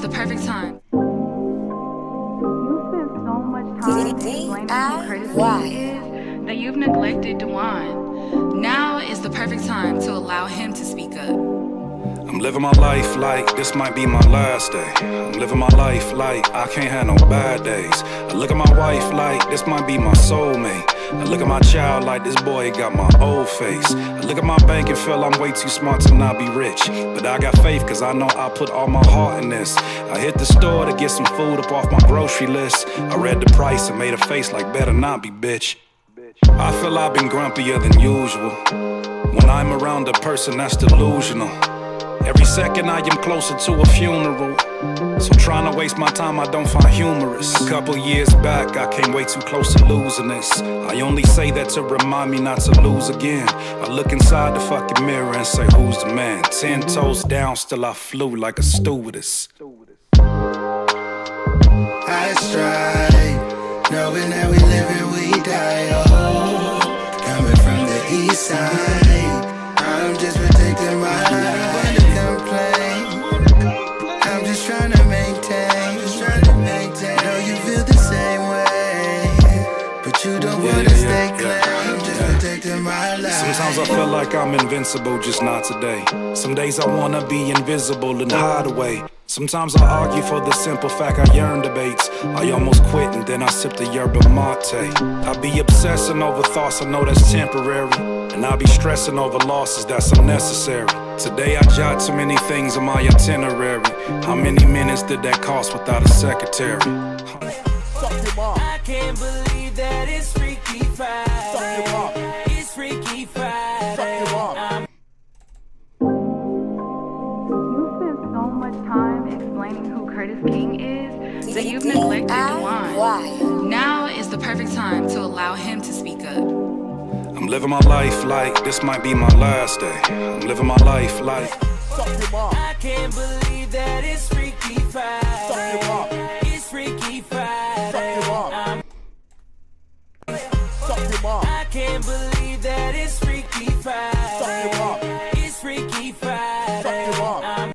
is the perfect time. You spent so much time explaining who Curtis King is that you've neglected Dewan. Now is the perfect time to allow him to speak up. I'm living my life like this might be my last day. I'm living my life like I can't have no bad days. I look at my wife like this might be my soulmate. I look at my child like this boy got my old face. I look at my bank and feel I'm way too smart to not be rich. But I got faith cause I know I put all my heart in this. I hit the store to get some food up off my grocery list. I read the price and made a face like better not be bitch. I feel I've been grumpier than usual when I'm around a person that's delusional. Every second I am closer to a funeral, so trying to waste my time I don't find humorous. A couple years back I came way too close to losing this. I only say that to remind me not to lose again. I look inside the fucking mirror and say who's the man. 10 toes down still I flew like a stewardess. I strive, knowing that we live and we die. Oh, coming from the east side, I'm just protecting my life. I'm just trying to maintain. Know you feel the same way, but you don't wanna stay clean. I'm just protecting my life. Sometimes I feel like I'm invincible, just not today. Some days I wanna be invisible and hide away. Sometimes I argue for the simple fact I yearn debates. I almost quit and then I sip the yerba mate. I be obsessing over thoughts I know that's temporary, and I be stressing over losses that's unnecessary. Today I jot too many things on my itinerary. How many minutes did that cost without a secretary? I can't believe that it's Freaky Friday. It's Freaky Friday. You spent so much time explaining who Curtis King is that you've neglected Dewan. Now is the perfect time to allow him to speak up. I'm living my life like this might be my last day. I'm living my life like I can't believe that it's Freaky Friday. It's Freaky Friday. I can't believe that it's Freaky Friday. It's Freaky Friday.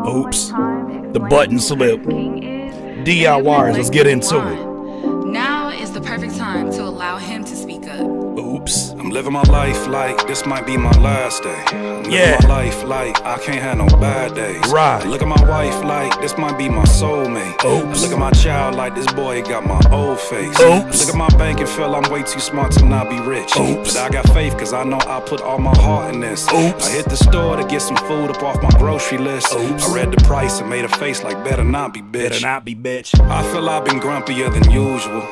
Oops, the button slipped. DIYers, let's get into it. Now is the perfect time to allow him to speak up. Oops. I'm living my life like this might be my last day. I'm living my life like I can't have no bad days. Right. I look at my wife like this might be my soulmate. Oops. I look at my child like this boy got my old face. Oops. I look at my bank and feel I'm way too smart to not be rich. Oops. But I got faith cause I know I put all my heart in this. Oops. I hit the store to get some food up off my grocery list. Oops. I read the price and made a face like better not be bitch. Better not be bitch. I feel I've been grumpier than usual.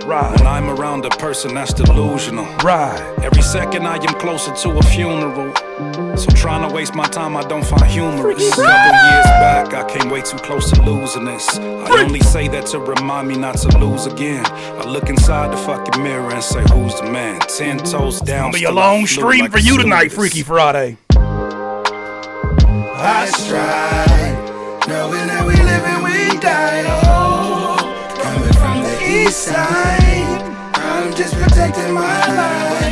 Right. When I'm around a person that's delusional. Right. Every second I am closer to a funeral, so trying to waste my time I don't find humorous. A couple years back I came way too close to losing this. I only say that to remind me not to lose again. I look inside the fucking mirror and say who's the man. 10 toes down. It'll be a long stream like for you tonight, Freaky Friday. I strive, knowing that we live and we die. Oh, coming from the east side, I'm just protecting my life.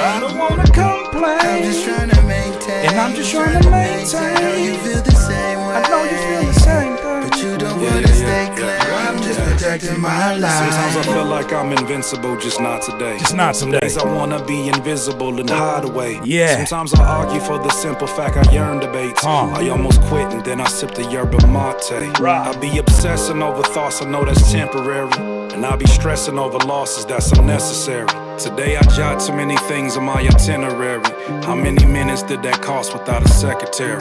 I don't wanna complain. I'm just trying to maintain. And I'm just trying to maintain. I know you feel the same way. I know you feel the same thing. But you don't wanna stay clean. I'm just protecting my life. Sometimes I feel like I'm invincible, just not today. Just not Some today. days I wanna be invisible and hide away. Yeah. Sometimes I argue for the simple fact I yearn debates. I almost quit and then I sip the yerba mate. Right. I be obsessing over thoughts I know that's temporary, and I be stressing over losses that's unnecessary. Today I jot too many things on my itinerary. How many minutes did that cost without a secretary?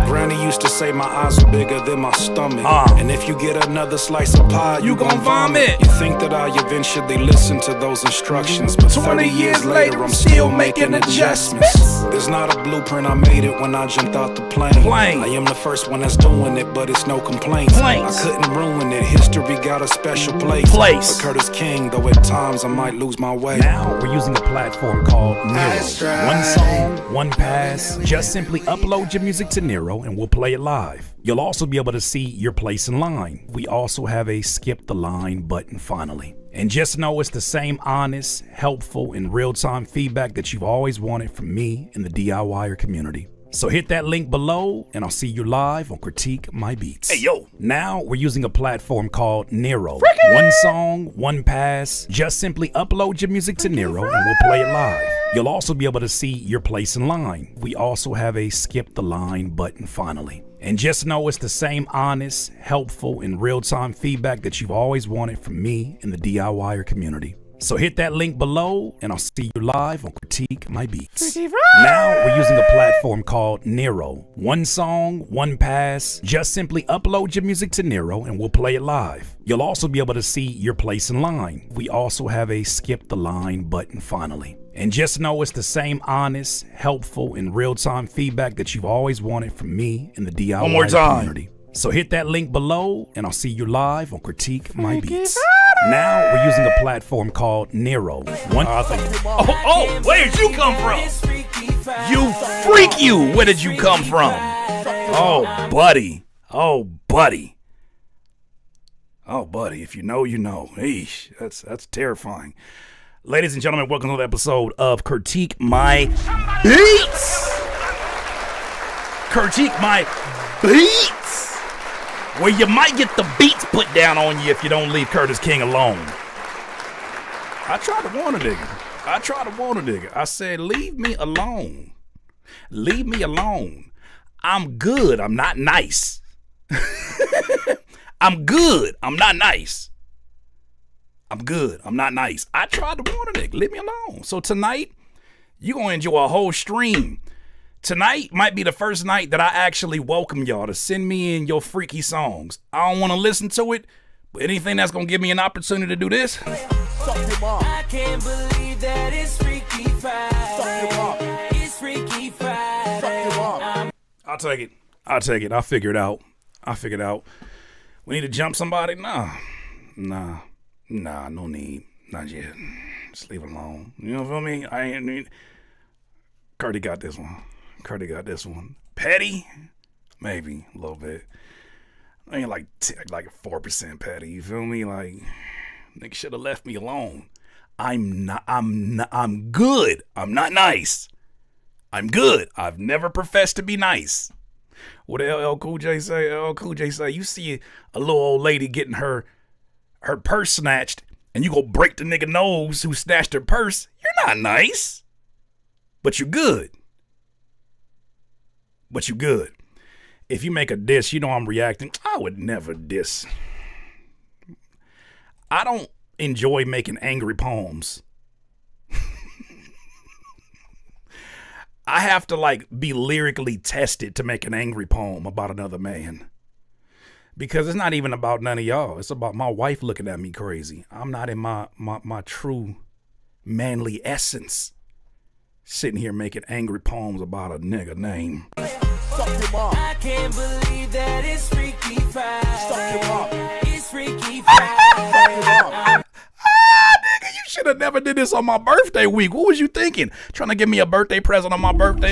Granny used to say my eyes are bigger than my stomach. And if you get another slice of pie, you gon' vomit. You think that I eventually listen to those instructions, but 20 years later, I'm still making adjustments. There's not a blueprint, I made it when I jumped out the plane. I am the first one that's doing it, but it's no complaints. I couldn't ruin it, history got a special place. For Curtis King, though at times I might lose my way. Now we're using a platform called Nero. One song, one pass. Just simply upload your music to Nero and we'll play it live. You'll also be able to see your place in line. We also have a skip the line button finally. And just know it's the same honest, helpful, and real-time feedback that you've always wanted from me and the DIYer community. So hit that link below, and I'll see you live on Critique My Beats. Hey, yo. Now we're using a platform called Nero. One song, one pass. Just simply upload your music to Nero, and we'll play it live. You'll also be able to see your place in line. We also have a skip the line button finally. And just know it's the same honest, helpful, and real-time feedback that you've always wanted from me and the DIYer community. So hit that link below, and I'll see you live on Critique My Beats. Now we're using a platform called Nero. One song, one pass. Just simply upload your music to Nero, and we'll play it live. You'll also be able to see your place in line. We also have a skip the line button finally. And just know it's the same honest, helpful, and real-time feedback that you've always wanted from me and the DIY One more time. community. So hit that link below, and I'll see you live on Critique My Beats. Now we're using a platform called Nero. Where did you come from? You freak you! Where did you come from? Oh, buddy. Oh, buddy. Oh, buddy. If you know, you know. Eesh, that's terrifying. Ladies and gentlemen, welcome to another episode of Critique My Beats. Critique My Beats. Where you might get the beats put down on you if you don't leave Curtis King alone. I tried to warn a nigga. I said, leave me alone. Leave me alone. I'm good. I'm not nice. I'm good. I'm not nice. I'm good. I'm not nice. I tried to warn a nigga. Leave me alone. So tonight, you're going to enjoy a whole stream. Tonight might be the first night that I actually welcome y'all to send me in your freaky songs. I don't want to listen to it, but anything that's going to give me an opportunity to do this. I can't believe that it's Freaky Friday. It's Freaky Friday. I'll take it. I'll figure it out. We need to jump somebody? Nah, no need. Not yet. Just leave it alone. You know what I mean? Cardi got this one. Petty? Maybe a little bit. I ain't like 4% petty. You feel me? Like, nigga should have left me alone. I'm good. I'm not nice. I'm good. I've never professed to be nice. What did LL Cool J say? LL Cool J say, you see a little old lady getting her purse snatched, and you go break the nigga nose who snatched her purse. You're not nice. But you're good. If you make a diss, you know I'm reacting. I would never diss. I don't enjoy making angry poems. I have to be lyrically tested to make an angry poem about another man. Because it's not even about none of y'all. It's about my wife looking at me crazy. I'm not in my true manly essence. Sitting here making angry poems about a nigga name. I can't believe that it's Freaky Friday. It's Freaky Friday. Nigga, you should have never did this on my birthday week. What was you thinking? Trying to give me a birthday present on my birthday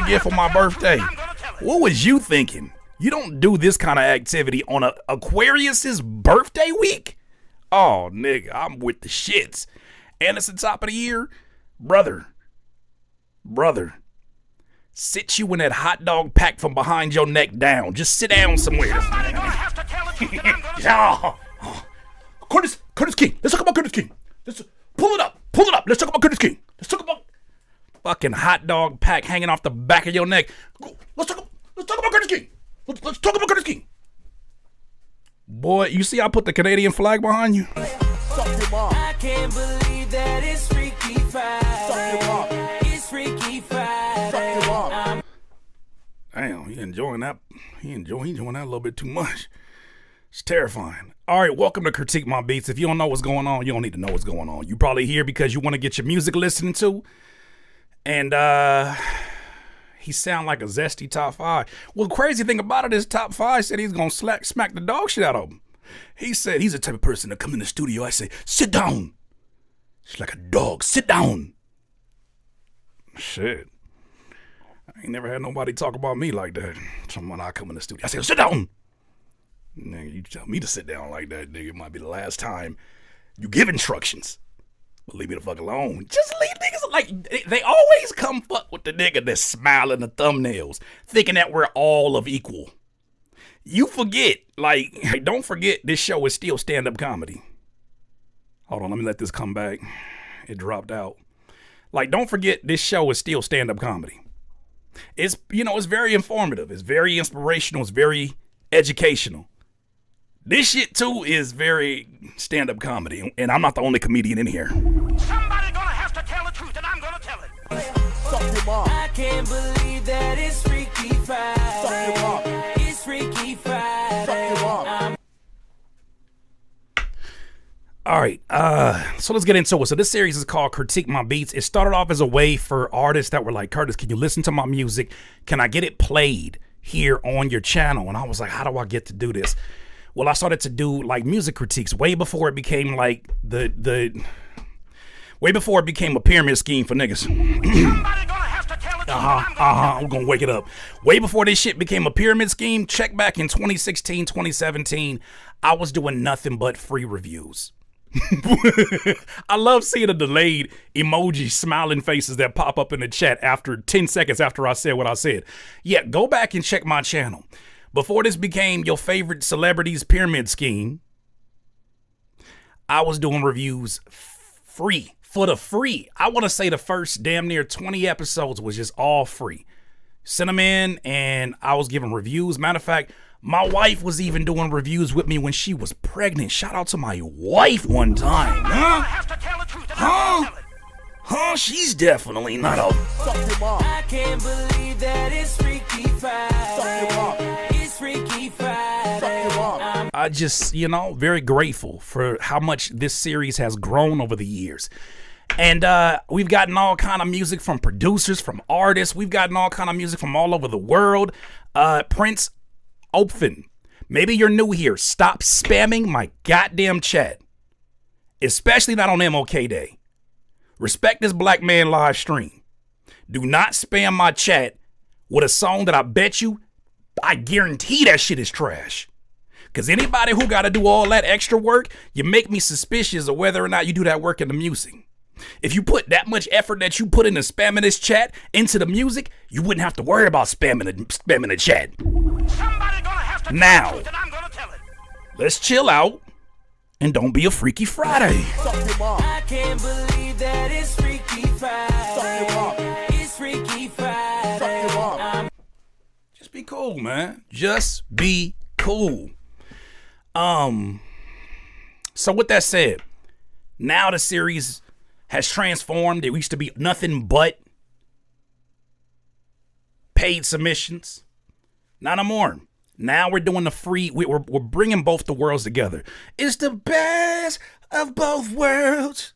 gift on my birthday. What was you thinking? You don't do this kind of activity on a Aquarius's birthday week? Oh, nigga, I'm with the shits. And it's the top of the year. Brother, sit you in that hot dog pack from behind your neck down. Just sit down somewhere. Yeah. Curtis King. Let's talk about Curtis King. Pull it up. Let's talk about Curtis King. Let's talk about fucking hot dog pack hanging off the back of your neck. Let's talk about Curtis King. Let's talk about Curtis King. Boy, you see I put the Canadian flag behind you? I can't believe that it's Freaky Friday. It's Freaky Friday. Damn, he enjoying that a little bit too much. It's terrifying. All right, welcome to Critique My Beats. If you don't know what's going on, you don't need to know what's going on. You probably here because you want to get your music listening to. And he sound like a zesty top 5. Well, the crazy thing about it is top 5 said he's going to smack the dog shit out of him. He said he's the type of person to come in the studio. I say, sit down. It's like a dog. Sit down. Shit. I ain't never had nobody talk about me like that. Someone I come in the studio, I say, sit down. Nigga, you tell me to sit down like that, nigga. It might be the last time You give instructions. But leave me the fuck alone. Just leave niggas, like, they always come fuck with the nigga that's smiling the thumbnails, thinking that we're all of equal. You forget, like, don't forget this show is still stand-up comedy. Hold on, let me let this come back. It dropped out. Like, don't forget this show is still stand-up comedy. It's, you know, it's very informative. It's very inspirational. It's very educational. This shit, too, is very stand-up comedy, and I'm not the only comedian in here. Somebody gonna have to tell the truth, and I'm gonna tell it. I can't believe that it's Freaky Friday. It's Freaky Friday. All right, so let's get into it. So this series is called Critique My Beats. It started off as a way for artists that were like, Curtis, can you listen to my music? Can I get it played here on your channel? And I was like, how do I get to do this? Well, I started to do like music critiques way before it became like way before it became a pyramid scheme for niggas. Somebody gonna have to tell the truth. I'm gonna wake it up. Way before this shit became a pyramid scheme, check back in 2016, 2017, I was doing nothing but free reviews. I love seeing the delayed emoji smiling faces that pop up in the chat after 10 seconds after I said what I said. Yeah, go back and check my channel. Before this became your favorite celebrity's pyramid scheme, I was doing reviews free, for the free. I want to say the first damn near 20 episodes was just all free. Sent them in and I was giving reviews. Matter of fact, my wife was even doing reviews with me when she was pregnant. Shout out to my wife one time. Huh? She's definitely not a... I can't believe that it's Freaky Friday. It's Freaky Friday. I just, you know, very grateful for how much this series has grown over the years. And we've gotten all kind of music from producers, from artists. We've gotten all kind of music from all over the world. Prince Opfen, maybe you're new here. Stop spamming my goddamn chat. Especially not on MOK Day. Respect this black man live stream. Do not spam my chat with a song that I bet you, I guarantee that shit is trash. Because anybody who got to do all that extra work, you make me suspicious of whether or not you do that work in the music. If you put that much effort that you put into spamming this chat into the music, you wouldn't have to worry about spamming the chat. Somebody gonna have to Now, tell the truth, and I'm gonna tell it. let's chill out and don't be a Freaky Friday. I can't believe that it's Freaky Friday. It's Freaky Friday. Just be cool, man. Just be cool. So with that said, now the series has transformed. It used to be nothing but paid submissions. Not no more. Now we're doing the free. We're bringing both the worlds together. It's the best of both worlds.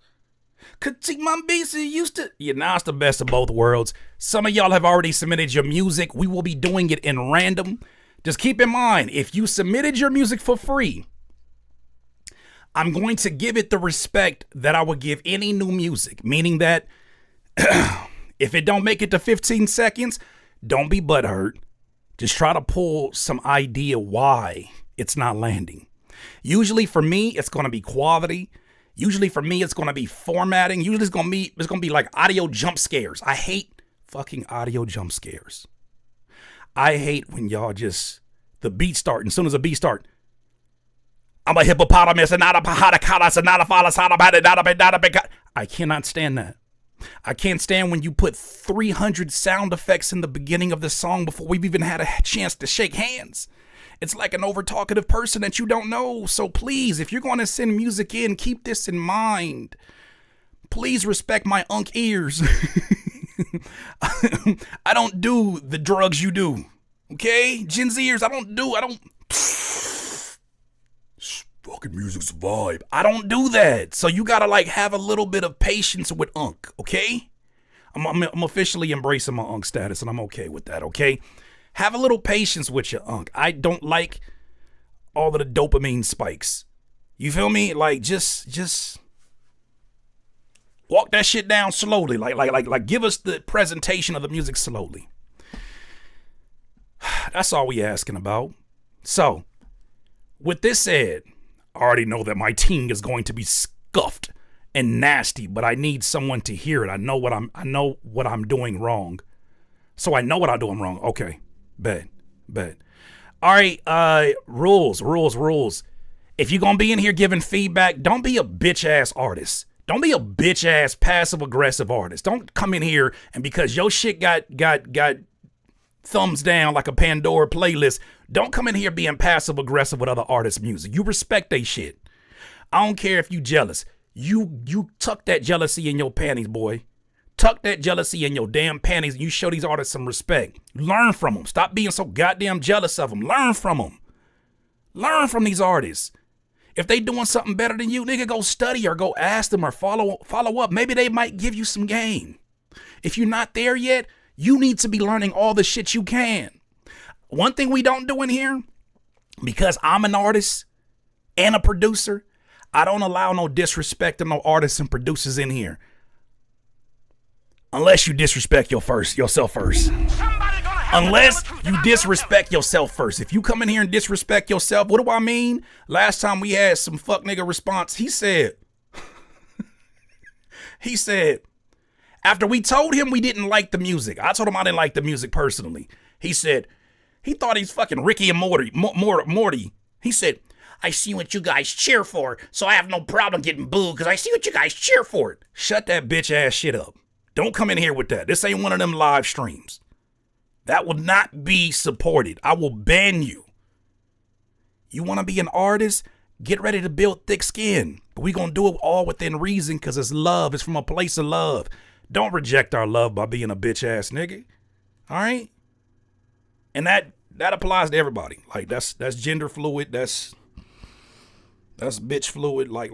Critique My Beats. It used to. Yeah, now it's the best of both worlds. Some of y'all have already submitted your music. We will be doing it in random. Just keep in mind, if you submitted your music for free, I'm going to give it the respect that I would give any new music. Meaning that if it don't make it to 15 seconds, don't be butthurt. Just try to pull some idea why it's not landing. Usually for me, it's going to be quality. Usually for me, it's going to be formatting. Usually it's going to be like audio jump scares. I hate fucking audio jump scares. I hate when y'all just, the beat start, and as soon as the beat start, I'm a hippopotamus and not a pahadacatas and not a phalasada. I cannot stand that. I can't stand when you put 300 sound effects in the beginning of the song before we've even had a chance to shake hands. It's like an over-talkative person that you don't know. So please, if you're going to send music in, keep this in mind. Please respect my unk ears. I don't do the drugs you do. Okay? Gen Zers, I don't. Fucking music's a vibe. I don't do that. So you gotta like have a little bit of patience with unk, okay? I'm officially embracing my unk status and I'm okay with that, okay? Have a little patience with your unk. I don't like all of the dopamine spikes. You feel me? Like just walk that shit down slowly. Like give us the presentation of the music slowly. That's all we asking about. So, with this said, I already know that my team is going to be scuffed and nasty, but I need someone to hear it. I know what I'm doing wrong. So I know what I'm doing wrong. Okay. Bet. All right, rules. If you're gonna be in here giving feedback, don't be a bitch ass artist. Don't be a bitch ass passive aggressive artist. Don't come in here and because your shit got thumbs down like a Pandora playlist, don't come in here being passive aggressive with other artists' music. You respect they shit. I don't care if you jealous. You tuck that jealousy in your panties, boy. Tuck that jealousy in your damn panties and you show these artists some respect. Learn from them. Stop being so goddamn jealous of them. Learn from them. Learn from these artists. If they doing something better than you, nigga, go study or go ask them or follow up. Maybe they might give you some game. If you're not there yet, you need to be learning all the shit you can. One thing we don't do in here, because I'm an artist and a producer, I don't allow no disrespect to no artists and producers in here. Unless you disrespect yourself first. Unless you disrespect yourself first. If you come in here and disrespect yourself, what do I mean? Last time we had some fuck nigga response, he said, after we told him we didn't like the music, I told him I didn't like the music personally. He said, he thought he's fucking Ricky and Morty. He said, I see what you guys cheer for, so I have no problem getting booed because I see what you guys cheer for it. Shut that bitch ass shit up. Don't come in here with that. This ain't one of them live streams. That will not be supported. I will ban you. You want to be an artist? Get ready to build thick skin. But we going to do it all within reason because it's love. It's from a place of love. Don't reject our love by being a bitch ass nigga. All right? And that applies to everybody. Like that's gender fluid. That's bitch fluid. Like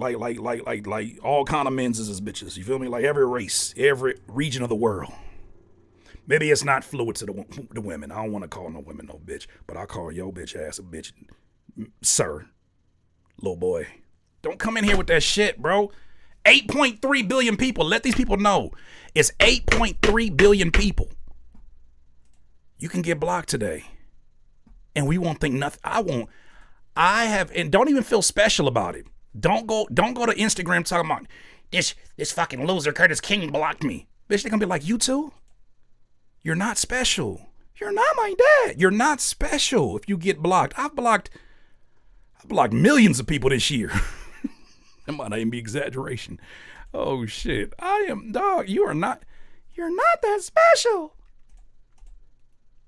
all kind of men's is bitches. You feel me? Like every race, every region of the world. Maybe it's not fluid to the women. I don't want to call no women no bitch, but I call your bitch ass a bitch, sir, little boy. Don't come in here with that shit, bro. 8.3 billion people. Let these people know. It's 8.3 billion people. You can get blocked today. And we won't think nothing. And don't even feel special about it. Don't go to Instagram talking about this fucking loser Curtis King blocked me. Bitch, they're gonna be like, you too? You're not special. You're not my dad. You're not special if you get blocked. I've blocked millions of people this year. That might not even be exaggeration. Oh shit. Dog, you're not that special.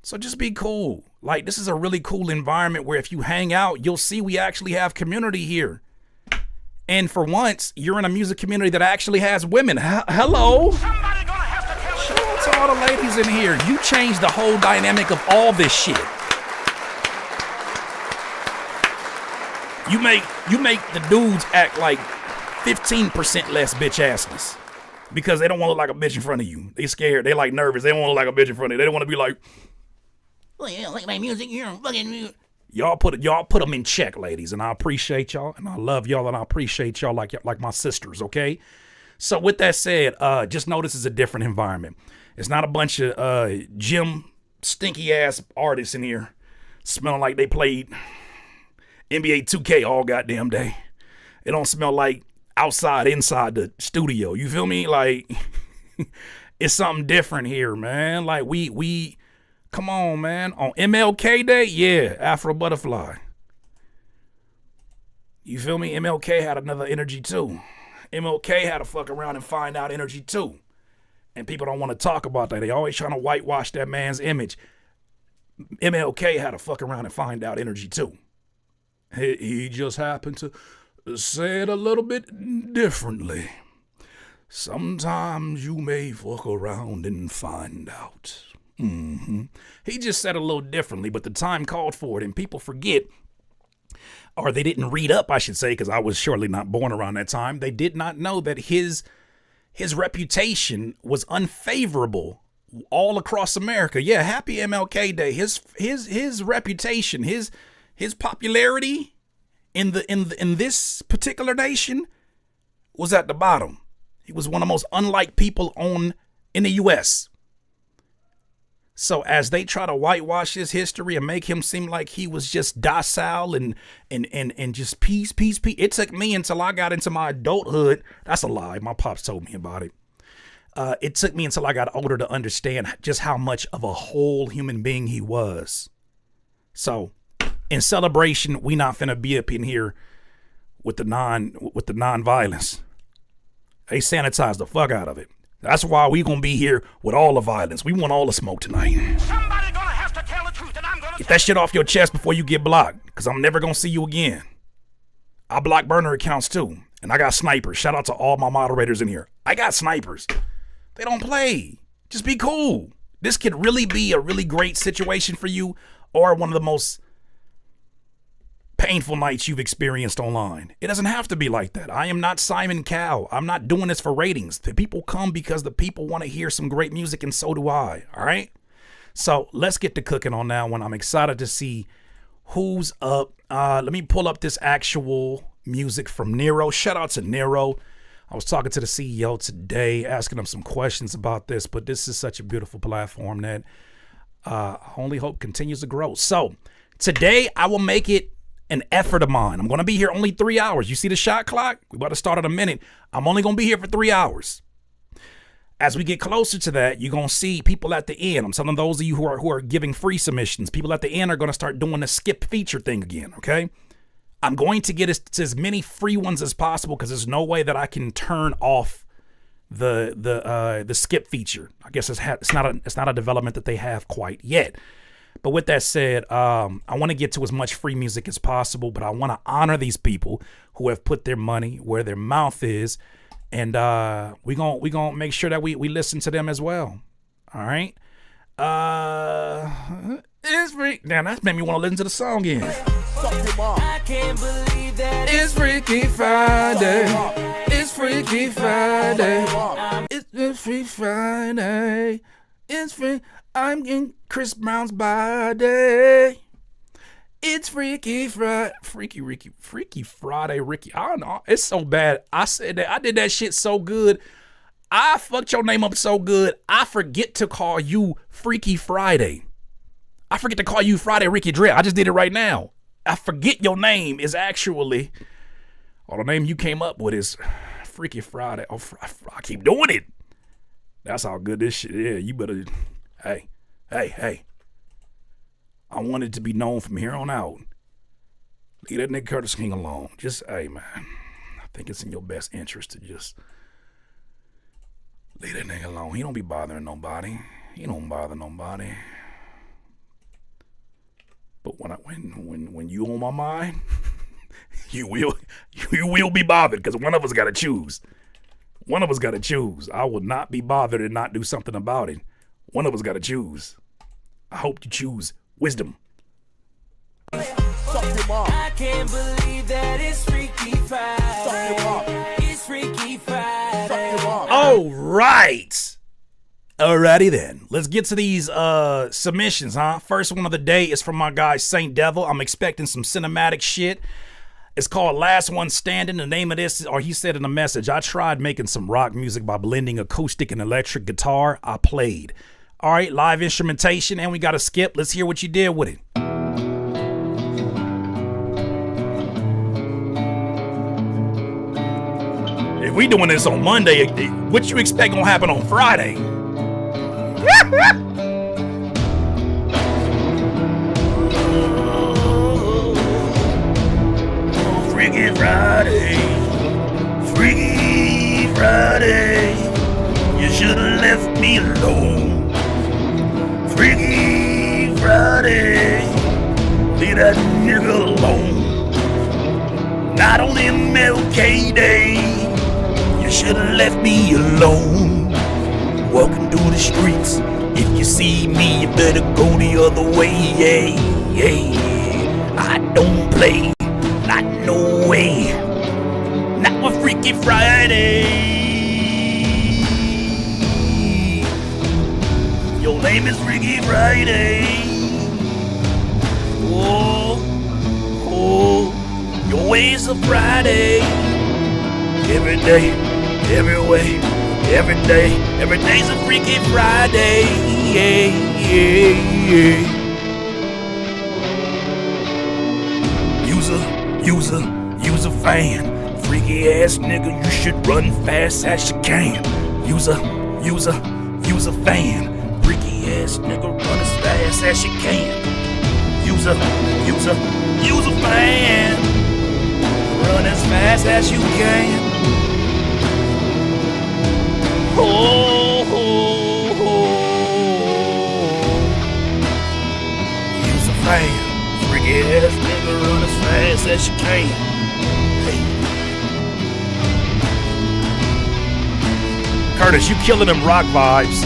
So just be cool. Like, this is a really cool environment where if you hang out, you'll see we actually have community here. And for once, you're in a music community that actually has women. Hello. Shout out to all the ladies in here. You changed the whole dynamic of all this shit. You make the dudes act like 15% less bitch assless because they don't want to look like a bitch in front of you. They scared. They like nervous. They don't want to look like a bitch in front of you. They don't want to be like, oh yeah, like my music, you're fucking music. Y'all put them in check, ladies, and I appreciate y'all, and I love y'all, and I appreciate y'all like my sisters, okay? So with that said, just know this is a different environment. It's not a bunch of gym stinky ass artists in here smelling like they played NBA 2K all goddamn day. It don't smell like inside the studio. You feel me? Like it's something different here, man. Like we come on, man. On MLK Day, yeah, Afro Butterfly. You feel me? MLK had another energy too. MLK had to fuck around and find out energy too. And people don't want to talk about that. They always trying to whitewash that man's image. MLK had to fuck around and find out energy too. He just happened to say it a little bit differently. Sometimes you may fuck around and find out. He just said it a little differently, but the time called for it, and people forget, or they didn't read up, I should say, because I was surely not born around that time. They did not know that his reputation was unfavorable all across America. Yeah, happy MLK Day. His reputation, his popularity in this particular nation was at the bottom. He was one of the most unliked people in the U.S. So as they try to whitewash his history and make him seem like he was just docile and just peace, it took me until I got into my adulthood. That's a lie. My pops told me about it. It took me until I got older to understand just how much of a whole human being he was. So in celebration, we not finna be up in here with the non-violence. They sanitize the fuck out of it. That's why we gonna be here with all the violence. We want all the smoke tonight. Somebody gonna have to tell the truth, and I'm gonna Get that shit off your chest before you get blocked, because I'm never gonna see you again. I block burner accounts too, and I got snipers. Shout out to all my moderators in here. I got snipers. They don't play. Just be cool. This could really be a really great situation for you, or one of the most painful nights you've experienced online. It doesn't have to be like that. I am not Simon Cowell. I'm not doing this for ratings. The people come because the people want to hear some great music, and so do I. All right? So let's get to cooking on that one. I'm excited to see who's up. Let me pull up this actual music from Nero. Shout out to Nero. I was talking to the CEO today, asking him some questions about this, but this is such a beautiful platform that I only hope continues to grow. So today I will make it an effort of mine. I'm going to be here only 3 hours. You see the shot clock? We're about to start in a minute. I'm only going to be here for 3 hours. As we get closer to that, you're going to see people at the end. I'm telling those of you who are giving free submissions, people at the end are going to start doing the skip feature thing again, okay? I'm going to get as many free ones as possible because there's no way that I can turn off the skip feature. I guess it's not a development that they have quite yet. But with that said, I want to get to as much free music as possible, but I want to honor these people who have put their money where their mouth is, and we gonna make sure that we listen to them as well. All right. It's free. Damn, that made me want to listen to the song again. I can't believe that It's Freaky Friday. It's Freaky Friday. It's Free Friday. It's free. I'm in Chris Brown's body. It's Freaky Friday. Freaky Friday, Ricky. I don't know. It's so bad. I said that. I did that shit so good. I fucked your name up so good. I forget to call you Freaky Friday. I forget to call you Friday Ricky Dre. I just did it right now. I forget your name is actually, or the name you came up with is Freaky Friday. Oh, I keep doing it. That's how good this shit is. You better, hey. I want it to be known from here on out. Leave that nigga Curtis King alone. Just, hey, man. I think it's in your best interest to just leave that nigga alone. He don't be bothering nobody. He don't bother nobody. But when you on my mind, you will be bothered, because one of us got to choose. One of us got to choose. I will not be bothered and not do something about it. One of us got to choose. I hope you choose wisdom. I can't believe that it's Freaky Friday. It's Freaky Friday. All right. Alrighty then. Let's get to these submissions, huh? First one of the day is from my guy Saint Devil. I'm expecting some cinematic shit. It's called Last One Standing. The name of this, or he said in the message, I tried making some rock music by blending acoustic and electric guitar. I played. All right, live instrumentation, and we got a skip. Let's hear what you did with it. If we doing this on Monday, what you expect gonna happen on Friday? Freaky Friday, Freaky Friday, you should've left me alone. Freaky Friday, leave that nigga alone. Not on MLK Day, you should've left me alone. Walking through the streets, if you see me, you better go the other way. Yeah. I don't play, not no way. Not with Freaky Friday. Your name is Freaky Friday. Oh, your ways are Friday. Every day, every way. Every day's a Freaky Friday. Use a fan. Freaky ass nigga, you should run fast as you can. Use a fan. Freaky ass nigga, run as fast as you can. Use a fan. Run as fast as you can. Oh. Use a fan. Freaky ass nigga, run as fast as you can. Curtis, you killing them rock vibes.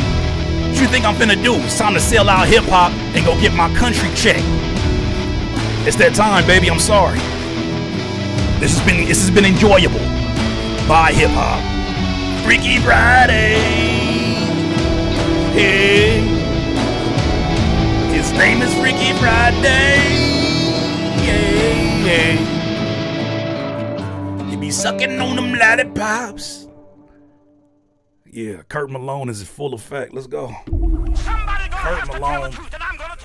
What you think I'm finna do? It's time to sell out hip hop and go get my country check. It's that time, baby. I'm sorry. This has been enjoyable. Bye, hip hop. Freaky Friday. Hey. His name is Freaky Friday. Yeah. He be sucking on them lollipops. Yeah, Kurt Malone is in full effect. Let's go. Kurt Malone.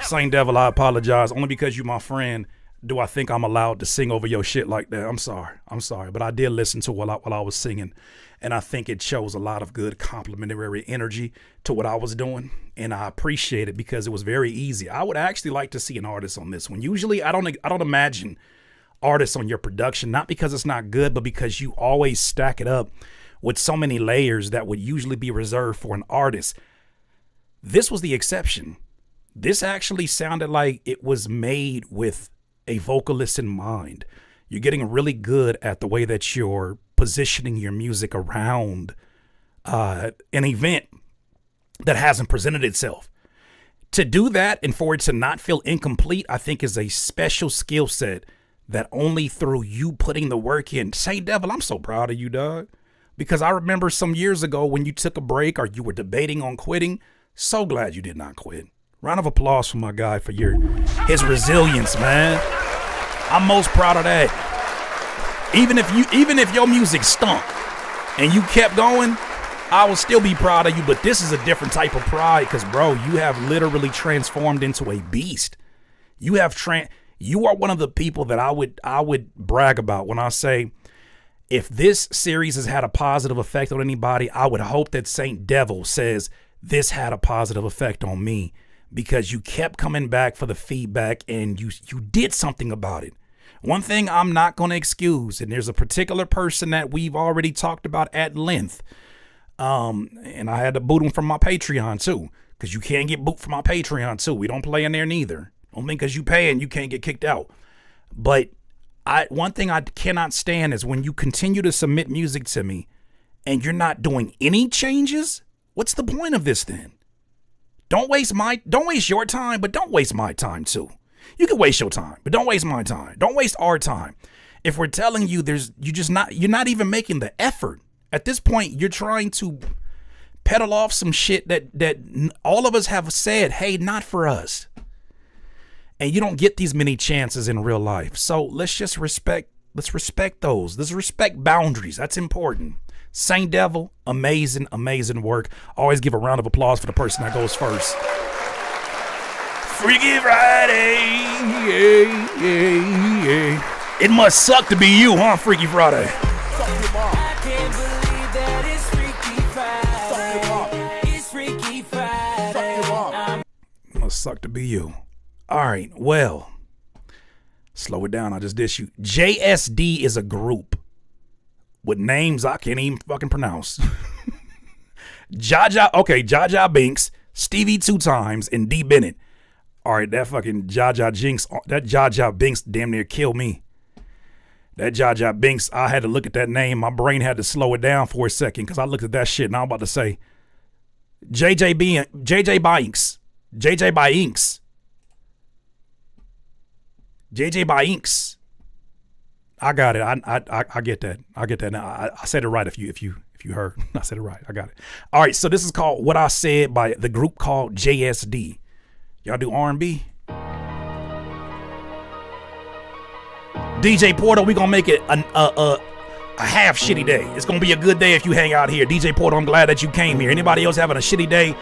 Saint Devil, I apologize. Only because you my friend do I think I'm allowed to sing over your shit like that. I'm sorry. But I did listen to while I was singing. And I think it shows a lot of good complimentary energy to what I was doing. And I appreciate it because it was very easy. I would actually like to see an artist on this one. Usually I don't imagine artists on your production, not because it's not good, but because you always stack it up with so many layers that would usually be reserved for an artist. This was the exception. This actually sounded like it was made with a vocalist in mind. You're getting really good at the way that you're positioning your music around an event that hasn't presented itself. To do that and for it to not feel incomplete, I think is a special skill set that only through you putting the work in. Saint Devil, I'm so proud of you, dog. Because I remember some years ago when you took a break or you were debating on quitting. So glad you did not quit. Round of applause for my guy for his resilience, man. I'm most proud of that. Even if your music stunk and you kept going, I will still be proud of you. But this is a different type of pride because, bro, you have literally transformed into a beast. You are one of the people that I would brag about when I say, if this series has had a positive effect on anybody, I would hope that Saint Devil says this had a positive effect on me because you kept coming back for the feedback and you did something about it. One thing I'm not going to excuse, and there's a particular person that we've already talked about at length, and I had to boot him from my Patreon too, because you can't get boot from my Patreon too. We don't play in there neither. Only because you pay and you can't get kicked out. But one thing I cannot stand is when you continue to submit music to me and you're not doing any changes. What's the point of this then? Don't waste your time, but don't waste my time too. You can waste your time, but don't waste my time. Don't waste our time. If we're telling you you're not even making the effort. At this point, you're trying to peddle off some shit that all of us have said, hey, not for us. And you don't get these many chances in real life. So let's respect those. Let's respect boundaries. That's important. Saint Devil, amazing work. Always give a round of applause for the person that goes first. Freaky Friday. Yeah. It must suck to be you, huh, Freaky Friday? I can't believe that it's Freaky Friday. It's Freaky Friday. It must suck to be you. All right, well, slow it down. I just did you. JSD is a group with names I can't even fucking pronounce. Jaja Binks, Stevie 2 Times, and D Bennett. All right, that fucking Jaja Binks damn near killed me. That Jaja Binks, I had to look at that name. My brain had to slow it down for a second because I looked at that shit and I'm about to say JJ Binks. JJ by Inks. I got it. I get that. I get that now. I said it right if you heard. I said it right. I got it. All right, so this is called What I Said by the group called JSD. Y'all do R&B? DJ Porter, we gonna make it a half shitty day. It's gonna be a good day if you hang out here. DJ Porter, I'm glad that you came here. Anybody else having a shitty day?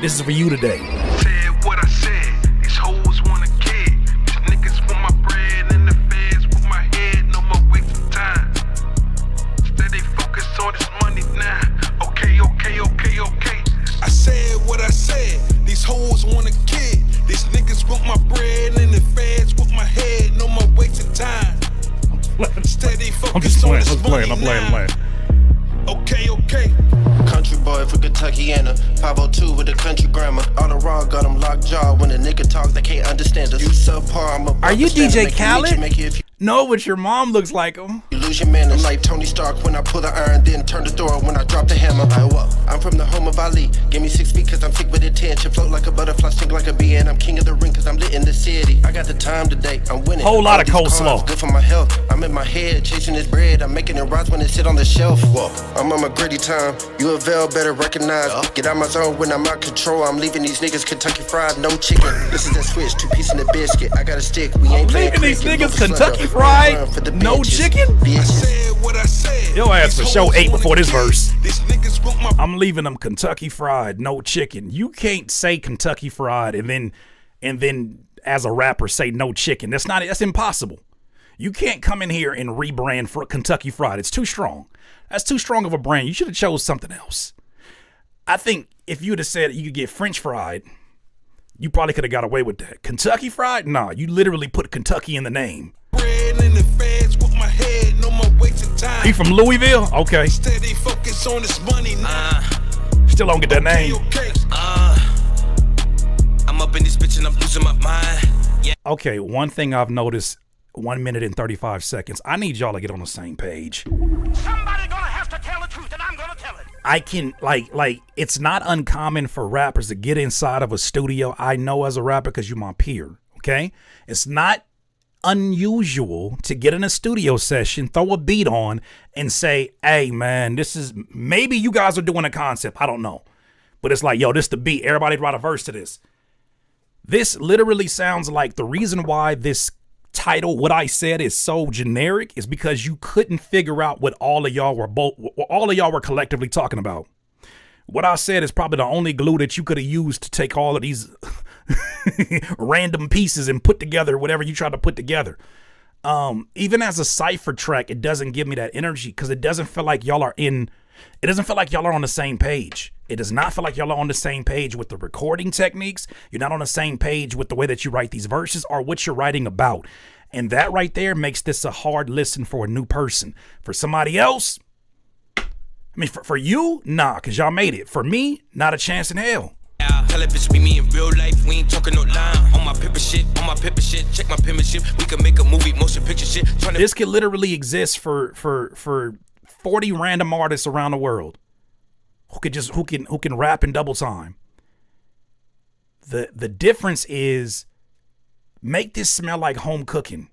This is for you today. Said what I said. These hoes want a kid. These niggas want my bread and the feds with my head. No more wasting time. Steady focus on this money now. Okay. I said what I said. These hoes want a kid. These niggas want my bread and the feds with my head. No more wasting time. Steady focus on this money now. Okay. Country boy for Kentuckiana, 502 with a country grammar. All the raw got them locked jaw. When a nigga talk, they can't understand us. You subpar, I'm a Are you DJ Khaled? If No, but your mom looks like him. you lose your manners, like Tony Stark when I pull the iron, then turn the door when I drop the hammer. I'm from the home of Ali. Give me 6 feet cause I'm sick with attention. Float like a butterfly, sting like a bee, and I'm king of the ring cause I'm lit in the city. I got the time today, I'm winning. Whole lot All of these coleslaw. carbs, good for my health. I'm in my head, chasing this bread. I'm making it rise when it sit on the shelf. I'm on my gritty time. You avail, better recognize. Get out my zone when I'm out control. I'm leaving these niggas Kentucky Fried, no chicken. This is that switch, 2 pieces in the biscuit. I got a stick. We ain't playing leaving these cricket. niggas Look for Kentucky slugger. Fried, Run for the no bitches. chicken? Bitches. Said what I said. Your ass for These show hoes 8 want before a this kid. verse. These niggas want my I'm leaving them Kentucky Fried, no chicken. You can't say Kentucky Fried and then as a rapper say no chicken. That's impossible. You can't come in here and rebrand for Kentucky Fried. It's too strong. That's too strong of a brand. You should have chose something else. I think if you'd have said you could get French fried, you probably could have got away with that. Kentucky Fried? Nah, you literally put Kentucky in the name. bread and the feds with my head. No more wasting time. He from Louisville? Okay. Steady focus on this money now. Still don't get that name. Okay. I'm up in this bitch and I'm losing my mind. Yeah. Okay, one thing I've noticed, 1 minute and 35 seconds. I need y'all to get on the same page. Somebody gonna have to tell the truth, and I'm gonna tell it. I can like it's not uncommon for rappers to get inside of a studio. I know as a rapper because you're my peer, okay? It's not unusual to get in a studio session, throw a beat on, and say, hey man, this is, maybe you guys are doing a concept, I don't know. But it's like, yo, this the beat. Everybody write a verse to this. This literally sounds like the reason why this title, what I said, is so generic is because you couldn't figure out what all of y'all were collectively talking about. What I said is probably the only glue that you could have used to take all of these random pieces and put together whatever you tried to put together. Even as a cipher track, it doesn't give me that energy because it doesn't feel like y'all are on the same page. It does not feel like y'all are on the same page with the recording techniques. You're not on the same page with the way that you write these verses or what you're writing about. And that right there makes this a hard listen for a new person. For somebody else, I mean, for you, nah, because y'all made it. For me, not a chance in hell. Tell that bitch be me in real life. We ain't talking no line. On my paper shit. Check my penmanship. We can make a movie, motion picture shit. This could literally exist for 40 random artists around the world who can rap in double time. The difference is make this smell like home cooking.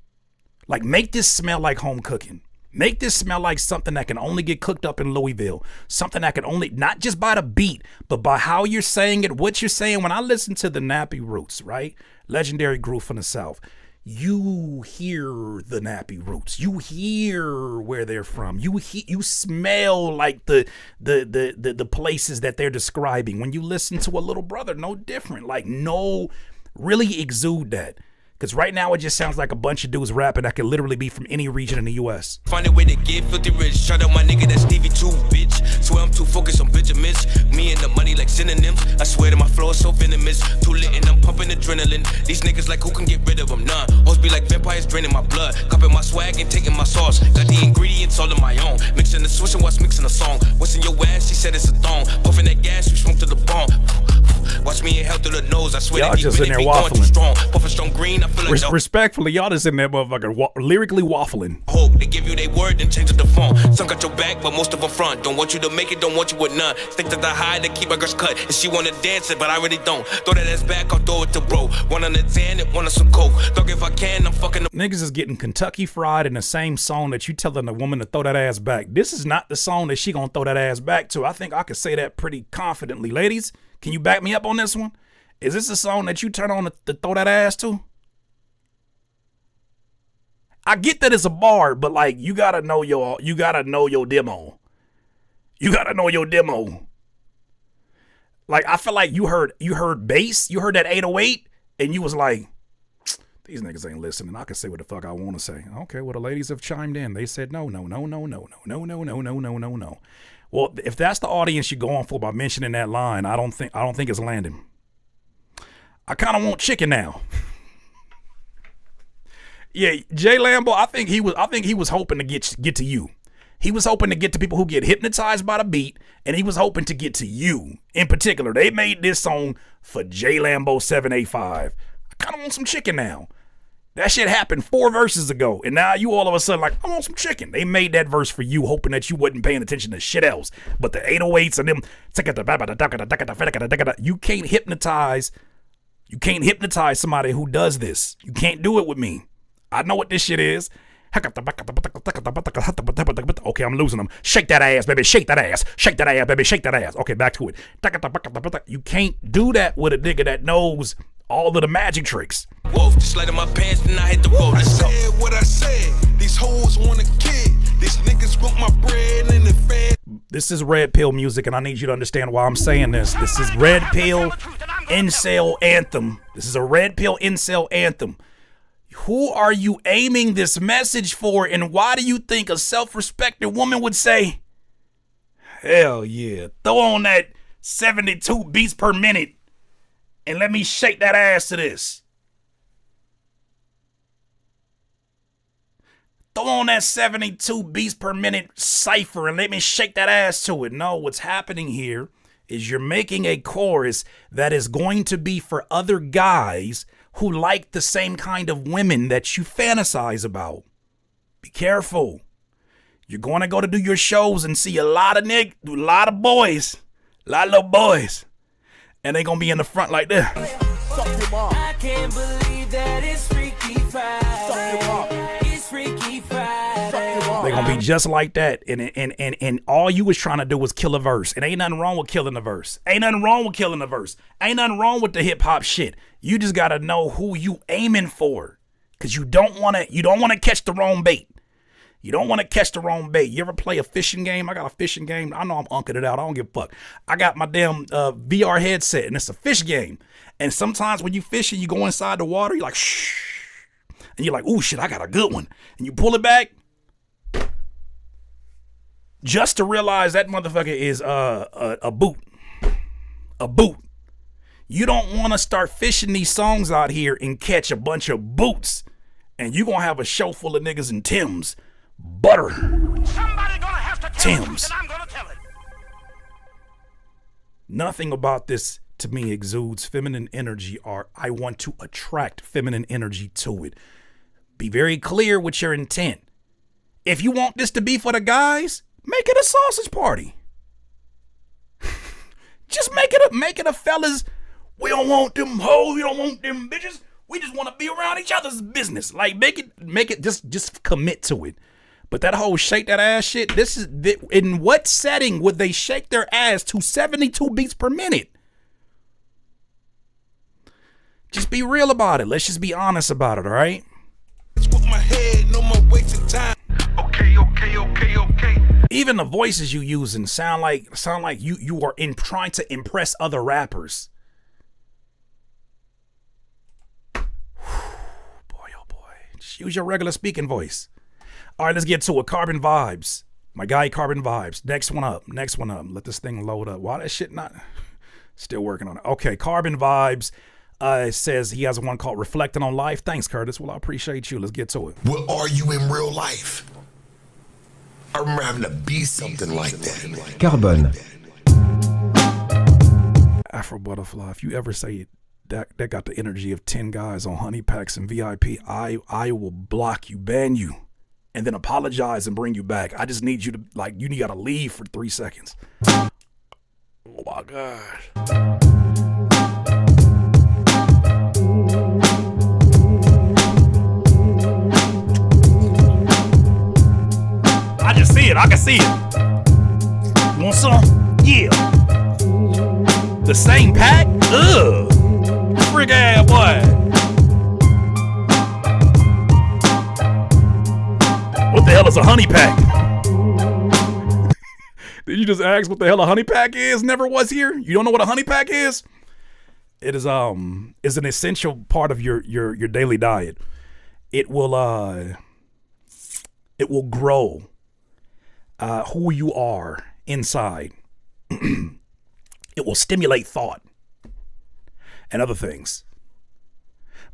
Like make this smell like home cooking. Make this smell like something that can only get cooked up in Louisville. Something that can only, not just by the beat, but by how you're saying it, what you're saying. When I listen to the Nappy Roots, right? Legendary group from the South. You hear the Nappy Roots. You hear where they're from. You smell like the places that they're describing. When you listen to a Little Brother, no different. Like no, really exude that. Because right now it just sounds like a bunch of dudes rapping that could literally be from any region in the U.S. Find a way to get filthy rich. Shout out my nigga, that's Stevie too, bitch. Swear I'm too focused on Benjamins. Me and the money like synonyms. I swear that my flow is so venomous. Too lit and I'm pumping adrenaline. These niggas like, who can get rid of them? None. Hoes be like vampires draining my blood. Cupping my swag and taking my sauce. Got the ingredients all on my own. Mixing the switch and what's mixing the song. What's in your ass? She said it's a thong. Puffing that gas, we smoke to the bone. Watch me inhale through the nose. I swear y'all that just in there going too waffling. strong. Puffing strong green, I feel like Respectfully, y'all just in there motherfucker lyrically waffling. hope they give you their word, then change the phone. Some got your back, but most of them front. Don't want you to make it, don't want you with none. Stick to the high, they keep my girls cut. And she wanna dance it, but I really don't. Throw that ass back, I'll throw it to bro. One on the tan and one on some coke. Dog, if I can, I'm fucking the Niggas is getting Kentucky Fried in the same song that you telling a woman to throw that ass back. This is not the song that she gonna throw that ass back to. I think I could say that pretty confidently. Ladies, can you back me up on this one? Is this a song that you turn on to throw that ass to? I get that it's a bar, but like you gotta know your demo. You gotta know your demo. Like, I feel like you heard bass, you heard that 808, and you was like, these niggas ain't listening. I can say what the fuck I want to say. Okay, well, the ladies have chimed in. They said no. Well, if that's the audience you're going for by mentioning that line, I don't think it's landing. I kind of want chicken now. Yeah, Jay Lambo, I think he was hoping to get to you. He was hoping to get to people who get hypnotized by the beat, and he was hoping to get to you in particular. They made this song for Jay Lambo 785. I kind of want some chicken now. That shit happened 4 verses ago, and now you all of a sudden like, I want some chicken. They made that verse for you, hoping that you wasn't paying attention to shit else. But the 808s and them, you can't hypnotize somebody who does this. You can't do it with me. I know what this shit is. Okay, I'm losing them. Shake that ass, baby. Shake that ass. Shake that ass, baby. Shake that ass. Okay, back to it. You can't do that with a nigga that knows all of the magic tricks. Wolf, just light in my pants and I hit the road. I said what I said. These hoes want a kid. These niggas want my bread in the fed. This is Red Pill music, and I need you to understand why I'm saying this. This is Red Pill Incel Anthem. This is a Red Pill Incel Anthem. Who are you aiming this message for, and why do you think a self-respecting woman would say, hell yeah, throw on that 72 beats per minute and let me shake that ass to this? Throw on that 72 beats per minute cipher and let me shake that ass to it. No, what's happening here is you're making a chorus that is going to be for other guys who like the same kind of women that you fantasize about. Be careful. You're going to go to do your shows and see a lot of boys, a lot of little boys, and they going to be in the front like this. I can't believe that it's Freaky Friday. It's Freaky Friday. They're going to be just like that. And all you was trying to do was kill a verse. And ain't nothing wrong with killing the verse. Ain't nothing wrong with killing the verse. Ain't nothing wrong with the hip hop shit. You just got to know who you aiming for. Because you don't want to catch the wrong bait. You don't want to catch the wrong bait. You ever play a fishing game? I got a fishing game. I know I'm unking it out. I don't give a fuck. I got my damn VR headset, and it's a fish game. And sometimes when you fishing, you go inside the water, you're like, shh. And you're like, ooh, shit, I got a good one. And you pull it back just to realize that motherfucker is a boot. A boot. You don't want to start fishing these songs out here and catch a bunch of boots. And you're going to have a show full of niggas in Tim's. Butter. Somebody gonna have to tell Tim's. it, and I'm gonna tell it. Nothing about this to me exudes feminine energy, or I want to attract feminine energy to it. Be very clear with your intent. If you want this to be for the guys, make it a sausage party. Just make it a fellas. We don't want them hoes, we don't want them bitches. We just want to be around each other's business. Like make it just commit to it. But that whole shake that ass shit, in what setting would they shake their ass to 72 beats per minute? Just be real about it. Let's just be honest about it, all right? With my head, no more wasting time. Okay. Even the voices you using sound like you are trying to impress other rappers. Boy, oh boy. Just use your regular speaking voice. All right, let's get to it. Carbon Vibes. My guy, Carbon Vibes. Next one up. Let this thing load up. Why that shit not? Still working on it. Okay, Carbon Vibes says he has one called Reflecting on Life. Thanks, Curtis. Well, I appreciate you. Let's get to it. What are you in real life? I remember having to be something like that. Carbon. Afro Butterfly, if you ever say that got the energy of 10 guys on honey packs and VIP, I will block you, ban you. And then apologize and bring you back. I just need you to, you gotta leave for 3 seconds. Oh my gosh. I just see it. I can see it. You want some? Yeah. The same pack? Ugh. Frick ass boy. What the hell is a honey pack? Did you just asked what the hell a honey pack is? Never was here. You don't know what a honey pack is? It is an essential part of your daily diet. It will grow who you are inside. It will stimulate thought and other things.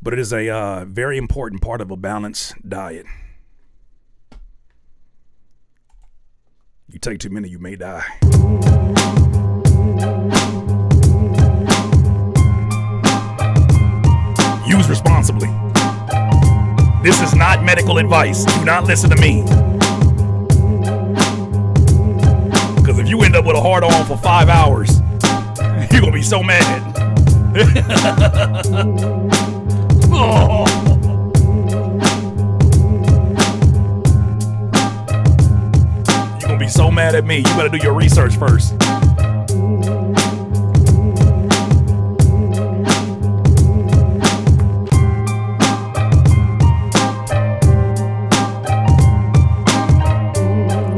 But it is a very important part of a balanced diet. You take too many, you may die. Use responsibly. This is not medical advice. Do not listen to me. Because if you end up with a hard on for 5 hours, you're going to be so mad. Oh. You're going to be so mad at me. You better do your research first.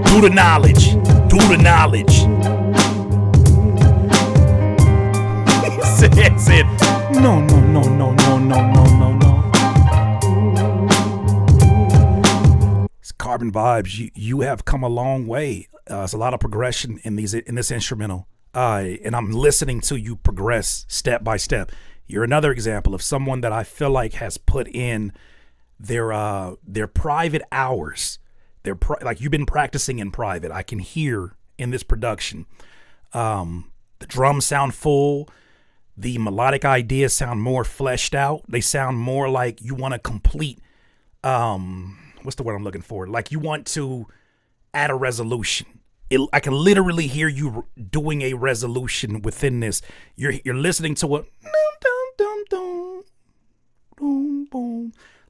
Do the knowledge. Do the knowledge. said, no. It's Carbon Vibes. You have come a long way. There's a lot of progression in this instrumental. And I'm listening to you progress step by step. You're another example of someone that I feel like has put in their private hours. Like you've been practicing in private. I can hear in this production. The drums sound full. The melodic ideas sound more fleshed out. They sound more like you want to complete, what's the word I'm looking for? Like you want to add a resolution. I can literally hear you doing a resolution within this. You're listening to what,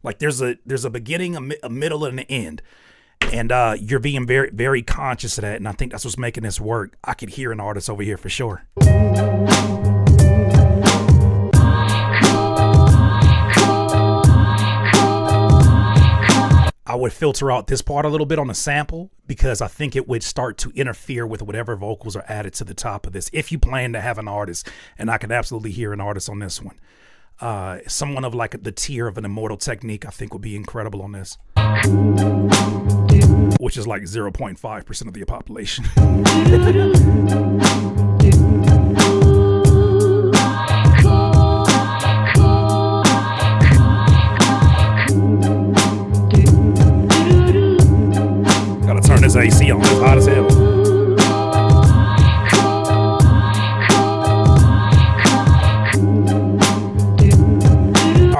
like there's a beginning, a middle, and an end. And you're being very, very conscious of that. And I think that's what's making this work. I could hear an artist over here for sure. I would filter out this part a little bit on the sample because I think it would start to interfere with whatever vocals are added to the top of this. If you plan to have an artist, and I can absolutely hear an artist on this one. Someone of like the tier of an Immortal Technique, I think would be incredible on this. Which is like 0.5% of the population. Gotta turn this AC on, it's hot as hell.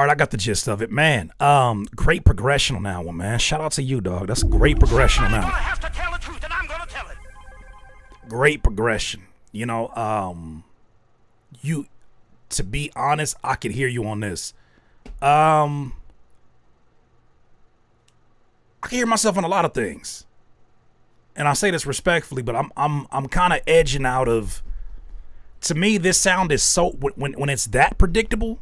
I got the gist of it, man. Great progression on that one, man. Shout out to you, dog. That's great progression on that one. Have to tell the truth, and I'm gonna tell it. Great progression. You know, to be honest, I could hear you on this. I can hear myself on a lot of things, and I say this respectfully, but I'm kind of edging out of. To me, this sound is so when it's that predictable.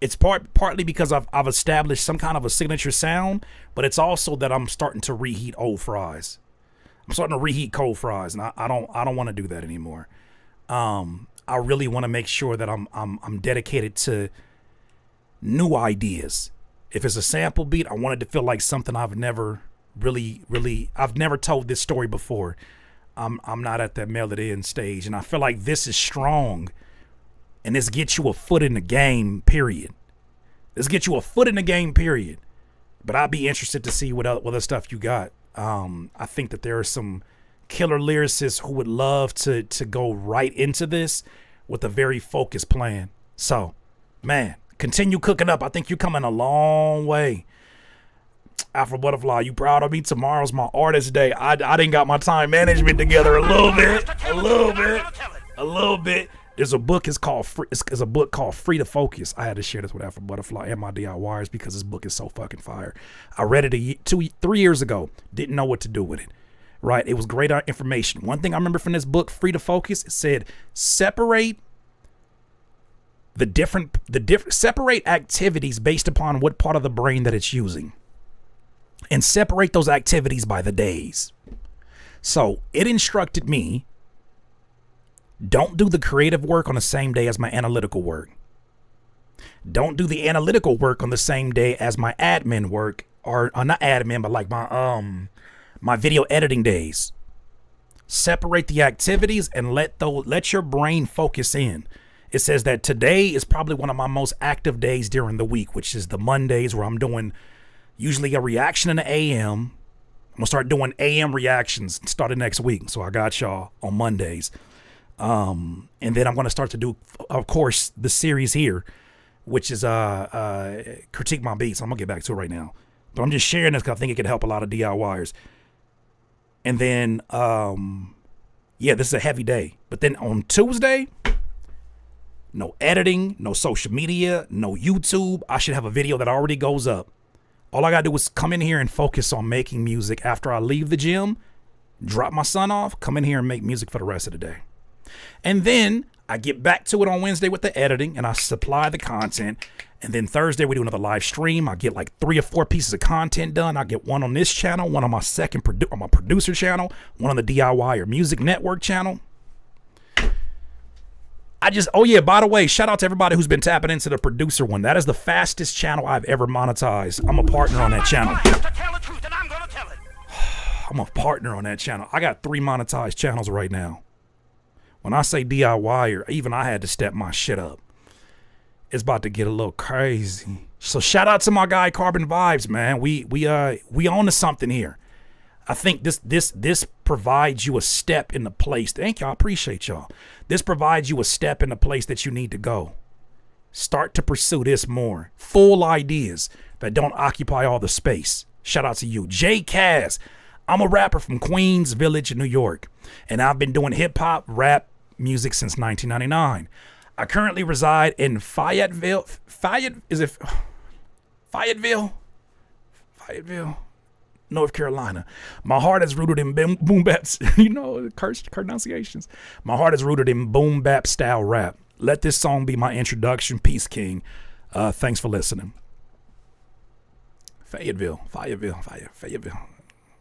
It's partly because I've established some kind of a signature sound, but it's also that I'm starting to reheat old fries. I'm starting to reheat cold fries, and I don't want to do that anymore. I really want to make sure that I'm dedicated to new ideas. If it's a sample beat, I want it to feel like something I've never I've never told this story before. I'm not at that mail it in stage, and I feel like this is strong. And this gets you a foot in the game, period. This gets you a foot in the game, period. But I'd be interested to see what other stuff you got. I think that there are some killer lyricists who would love to go right into this with a very focused plan. So, man, continue cooking up. I think you're coming a long way. Afro Butterfly, you proud of me? Tomorrow's my artist day. I didn't got my time management together a little bit. There's a book. It's a book called Free to Focus. I had to share this with Afro Butterfly and my DIYers because this book is so fucking fire. I read it 3 years ago. Didn't know what to do with it. Right? It was great information. One thing I remember from this book, Free to Focus, it said separate separate activities based upon what part of the brain that it's using, and separate those activities by the days. So it instructed me Don't do the creative work on the same day as my analytical work. Don't do the analytical work on the same day as my admin work, or not admin, but like my video editing days. Separate the activities and let your brain focus in. It says that today is probably one of my most active days during the week, which is the Mondays, where I'm doing usually a reaction in the AM. I'm gonna start doing AM reactions starting next week. So I got y'all on Mondays. And then I'm gonna start to do, of course, the series here, which is Critique My Beats. I'm gonna get back to it right now. But I'm just sharing this because I think it could help a lot of DIYers. And then this is a heavy day. But then on Tuesday, no editing, no social media, no YouTube. I should have a video that already goes up. All I gotta do is come in here and focus on making music after I leave the gym, drop my son off, come in here and make music for the rest of the day. And then I get back to it on Wednesday with the editing and I supply the content. And then Thursday we do another live stream. I get like 3 or 4 pieces of content done. I get one on this channel, one on my on my producer channel, one on the DIY or Music Network channel. By the way, shout out to everybody who's been tapping into the producer one. That is the fastest channel I've ever monetized. I'm a partner on that channel. I'm a partner on that channel. I got 3 monetized channels right now. When I say DIY, even I had to step my shit up. It's about to get a little crazy. So shout out to my guy Carbon Vibes, man. We on to something here. I think this provides you a step in the place. Thank y'all. I appreciate y'all. This provides you a step in the place that you need to go. Start to pursue this more. Full ideas that don't occupy all the space. Shout out to you. J Kaz. I'm a rapper from Queens Village, New York. And I've been doing hip hop, rap music since 1999. I currently reside in Fayetteville, North Carolina. My heart is rooted in boom baps, cursed pronunciations. My heart is rooted in boom bap style rap. Let this song be my introduction. Peace, King. Thanks for listening. Fayetteville.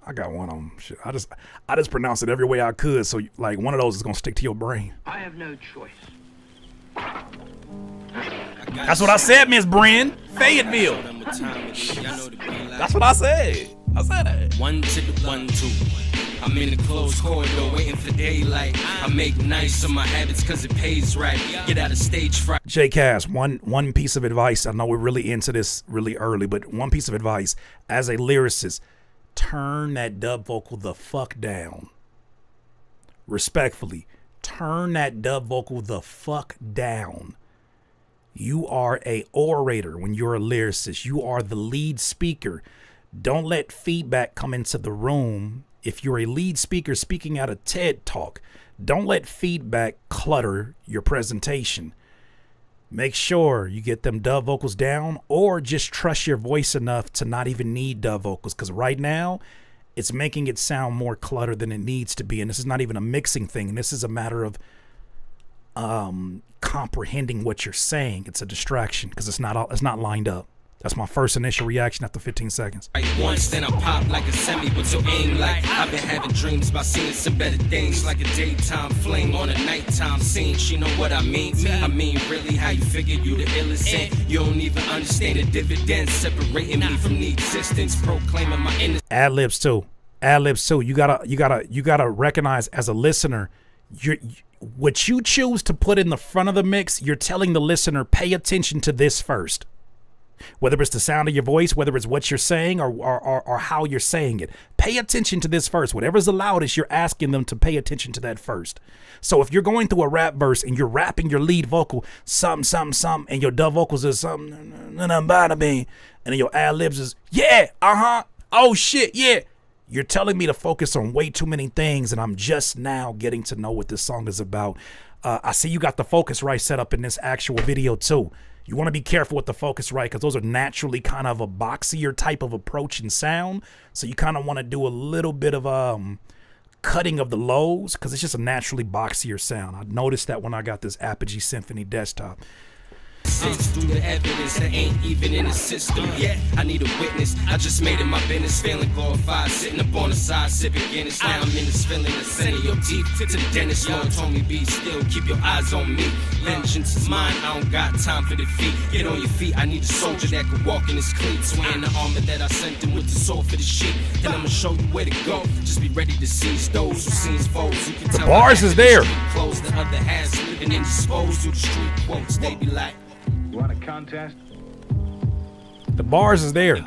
I got one on them. Shit. I just pronounced it every way I could, so like one of those is gonna stick to your brain. I have no choice. That's what I said, Miss Bren. Fayetteville. That's what I said. I said that. 1 to the 1 2. I'm in the closed corridor waiting for daylight. I make nice on my habits cause it pays right. Get out of stage fright. J-Cast, one piece of advice. I know we're really into this really early, but one piece of advice. As a lyricist, turn that dub vocal the fuck down. Respectfully, turn that dub vocal the fuck down. You are a orator when you're a lyricist. You are the lead speaker. Don't let feedback come into the room. If you're a lead speaker speaking at a TED Talk, don't let feedback clutter your presentation. Make sure you get them dub vocals down, or just trust your voice enough to not even need dub vocals, because right now it's making it sound more cluttered than it needs to be. And this is not even a mixing thing. This is a matter of comprehending what you're saying. It's a distraction because it's not lined up. That's my first initial reaction after 15 seconds. Once then I pop like a semi, what's your aim like? I've been having dreams about seeing some better things, like a daytime fling on a nighttime scene. She know what I mean? I mean, really, how you figure you the illest and you don't even understand the dividends separating me from the existence, proclaiming my innocence. Ad-libs too. You gotta recognize as a listener, what you choose to put in the front of the mix, you're telling the listener, pay attention to this first. Whether it's the sound of your voice, whether it's what you're saying or how you're saying it. Pay attention to this first. Whatever's the loudest, you're asking them to pay attention to that first. So if you're going through a rap verse and you're rapping your lead vocal, something, and your dub vocals is something, and then your ad-libs is, yeah, oh shit, yeah. You're telling me to focus on way too many things, and I'm just now getting to know what this song is about. I see you got the Focusrite set up in this actual video too. You want to be careful with the Focusrite because those are naturally kind of a boxier type of approach and sound. So you kind of want to do a little bit of cutting of the lows because it's just a naturally boxier sound. I noticed that when I got this Apogee Symphony desktop. Since through the evidence that ain't even in the system yet. I need a witness. I just made it my business, feeling glorified, sitting up on the side, sipping Guinness. Now I'm in this feeling, the center of your teeth. To the dentist, Lord told me be still, keep your eyes on me. Vengeance is mine, I don't got time for defeat. Get on your feet, I need a soldier that can walk in his cleats. Wearing the armor that I sent him with the sword for the sheep. Then I'ma show you where to go. Just be ready to seize those who seize foes. You can tell bars is there. Close the other halves, living indisposed to the street quotes. They be like, You want a contest? The bars is there.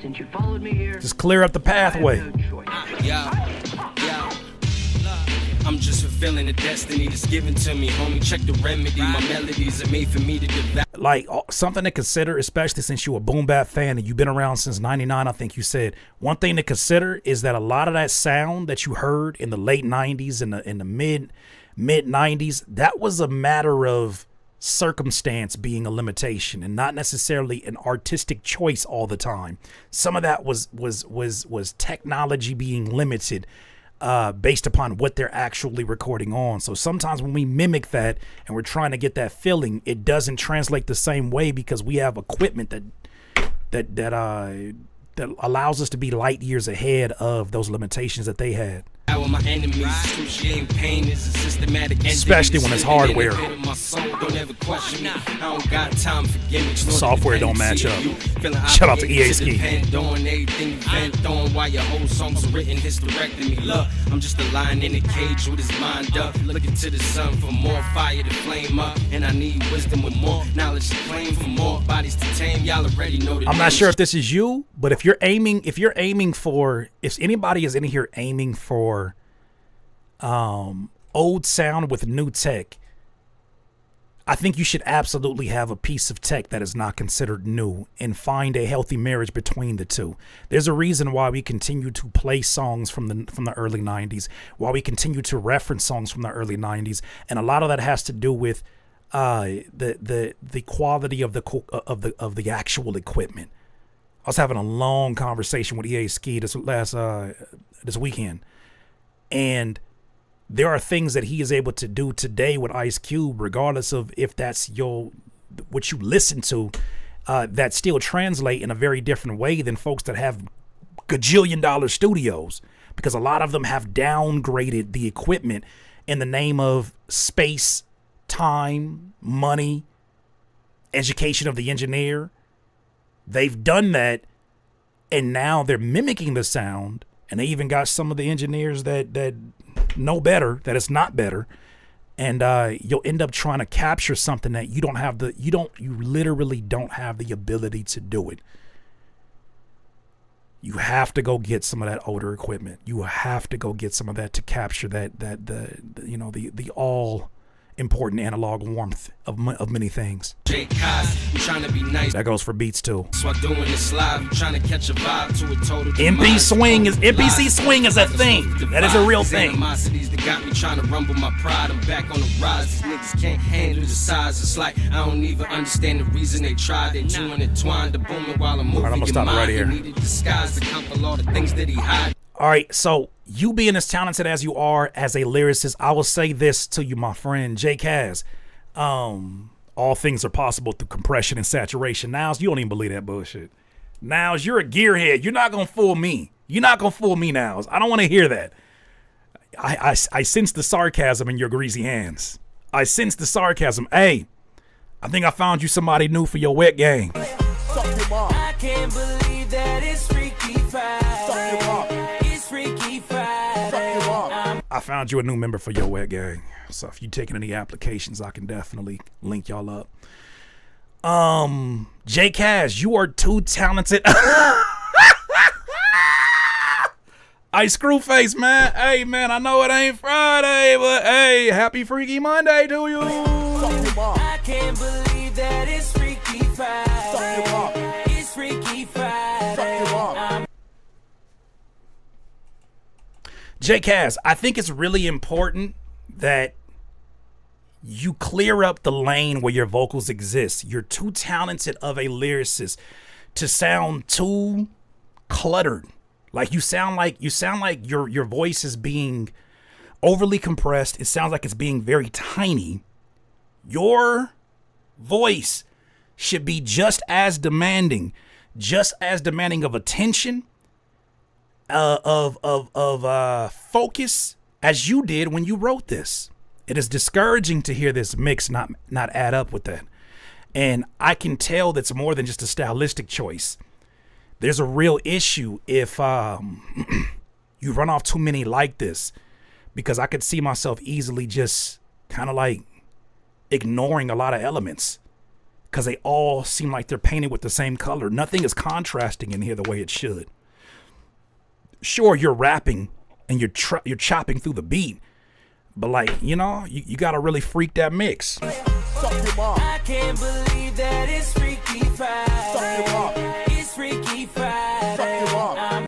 Since you followed me here, Just clear up the pathway. I'm just fulfilling the destiny that's given to me, homie. Check the remedy. My melodies are made for me to devour. Like something to consider, especially since you're a boom bap fan and you've been around since '99. I think you said one thing to consider is that a lot of that sound that you heard in the late '90s and in the mid '90s, that was a matter of circumstance being a limitation and not necessarily an artistic choice all the time. Some of that was technology being limited based upon what they're actually recording on. So sometimes when we mimic that and we're trying to get that feeling, it doesn't translate the same way because we have equipment that allows us to be light years ahead of those limitations that they had. My enemies, excruciating pain is a systematic, especially when it's hardware. Software don't match up. Shout out to EA Ski. I'm just a lion in a cage with his mind up, looking to the sun for more fire to flame up, and I need wisdom with more knowledge to claim, for more bodies to tame. Y'all already know. I'm not sure if this is you, but if anybody is in here aiming for old sound with new tech, I think you should absolutely have a piece of tech that is not considered new and find a healthy marriage between the two. There's a reason why we continue to play songs from the early 90s, why we continue to reference songs from the early 90s, and a lot of that has to do with the quality of the actual equipment. I was having a long conversation with EA Ski this weekend, and there are things that he is able to do today with Ice Cube, regardless of if that's what you listen to, that still translate in a very different way than folks that have gajillion-dollar studios, because a lot of them have downgraded the equipment in the name of space, time, money, education of the engineer. They've done that, and now they're mimicking the sound, and they even got some of the engineers that know better, that it's not better, and you'll end up trying to capture something that you literally don't have the ability to do it. You have to go get some of that older equipment. You have to go get some of that to capture the all important analog warmth of many things. That goes for beats too. MPC swing is a thing. That is a real thing. Alright, I'm gonna stop right here. Alright, so you being as talented as you are as a lyricist, I will say this to you, my friend, J. Kaz. All things are possible through compression and saturation. Nows, you don't even believe that bullshit. Nows, you're a gearhead. You're not gonna fool me. You're not gonna fool me, Nows. I don't want to hear that. I sense the sarcasm in your greasy hands. I sense the sarcasm. Hey, I think I found you somebody new for your wet gang. I can't believe that it's Freaky Friday. It's Freaky Friday. I found you a new member for your wet gang. So if you're taking any applications, I can definitely link y'all up. J. Kaz, you are too talented. Hey, Screwface, man. Hey, man, I know it ain't Friday, but hey, happy Freaky Monday to you. I can't believe that it's Freaky Friday. It's Freaky Friday. J. Kaz, I think it's really important that you clear up the lane where your vocals exist. You're too talented of a lyricist to sound too cluttered. Like you sound like your voice is being overly compressed. It sounds like it's being very tiny. Your voice should be just as demanding of attention, of focus as you did when you wrote this. It is discouraging to hear this mix not add up with that. And I can tell that's more than just a stylistic choice. There's a real issue if you run off too many like this, because I could see myself easily just kind of like ignoring a lot of elements because they all seem like they're painted with the same color. Nothing is contrasting in here the way it should. Sure, you're rapping and you're chopping through the beat, but like, you know, you gotta really freak that mix. I can't believe that it's Freaky Friday. It's Freaky Friday.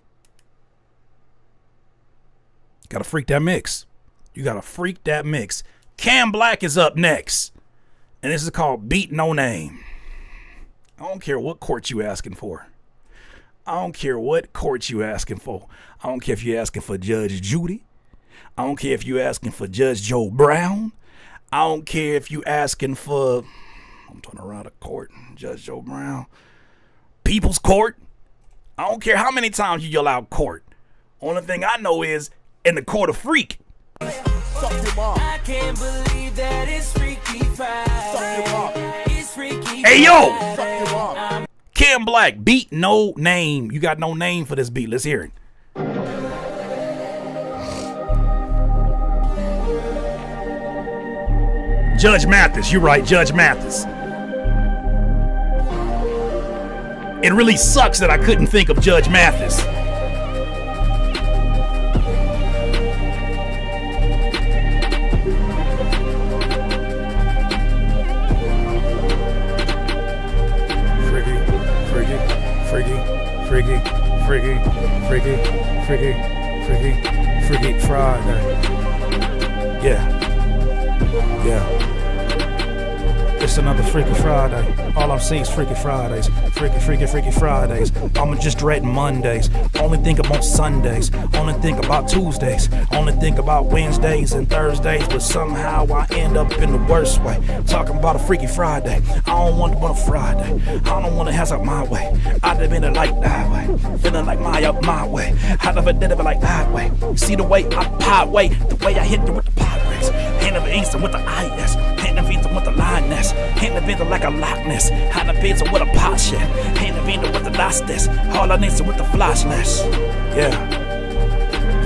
Gotta freak that mix. You gotta freak that mix. Cam Black is up next, and this is called Beat No Name. I don't care what court you asking for. I don't care what court you asking for. I don't care if you're asking for Judge Judy. I don't care if you're asking for Judge Joe Brown. I don't care if you asking for, I'm turning around a court, Judge Joe Brown, People's Court. I don't care how many times you yell out court. Only thing I know is in the court of freak. I can't believe that it's Freaky Friday. It's Freaky Hey yo! Cam Black, Beat No Name. You got no name for this beat. Let's hear it. Judge Mathis, you're right, Judge Mathis. It really sucks that I couldn't think of Judge Mathis. Freaky Friday. Yeah. It's another Freaky Friday. All I'm seeing is Freaky Fridays. Freaky Fridays. I'ma just dread Mondays. Only think about Sundays. Only think about Tuesdays. Only think about Wednesdays and Thursdays. But somehow I end up in the worst way. Talking about a Freaky Friday. I don't want it on a Friday. I don't want to have it my way. I'd have been it like that way. Feeling like my way. I'd have did it like that way. See the way I pot way. The way I hit it with the pot race. Hand of instant with the IS. Hand of instant with the lioness. Hand of instant like a Loch Ness. Hand of instant with a pot shit. Hand of instant with the lastes. All I need is with the flashness. Yeah.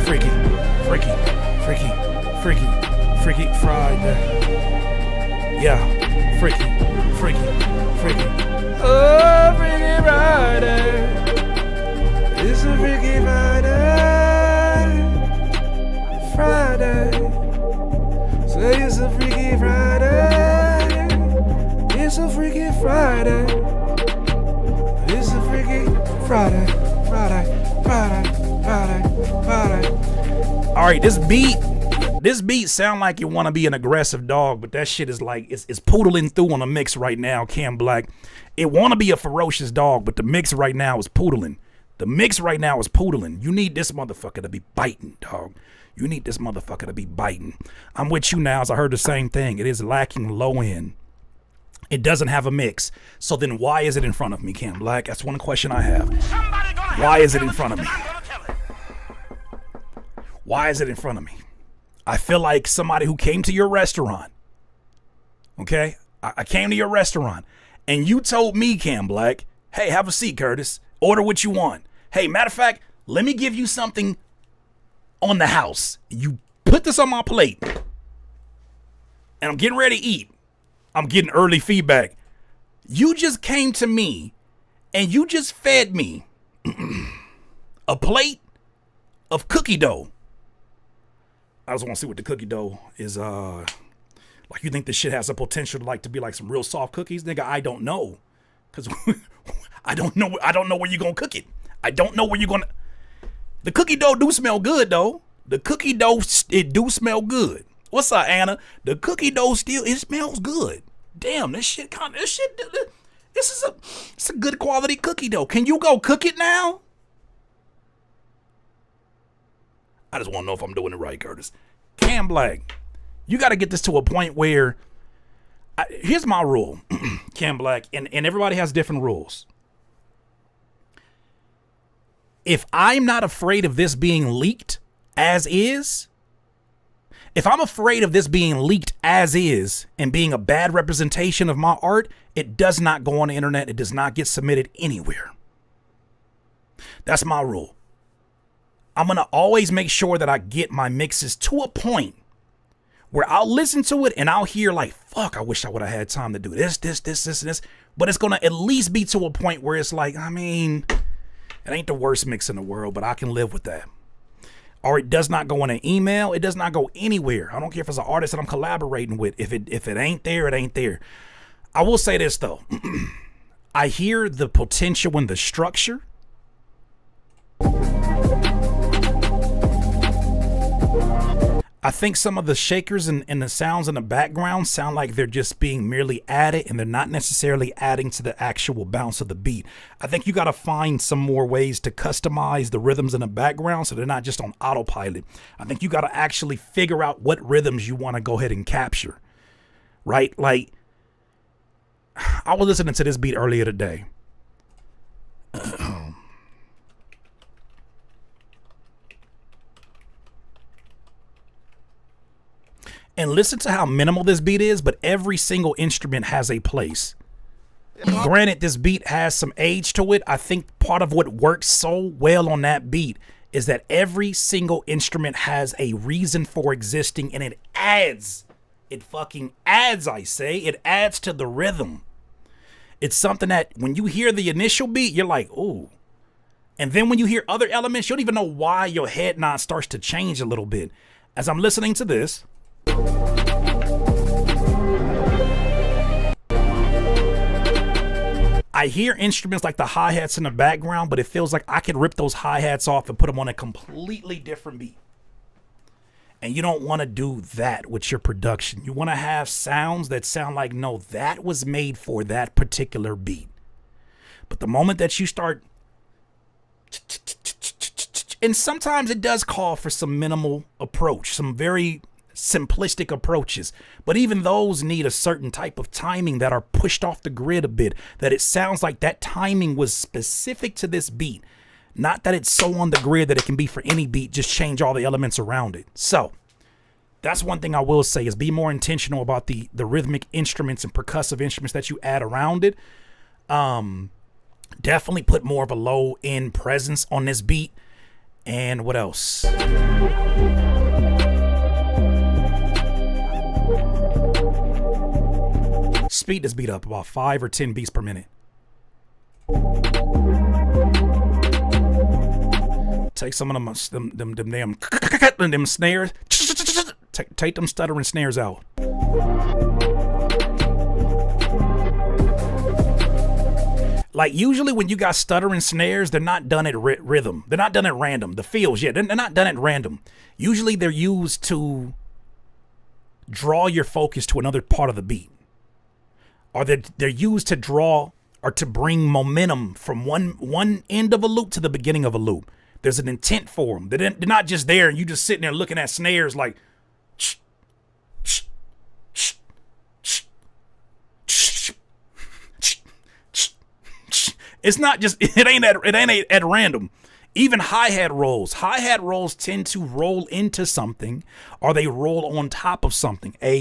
Freaky Friday. Yeah. Freaky. Oh, Freaky Friday. It's a Freaky Friday. Say it's a Freaky Friday. It's a Freaky Friday. It's a Freaky Friday. All right, this beat sound like you want to be an aggressive dog, but that shit is like it's poodling through on a mix right now. Cam Black, it want to be a ferocious dog, but the mix right now is poodling. You need this motherfucker to be biting, dog. You need this motherfucker to be biting. I'm with you now, as I heard the same thing. It is lacking low end. It doesn't have a mix. So then why is it in front of me, Cam Black? That's one question I have. Why is it in front of me? Why is it in front of me? I feel like somebody who came to your restaurant. Okay? I came to your restaurant and you told me, Cam Black, hey, have a seat, Curtis. Order what you want. Hey, matter of fact, let me give you something on the house. You put this on my plate and I'm getting ready to eat. I'm getting early feedback. You just came to me and you just fed me a plate of cookie dough. I just want to see what the cookie dough is. Like, you think this shit has a potential to like to be like some real soft cookies? Nigga, I don't know. Cause I don't know where you're gonna cook it. I don't know where you're gonna. The cookie dough do smell good though. The cookie dough, it do smell good. What's up, Anna? The cookie dough it smells good. Damn, it's a good quality cookie dough. Can you go cook it now? I just want to know if I'm doing it right, Curtis. Cam Black, you got to get this to a point where Here's my rule, Cam Black, and everybody has different rules. If I'm not afraid of this being leaked as is, if I'm afraid of this being leaked as is and being a bad representation of my art, it does not go on the internet. It does not get submitted anywhere. That's my rule. I'm going to always make sure that I get my mixes to a point where I'll listen to it and I'll hear like, fuck, I wish I would have had time to do this, and this. But it's going to at least be to a point where it's like, I mean, it ain't the worst mix in the world, but I can live with that. Or it does not go in an email. It does not go anywhere. I don't care if it's an artist that I'm collaborating with. If it ain't there, it ain't there. I will say this though. I hear the potential in the structure. I think some of the shakers and the sounds in the background sound like they're just being merely added and they're not necessarily adding to the actual bounce of the beat. I think you got to find some more ways to customize the rhythms in the background so they're not just on autopilot. I think you got to actually figure out what rhythms you want to go ahead and capture, right? Like, I was listening to this beat earlier today. And listen to how minimal this beat is, but every single instrument has a place. Granted, this beat has some age to it. I think part of what works so well on that beat is that every single instrument has a reason for existing, and it adds. It fucking adds, I say. It adds to the rhythm. It's something that when you hear the initial beat, you're like, ooh. And then when you hear other elements, you don't even know why your head nod starts to change a little bit. As I'm listening to this, I hear instruments like the hi-hats in the background, but it feels like I could rip those hi-hats off and put them on a completely different beat. And you don't want to do that with your production. You want to have sounds that sound like, no, that was made for that particular beat. But the moment that you start, and sometimes it does call for some minimal approach, some very simplistic approaches, but even those need a certain type of timing that are pushed off the grid a bit, that it sounds like that timing was specific to this beat, not that it's so on the grid that it can be for any beat, just change all the elements around it. So that's one thing I will say is be more intentional about the rhythmic instruments and percussive instruments that you add around it. Definitely put more of a low end presence on this beat. And what else? Speed this beat up about 5 or 10 beats per minute. Take some of them snares. Take them stuttering snares out. Like usually when you got stuttering snares, they're not done at rhythm. They're not done at random. The feels, yeah, they're not done at random. Usually they're used to draw your focus to another part of the beat. Or they're used to draw or to bring momentum from one end of a loop to the beginning of a loop. There's an intent for them. They're not just there and you just sitting there looking at snares like, it's not just, it ain't at random. Even hi-hat rolls. Hi-hat rolls tend to roll into something or they roll on top of something. Hey,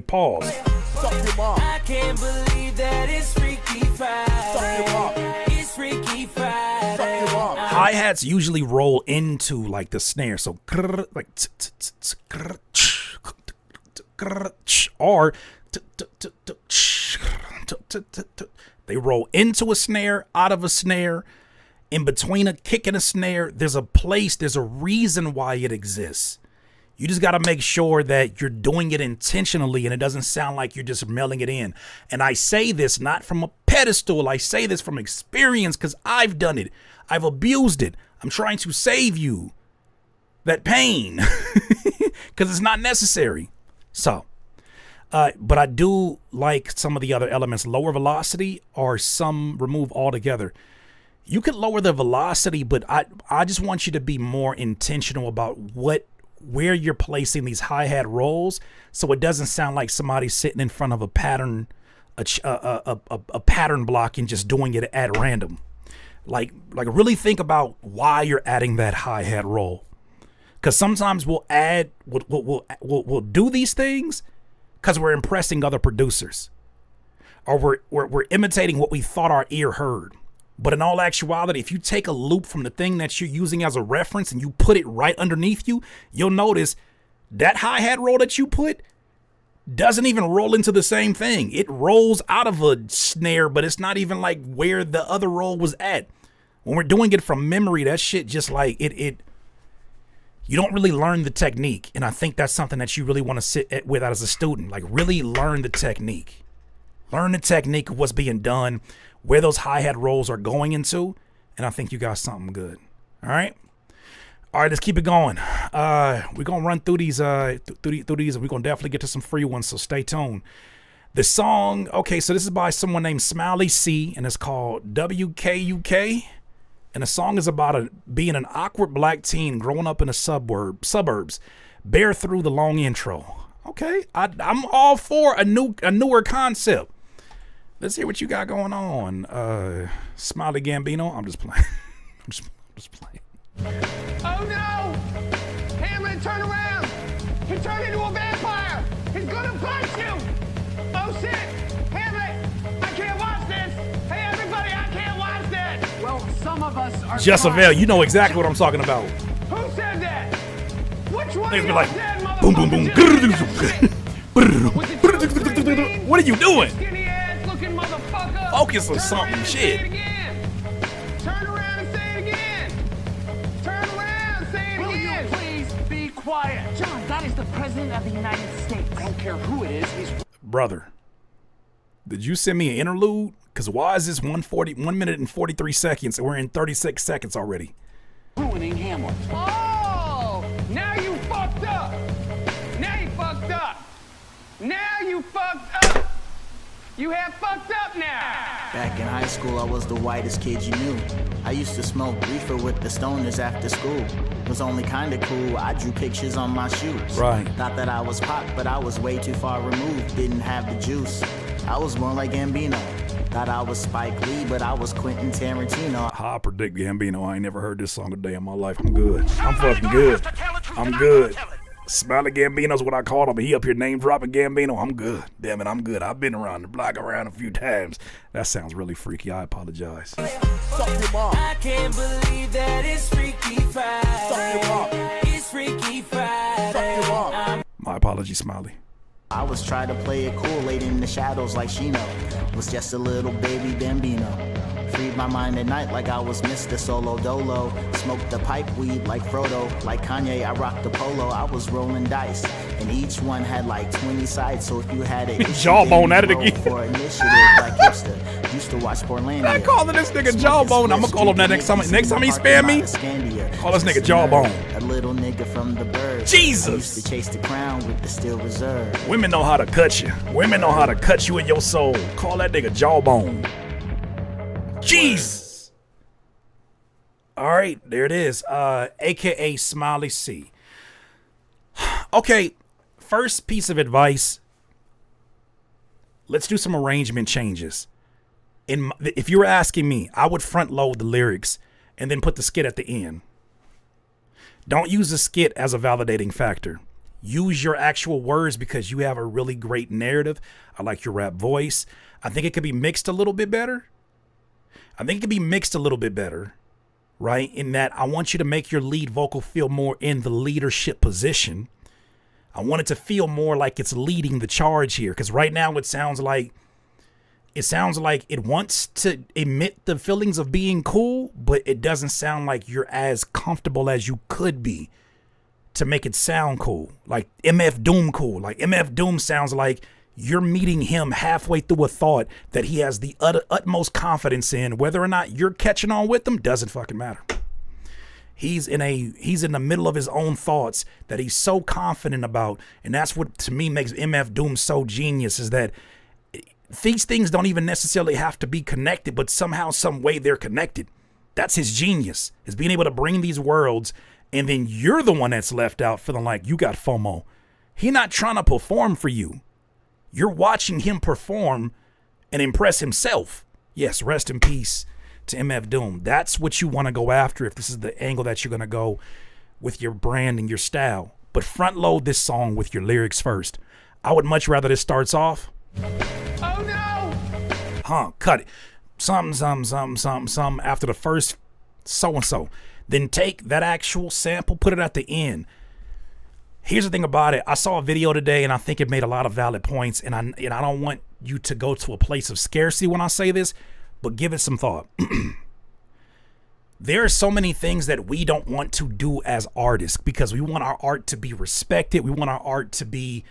pause. I can't believe that it's Freaky Friday. It's Freaky Friday. Hi-hats usually roll into like the snare. So like or they roll into a snare, out of a snare. In between a kick and a snare, there's a place, there's a reason why it exists. You just got to make sure that you're doing it intentionally and it doesn't sound like you're just mailing it in. And I say this not from a pedestal. I say this from experience because I've done it. I've abused it. I'm trying to save you that pain because it's not necessary. So, but I do like some of the other elements, lower velocity or some remove altogether. You could lower the velocity, but I just want you to be more intentional about what where you're placing these hi-hat rolls so it doesn't sound like somebody's sitting in front of a pattern block and just doing it at random. Like really think about why you're adding that hi-hat roll. Because sometimes we'll do these things because we're impressing other producers, or we're imitating what we thought our ear heard. But in all actuality, if you take a loop from the thing that you're using as a reference and you put it right underneath you, you'll notice that hi-hat roll that you put doesn't even roll into the same thing. It rolls out of a snare, but it's not even like where the other roll was at. When we're doing it from memory, that shit just like it you don't really learn the technique. And I think that's something that you really want to sit with as a student. Like, really learn the technique. Learn the technique of what's being done, where those hi-hat rolls are going into, and I think you got something good. All right, let's keep it going. We're gonna run through these, and we're gonna definitely get to some free ones. So stay tuned. The song, okay, so this is by someone named Smiley C, and it's called WKUK. And the song is about being an awkward black teen growing up in the suburbs. Bear through the long intro. Okay, I'm all for a newer concept. Let's hear what you got going on. Smiley Gambino. I'm just playing. I'm just playing. Oh no! Hamlet, turn around! He turned into a vampire! He's gonna punch you! Oh shit! Hamlet, I can't watch this! Hey everybody, I can't watch this! Well, some of us are. Jezebel, you know exactly what I'm talking about. Who said that? Which one They'd of be you like, said, boom, boom, boom. What are you doing? Focus on something, shit. Turn around and say it again. Turn around and say it again. Will you please be quiet? John, that is the President of the United States. I don't care who it is. He's... Brother, did you send me an interlude? Because why is this 1 minute and 43 seconds and we're in 36 seconds already? Ruining Hamlet. Oh, now you fucked up. Now you fucked up. Now you fucked up. You have fucked up now. Back in high school, I was the whitest kid you knew. I used to smoke reefer with the stoners after school. Was only kinda cool, I drew pictures on my shoes. Right. Thought that I was Pac, but I was way too far removed. Didn't have the juice. I was more like Gambino. Thought I was Spike Lee, but I was Quentin Tarantino. I predict Gambino. I ain't never heard this song a day in my life. I'm good. I'm fucking good. I'm good. Smiley Gambino's what I call him. He up here name dropping Gambino. I'm good. Damn it, I'm good. I've been around the block around a few times. That sounds really freaky. I apologize. I can't believe that it's Freaky Friday. It's Freaky Friday. My apologies, Smiley. I was trying to play it cool, laid in the shadows like Shino. Was just a little baby Bambino. Freed my mind at night like I was Mr. Solo Dolo. Smoked the pipe weed like Frodo. Like Kanye, I rocked the polo. I was rolling dice. And each one had like 20 sides. So if you had an Jawbone at it again. For initiative like hipster. Used to watch Portlandia. I calling this nigga Jawbone. I'm gonna call him that next time he spam me. Call this nigga Jawbone. A little nigga from the birds. Jesus. I used to chase the crown with the Steel Reserve. Women know how to cut you. Women know how to cut you in your soul. Call that nigga Jawbone. Jesus. All right, there it is. AKA Smiley C. Okay, first piece of advice. Let's do some arrangement changes. If you were asking me, I would front load the lyrics and then put the skit at the end. Don't use the skit as a validating factor. Use your actual words because you have a really great narrative. I like your rap voice. I think it could be mixed a little bit better. Right? In that I want you to make your lead vocal feel more in the leadership position. I want it to feel more like it's leading the charge here. Because right now it sounds like it wants to emit the feelings of being cool, but it doesn't sound like you're as comfortable as you could be to make it sound cool. Like MF Doom cool. Like MF Doom sounds like you're meeting him halfway through a thought that he has the utmost confidence in. Whether or not you're catching on with him doesn't fucking matter. He's in the middle of his own thoughts that he's so confident about. And that's what to me makes MF Doom so genius, is that these things don't even necessarily have to be connected, but somehow, some way they're connected. That's his genius, is being able to bring these worlds And then you're the one that's left out feeling like you got FOMO. He not trying to perform for you. You're watching him perform and impress himself. Yes, rest in peace to MF Doom. That's what you want to go after if this is the angle that you're going to go with your brand and your style. But front load this song with your lyrics first. I would much rather this starts off. Oh no! Cut it. Something after the first so-and-so. Then take that actual sample, put it at the end. Here's the thing about it. I saw a video today and I think it made a lot of valid points, and I don't want you to go to a place of scarcity when I say this, but give it some thought. There are so many things that we don't want to do as artists because we want our art to be respected. We want our art to be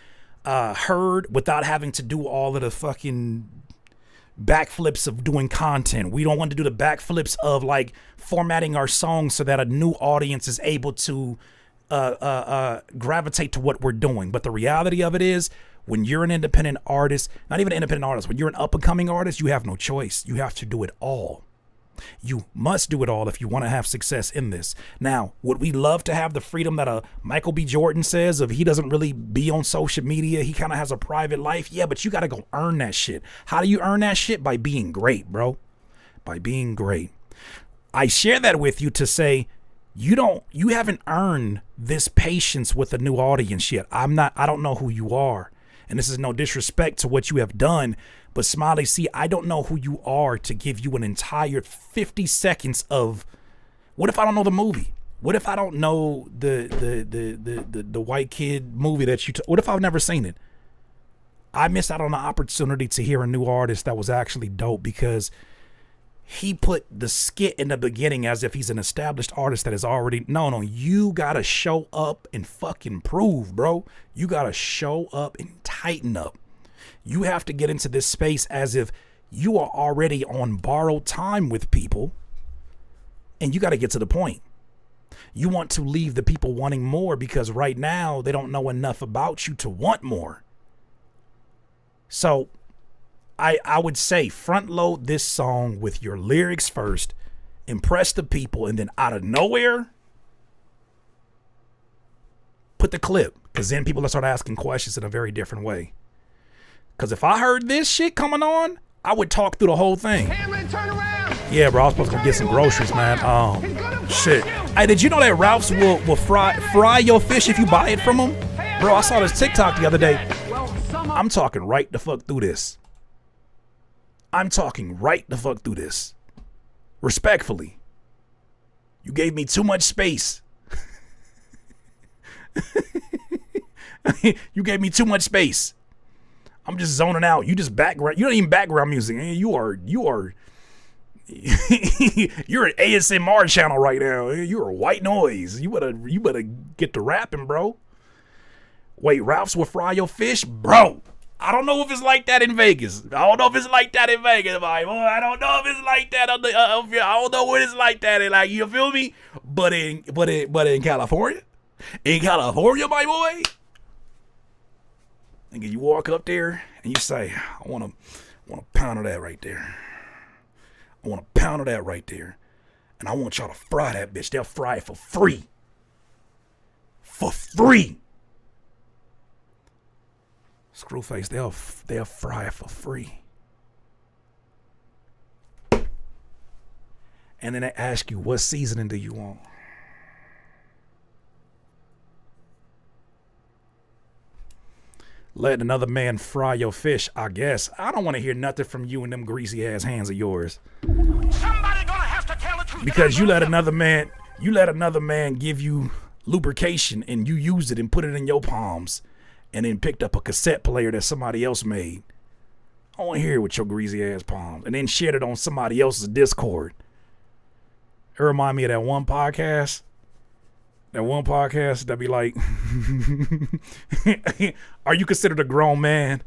heard without having to do all of the fucking backflips of doing content. We don't want to do the backflips of like formatting our songs so that a new audience is able to gravitate to what we're doing. But the reality of it is, when you're an independent artist, not even an independent artist, when you're an up-and-coming artist, you have no choice. You have to do it all. You must do it all if you want to have success in this. Now, would we love to have the freedom that a Michael B. Jordan says of he doesn't really be on social media? He kind of has a private life. Yeah, but you got to go earn that shit. How do you earn that shit? By being great, bro. By being great. I share that with you to say, you haven't earned this patience with a new audience yet. I don't know who you are. And this is no disrespect to what you have done, but Smiley C, I don't know who you are to give you an entire 50 seconds of, what if I don't know the movie? What if I don't know the white kid movie that what if I've never seen it? I missed out on the opportunity to hear a new artist that was actually dope because he put the skit in the beginning as if he's an established artist that is already, no, you gotta show up and fucking prove, bro. You gotta show up and tighten up. You have to get into this space as if you are already on borrowed time with people, and you gotta get to the point. You want to leave the people wanting more because right now they don't know enough about you to want more. So I would say front load this song with your lyrics first, impress the people, and then out of nowhere, put the clip, because then people will start asking questions in a very different way. Because if I heard this shit coming on, I would talk through the whole thing. Hamlin, turn around. Yeah, bro, I was supposed to go get some groceries, man. Shit. Hey, did you know that Ralph's will fry your fish if you buy it from them? Bro, I saw this TikTok the other day. I'm talking right the fuck through this. I'm talking right the fuck through this. Respectfully. You gave me too much space. You gave me too much space. I'm just zoning out. You just background. You don't even background music. You are you're an ASMR channel right now. You're a white noise. You better get to rapping, bro. Wait, Ralph's will fry your fish? Bro, I don't know if it's like that in Vegas. I don't know if it's like that in Vegas, my boy. I don't know if it's like that. I don't know what it's like that in, like, you feel me? But in California, my boy, and you walk up there and you say, I want a pound of that right there. I want a pound of that right there, and I want y'all to fry that bitch. They'll fry it for free. For free. Screwface, they'll fry it for free. And then they ask you, what seasoning do you want? Let another man fry your fish, I guess. I don't want to hear nothing from you and them greasy ass hands of yours. Somebody gonna have to tell the truth. Because you let another man give you lubrication and you used it and put it in your palms. And then picked up a cassette player that somebody else made. I want to hear it with your greasy ass palms. And then shared it on somebody else's Discord. It remind me of that one podcast. That one podcast that be like, are you considered a grown man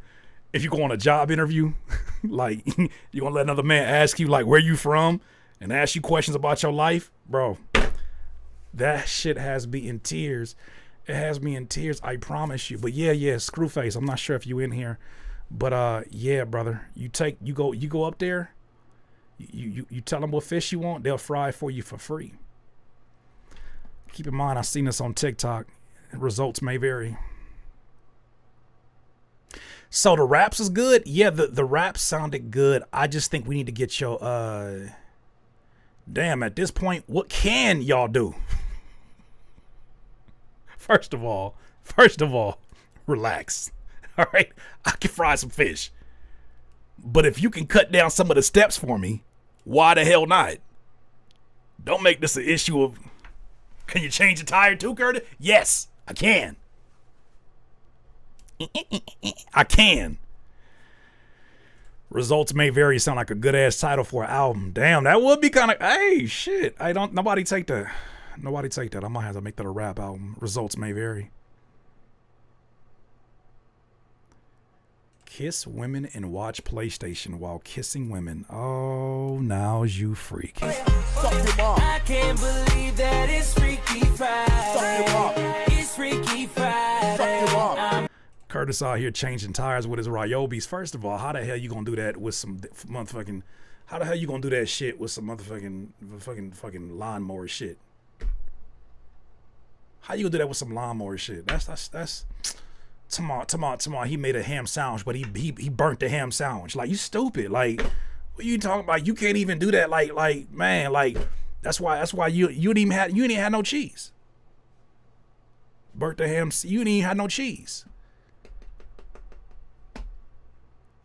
if you go on a job interview? Like, you gonna let another man ask you, like, where you from? And ask you questions about your life? Bro, that shit has me in tears. It has me in tears, I promise you. But yeah, Screwface, I'm not sure if you in here, but yeah, brother, you go up there, you tell them what fish you want, they'll fry it for you for free. Keep in mind, I've seen this on TikTok. Results may vary. So the raps is good. Yeah, the raps sounded good. I just think we need to get your damn, at this point, what can y'all do? First of all, relax. All right, I can fry some fish. But if you can cut down some of the steps for me, why the hell not? Don't make this an issue of, can you change the tire too, Curtis? Yes, I can. I can. Results may vary sound like a good ass title for an album. Damn, that would be kind of, hey, shit. Nobody take that. I might have to make that a rap album. Results may vary. Kiss women and watch PlayStation while kissing women. Oh, now's you freak. I can't believe that it's Freaky Friday. It's Freaky Friday. Curtis out here changing tires with his Ryobis. First of all, how the hell you gonna do that with some motherfucking? How the hell you gonna do that shit with some motherfucking lawnmower shit? How you gonna do that with some lawnmower shit? That's. Tomorrow, he made a ham sandwich, but he burnt the ham sandwich. Like, you stupid. Like, what you talking about? You can't even do that. Like man, like that's why you didn't even have no cheese. Burnt the ham. You didn't even have no cheese.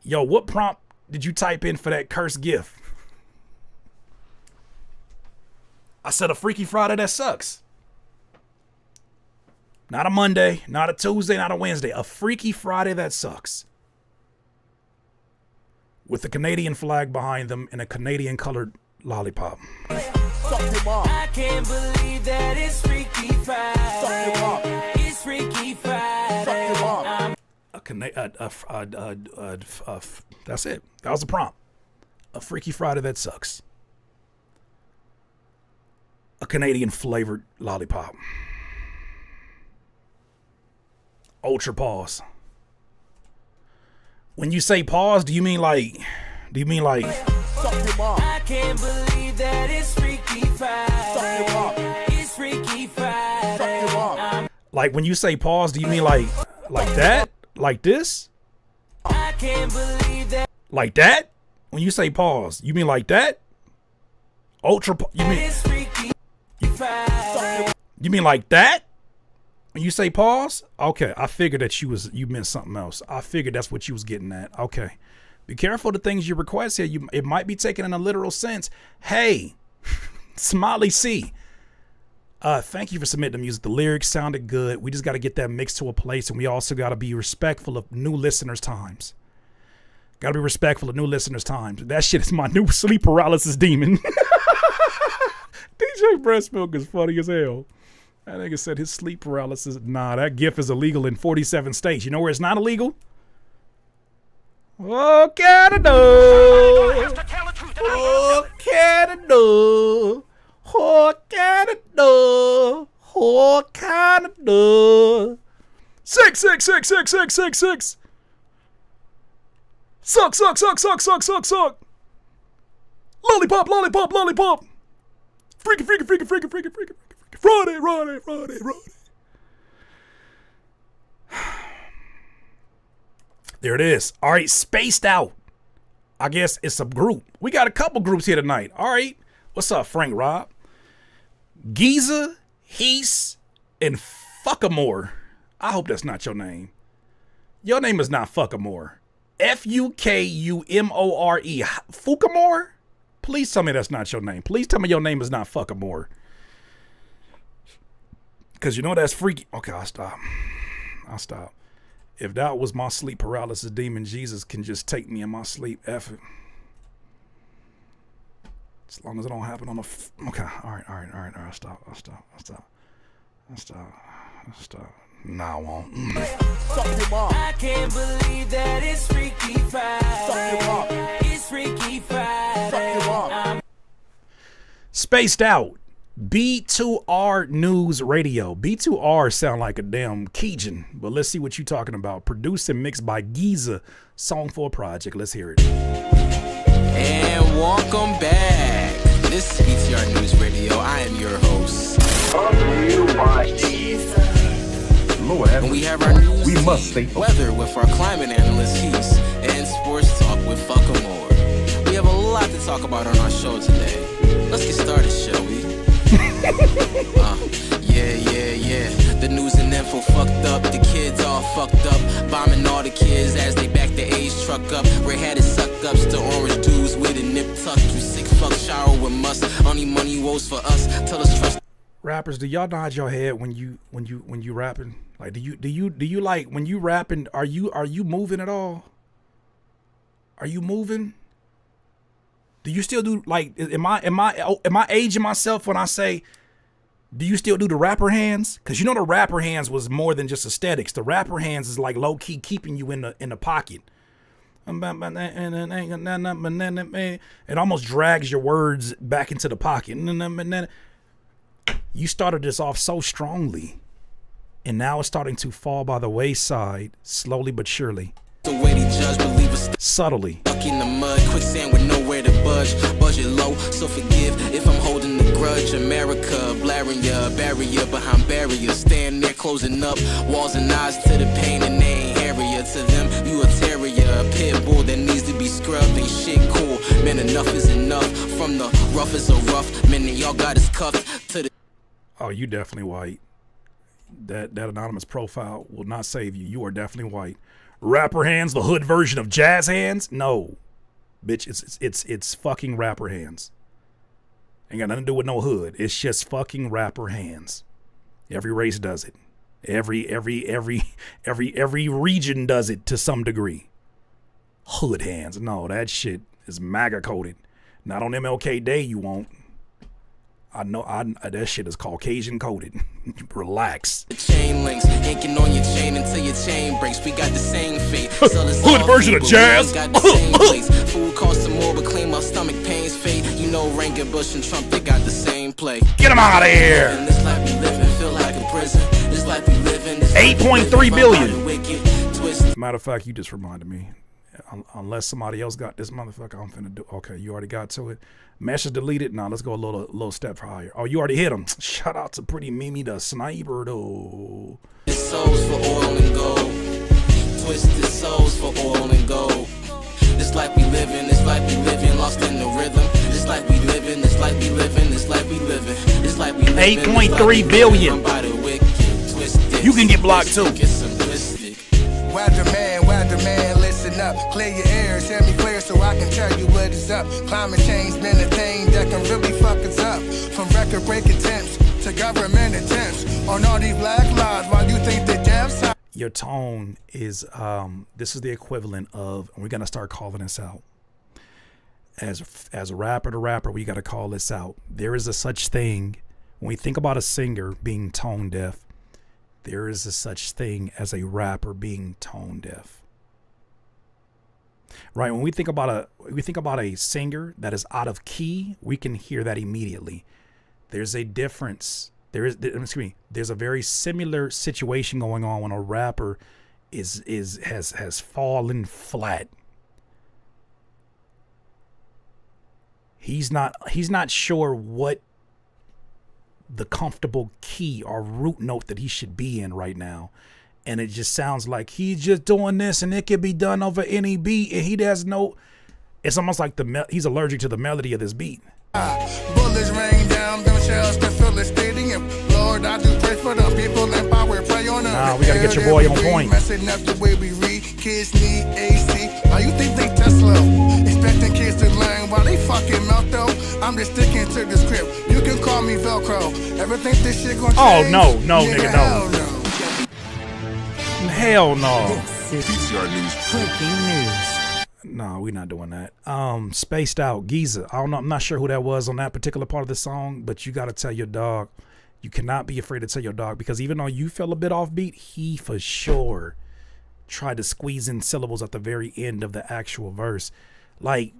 Yo, what prompt did you type in for that cursed gift? I said a Freaky Friday that sucks. Not a Monday, not a Tuesday, not a Wednesday. A Freaky Friday that sucks. With the Canadian flag behind them and a Canadian colored lollipop. I can't believe that it's Freaky Friday. It's Freaky Friday. That's it. That was the prompt. A Freaky Friday that sucks. A Canadian flavored lollipop. Ultra pause. When you say pause, do you mean like I can't believe that it's Freaky Friday. It's Freaky Friday. like when you say pause, do you mean like that? Like this? I can't believe that. Like that? When you say pause, you mean like that? You mean like that? When you say pause, okay, I figured that you meant something else. I figured that's what you was getting at. Okay, be careful of the things you request here. It might be taken in a literal sense. Hey, Smiley C, thank you for submitting the music. The lyrics sounded good. We just got to get that mixed to a place, and we also got to be respectful of new listeners' times. Got to be respectful of new listeners' times. That shit is my new sleep paralysis demon. DJ Breast Milk is funny as hell. That nigga said his sleep paralysis. Nah, that GIF is illegal in 47 states. You know where it's not illegal? Oh, Canada. Oh, Canada. Oh, Canada. Oh, Canada. 6666666. Suck. Lollipop. Freaky. Friday. There it is. All right, spaced out. I guess it's a group. We got a couple groups here tonight. All right. What's up, Frank Rob? Giza, Heese, and Fuckamore. I hope that's not your name. Your name is not Fuckamore. Fukumore. Fukamore? Please tell me that's not your name. Please tell me your name is not Fuckamore. Because you know that's freaky. Okay, I'll stop. If that was my sleep paralysis demon, Jesus can just take me in my sleep. F it. As long as it don't happen on the... Okay, all right. I'll stop. No, I won't. I can't believe that it's Freaky Friday. It's Freaky Friday. Spaced out. B2R News Radio. B2R sound like a damn Cajun, but let's see what you talking about. Produced and mixed by Giza. Song for a project. Let's hear it. And welcome back. This is BTR News Radio. I am your host. them up, Staple. Weather with our climate analyst Heath, and sports talk with Fuckamore. We have a lot to talk about on our show today. Let's get started, shall we? Yeah. The news and info fucked up. The kids all fucked up. Bombing all the kids as they back the age truck up. Red-hatted suck-ups to orange dudes with a nip tuck. You sick fuck shower with must. Only money woes for us. Tell us trust. Rappers, do y'all nod your head when you rapping? Like, do you like when you rapping? Are you moving at all? Are you moving? Do you still do, like, am I aging myself when I say, do you still do the rapper hands? Because you know the rapper hands was more than just aesthetics. The rapper hands is like low key keeping you in the pocket. It almost drags your words back into the pocket. You started this off so strongly, and now it's starting to fall by the wayside, slowly but surely. The way they judge, believe us. Subtly. Stuck in the mud, quicksand with nowhere to budge. Budget low, so forgive if I'm holding the grudge. America, blaring ya, barrier behind barrier. Stand there closing up walls and eyes to the pain, and they ain't area. To them, you a terrier, a pit bull that needs to be scrubbed. Ain't shit cool, man, enough is enough. From the rough is a rough, man, and y'all got us cuffed to the. Oh, you definitely white. That anonymous profile will not save you. You are definitely white. Rapper hands, the hood version of jazz hands? No, bitch, it's fucking rapper hands. Ain't got nothing to do with no hood. It's just fucking rapper hands. Every race does it. Every region does it to some degree. Hood hands. No, that shit is MAGA coded. Not on MLK Day, you won't. I know that shit is Caucasian coded. Relax. The chain links, yanking on your chain until your chain breaks. We got the same fate. Hood version of jazz. Got the same place. Food costs some more, but claim our stomach pains fate. You know, Reagan, Bush, and Trump, they got the same play. Get them out of here. And this life we live in feel like a prison. This life we live in. 8.3 billion. Matter of fact, you just reminded me. Unless somebody else got this motherfucker, I'm finna do. Okay, you already got to it. Message deleted. Now let's go a little step higher. Oh, you already hit him. Shout out to Pretty Mimi the sniper though. Souls for oil and gold. Twisted souls for oil and gold. This life we live in, this life we live in, lost in the rhythm. This life we live in, this life we live in, this life we live in, this life we live in. 8.3 billion. You can get blocked too. Weatherman, listen up. Clear your ears, hear me clear so I can tell you what is up. Climate change been a thing that can really fuck us up. From record-breaking attempts to government attempts on all these black lives while you think the deaths are. Your tone is, this is the equivalent of, and we're going to start calling this out. As a rapper to rapper, we got to call this out. There is a such thing, when we think about a singer being tone deaf, there is a such thing as a rapper being tone deaf. Right? When we think about a singer that is out of key, we can hear that immediately. There's a difference. There's a very similar situation going on when a rapper has fallen flat. He's not sure what the comfortable key or root note that he should be in right now, and it just sounds like he's just doing this and it could be done over any beat, and he does no. It's almost like he's allergic to the melody of this beat. Bullets rain down, them shells can fill the stadium. Lord, I do pray for the people in power, pray on them. Nah, we gotta get your boy on point. Messing up the way we read, kids need AC. Why you think they test slow? Expecting kids to learn while they fucking melt though. I'm just sticking to the script. You can call me Velcro. Ever think this shit gonna change? Oh no, nigga, no. Hell no. PCR News. Breaking news. No, we're not doing that. Spaced Out, Giza. I don't know. I'm not sure who that was on that particular part of the song, but you got to tell your dog. You cannot be afraid to tell your dog, because even though you fell a bit offbeat, he for sure tried to squeeze in syllables at the very end of the actual verse. Like,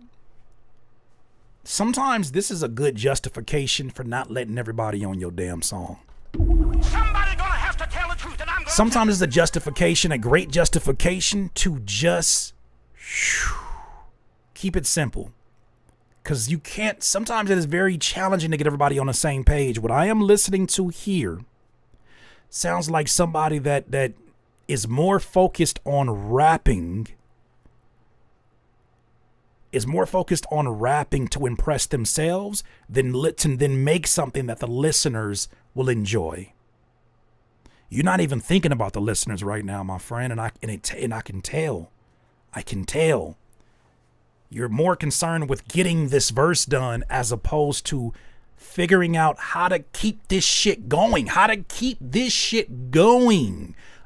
sometimes this is a good justification for not letting everybody on your damn song. Somebody gonna have to tell the truth, and I'm gonna. Sometimes it's a justification, a great justification to just keep it simple. Because you can't, sometimes it is very challenging to get everybody on the same page. What I am listening to here sounds like somebody that is more focused on rapping, to impress themselves than make something that the listeners will enjoy. You're not even thinking about the listeners right now, my friend, and I can tell. I can tell. You're more concerned with getting this verse done as opposed to figuring out how to keep this shit going.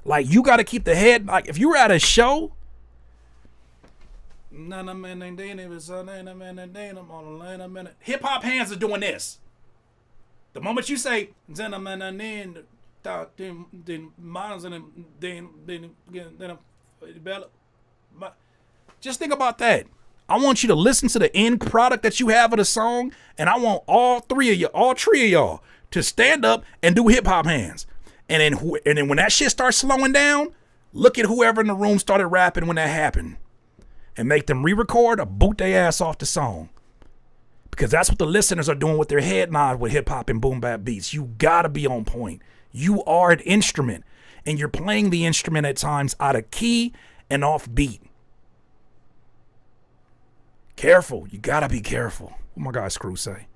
Like, you got to keep the head. Like, if you were at a show, hip hop hands are doing this. The moment you say, just think about that. I want you to listen to the end product that you have of the song, and I want all three of y'all to stand up and do hip hop hands. And then when that shit starts slowing down, look at whoever in the room started rapping when that happened, and make them re-record or boot their ass off the song. Because that's what the listeners are doing with their head nod with hip hop and boom bap beats. You gotta be on point. You are an instrument, and you're playing the instrument at times out of key and off beat. Careful. You gotta be careful. What my guy Screw say?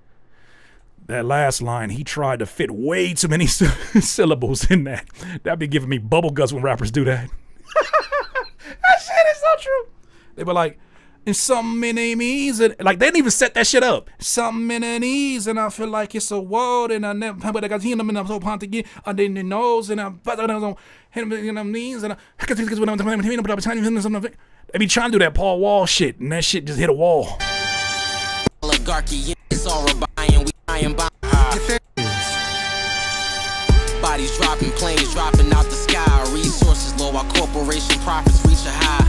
That last line, he tried to fit way too many syllables in that. That be giving me bubble guts when rappers do that. That shit is so true. They were like, in some many means, and like they didn't even set that shit up. Some many and I feel like it's a world, and I never, but I got him and I'm so pumped again. I didn't know, and I but I don't him in the knees, and I can think when I'm but I'm trying to they be trying to do that Paul Wall shit, and that shit just hit a wall. Oligarchy, it's all buying, we buying. Bodies dropping, planes dropping out the sky. Resources low, our corporation profits reach a high.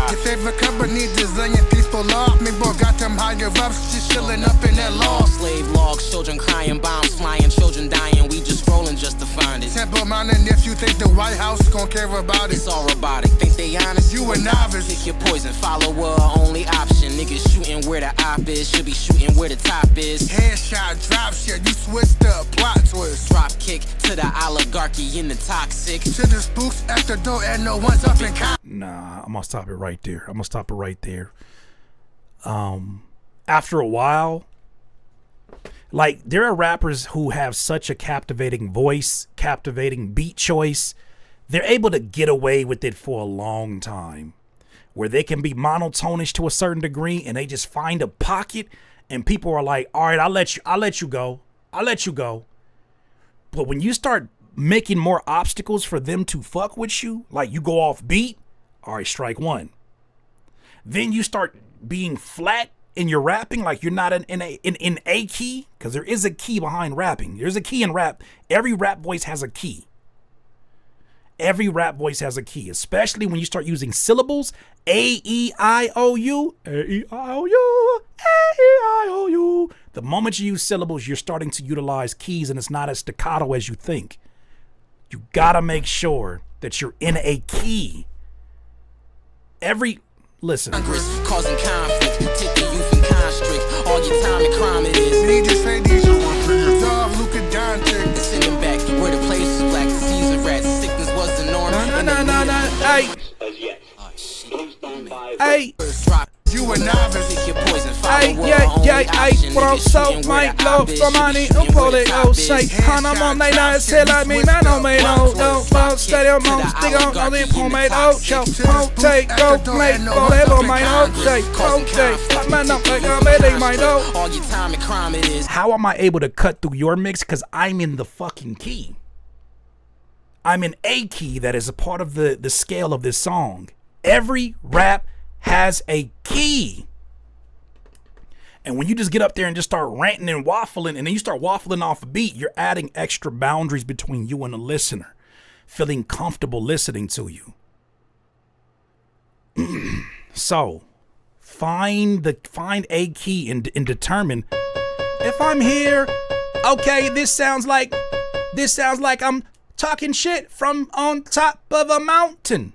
Your favorite company designing peaceful law. Me boy got them higher ups, just chilling up in that law. Slave logs, children crying, bombs flying, children dying. We just rolling just to find it. Temple Mountain, if you think the White House gon' care about it, it's all robotic. Think they honest? You a novice. Pick your poison, follower, only option. Niggas shooting where the op is, should be shooting where the top is. Headshot, drop shit, you switched up, plot twist. Drop kick to the oligarchy in the toxic. To the spooks at the door and no one's up in con. Nah, I'm gonna stop it right there. After a while, like, there are rappers who have such a captivating voice, captivating beat choice. They're able to get away with it for a long time, where they can be monotonish to a certain degree, and they just find a pocket, and people are like, all right, I'll let you go. But when you start making more obstacles for them to fuck with you, like you go off beat, all right, strike one. Then you start being flat in your rapping, like you're not in a key, because there is a key behind rapping. There's a key in rap. Every rap voice has a key. Especially when you start using syllables. A-E-I-O-U, A-E-I-O-U, A-E-I-O-U. The moment you use syllables, you're starting to utilize keys, and it's not as staccato as you think. You gotta make sure that you're in a key. Listen. Causing conflict, take the youth in constrict. All your time and crime it is. Me just say these dog, Luka Doncic. Send him back where the place is black. Disease and rats. Sickness was the norm. Hey. Hey. You a novice. Pick your poison. Hey, what I'm so might love for money, pull it, say, Hana on they not say like me, man, no, me, no, don't stadium, stick on the pomade, show, take, go, make, whatever, my take, man, up like I'm betting my no. All your time and crime it is. How am I able to cut through your mix? Because I'm in the fucking key. I'm in a key that is a part of the scale of this song. Every rap has a key. And when you just get up there and just start ranting and waffling, and then you start waffling off a beat, you're adding extra boundaries between you and the listener, feeling comfortable listening to you. So find a key and determine, if I'm here, okay, this sounds like I'm talking shit from on top of a mountain.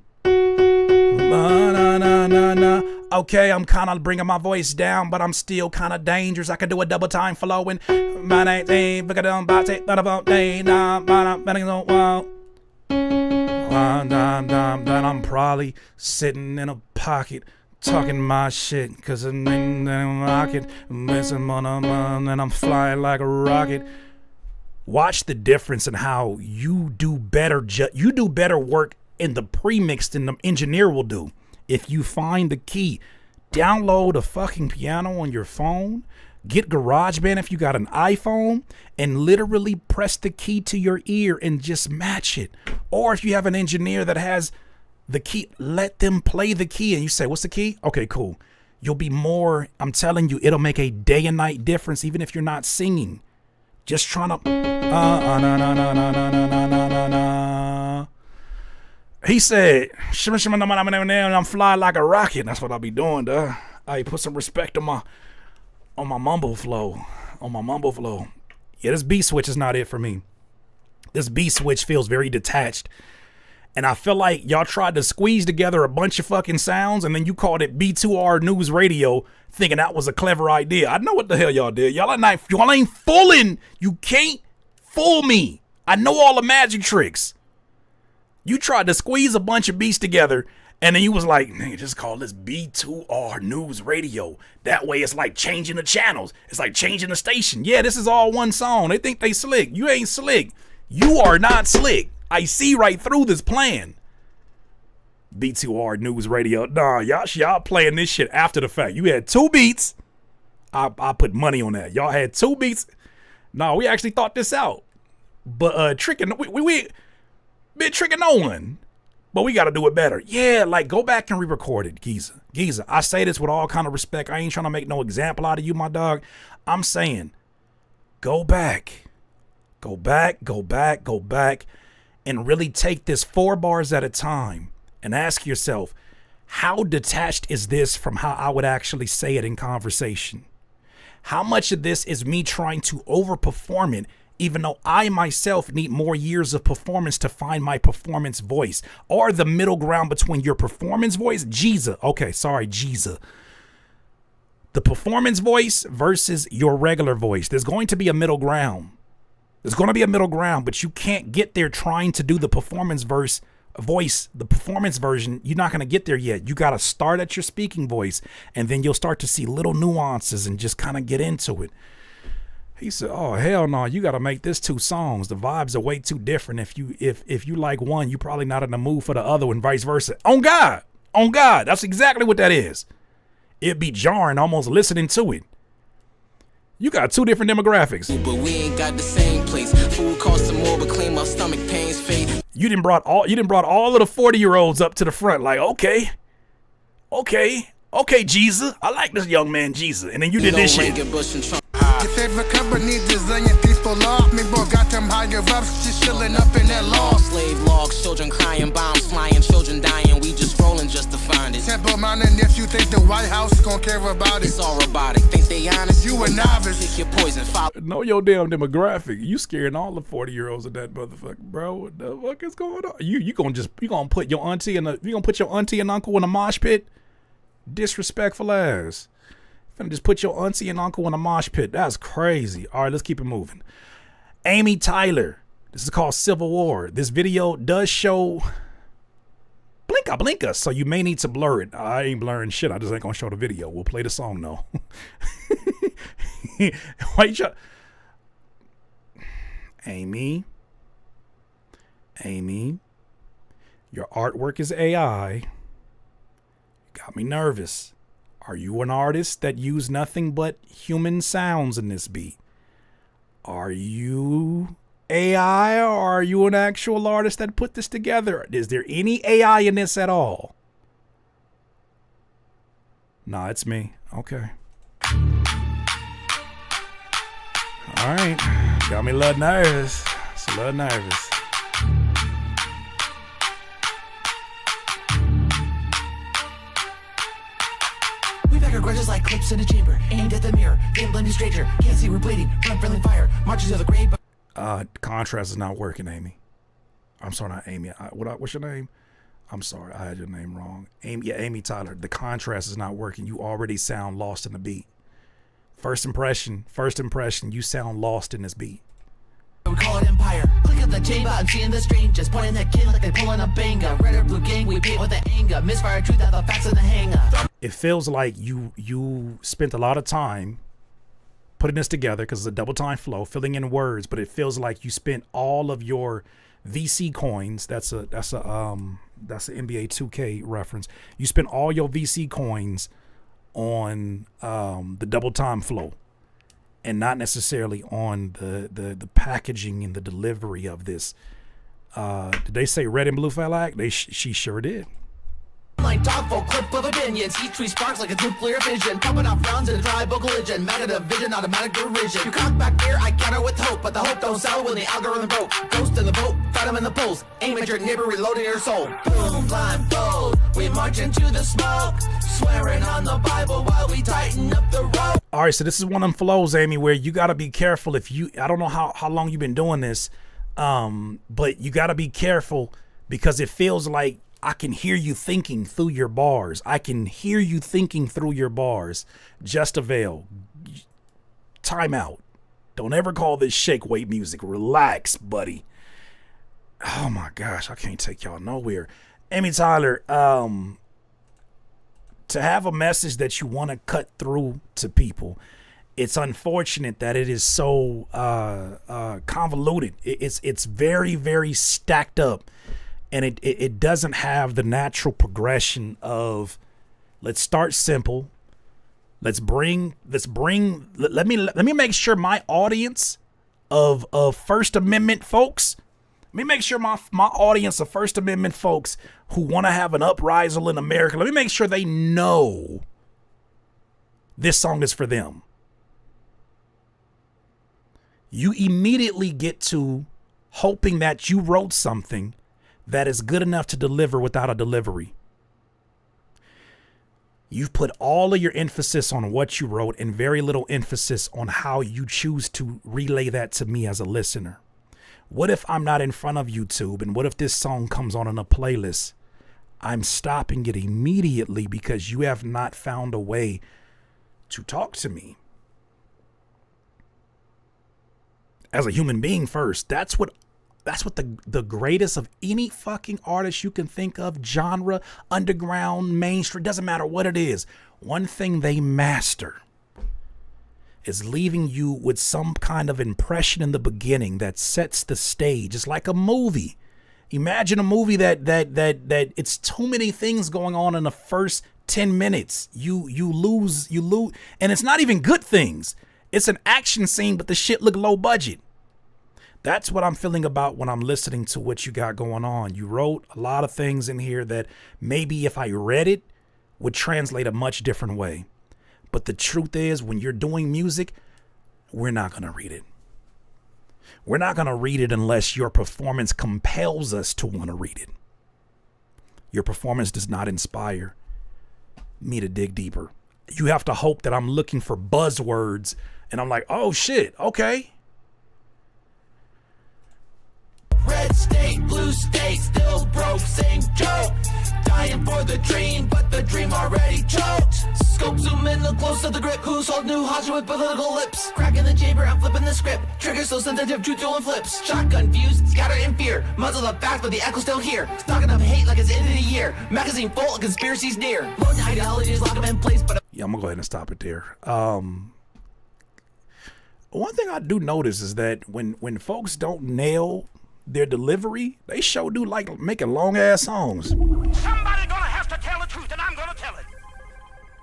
Okay, I'm kind of bringing my voice down, but I'm still kind of dangerous. I can do a double time flowing. then I'm probably sitting in a pocket talking my shit, cause I'm in the rocket, missing on a man, and I'm flying like a rocket. Watch the difference in how you do better. You do better work in the pre-mix than the engineer will do. If you find the key, download a fucking piano on your phone, get GarageBand if you got an iPhone, and literally press the key to your ear and just match it. Or if you have an engineer that has the key, let them play the key and you say, what's the key? Okay, cool. You'll be more, I'm telling you, it'll make a day and night difference even if you're not singing. Just trying to He said, I'm flying like a rocket. That's what I'll be doing, duh. I put some respect on my mumble flow. Yeah, this beat switch is not it for me. This beat switch feels very detached. And I feel like y'all tried to squeeze together a bunch of fucking sounds and then you called it B2R News Radio thinking that was a clever idea. I know what the hell y'all did. Y'all ain't fooling. You can't fool me. I know all the magic tricks. You tried to squeeze a bunch of beats together and then you was like, nigga, just call this B2R News Radio. That way it's like changing the channels. It's like changing the station. Yeah, this is all one song. They think they slick. You ain't slick. You are not slick. I see right through this plan. B2R News Radio. Nah, y'all playing this shit after the fact. You had 2 beats. I put money on that. Y'all had 2 beats. No, we actually thought this out. But tricking, we been tricking no one. But we got to do it better. Yeah, like go back and re-record it, Giza. Giza, I say this with all kind of respect. I ain't trying to make no example out of you, my dog. I'm saying go back. Go back and really take this 4 bars at a time and ask yourself, how detached is this from how I would actually say it in conversation? How much of this is me trying to overperform it, even though I myself need more years of performance to find my performance voice, or the middle ground between your performance voice, the performance voice versus your regular voice. There's going to be a middle ground. But you can't get there trying to do the performance voice, the performance version. You're not going to get there yet. You got to start at your speaking voice, and then you'll start to see little nuances and just kind of get into it. He said, oh, hell no, you got to make this 2 songs. The vibes are way too different. If you like one, you're probably not in the mood for the other one, vice versa. On God. That's exactly what that is. It'd be jarring almost listening to it. You got 2 different demographics. But we ain't got the same place. Food costs some more, but claim our stomach pains fade. You done brought all of the 40-year-olds up to the front, like, okay, Jesus. I like this young man, Jesus. And then you did this shit. Your favorite company designing people off. Me boy got them higher ups, just chilling up in that law. Slave logs, children crying, bombs flying, children dying. We just rolling just to find it. Temple Mountain, if you think the White House gon' care about it, it's all robotic. Think they honest? You a novice. Pick your poison. Know your damn demographic. You scaring all the 40-year-olds of that motherfucker, bro. What the fuck is going on? You gonna put your auntie and uncle in a mosh pit? Disrespectful ass. Finna just put your auntie and uncle in a mosh pit. That's crazy. All right, let's keep it moving. Amy Tyler. This is called Civil War. This video does show blinka, so you may need to blur it. I ain't blurring shit. I just ain't gonna show the video. We'll play the song though. Wait, Amy, your artwork is AI. Got me nervous. Are you an artist that use nothing but human sounds in this beat? Are you AI or are you an actual artist that put this together? Is there any AI in this at all? Nah, it's me. Okay. All right. Got me a little nervous. It's a little nervous. Grudges like clips in a chamber, aimed at the mirror, then blame the stranger. Can't see we're bleeding, run friendly fire, marches to the grave. Contrast is not working, Amy. I'm sorry, not Amy. What's your name? I'm sorry, I had your name wrong. Amy Tyler. The contrast is not working. You already sound lost in the beat. First impression, you sound lost in this beat. We call it empire. Click at the chamber, I'm seeing the strangers. Pointing that kid like they pulling a banger. Red or blue gang, we paint with the anger. Misfire truth, out the facts in the hanger. It feels like you spent a lot of time putting this together because it's a double time flow, filling in words, but it feels like you spent all of your VC coins. That's an NBA 2K reference. You spent all your VC coins on the double time flow, and not necessarily on the packaging and the delivery of this. Did they say red and blue flag? She sure did. Like dog folk, clip of opinions. Each tree sparks like a nuclear fission. Popping off rounds in a tribal collision. Meta division, automatic derision. You cock back here, I counter with hope. But the hope don't sell when the algorithm broke. Ghost in the boat, fight him in the polls. Aim at your neighbor, reloading your soul. Boom, blindfold. We march into the smoke. Swearing on the Bible while we tighten up the rope. All right, so this is one of them flows, Amy, where you got to be careful. I don't know how long you've been doing this, but you got to be careful because it feels like I can hear you thinking through your bars. I can hear you thinking through your bars. Just avail. Time out. Don't ever call this shake weight music. Relax, buddy. Oh my gosh, I can't take y'all nowhere. Amy Tyler, to have a message that you want to cut through to people, it's unfortunate that it is so convoluted. It's very, very stacked up. And it doesn't have the natural progression of, let's start simple. Let me make sure my audience of First Amendment folks, let me make sure my audience of First Amendment folks who want to have an uprising in America, let me make sure they know this song is for them. You immediately get to hoping that you wrote something that is good enough to deliver without a delivery. You've put all of your emphasis on what you wrote and very little emphasis on how you choose to relay that to me as a listener. What if I'm not in front of YouTube, and what if this song comes on in a playlist? I'm stopping it immediately because you have not found a way to talk to me as a human being first. That's what the greatest of any fucking artist you can think of, genre, underground, mainstream, doesn't matter what it is. One thing they master is leaving you with some kind of impression in the beginning that sets the stage. It's like a movie. Imagine a movie that it's too many things going on in the first 10 minutes. You lose, and it's not even good things. It's an action scene, but the shit look low budget. That's what I'm feeling about when I'm listening to what you got going on. You wrote a lot of things in here that maybe if I read it would translate a much different way. But the truth is, when you're doing music, we're not going to read it. We're not going to read it unless your performance compels us to want to read it. Your performance does not inspire me to dig deeper. You have to hope that I'm looking for buzzwords and I'm like, oh shit, okay. Red state, blue state, still broke, same joke. Dying for the dream, but the dream already choked. Scope zoom in, look close to the grip. Who's holding new Hodge with political lips? Cracking the chamber, I'm flipping the script. Trigger so sensitive, truth doing flips. Shotgun views, scatter in fear. Muzzle the facts, but the echo's still here. Stocking up hate like it's end of the year. Magazine full of conspiracies near. Load ideologies, lock them in place, but yeah, I'm gonna go ahead and stop it there. One thing I do notice is that when folks don't nail their delivery, they sure do like making long ass songs. Somebody gonna have to tell the truth, and I'm gonna tell it.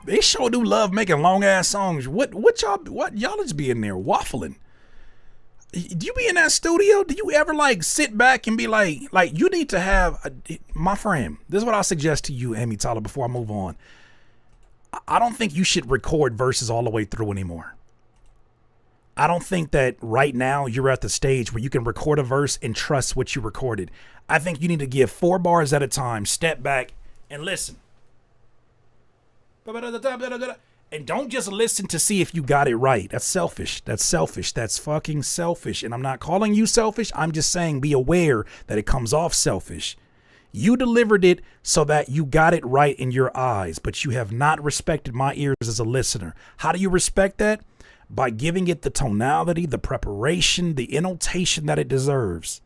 They sure do love making long ass songs. What y'all just be in there waffling? Do you be in that studio? Do you ever like sit back and be like you need to have my friend? This is what I suggest to you, Amy Tyler, before I move on. I don't think you should record verses all the way through anymore. I don't think that right now you're at the stage where you can record a verse and trust what you recorded. I think you need to give 4 bars at a time, step back and listen. And don't just listen to see if you got it right. That's selfish. That's selfish. That's fucking selfish. And I'm not calling you selfish. I'm just saying be aware that it comes off selfish. You delivered it so that you got it right in your eyes, but you have not respected my ears as a listener. How do you respect that? By giving it the tonality, the preparation, the intonation that it deserves.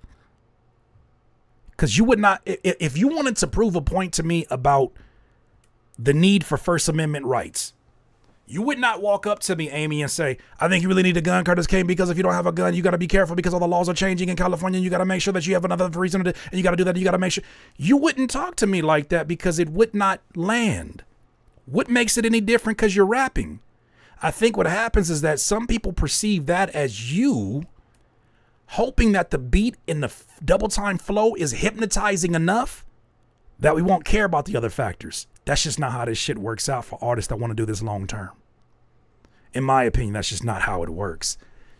Because you would not, if you wanted to prove a point to me about the need for First Amendment rights, you would not walk up to me, Amy, and say, I think you really need a gun, Curtis King, because if you don't have a gun, you got to be careful because all the laws are changing in California. And you got to make sure that you have another reason to do, and you got to do that. You got to make sure. You wouldn't talk to me like that because it would not land. What makes it any different because you're rapping? I think what happens is that some people perceive that as you hoping that the beat in the double time flow is hypnotizing enough that we won't care about the other factors. That's just not how this shit works out for artists that want to do this long term. In my opinion, that's just not how it works.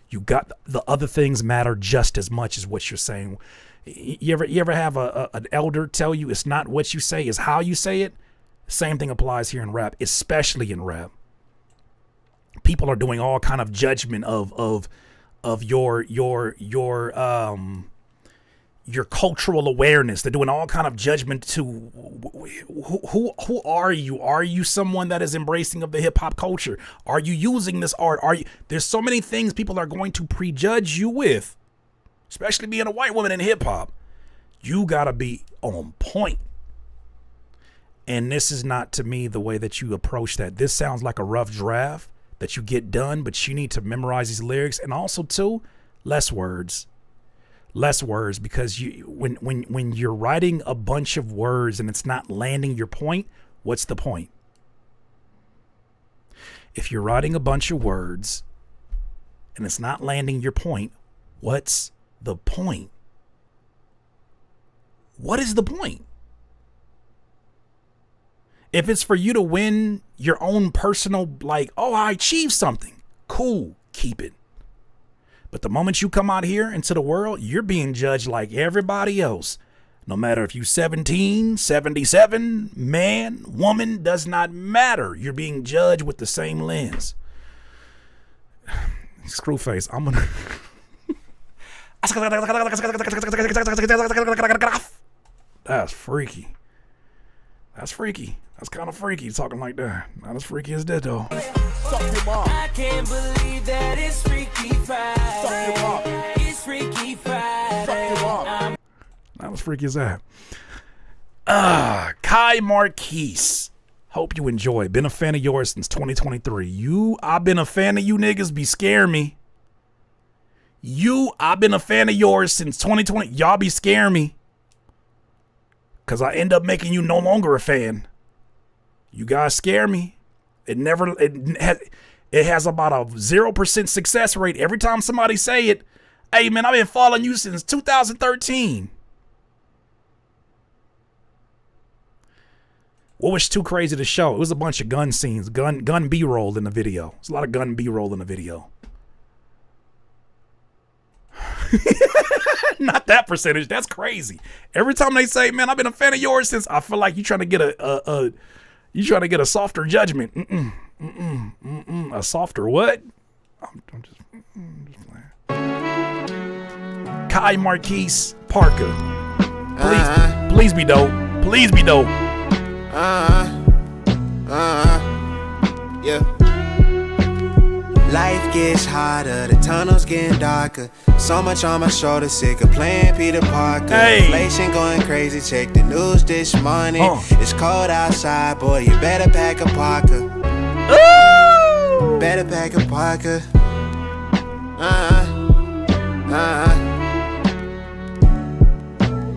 You got the other things matter just as much as what you're saying. You ever have an elder tell you it's not what you say, it's how you say it? Same thing applies here in rap, especially in rap. People are doing all kind of judgment of your cultural awareness. They're doing all kind of judgment to who are you? Are you someone that is embracing of the hip hop culture? Are you using this art? There's so many things people are going to prejudge you with, especially being a white woman in hip hop. You gotta be on point. And this is not, to me, the way that you approach that. This sounds like a rough draft that you get done, but you need to memorize these lyrics. And also, too, less words, because when you're writing a bunch of words and it's not landing your point, what's the point? If you're writing a bunch of words and it's not landing your point, what's the point? What is the point? If it's for you to win your own personal, like, oh, I achieved something, cool, keep it. But the moment you come out here into the world, you're being judged like everybody else. No matter if you're 17, 77, man, woman, does not matter. You're being judged with the same lens. Screwface, I'm gonna... That's freaky. That's freaky. That's kind of freaky talking like that. Not as freaky as that though. I can't believe that it's Freaky Friday. It's Freaky Friday. Not as freaky as that. Kai Marquise. Hope you enjoy. Been a fan of yours since 2023. I've been a fan of you niggas. Be scaring me. I've been a fan of yours since 2020. Y'all be scaring me. Cause I end up making you no longer a fan. You guys scare me. It has about a 0% success rate. Every time somebody say it, hey man, I've been following you since 2013. What was too crazy to show? It was a bunch of gun scenes, gun B-roll in the video. There's a lot of gun B-roll in the video. Not that percentage. That's crazy. Every time they say, "Man, I've been a fan of yours since," I feel like you're trying to get a softer judgment. A softer what? I'm just playing. Kai Marquise Parker. Please be dope. Please be dope. Yeah. Life gets hotter, the tunnels getting darker. So much on my shoulders, sick of playing Peter Parker. Hey. Inflation going crazy, check the news this morning. It's cold outside, boy, you better pack a parka. Ooh. Better pack a parka.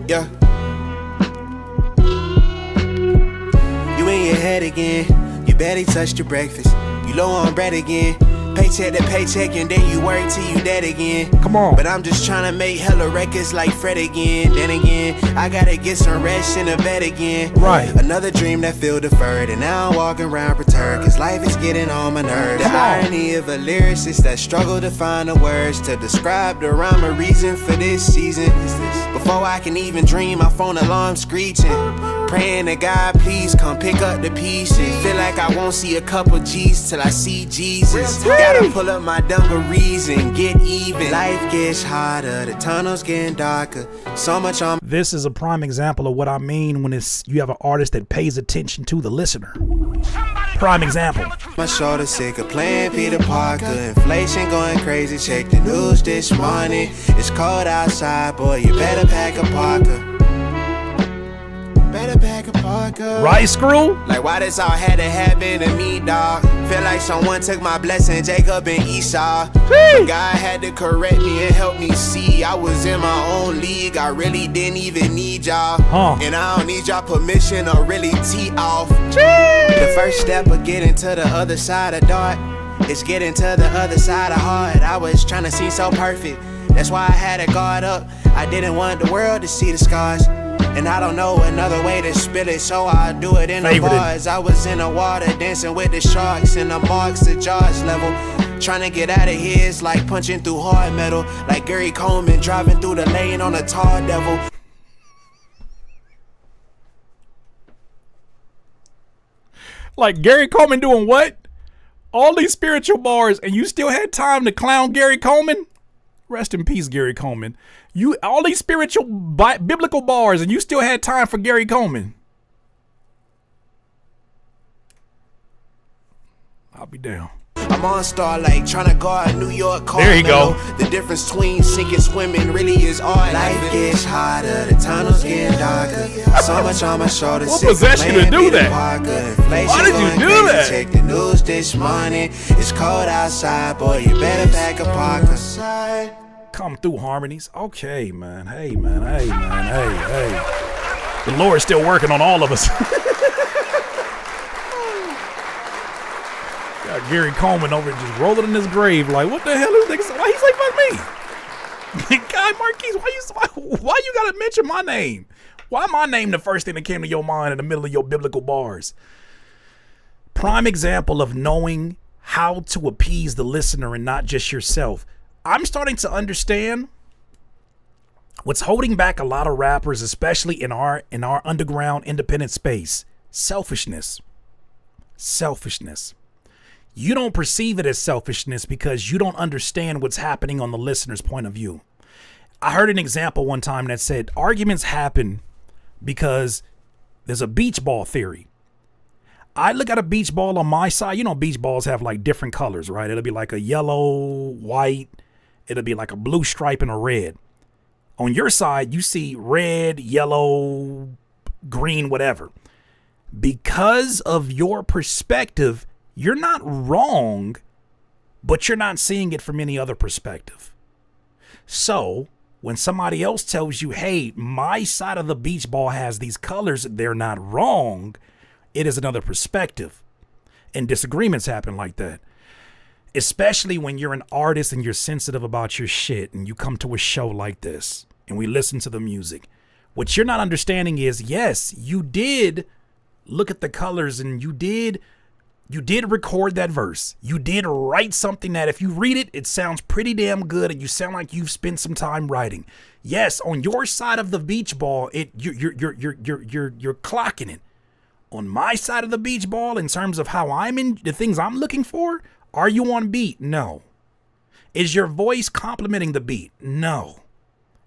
Yeah. You in your head again, you barely touched your breakfast. You low on bread again. Paycheck to paycheck and then you work till you dead again. Come on. But I'm just trying to make hella records like Fred again. Then again, I gotta get some rest in the bed again. Right. Another dream that feel deferred, and now I'm walking around perturbed, cause life is getting on my nerves. The irony of a lyricist that struggle to find the words to describe the rhyme or reason for this season. Before I can even dream, my phone alarm screeching. Praying to God, please come pick up the pieces. Feel like I won't see a couple G's till I see Jesus. Gotta pull up my dungarees and get even. Life gets hotter, the tunnels getting darker. So much on. This is a prime example of what I mean when you have an artist that pays attention to the listener. Prime example. My shoulders sick of playing Peter Parker. Inflation going crazy, check the news this morning. It's cold outside, boy, you better pack a parka. better pack a parka. Rice screw? Like why this all had to happen to me, dog? Feel like someone took my blessing, Jacob and Esau. But God had to correct me and help me see I was in my own league. I really didn't even need y'all. And I don't need y'all permission to really tee off. The first step of getting to the other side of dark is getting to the other side of hard. I was trying to see so perfect. That's why I had to guard up. I didn't want the world to see the scars. And I don't know another way to spill it, so I do it in the bars. I was in the water dancing with the sharks in the marks of Jaws level. Trying to get out of here is like punching through hard metal. Like Gary Coleman driving through the lane on a tar devil. Like Gary Coleman doing what? All these spiritual bars, and you still had time to clown Gary Coleman? Rest in peace, Gary Coleman. You all these spiritual biblical bars, and you still had time for Gary Coleman. I'll be down. I'm on Star Lake trying to guard New York. There you go. The difference between sinking, swimming really is art. Life gets harder, the tunnels get darker. So much on my shoulders. What possessed you to do that? Why did you do that? Check the news this morning. It's cold outside, boy. You better pack a parka. Come through harmonies. Okay, man. Hey, man. Hey, man. Hey. The Lord's still working on all of us. Got Gary Coleman over just rolling in his grave like, what the hell is this? Why he's like, fuck me? Guy Marquise, why you gotta mention my name? Why my name the first thing that came to your mind in the middle of your biblical bars? Prime example of knowing how to appease the listener and not just yourself. I'm starting to understand what's holding back a lot of rappers, especially in our underground independent space. Selfishness. You don't perceive it as selfishness because you don't understand what's happening on the listener's point of view. I heard an example one time that said arguments happen because there's a beach ball theory. I look at a beach ball on my side. You know, beach balls have like different colors, right? It'll be like a yellow, white. It'll be like a blue stripe and a red. On your side, you see red, yellow, green, whatever. Because of your perspective, you're not wrong, but you're not seeing it from any other perspective. So when somebody else tells you, hey, my side of the beach ball has these colors, they're not wrong. It is another perspective. And disagreements happen like that. Especially when you're an artist and you're sensitive about your shit and you come to a show like this and we listen to the music. What you're not understanding is, yes, you did look at the colors and you did record that verse. You did write something that if you read it, it sounds pretty damn good and you sound like you've spent some time writing. Yes, on your side of the beach ball, you're clocking it. On my side of the beach ball, in terms of how I'm in the things I'm looking for, are you on beat? No. Is your voice complimenting the beat? No.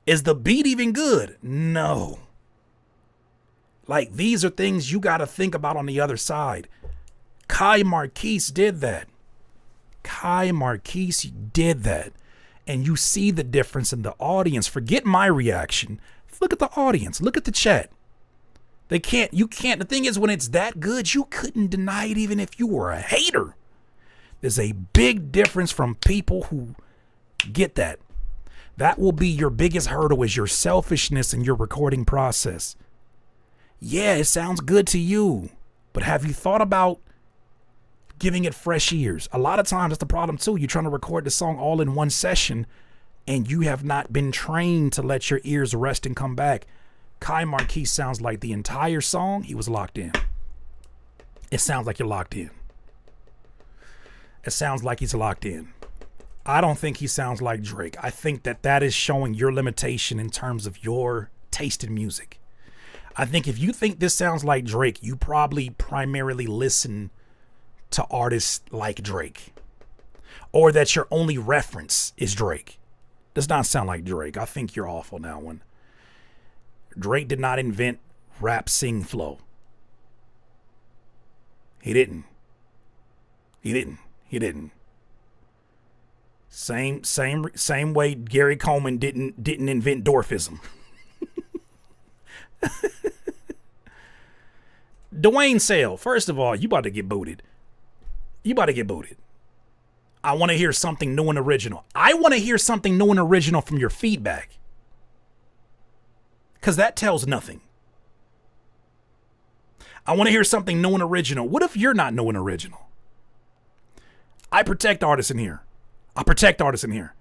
Is the beat even good? No. Like, these are things you got to think about on the other side. Kai Marquise did that. And you see the difference in the audience. Forget my reaction. Look at the audience. Look at the chat. The thing is, when it's that good, you couldn't deny it even if you were a hater. There's a big difference from people who get that. That will be your biggest hurdle, is your selfishness in your recording process. Yeah, it sounds good to you, but have you thought about giving it fresh ears? A lot of times that's the problem too. You're trying to record the song all in one session and you have not been trained to let your ears rest and come back. Kai Marquise sounds like the entire song he was locked in. It sounds like you're locked in. It sounds like he's locked in. I don't think he sounds like Drake. I think that is showing your limitation in terms of your taste in music. I think if you think this sounds like Drake, you probably primarily listen to artists like Drake, or that your only reference is Drake. Does not sound like Drake. I think you're off on that one. Drake did not invent rap sing flow. He didn't. Same way Gary Coleman didn't invent dwarfism. Dwayne Sale, first of all, you about to get booted. You about to get booted. I want to hear something new and original. I want to hear something new and original from your feedback. Because that tells nothing. I want to hear something new and original. What if you're not new and original? I protect artists in here. I protect artists in here.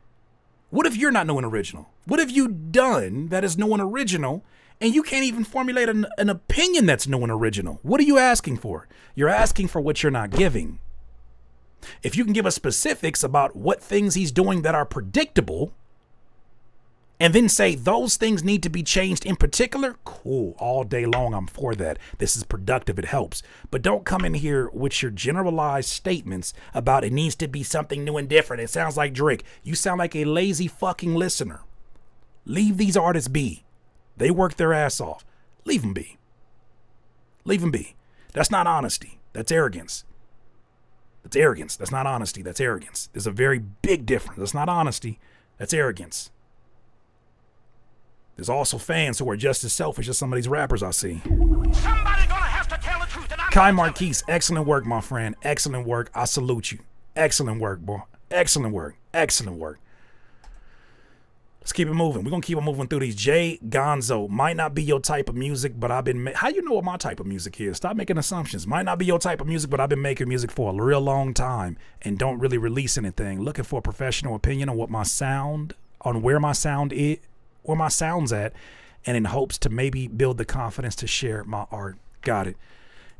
What if you're not new and original? What have you done that is new and original and you can't even formulate an opinion that's new and original? What are you asking for? You're asking for what you're not giving. If you can give us specifics about what things he's doing that are predictable and then say those things need to be changed in particular, cool, all day long, I'm for that. This is productive, it helps. But don't come in here with your generalized statements about it needs to be something new and different. It sounds like Drake. You sound like a lazy fucking listener. Leave these artists be. They work their ass off. Leave them be. Leave them be. That's not honesty. That's arrogance. That's arrogance. That's not honesty. That's arrogance. There's a very big difference. That's not honesty. That's arrogance. There's also fans who are just as selfish as some of these rappers I see. Somebody gonna have to tell the truth, and I'm Kai Marquise, excellent work, my friend. Excellent work. I salute you. Excellent work, boy. Excellent work. Excellent work. Let's keep it moving. We're going to keep it moving through these. Jay Gonzo, might not be your type of music, but I've been... How you know what my type of music is? Stop making assumptions. Might not be your type of music, but I've been making music for a real long time and don't really release anything. Looking for a professional opinion on what my sound, on where my sound is, where my sound's at, and in hopes to maybe build the confidence to share my art. Got it.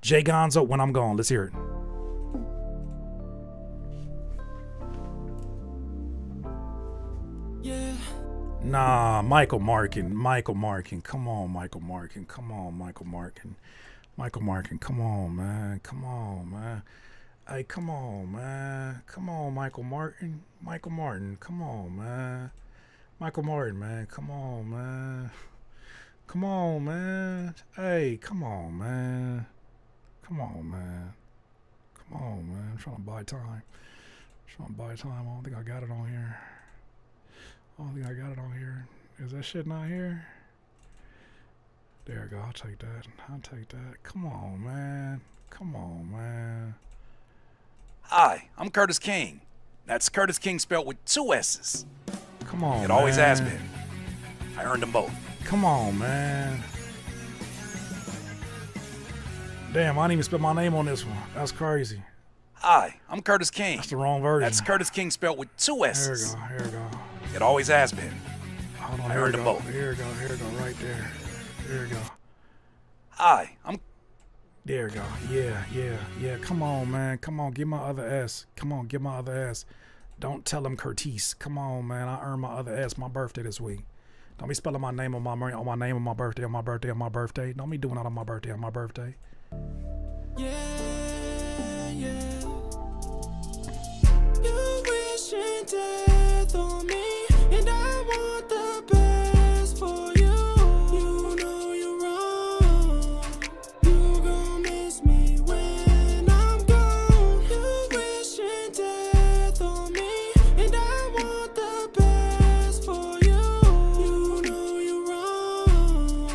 Jay Gonzo, when I'm gone. Let's hear it. Yeah. Nah, Michael Markin. Come on, Michael Markin. Come on, Michael Markin. Come on, man. Come on, man. Hey, come on, man. Come on, Michael Martin. Come on, man. Michael Martin, man. Come on, man. Come on, man. Hey, come on, man. Come on, man. I'm trying to buy time. I don't think I got it on here. Is that shit not here? There we go. I'll take that. Come on, man. Hi, I'm Curtis King. That's Curtis King spelled with 2 S's. Come on, It always has been. I earned them both. Come on, man. Damn, I didn't even spell my name on this one. That's crazy. Hi, I'm Curtis King. That's the wrong version. That's Curtis King spelled with 2 S's. Here we go. It always has been. Hold on, I earned them both. Here we go, right there. Here we go. Hi, I'm... There we go. Yeah. Come on, man. Come on, get my other S. Don't tell him Curtis. Come on, man. I earned my other S. My birthday this week. Don't be spelling my name on my name on my birthday. Don't be doing that on my birthday. Yeah. You wishing death on me, and I want the best for you. You know you're wrong. You gon' miss me when I'm gone. You wishing death on me, and I want the best for you. You know you're wrong.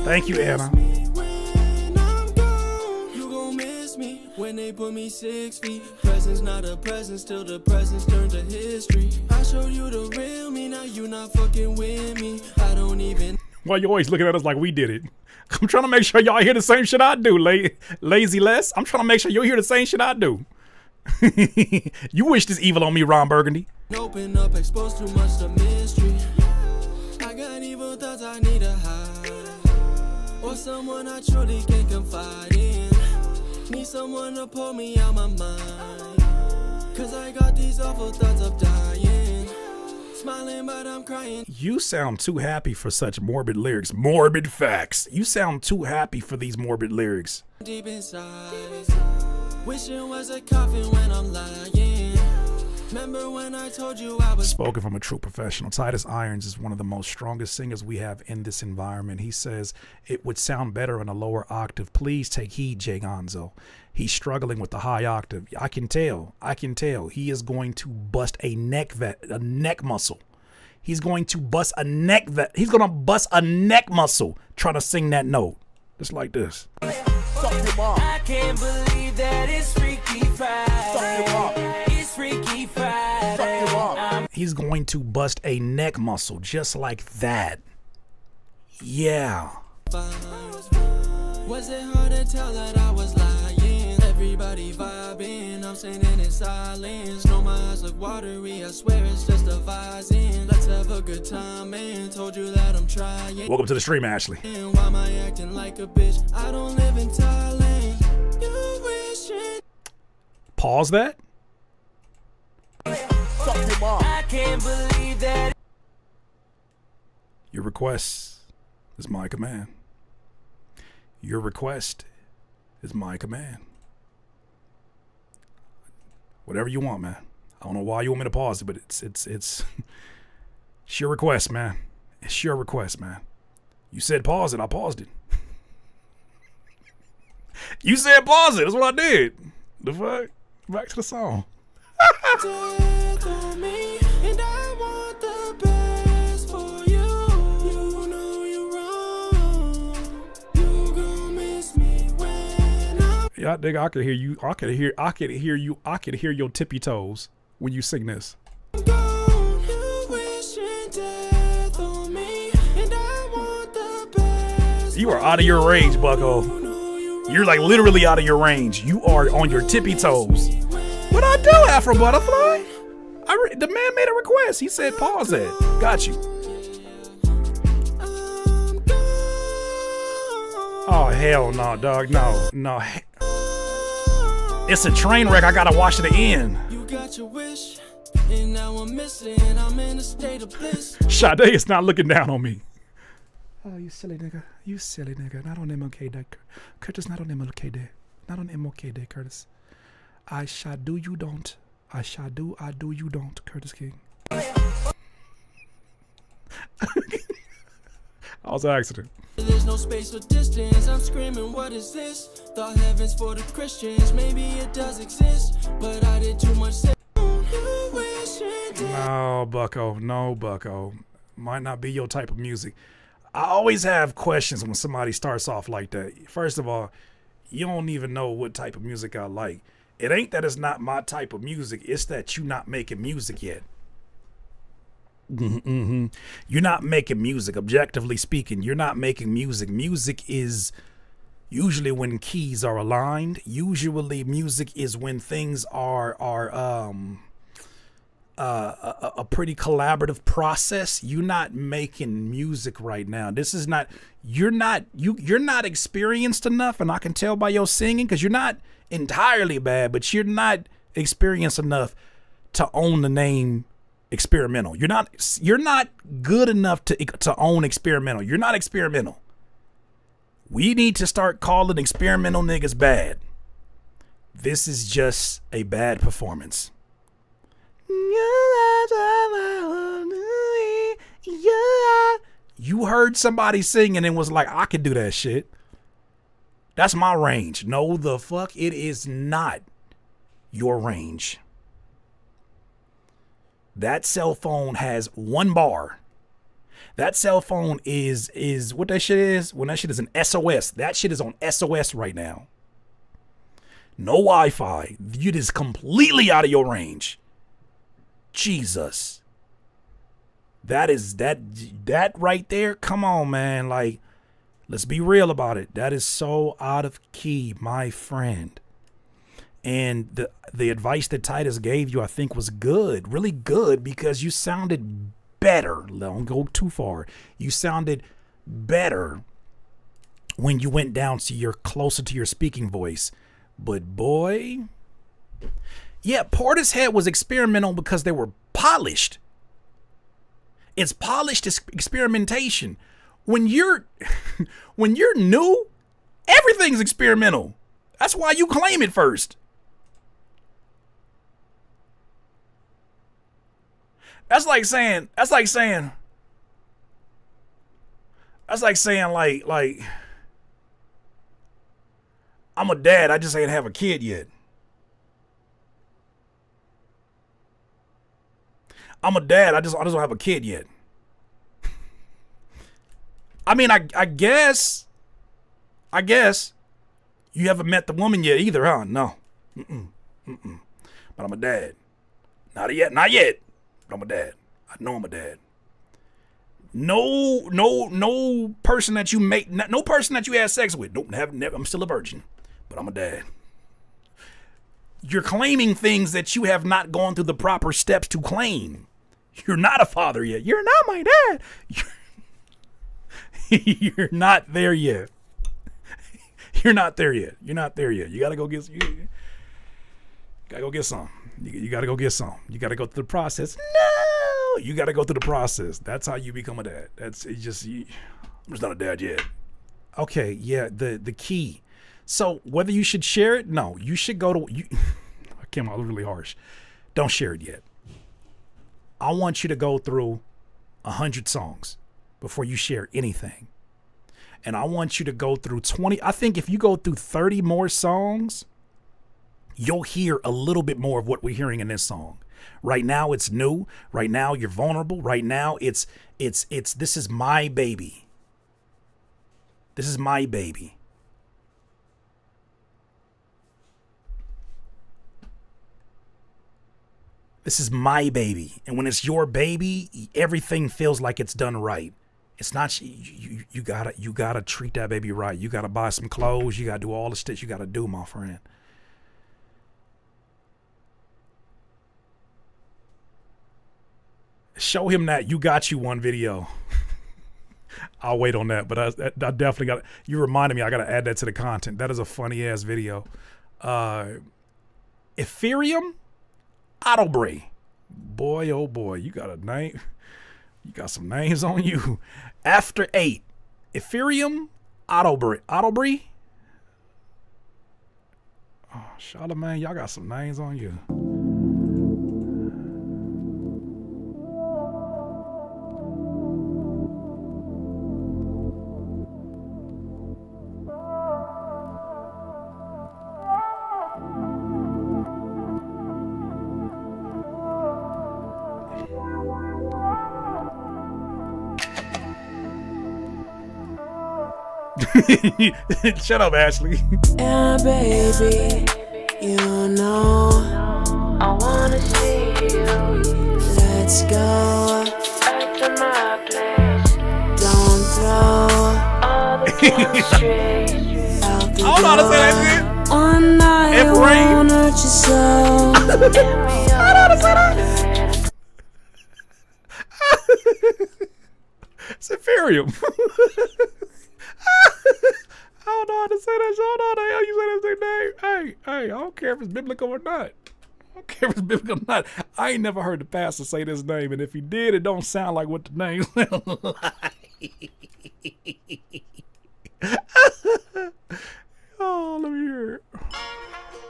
Thank you, Anna. When they put me 6 feet, presence not a presence till the presence turn to history. I showed you the real me, now you not fucking with me. I don't even. Why you always looking at us like we did it? I'm trying to make sure y'all hear the same shit I do, Lazy Les. I'm trying to make sure you hear the same shit I do. You wish this evil on me, Ron Burgundy. Open up, expose too much to mystery. I got evil thoughts I need to hide, or someone I truly can confide in. Need someone to pull me out my mind, cause I got these awful thoughts of dying. Smiling but I'm crying. You sound too happy for such morbid lyrics. Morbid facts. You sound too happy for these morbid lyrics. Deep inside, wishing was a coffin when I'm lying. Remember when I told you I was... Spoken from a true professional. Titus Irons is one of the most strongest singers we have in this environment. He says it would sound better in a lower octave. Please take heed, Jay Gonzo. He's struggling with the high octave. I can tell. He is going to bust a neck muscle. He's going to bust a neck muscle trying to sing that note. Just like this. I can't believe that it's Freaky Friday. It's Freaky Friday. He's going to bust a neck muscle just like that. Yeah. Was it hard to tell that I was lying? Everybody vibing, I'm saying in silence. No, my eyes look watery, I swear it's just a vising. Let's have a good time, man. Told you that I'm trying. Welcome to the stream, Ashley. Why am I acting like a bitch? I don't live in Thailand. You wishing. Pause that. I can't believe that. Your request is my command. Your request is my command. Whatever you want, man. I don't know why you want me to pause it, but it's your request, man. It's your request, man. You said pause it, I paused it. You said pause it, that's what I did. The fuck? Back to the song. Death on me, and I want the best for you. You know you're wrong. You gon' miss me when I'm Yeah, nigga, I could hear you. I could hear your tippy toes when you sing this. gone. You wishing death on me, and I want the best. You are out of your range, bucko. You're like literally out of your range. You are on your tippy toes. What I do, Afro Butterfly? The man made a request. He said pause that. Got you. Oh, hell no, dog. No. It's a train wreck. I gotta watch to the end. You got your wish, and now I'm missing. I'm in a state of bliss. Sade is not looking down on me. Oh, you silly nigga. You silly nigga. Not on MLK Day. Curtis, not on MLK Day. Not on MLK Day, Curtis. I shall do, you don't. I shall do, I do, you don't, Curtis King. I was an accident. There's no space or distance. I'm screaming, what is this? Thought heaven's for the Christians. Maybe it does exist, but I did too much. No, bucko. No, bucko. Might not be your type of music. I always have questions when somebody starts off like that. First of all, you don't even know what type of music I like. It ain't that it's not my type of music. It's that you not making music yet. You're not making music. Objectively speaking, you're not making music. Music is usually when keys are aligned. Usually music is when things are a pretty collaborative process. You're not making music right now. This is not, you're not experienced enough, and I can tell by your singing, because you're not entirely bad, but you're not experienced enough to own the name experimental. You're not good enough to own experimental. You're not experimental. We need to start calling experimental niggas bad. This is just a bad performance. You heard somebody singing and was like, I could do that shit. That's my range. No, the fuck, it is not your range. That cell phone has one bar. That cell phone is what that shit is. When that shit is an SOS, that shit is on SOS right now. No Wi-Fi. It is completely out of your range. Jesus. That right there. Come on, man. Like, let's be real about it. That is so out of key, my friend. And the advice that Titus gave you, I think, was good, really good, because you sounded better. Don't go too far. You sounded better when you went down to closer to your speaking voice. But boy, yeah, Portishead was experimental because they were polished. It's polished experimentation. When you're new, everything's experimental. That's why you claim it first. That's like saying like I'm a dad, I just ain't have a kid yet. I'm a dad, I just don't have a kid yet. I mean, I guess You haven't met the woman yet either, huh? No. But I'm a dad. Not yet. But I'm a dad. I know I'm a dad. No person that you no person that you had sex with. Nope, never. I'm still a virgin, but I'm a dad. You're claiming things that you have not gone through the proper steps to claim. You're not a father yet. You're not my dad. You're not there yet. You're not there yet. You're not there yet. You gotta go get. You gotta go get some. You gotta go get some. You gotta go through the process. No, you gotta go through the process. That's how you become a dad. I'm just not a dad yet. Okay, yeah. The key. So whether you should share it, no, you should go to. I came out really harsh. Don't share it yet. I want you to go through 100 songs before you share anything. And I want you to go through 20. I think if you go through 30 more songs, you'll hear a little bit more of what we're hearing in this song. Right now it's new. Right now you're vulnerable. Right now it's this is my baby. This is my baby. This is my baby. And when it's your baby, everything feels like it's done right. It's not, you gotta treat that baby right. You gotta buy some clothes. You gotta do all the stuff you gotta do, my friend. Show him that you got you one video. I'll wait on that, but I definitely got. You reminded me. I gotta add that to the content. That is a funny ass video. Ethereum, Autobray. Boy, oh boy, you got a name. You got some names on you. After 8, Ethereum, Autobray. Oh, Charlamagne, y'all got some names on you. Shut up, Ashley. Yeah, baby, you know I wanna see you. Let's go back to my place. Don't throw all the chemistry out the door. I don't know how to say that shit. One night I won't hurt you so. I don't know how to say that. It's Ethereum. I don't know how to say that. I don't know how the hell you say that name. Hey, I don't care if it's biblical or not. I don't care if it's biblical or not. I ain't never heard the pastor say this name, and if he did, it don't sound like what the name sounds like. Oh, let me hear it.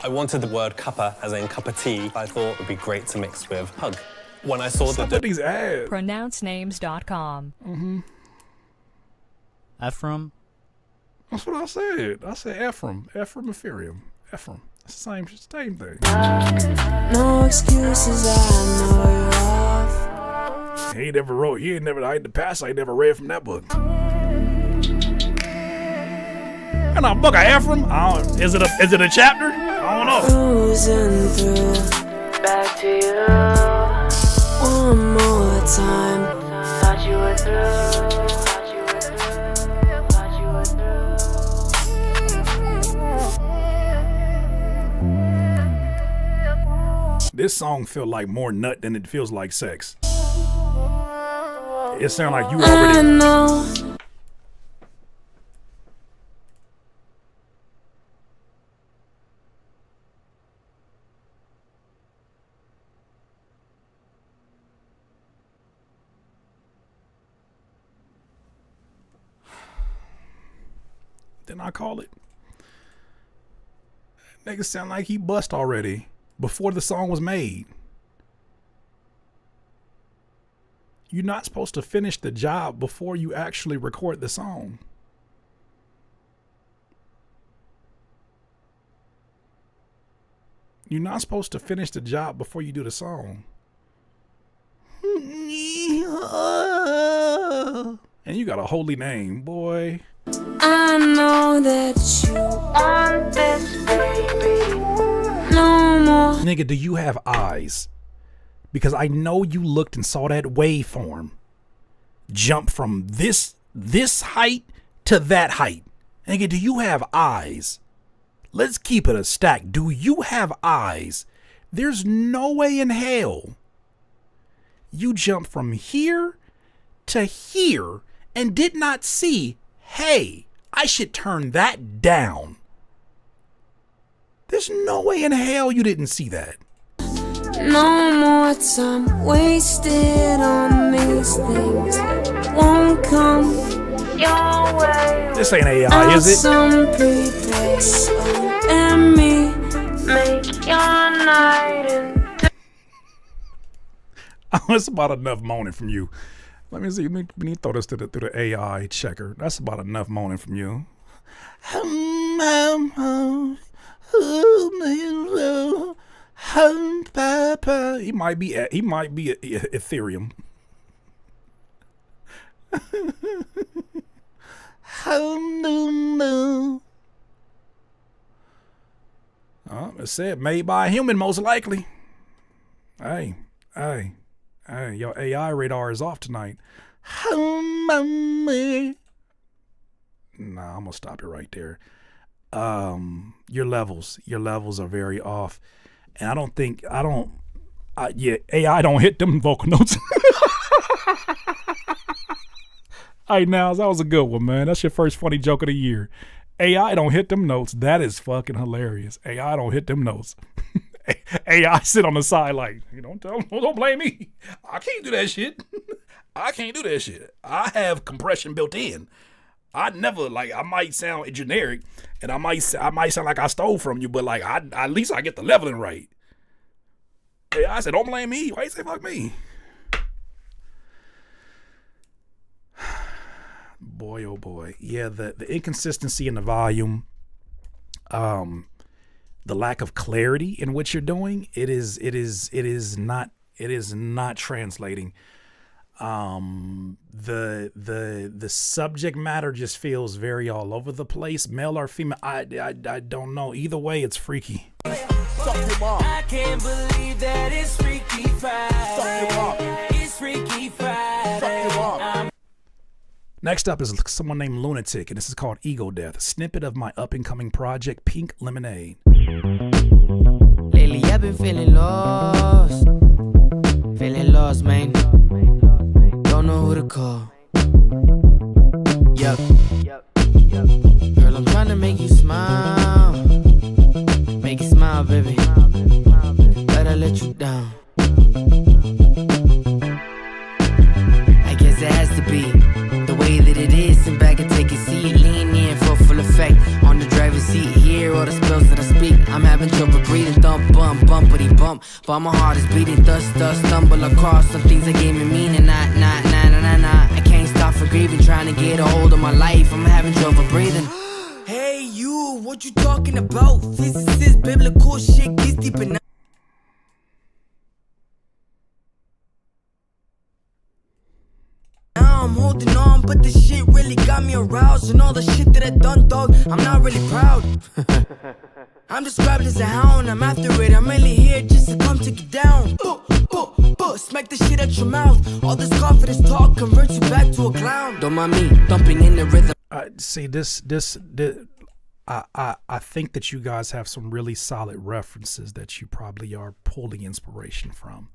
I wanted the word cuppa, as in cup of tea, I thought would be great to mix with hug. When I saw that these ads. Pronouncenames.com. Mm-hmm. Ephraim. That's what I said. I said Ephraim. Ethereum. Ephraim. It's the same thing. No excuses, I know you're off. He ain't never wrote. The pastor ain't never read from that book. And a book of Ephraim. Is it a chapter? I don't know. Cruising through, back to you. One more time. Thought you were through. This song feel like more nut than it feels like sex. It sound like you already. I know. Didn't I call it? Nigga sound like he bust already before the song was made. You're not supposed to finish the job before you actually record the song. You're not supposed to finish the job before you do the song. And you got a holy name, boy. I I know that you want this, baby. No more. Nigga, do you have eyes? Because I know you looked and saw that waveform jump from this height to that height. Nigga, do you have eyes? Let's keep it a stack. Do you have eyes? There's no way in hell you jump from here to here and did not see, hey, I should turn that down. There's no way in hell you didn't see that. No more time wasted on these things that won't come your way. This ain't AI, is it? Some prepaid song and me make your night and That's about enough moaning from you. Let me see. We need to throw this through the AI checker. That's about enough moaning from you. He might be Ethereum. It said made by a human, most likely. Hey, your AI radar is off tonight. Nah, I'm gonna stop you right there. Your levels are very off, and AI don't hit them vocal notes. Hey, now that was a good one, man. That's your first funny joke of the year. AI don't hit them notes. That is fucking hilarious. AI don't hit them notes. AI sit on the side like, don't blame me. I can't do that shit. I can't do that shit. I have compression built in. I might sound generic, and I might sound like I stole from you, but like at least I get the leveling right. AI said, don't blame me. Why you say fuck me? Boy, oh boy. Yeah, the inconsistency in the volume, the lack of clarity in what you're doing, it is not translating. The subject matter just feels very all over the place, male or female. I don't know. Either way, it's freaky. I can't believe that it's Freaky Friday. It's Freaky Friday. Next up is someone named Lunatic, and this is called Ego Death, a snippet of my up-and-coming project, Pink Lemonade. Lately I've been feeling lost, man. Don't know who to call. Yup. Girl, I'm trying to make you smile, baby. But I let you down. I guess it has to be the way that it is. Sit back and take a seat, lean in for full effect. On the driver's seat, hear all the spells that I speak. I'm having trouble breathing, thump, bumpity bump. But my heart is beating, thus, stumble across some things that gave me meaning. Nah. I can't stop for grieving, trying to get a hold of my life. I'm having trouble breathing. Hey, you, what you talking about? Physicist, biblical shit gets deep enough. Now I'm holding on, but the shit really got me aroused. And all the shit that I done, dog, I'm not really proud. I'm described as a hound, I'm after it. I'm really here just to come take it down. Smack the shit out your mouth. All this confidence talk converts you back to a clown. Don't mind me thumping in the rhythm. See, I think that you guys have some really solid references that you probably are pulling inspiration from.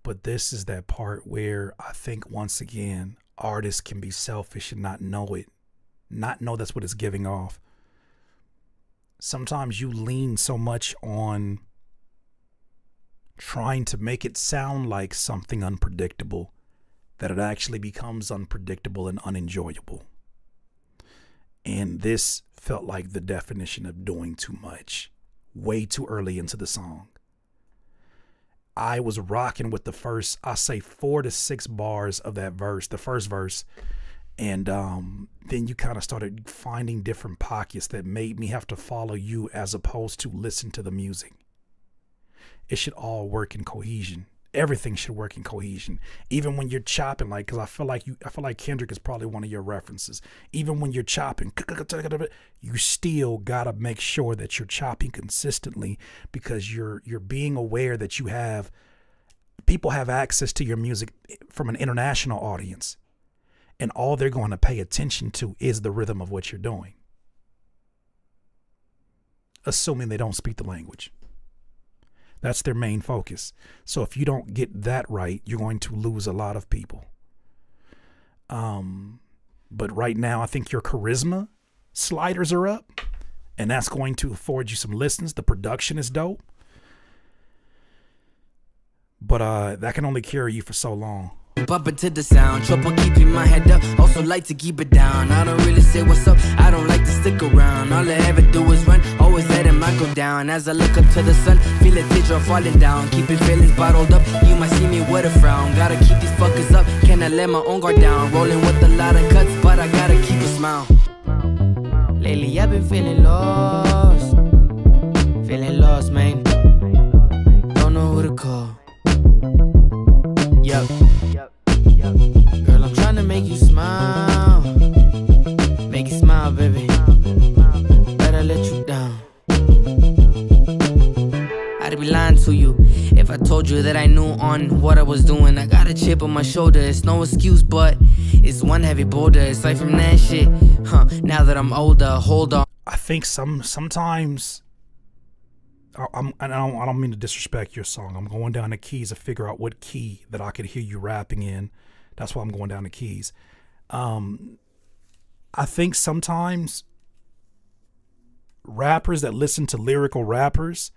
But this is that part where I think, once again, artists can be selfish and not know it. Not know that's what it's giving off. Sometimes you lean so much on trying to make it sound like something unpredictable that it actually becomes unpredictable and unenjoyable. And this felt like the definition of doing too much, way too early into the song. I was rocking with the first, I say 4 to 6 bars of that verse, the first verse. And then you kind of started finding different pockets that made me have to follow you as opposed to listen to the music. It should all work in cohesion. Everything should work in cohesion. Even when you're chopping, like, because I feel like Kendrick is probably one of your references. Even when you're chopping, you still gotta make sure that you're chopping consistently, because you're being aware that people have access to your music from an international audience, and all they're going to pay attention to is the rhythm of what you're doing, assuming they don't speak the language. That's their main focus. So if you don't get that right, you're going to lose a lot of people. But right now, I think your charisma sliders are up, and that's going to afford you some listens. The production is dope. But that can only carry you for so long. Bumping to the sound, trouble keeping my head up. Also like to keep it down. I don't really say what's up. I don't like to stick around. All I ever do is run. Always letting my go down. As I look up to the sun, feel a teardrop falling down. Keeping feelings bottled up. You might see me with a frown. Gotta keep these fuckers up. Can I let my own guard down? Rolling with a lot of cuts, but I gotta keep a smile. Lately I've been feeling lost. Feeling lost, man. Don't know who to call. Yup. Girl, I'm trying to make you smile. Make you smile, baby. Better let you down. I'd be lying to you if I told you that I knew on what I was doing. I got a chip on my shoulder. It's no excuse, but it's one heavy boulder. It's like from that shit. Now that I'm older, hold on. I think sometimes I don't mean to disrespect your song. I'm going down the keys to figure out what key that I could hear you rapping in. That's why I'm going down the keys. I think sometimes rappers that listen to lyrical rappers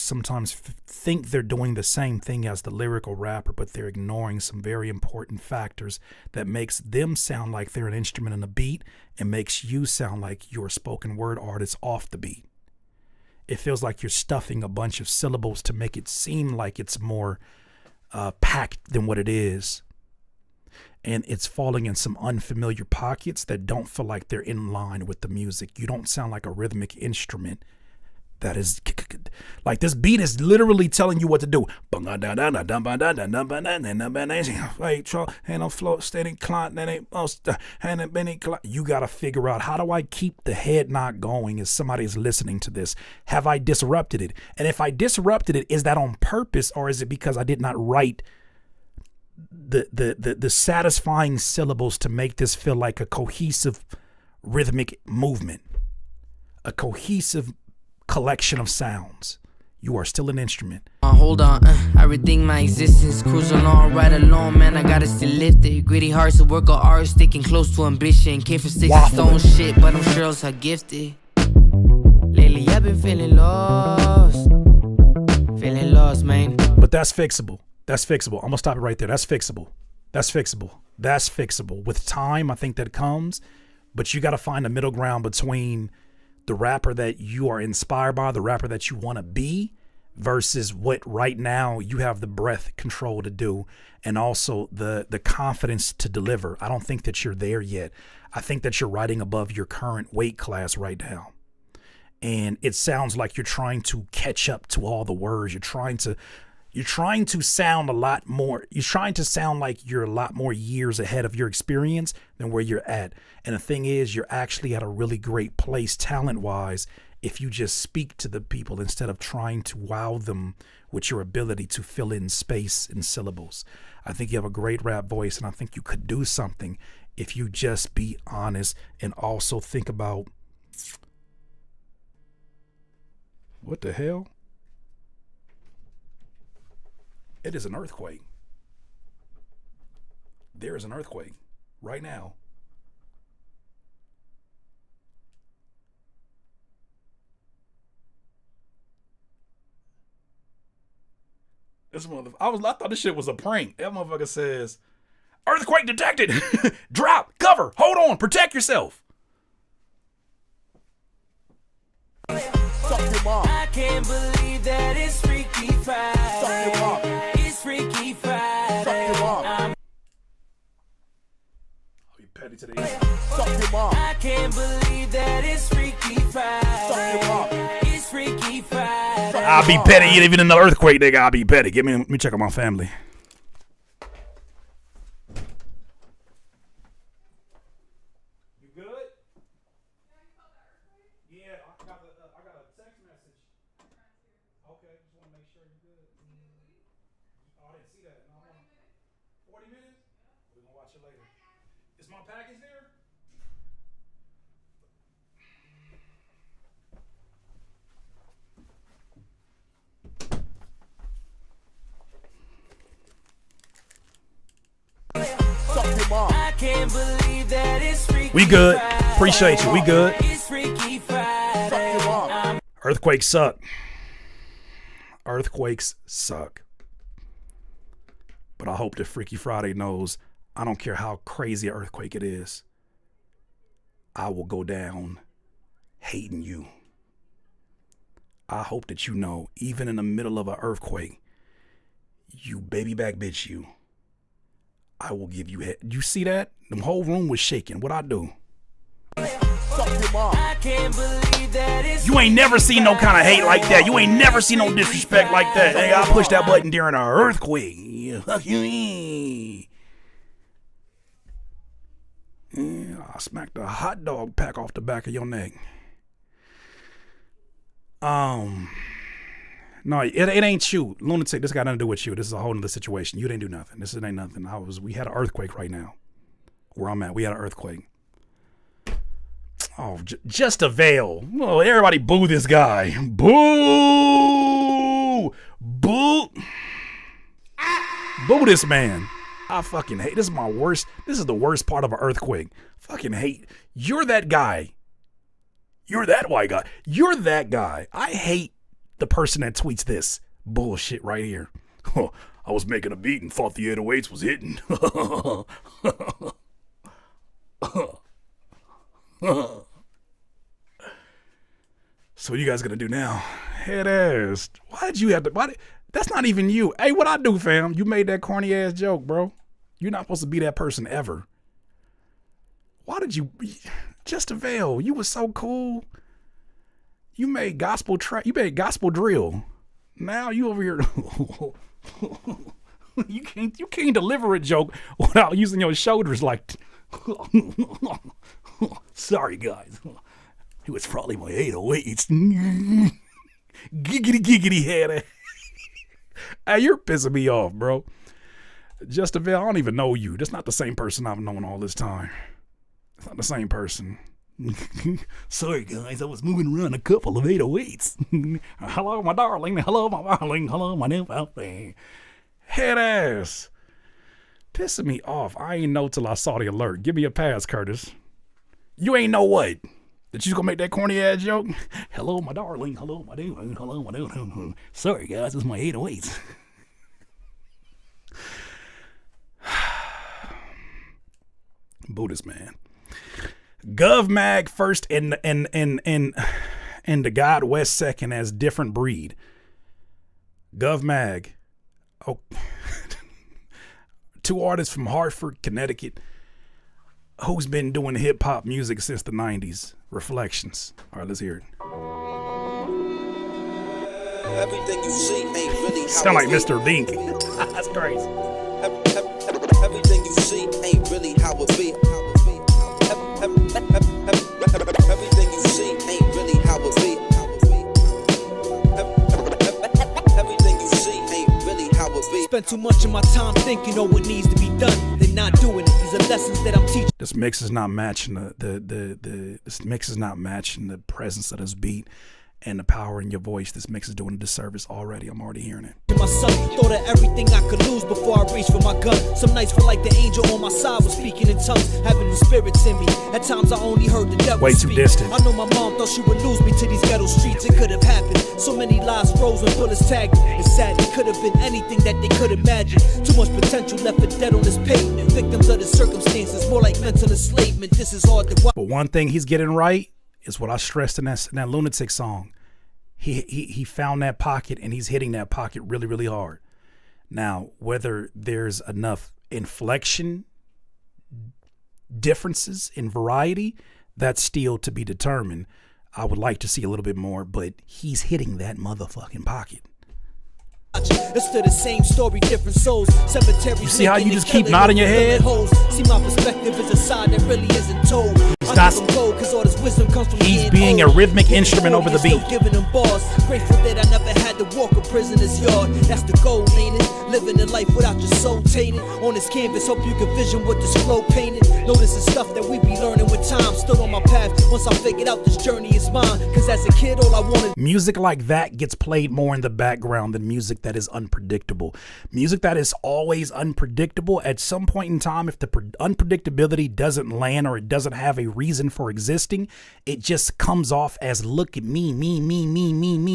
sometimes think they're doing the same thing as the lyrical rapper, but they're ignoring some very important factors that makes them sound like they're an instrument in a beat and makes you sound like you're a spoken word artist off the beat. It feels like you're stuffing a bunch of syllables to make it seem like it's more packed than what it is. And it's falling in some unfamiliar pockets that don't feel like they're in line with the music. You don't sound like a rhythmic instrument that is like, this beat is literally telling you what to do. You gotta figure out, how do I keep the head not going as somebody's listening to this? Have I disrupted it? And if I disrupted it, is that on purpose, or is it because I did not write the satisfying syllables to make this feel like a cohesive rhythmic movement, a cohesive collection of sounds? You are still an instrument. Hold on, I rethink my existence. Cruise along, right along, man, I gotta still lift it. Gritty hearts, a work of art, sticking close to ambition. Came from sticks and stone shit, but I'm sure else are gifted. Lately I've been feeling lost. Feeling lost, man. But that's fixable. That's fixable. I'm gonna stop it right there. That's fixable. That's fixable. That's fixable. With time, I think that comes, but you gotta find a middle ground between the rapper that you are inspired by, the rapper that you want to be, versus what right now you have the breath control to do, and also the confidence to deliver. I don't think that you're there yet. I think that you're riding above your current weight class right now. And it sounds like you're trying to catch up to all the words. You're trying to sound a lot more. You're trying to sound like you're a lot more years ahead of your experience than where you're at. And the thing is, you're actually at a really great place talent-wise if you just speak to the people instead of trying to wow them with your ability to fill in space and syllables. I think you have a great rap voice, and I think you could do something if you just be honest and also think about, what the hell? It is an earthquake. There is an earthquake right now. I thought this shit was a prank. That motherfucker says, earthquake detected. Drop, cover, hold on, protect yourself. I can't believe that it's Freaky Friday. It's Freaky Friday. I'll be petty today. I can't believe that it's I'll be petty even in the earthquake, nigga. I'll be petty. Let me check on my family. You good? Yeah, I got a text message. Okay, just want to make sure you're good. Oh, I didn't see that. No, 40 minutes? We're gonna watch it later. Is my package there? I can't believe that it's Freaky We good. Friday. Appreciate you. We good. It's Freaky Friday. Earthquakes suck. Earthquakes suck. But I hope that Freaky Friday knows I don't care how crazy an earthquake it is. I will go down hating you. I hope that you know, even in the middle of an earthquake, you baby back bitch you, I will give you head. You see that? The whole room was shaking. What I do? I can't believe that it's You ain't never seen no kind of hate like that. You ain't never seen no disrespect like that. Hey, I pushed that button during an earthquake. Yeah, I smacked a hot dog pack off the back of your neck. No, it ain't you, lunatic. This got nothing to do with you. This is a whole nother situation. You didn't do nothing. This ain't nothing. We had an earthquake right now. Where I'm at, we had an earthquake. Oh, just a veil. Oh, everybody boo this guy. Boo! Boo! Boo this man. I fucking hate. This is my worst. This is the worst part of an earthquake. Fucking hate. You're that guy. You're that white guy. You're that guy. I hate the person that tweets this bullshit right here. I was making a beat and thought the 808s was hitting. So what you guys gonna do now? Head ass. Why did you have to? That's not even you. Hey, what I do, fam? You made that corny ass joke, bro. You're not supposed to be that person ever. Why did you? Just a veil. You was so cool. You made gospel you made gospel drill. Now you over here. you can't deliver a joke without using your shoulders like. Sorry, guys. It was probably my 808s. Giggity head. Hey, you're pissing me off, bro. Just a veil. I don't even know you. That's not the same person I've known all this time. It's not the same person. Sorry, guys. I was moving around a couple of 808s. Hello, my darling. Hello, my darling. Hello, my new outfit. Head ass. Pissing me off. I ain't know till I saw the alert. Give me a pass, Curtis. You ain't know what? That you gonna make that corny ass joke? Hello, my darling. Hello, my darling. Hello, my darling. Sorry, guys. It's my 808s. Buddhist man. GovMag first and the God West second as different breed. GovMag. Oh, two artists from Hartford, Connecticut, who's been doing hip hop music since the 90s. Reflections. All right, let's hear it. Everything you see ain't really Sound like Mr. Dink. That's crazy. Everything you see ain't really how it be. Everything you see ain't really how it be. Everything you see ain't really how it be. Spend too much of my time thinking on what needs to be done. They're not doing it. These are lessons that I'm teaching. This mix is not matching this mix is not matching the presence of this beat and the power in your voice. This mix is doing a disservice already. I'm already hearing it. My son thought of everything I could lose before I reached for my gun. Some nights felt like the angel on my side was speaking in tongues, having the spirits in me. At times I only heard the devil Way too speak. distant. I know my mom thought she would lose me to these ghetto streets. It could have happened. So many lives froze when bullets tagged me. It's sad. It could have been anything that they could imagine. Too much potential left for dead on this pavement. Victims of the circumstances, more like mental enslavement. This is hard to watch. But one thing he's getting right is what I stressed in that Lunatic song. He found that pocket and he's hitting that pocket really, really hard. Now, whether there's enough inflection differences in variety, that's still to be determined. I would like to see a little bit more, but he's hitting that motherfucking pocket. It's still the same story, different souls. Cemeteries. You see how you just keep nodding your head? See, my perspective is a side that really isn't told. He's being a rhythmic instrument over the beat. Giving them bars. Grateful that I never had to walk a prisoner's yard. That's the goal, ain't it? Living a life without your soul tainted. On this canvas, hope you can vision what this flow painted. Notice the stuff that we be learning with time. Stood on my path once I figured out this journey is mine. Cause as a kid, all I wanted. Music like that gets played more in the background than music that is unpredictable. Music that is always unpredictable, at some point in time, if the unpredictability doesn't land or it doesn't have a reason for existing, it just comes off as look at me.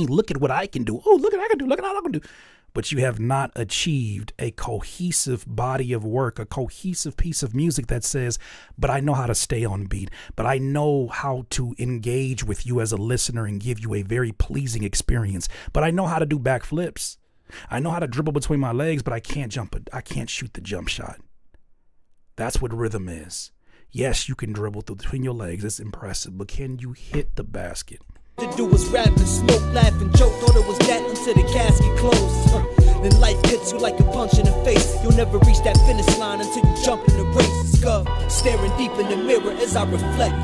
Look at what I can do. Oh, look at what I can do. Look at what I can do. But you have not achieved a cohesive body of work, a cohesive piece of music that says, but I know how to stay on beat, but I know how to engage with you as a listener and give you a very pleasing experience, but I know how to do backflips. I know how to dribble between my legs, but I can't I can't shoot the jump shot. That's what rhythm is. Yes, you can dribble between your legs. It's impressive, but can you hit the basket? To do was rap and smoke, laugh and joke. Thought it was that until the casket closed. Then life hits you like a punch in the face. You'll never reach that finish line until you jump in the race. Scuff, staring deep in the mirror as I reflect.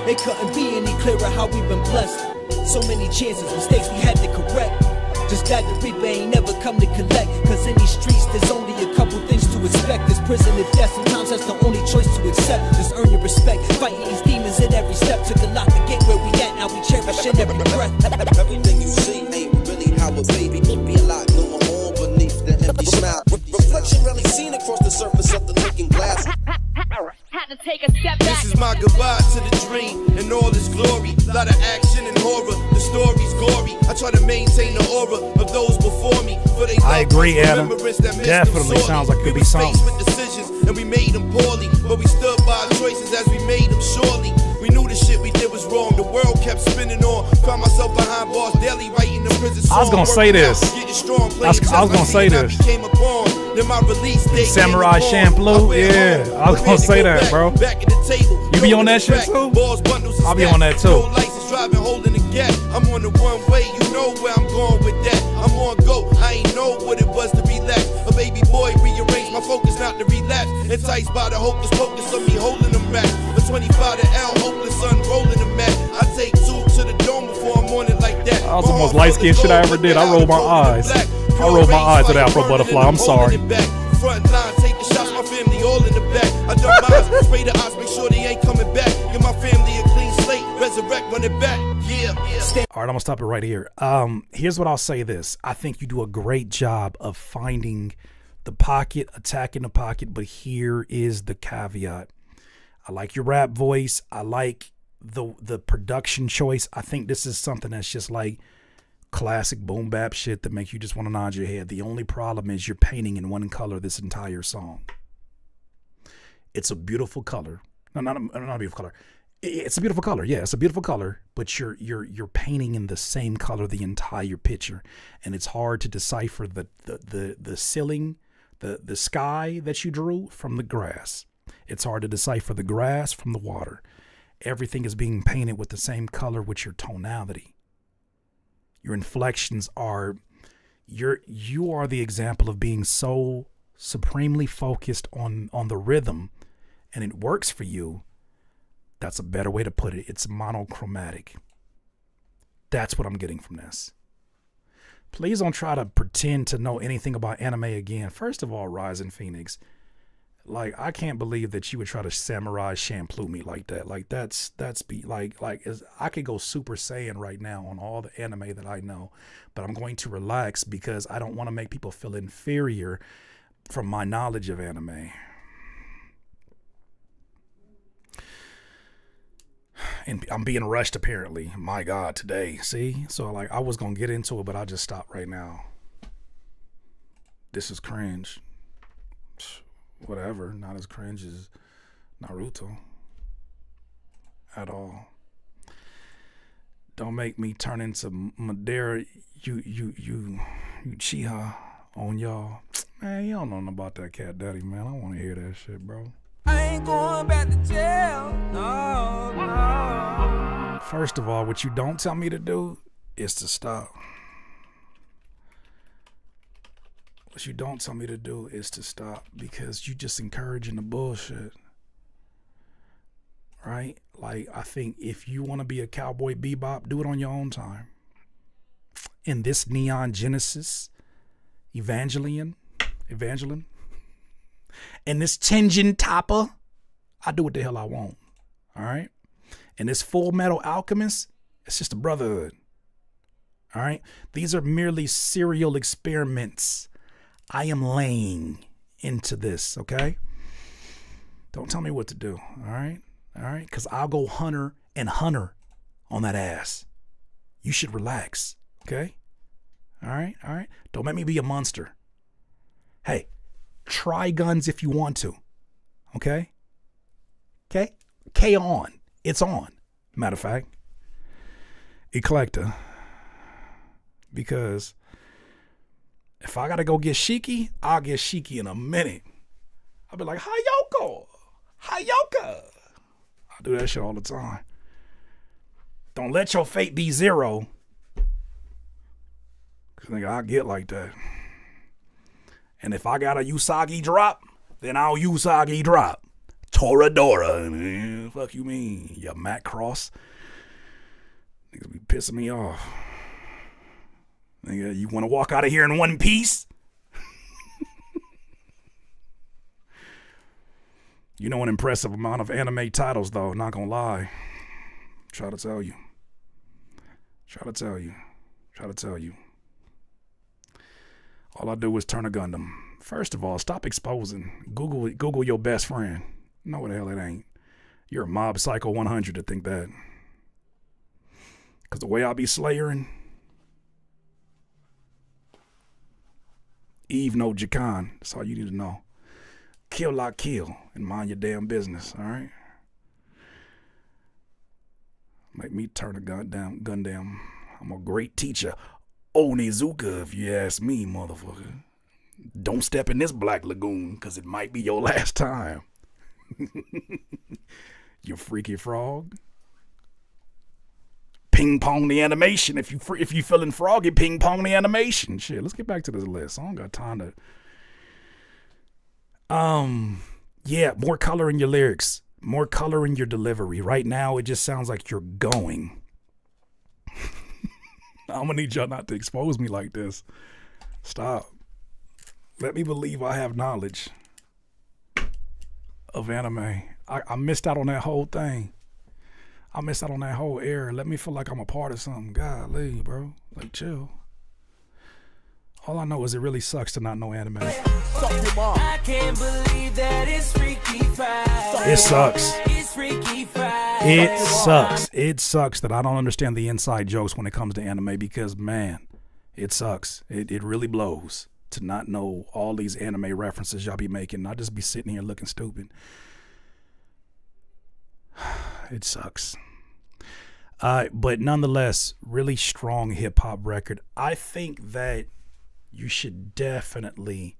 It couldn't be any clearer how we've been blessed. So many chances, mistakes we had to correct. Just that the reaper ain't never come to collect. Cause in these streets there's only a couple things to expect. This prison to death, sometimes that's the only choice to accept. Just earn your respect, fighting these demons at every step. Took a lot to get where we at, now we cherish in every breath. Everything you see ain't really how a baby could be a lot going on beneath the empty smile. Reflection rarely seen across the surface of the looking glass. Had to take a step back. This is my goodbye to the dream and all its glory. Lot of action and horror, the story's gory. I try to maintain the aura of those before me. For they I agree, Adam. Definitely sounds like it could be something. With decisions and we made them poorly, but we stood by our choices as we made them surely. We knew the shit we did was wrong. The world kept spinning on. Found myself behind bars daily writing the prison song. I was gonna say this. I was gonna say this. Samurai Champloo, yeah. I was gonna say that, bro. You be on that shit too? I'll be on that too. Driving, holding the gap. I'm on the one way, you know where I'm going with that. I'm on go, I ain't know what it was to relax. A baby boy rearranged my focus not to relapse. Enticed by the hocus pocus of me holding them back. A 25 to L, hopeless son rolling the mat. I take two to the dome before I'm on it like that. That was the most light skinned shit I ever did. I rolled my eyes. I rolled my eyes at Afro Butterfly. I'm sorry. Front line, take the shots, my family all in the back. I don't mind, spray the odds, make sure they ain't coming back. Give my family a clean slate, resurrect, run it back. Yeah. All right, I'm gonna stop it right here. Here's what I'll say this. I think you do a great job of finding the pocket, attacking the pocket, but here is the caveat. I like your rap voice. I like the production choice. I think this is something that's just like classic boom bap shit that makes you just want to nod your head. The only problem is you're painting in one color this entire song. It's a beautiful color. No, not a beautiful color. It's a beautiful color. Yeah, it's a beautiful color, but you're painting in the same color the entire picture, and it's hard to decipher the ceiling, the sky that you drew from the grass. It's hard to decipher the grass from the water. Everything is being painted with the same color with your tonality. Your inflections are, you are the example of being so supremely focused on the rhythm, and it works for you. That's a better way to put it. It's monochromatic. That's what I'm getting from this. Please don't try to pretend to know anything about anime again. First of all, Rising Phoenix, like, I can't believe that you would try to Samurai Champloo me like that. Like, that's I could go Super Saiyan right now on all the anime that I know, but I'm going to relax because I don't want to make people feel inferior from my knowledge of anime. And I'm being rushed apparently. My God, today. See? So like I was gonna get into it, but I'll just stop right now. This is cringe. Whatever. Not as cringe as Naruto. At all. Don't make me turn into Madara you Chiha on y'all. Man, you don't know nothing about that cat daddy, man. I don't wanna hear that shit, bro. I ain't going back to jail, no. First of all, what you don't tell me to do is to stop. What you don't tell me to do is to stop because you just encouraging the bullshit. Right? Like, I think if you want to be a Cowboy Bebop, do it on your own time. In this Neon Genesis Evangelion, and this Tenjin Topper, I do what the hell I want. All right? And this Full Metal Alchemist, it's just a brotherhood. All right? These are merely serial experiments. I am laying into this, okay? Don't tell me what to do, all right? All right? Because I'll go hunter and hunter on that ass. You should relax, okay? All right? All right? Don't make me be a monster. Hey, try guns if you want to, okay? Okay? K on. It's on. Matter of fact, Eclecta. Because if I gotta go get Shiki, I'll get Shiki in a minute. I'll be like, Hayoko. I do that shit all the time. Don't let your fate be zero. Cause nigga, I get like that. And if I got a Usagi drop, then I'll Usagi drop. Toradora. Fuck you mean, you Matt Cross. Niggas be pissing me off. Nigga, you want to walk out of here in one piece? You know an impressive amount of anime titles, though. Not gonna lie. Try to tell you. All I do is turn a Gundam. First of all, stop exposing. Google your best friend. No, what the hell it ain't. You're a mob psycho 100 to think that. Because the way I be slayering, Eve no Jakan. That's all you need to know. Kill like kill and mind your damn business, all right? Make me turn a Gundam. I'm a great teacher. Onizuka, if you ask me, motherfucker. Don't step in this black lagoon, because it might be your last time. You freaky frog. Ping pong the animation. If you feeling froggy, ping pong the animation. Shit, let's get back to this list. I don't got time to. Yeah, more color in your lyrics, more color in your delivery. Right now, it just sounds like you're going. I'm gonna need y'all not to expose me like this. Stop. Let me believe I have knowledge of anime. I missed out on that whole thing. I missed out on that whole era. Let me feel like I'm a part of something. Golly, bro. Like, chill. All I know is it really sucks to not know anime. I can't believe that it's Freaky Friday. It sucks. It's Freaky Friday. It sucks. It sucks that I don't understand the inside jokes when it comes to anime because, man, it sucks. It really blows to not know all these anime references y'all be making. I just be sitting here looking stupid. It sucks. But nonetheless, really strong hip hop record. I think that you should definitely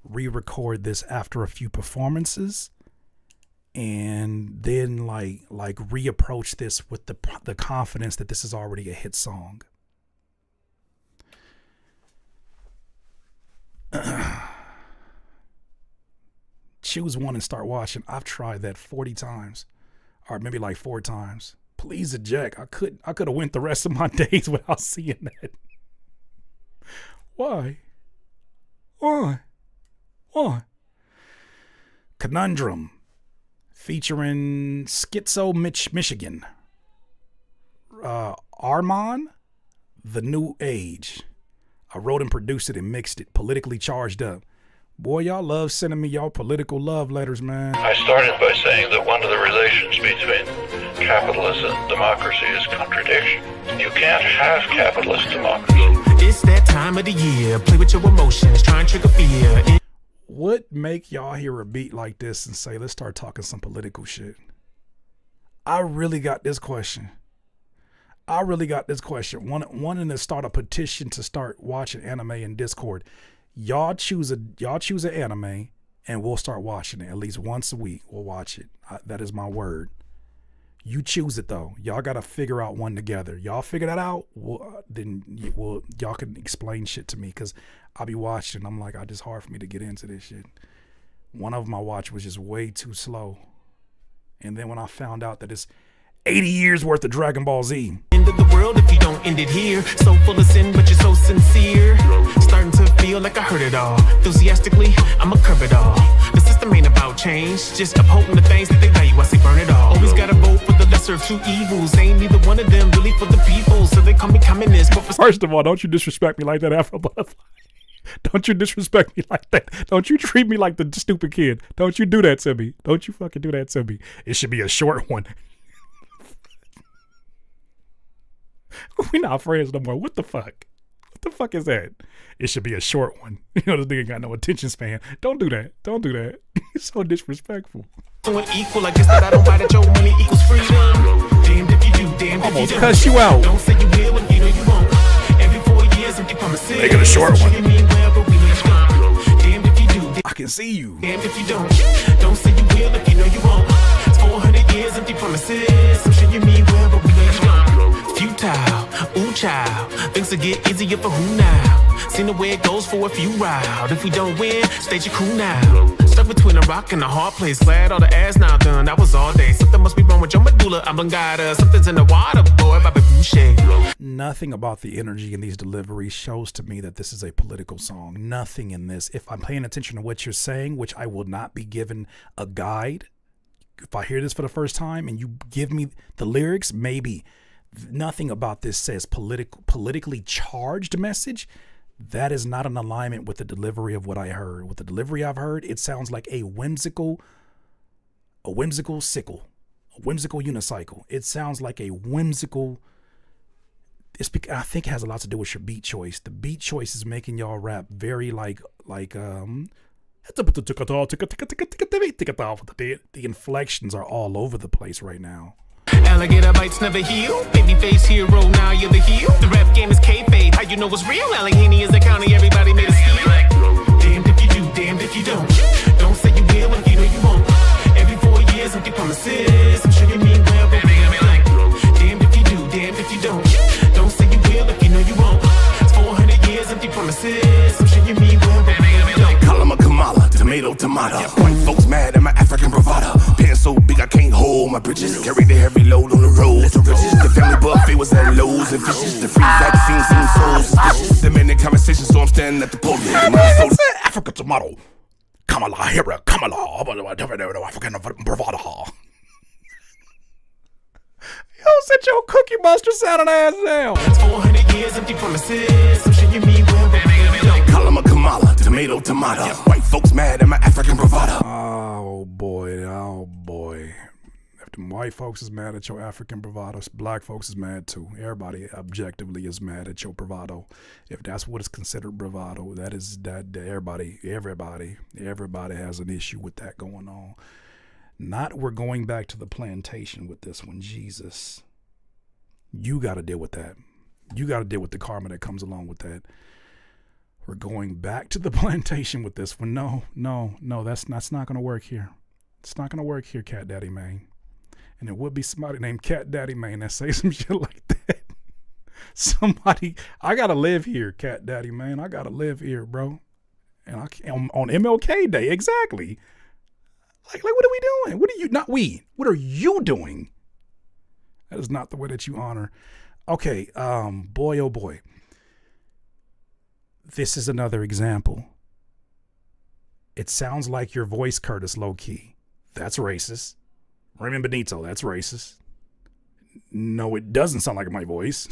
re-record this after a few performances and then like reapproach this with the confidence that this is already a hit song. Choose one and start watching. I've tried that 40 times or maybe like 4 times. Please eject. I could have went the rest of my days without seeing that. Why? Conundrum featuring Schizo Michigan. Armon, The New Age. I wrote and produced it and mixed it. Politically charged up. Boy, y'all love sending me y'all political love letters, man. I started by saying that one of the relations between capitalism and democracy is contradiction. You can't have capitalist democracy. It's that time of the year. Play with your emotions, try and trigger fear. What make y'all hear a beat like this and say, let's start talking some political shit? I really got this question. Wanting to start a petition to start watching anime in Discord. Y'all choose an anime and we'll start watching it at least once a week. We'll watch it. That is my word. You choose it though. Y'all gotta figure out one together. Y'all figure that out. Y'all can explain shit to me because I'll be watching. I'm like, it's hard for me to get into this shit. One of them I watched was just way too slow, and then when I found out that it's 80 years worth of Dragon Ball Z. End of the world if you don't end it here. So full of sin, but you're so sincere. Starting to feel like I heard it all. Enthusiastically, I'ma curb it all. The system ain't about change, just upholding the things that they value. I say burn it all. Always gotta vote for the lesser of two evils. Ain't neither one of them really for the people, so they call me communist. But First of all, don't you disrespect me like that, Afro Butterfly. Don't you disrespect me like that. Don't you treat me like the stupid kid. Don't you do that to me. Don't you fucking do that to me. It should be a short one. We're not friends no more. What the fuck? What the fuck is that? It should be a short one. You know, this nigga got no attention span. Don't do that. Don't do that. It's so disrespectful. So equal, I guess that I don't buy that your money equals freedom. Damned if you do, damned if you Almost don't. cuss you out. Don't say you will when you know you won't. Every 4 years, empty promises. Make it a short one. Damned if you do, I can see you. damned if you don't. Don't say you will if you know you won't. It's 400 years, empty promises. I'm sure you mean well, but we know you don't. Futile, ooh child. Things will get easier for who now? Seen the way it goes for a few round. If we don't win, stage your crew now. Stuck between a rock and a hard place. Glad all the ass now done. That was all day. Something must be wrong with your medulla oblongata. Something's in the water, boy. Bobby Boucher. Nothing about the energy in these deliveries shows to me that this is a political song. Nothing in this. If I'm paying attention to what you're saying, which I will not be given a guide. If I hear this for the first time and you give me the lyrics, maybe. Nothing about this says politically charged message. That is not in alignment with the delivery of what I heard. With the delivery I've heard, it sounds like a whimsical sickle, a whimsical unicycle. It sounds like a whimsical. I think it has a lot to do with your beat choice. The beat choice is making y'all rap very the inflections are all over the place right now. Alligator bites never heal. Babyface hero, now you're the heel. The rap game is kayfabe. How you know it's real? Allegheny is the county everybody made a steal. Damned if you do, damned if you don't. Don't say you will if you know you won't. Every 4 years, empty promises. I'm sure you mean well, but we don't. Damned if you do, damned if you don't. Don't say you will if you know you won't. It's 400 years, empty promises. I'm sure you mean well, but we don't. Kalama Kamala, tomato. White folks mad at my African bravado. Pants so big I can't hold my britches. Carry the heavy load on the road to riches. The family buffet was at Lowe's and fishes. The free vaccine seems so suspicious. The minute conversation, so I'm standing at the podium. African tomato. Kamala, here, Kamala. African bravado. Yo, sit your Cookie Monster sounding ass down. It's 400 years, empty promises. I'm sure you mean well, but we don't. Kalama Kamala, tomato. White folks mad at my African bravado. Oh boy. If the white folks is mad at your African bravado, black folks is mad too. Everybody objectively is mad at your bravado. If that's what is considered bravado, that is that everybody has an issue with that going on. Not we're going back to the plantation with this one. Jesus. You got to deal with that. You got to deal with the karma that comes along with that. We're going back to the plantation with this one. No, that's not going to work here. It's not going to work here, Cat Daddy Mane. And it would be somebody named Cat Daddy Mane that say some shit like that. Somebody, I got to live here, Cat Daddy Mane. I got to live here, bro. And I can't, on MLK Day, exactly. Like, what are we doing? What are you doing? That is not the way that you honor. Okay, boy, oh boy. This is another example. It sounds like your voice, Curtis, low key. That's racist. Raymond Benito, that's racist. No, it doesn't sound like my voice.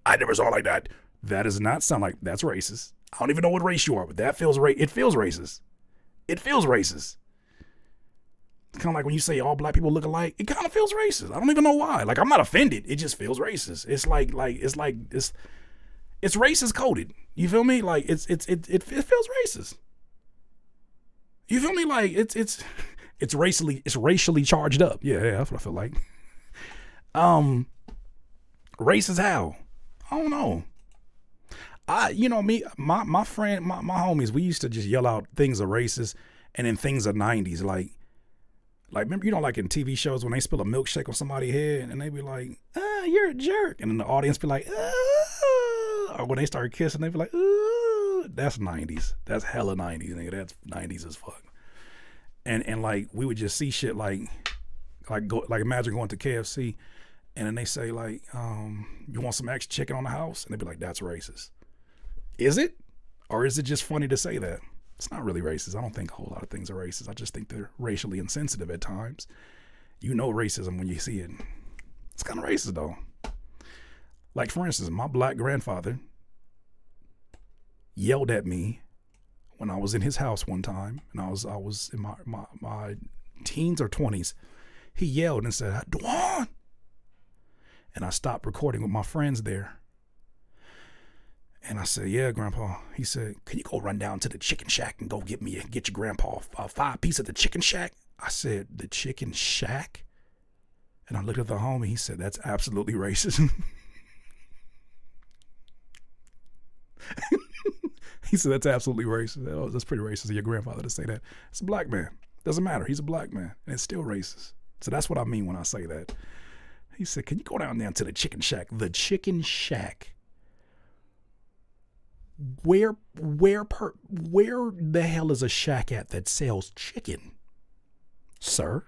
I never saw it like that. That does not sound like, that's racist. I don't even know what race you are, but it feels racist. It feels racist. It's kind of like when you say all black people look alike, it kind of feels racist. I don't even know why. Like, I'm not offended. It just feels racist. It's it's racist coded. You feel me? Like it feels racist. You feel me? Like it's racially charged up. Yeah, that's what I feel like. Racist how? I don't know. My friend, my homies, we used to just yell out things are racist and then things are 90s. Like, remember, like in TV shows when they spill a milkshake on somebody's head and they be like, you're a jerk. And then the audience be like, or when they start kissing, they be like, that's 90s. That's hella 90s, nigga. That's 90s as fuck. And like, we would just see shit like imagine going to KFC and then they say like, you want some extra chicken on the house? And they'd be like, that's racist. Is it? Or is it just funny to say that? It's not really racist. I don't think a whole lot of things are racist. I just think they're racially insensitive at times. You know racism when you see it. It's kind of racist though. Like for instance, my black grandfather yelled at me when I was in his house one time, and I was in my teens or 20s. He yelled and said, "Dwan!" And I stopped recording with my friends there. And I said, "Yeah, Grandpa." He said, "Can you go run down to the chicken shack and go get your grandpa a 5-piece at the chicken shack?" I said, "The chicken shack?" And I looked at the homie. He said, "That's absolutely racist." He said, "That's absolutely racist. Oh, that's pretty racist of your grandfather to say that." It's a black man. Doesn't matter. He's a black man. And it's still racist. So that's what I mean when I say that. He said, "Can you go down there to the chicken shack?" The chicken shack. Where the hell is a shack at that sells chicken, sir?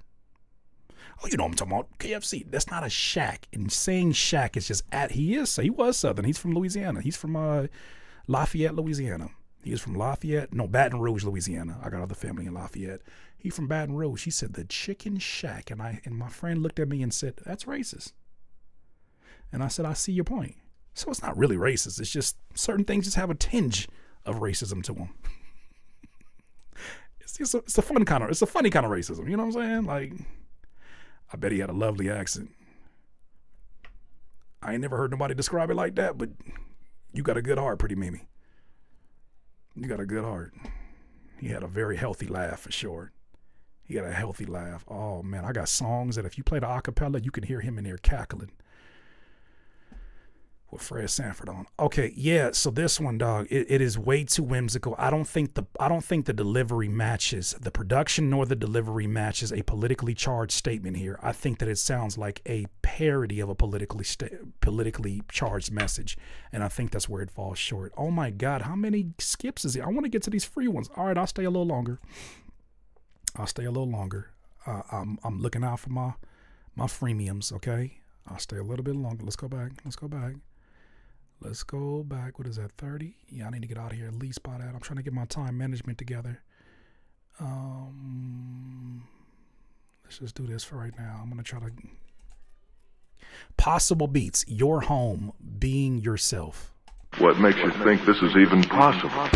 Oh, you know what I'm talking about, KFC. That's not a shack. And saying shack is just he was Southern. He's from Louisiana. He's from Lafayette, Louisiana. He is from Baton Rouge, Louisiana. I got other family in Lafayette. He's from Baton Rouge. He said the chicken shack. And my friend looked at me and said, "That's racist." And I said, "I see your point." So it's not really racist. It's just certain things just have a tinge of racism to them. It's a funny kind of racism. You know what I'm saying? Like, I bet he had a lovely accent. I ain't never heard nobody describe it like that, but you got a good heart, Pretty Mimi. You got a good heart. He had a very healthy laugh for sure. He got a healthy laugh. Oh man, I got songs that if you play the acapella, you can hear him in there cackling. With Fred Sanford on. Okay, yeah, so this one, dog, it is way too whimsical. I don't think the delivery matches the production, nor the delivery matches a politically charged statement here. I think that it sounds like a parody of a politically charged message, and I think that's where it falls short. Oh my God, how many skips is it? I want to get to these free ones. All right, I'll stay a little longer. I'm looking out for my freemiums. Okay, I'll stay a little bit longer. Let's go back. What is that, 30? Yeah, I need to get out of here at least by that. I'm trying to get my time management together. Let's just do this for right now. I'm going to try to... Possible beats. Your home. Being yourself. What makes you think this is even possible?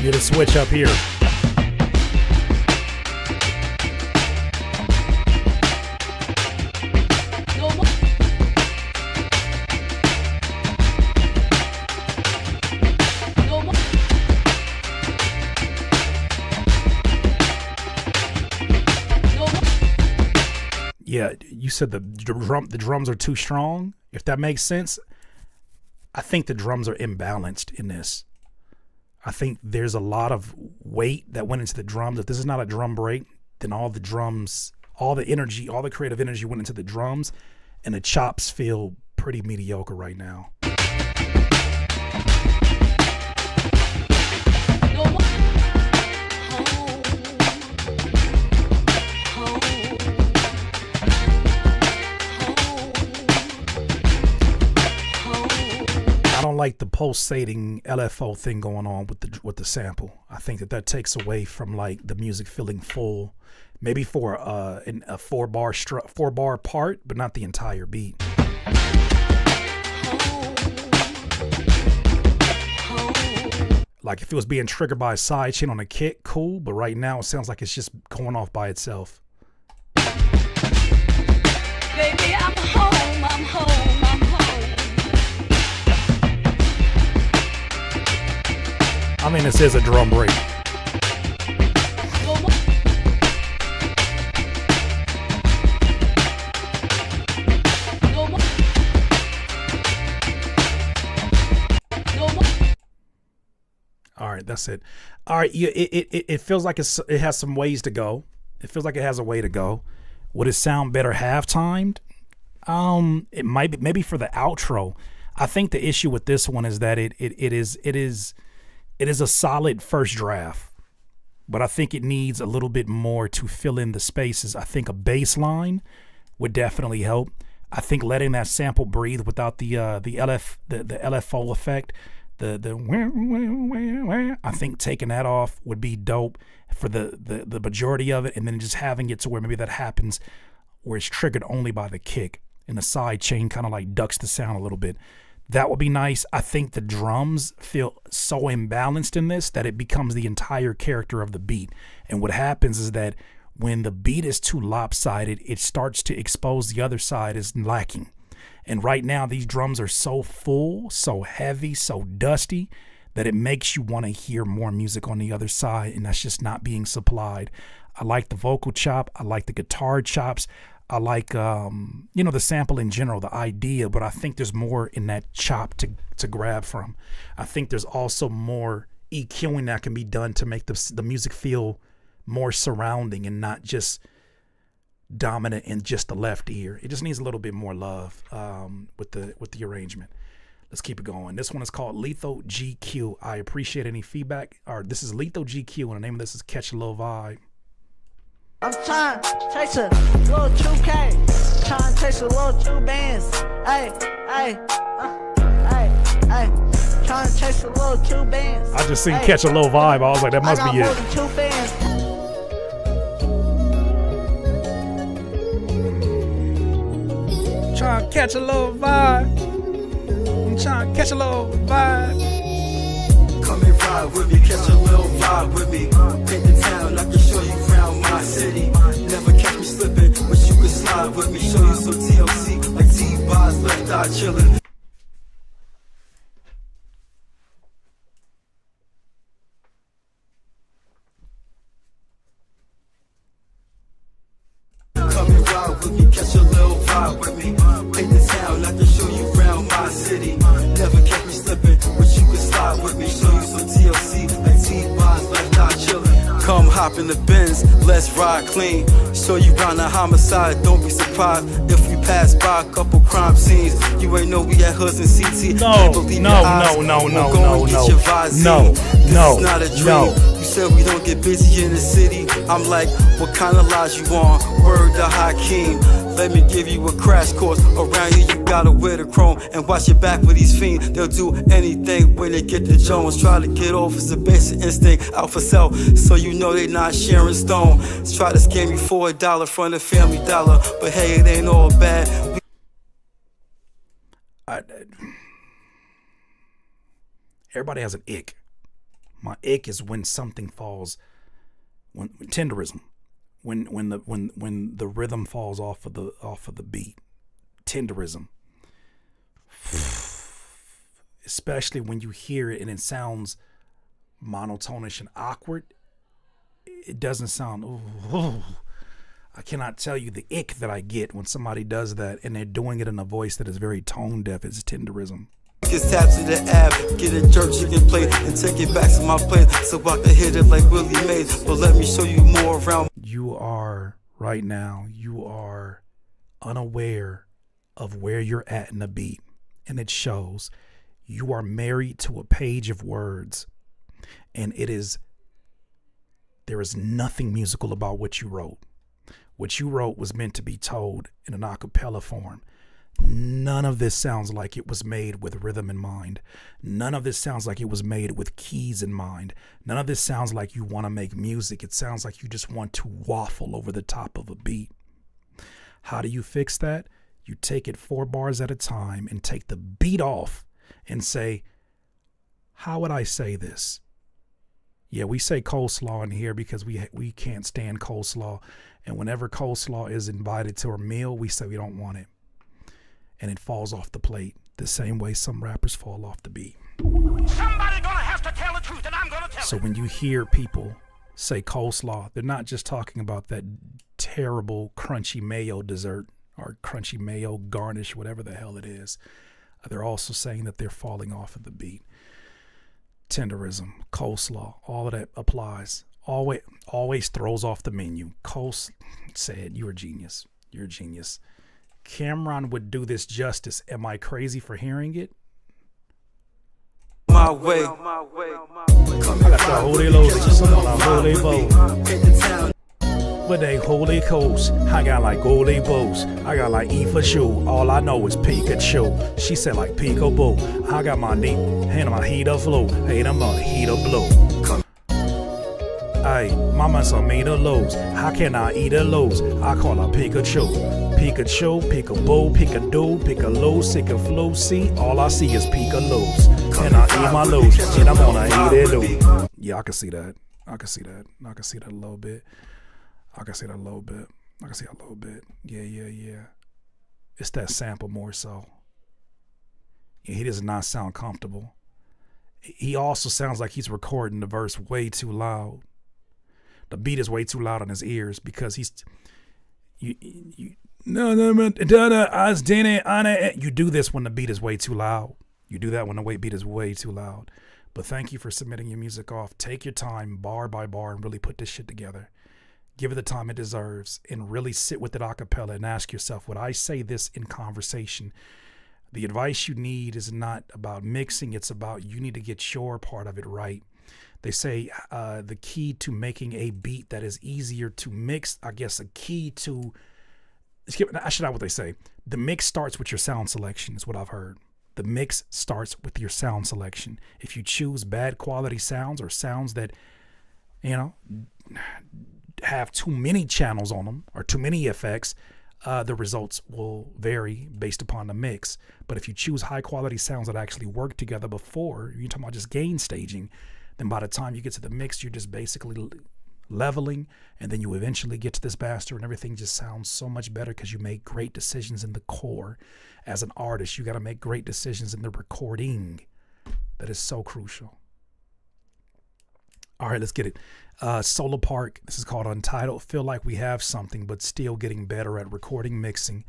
Get a switch up here. Yeah, you said the drums are too strong. If that makes sense, I think the drums are imbalanced in this. I think there's a lot of weight that went into the drums. If this is not a drum break, then all the drums, all the energy, all the creative energy went into the drums, and the chops feel pretty mediocre right now. I don't like the pulsating LFO thing going on with the sample. I think that takes away from like the music feeling full, maybe for a 4-bar part, but not the entire beat. Like if it was being triggered by a side chain on a kick, cool. But right now it sounds like it's just going off by itself. Baby, I'm home, I'm home, I'm home. this is a drum break. All right, that's it. All right, it feels like it has some ways to go. It feels like it has a way to go. Would it sound better half-timed? It might be, maybe for the outro. I think the issue with this one is that it is a solid first draft, but I think it needs a little bit more to fill in the spaces. I think a bass line would definitely help. I think letting that sample breathe without the LFO effect. I think taking that off would be dope for the majority of it, and then just having it to where maybe that happens where it's triggered only by the kick and the side chain kind of like ducks the sound a little bit. That would be nice. I think the drums feel so imbalanced in this that it becomes the entire character of the beat. And what happens is that when the beat is too lopsided, it starts to expose the other side as lacking. And right now, these drums are so full, so heavy, so dusty that it makes you want to hear more music on the other side, and that's just not being supplied. I like the vocal chop. I like the guitar chops. I like, the sample in general, the idea, but I think there's more in that chop to grab from. I think there's also more EQing that can be done to make the music feel more surrounding and not just dominant in just the left ear. It just needs a little bit more love with the arrangement. Let's keep it going. This one is called Lethal GQ. I appreciate any feedback. This is Lethal GQ, and the name of this is Catch a Little Vibe. I'm trying to chase a little 2K, trying to chase a little 2 bands. Hey, trying to chase a little 2 bands. I just seen Catch a Little Vibe. I was like, that must be it. I got more than 2 fans. Trying to catch a little vibe. I'm trying to catch a little vibe. Come and ride with me, catch a little vibe with me. Take the town, I can show you around my city. Never catch me slipping, but you can slide with me. Show you some TLC, like T-Boz, left eye chillin'. Come and ride with me, catch a little vibe with me. Take the town, I can show you around my city. Never catch me slipping, but you can slide with me. Show you some TLC, like T-Boz, left eye chillin'. Come hop in the Benz, let's ride clean. Show you round the homicide, don't be surprised if we pass by a couple crime scenes. You ain't know we had hoods and CT. No. You said we don't get busy in the city. I'm like, what kind of lies you on? Word to Hakeem. Let me give you a crash course. Around here you gotta wear the chrome and watch your back with these fiends. They'll do anything when they get the Jones. Try to get off, it's a basic instinct. Out for self, so you know they not sharing stone. Try to scam you for $1 from the Family Dollar, but hey, it ain't all bad. Everybody has an ick. My ick is when something falls, when tenderism, when the rhythm falls off of the beat, tenderism. Especially when you hear it and it sounds monotonish and awkward. It doesn't sound. I cannot tell you the ick that I get when somebody does that and they're doing it in a voice that is very tone deaf. It's tenderism. Just tap to the app, get a jerk chicken plate and take it back to my plate so I can hit it like Willie Mays. But let me show you more around. You are right now, you are unaware of where you're at in the beat, and it shows. You are married to a page of words, and there is nothing musical about what you wrote. What you wrote was meant to be told in an a cappella form. None of this sounds like it was made with rhythm in mind. None of this sounds like it was made with keys in mind. None of this sounds like you want to make music. It sounds like you just want to waffle over the top of a beat. How do you fix that? You take it 4 bars at a time and take the beat off and say, how would I say this? Yeah, we say coleslaw in here because we can't stand coleslaw. And whenever coleslaw is invited to a meal, we say we don't want it. And it falls off the plate the same way some rappers fall off the beat. Somebody gonna have to tell the truth, and I'm gonna tell it. So when you hear people say coleslaw, they're not just talking about that terrible crunchy mayo dessert or crunchy mayo garnish, whatever the hell it is. They're also saying that they're falling off of the beat. Tenderism, coleslaw, all of that applies. Always throws off the menu. Said, you're a genius. You're a genius. Cameron would do this justice. Am I crazy for hearing it? My way. I got the holy lotus on my holy bowl. But they holy coast. I got like holy bows. I got like E for shoe. All I know is Pikachu. She said like peekaboo. I got my knee and my heater flow. Hey, I'm a heater blow. Ay, mama saw me the lows. How can I eat a lows? I call her Pikachu. Pikachu, peekaboo, peekadoo, peekalow, sick of flow. See, all I see is peekalows. And I eat my lows. And I'm gonna eat it though. Yeah, I can see that. I can see that. I can see that a little bit. I can see that a little bit. I can see that a little bit. Yeah. It's that sample more so. Yeah, he does not sound comfortable. He also sounds like he's recording the verse way too loud. The beat is way too loud on his ears because he's you do this when the beat is way too loud. You do that when the beat is way too loud. But thank you for submitting your music off. Take your time, bar by bar, and really put this shit together. Give it the time it deserves and really sit with it a cappella and ask yourself, would I say this in conversation? The advice you need is not about mixing. It's about you need to get your part of it right. They say the key to making a beat that is easier to mix, I guess a key to, that's not what they say. The mix starts with your sound selection is what I've heard. The mix starts with your sound selection. If you choose bad quality sounds or sounds that, have too many channels on them or too many effects, the results will vary based upon the mix. But if you choose high quality sounds that actually work together before, you're talking about just gain staging, then by the time you get to the mix, you're just basically leveling, and then you eventually get to this master and everything just sounds so much better because you make great decisions in the core. As an artist, you got to make great decisions in the recording. That is so crucial. All right, let's get it. Solar Park, this is called Untitled. Feel like we have something, but still getting better at recording, mixing.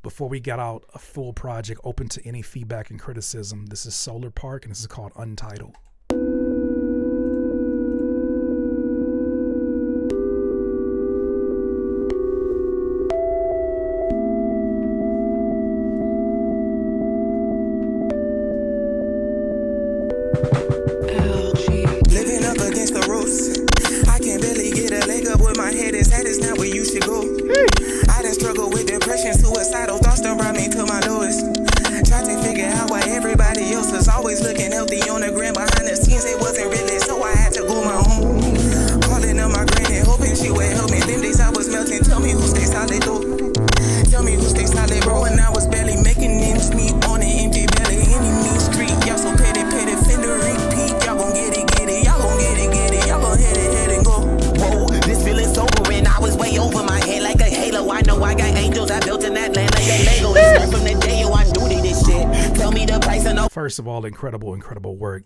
Before we got out a full project open to any feedback and criticism, this is Solar Park, and this is called Untitled. Suicidal thoughts done brought me to my lowest. Tried to figure out why everybody else was always looking healthy on the gram. Behind the scenes it wasn't really, so I had to go my own. Calling up my granny, hoping she would help me. Them days I was melting, tell me who stay solid though. Tell me who stay solid, bro. And I was barely making ends meet on an empty belly. Any mean street, y'all so petty, fender repeat. Y'all gon' get it, y'all gon' get it, y'all gon' hit it and go. Whoa, this feeling sobering. I was way over my head like a halo. I know I got angels, I built in that land like a Lego. It's from the day I knew this shit. Tell me the price and First of all, incredible work.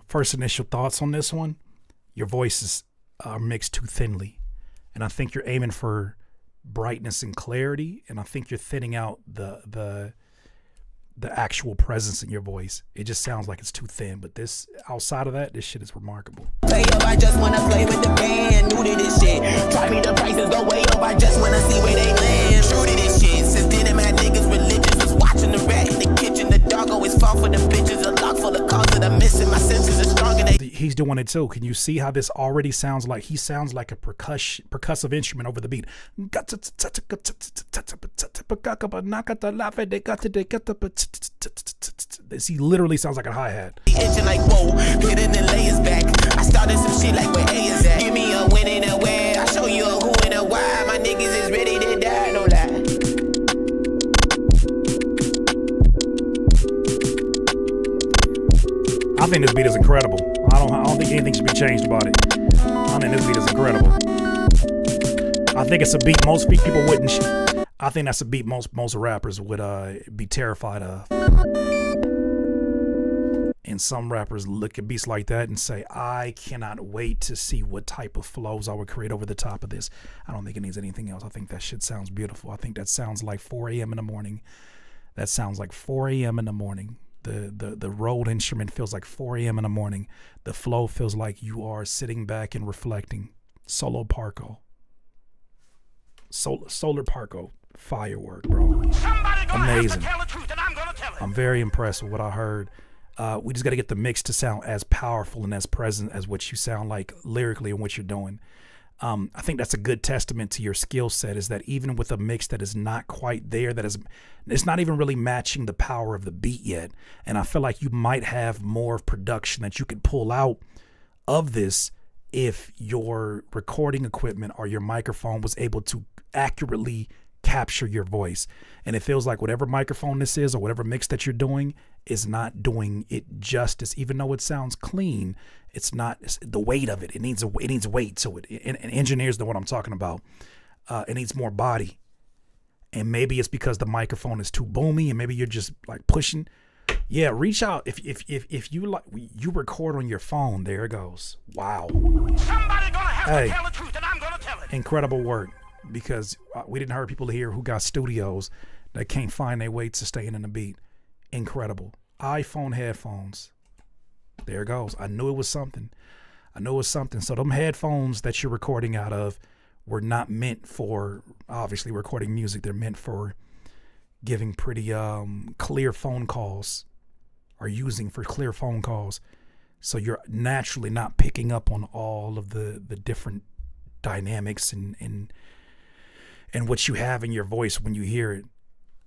First initial thoughts on this one. Your voices are mixed too thinly. And I think you're aiming for brightness and clarity. And I think you're thinning out the actual presence in your voice. It just sounds like it's too thin. But this, outside of that, this shit is remarkable. Play up, I just wanna play with the band. New to this shit. Try me, the prices go way up. I just wanna see where they land. True to this shit. Since then, them had niggas religious. Was watching the rat in the kitchen. The dog always fall for the bitches. A lock full of calls that I'm missing. My senses are stronger. He's doing it too. Can you see how this already sounds like? He sounds like a percussive instrument over the beat. He literally sounds like a hi-hat. Itching like whoa, hitting the layers back. I started some shit like where A is at. Give me a win and a where. I show you a who and a why. My niggas is ready to die, no lie. I think this beat is incredible. I don't think anything should be changed about it. I think this beat is incredible. I think it's a beat most people wouldn't. I think that's a beat most rappers would be terrified of. And some rappers look at beats like that and say, I cannot wait to see what type of flows I would create over the top of this. I don't think it needs anything else. I think that shit sounds beautiful. I think that sounds like 4 a.m. in the morning. That sounds like 4 a.m. in the morning. The Rode instrument feels like 4 a.m. in the morning. The flow feels like you are sitting back and reflecting. Solar Parco. Solar Parco. Firework, bro. Amazing. I'm very impressed with what I heard. We just got to get the mix to sound as powerful and as present as what you sound like lyrically and what you're doing. I think that's a good testament to your skill set, is that even with a mix that is not quite there, it's not even really matching the power of the beat yet. And I feel like you might have more of production that you could pull out of this if your recording equipment or your microphone was able to accurately capture your voice. And it feels like whatever microphone this is or whatever mix that you're doing is not doing it justice. Even though it sounds clean, it's not. It's the weight of it. It needs weight to it. And engineers know what I'm talking about. It needs more body. And maybe it's because the microphone is too boomy, and maybe you're just like pushing. Yeah, reach out if you like. You record on your phone. There it goes. Wow. Somebody gonna have to tell the truth, and I'm gonna tell it. Incredible work. Because we didn't hear people here who got studios that can't find their way to staying in the beat. Incredible. iPhone headphones. There it goes. I knew it was something. So them headphones that you're recording out of were not meant for obviously recording music. They're meant for giving pretty clear phone calls, or using for clear phone calls. So you're naturally not picking up on all of the different dynamics and what you have in your voice when you hear it.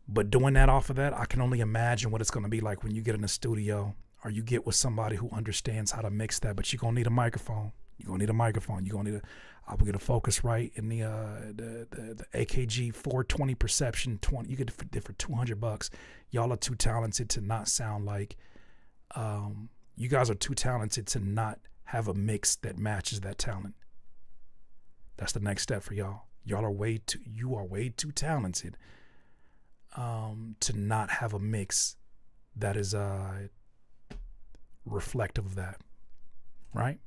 But doing that off of that, I can only imagine what it's going to be like when you get in a studio, or you get with somebody who understands how to mix that. But you're going to need a microphone. You're going to need a microphone. You're going to need I will get a Focusrite in the AKG 420 Perception 20. You get it for $200. Y'all are too talented to not sound like, you guys are too talented to not have a mix that matches that talent. That's the next step for y'all. You are way too talented to not have a mix that is reflective of that, right?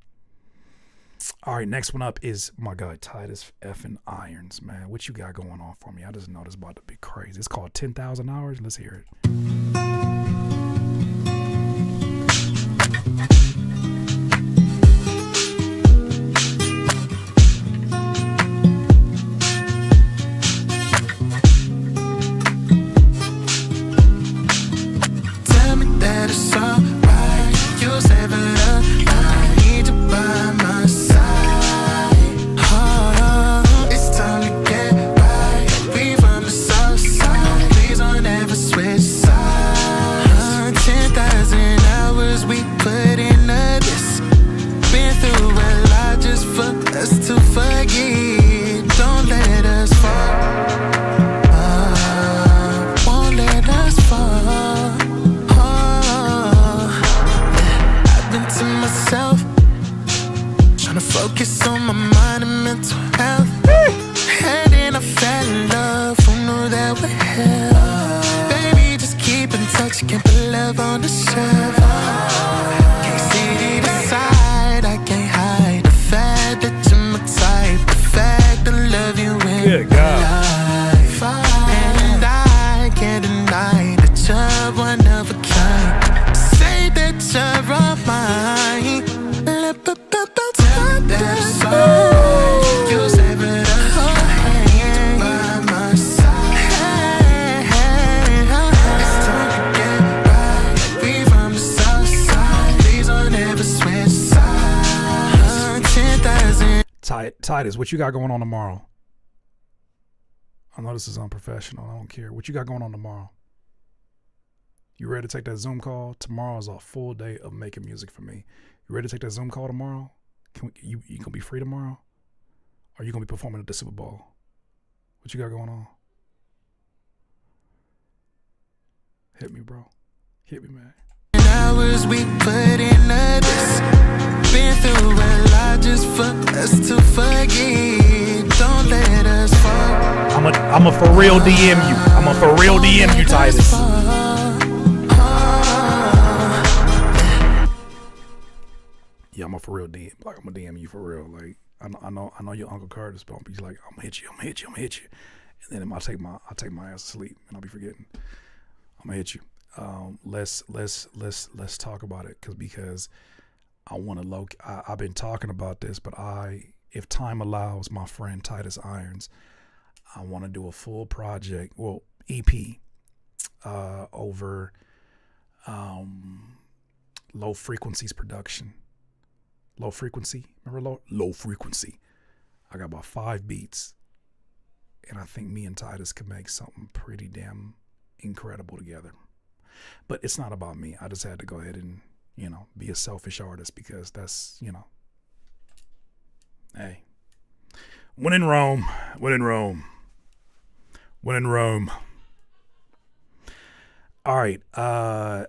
All right, next one up is my guy Titus effing Irons, man. What you got going on for me? I just know this is about to be crazy. It's called 10,000 Hours. Let's hear it. Titus, what you got going on tomorrow? I know this is unprofessional. I don't care. What you got going on tomorrow? You ready to take that Zoom call? Tomorrow is a full day of making music for me. You ready to take that Zoom call tomorrow? You gonna be free tomorrow? Or are you gonna be performing at the Super Bowl? What you got going on? Hit me, bro. Hit me, man. Hours we put in this. Been through a lot just for us to forget. Don't let us fall. I'm a for real DM you. I'm a for real DM you, Titus. Yeah, I'm a for real DM. Like, I'm gonna DM you for real. Like, I know your Uncle Curtis bump. He's like, I'm gonna hit you. And then I'll take my ass to sleep and I'll be forgetting. I'm gonna hit you. Let's talk about it because I want to I've been talking about this, but if time allows, my friend Titus Irons, I want to do a full project, EP, over low frequencies production. Low frequency, remember low frequency? I got about 5 beats, and I think me and Titus could make something pretty damn incredible together. But it's not about me. I just had to go ahead and, be a selfish artist because that's, hey. When in Rome. All right.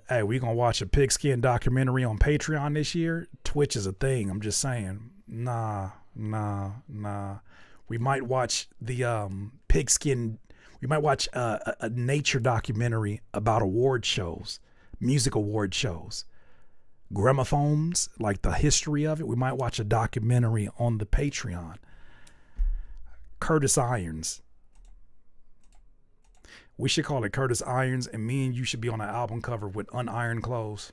Hey, we gonna watch a pigskin documentary on Patreon this year. Twitch is a thing. I'm just saying. Nah. We might watch the pigskin. We might watch a nature documentary about award shows, music award shows, gramophones, like the history of it. We might watch a documentary on the Patreon. Curtis Irons. We should call it Curtis Irons, and me and you should be on an album cover with unironed clothes.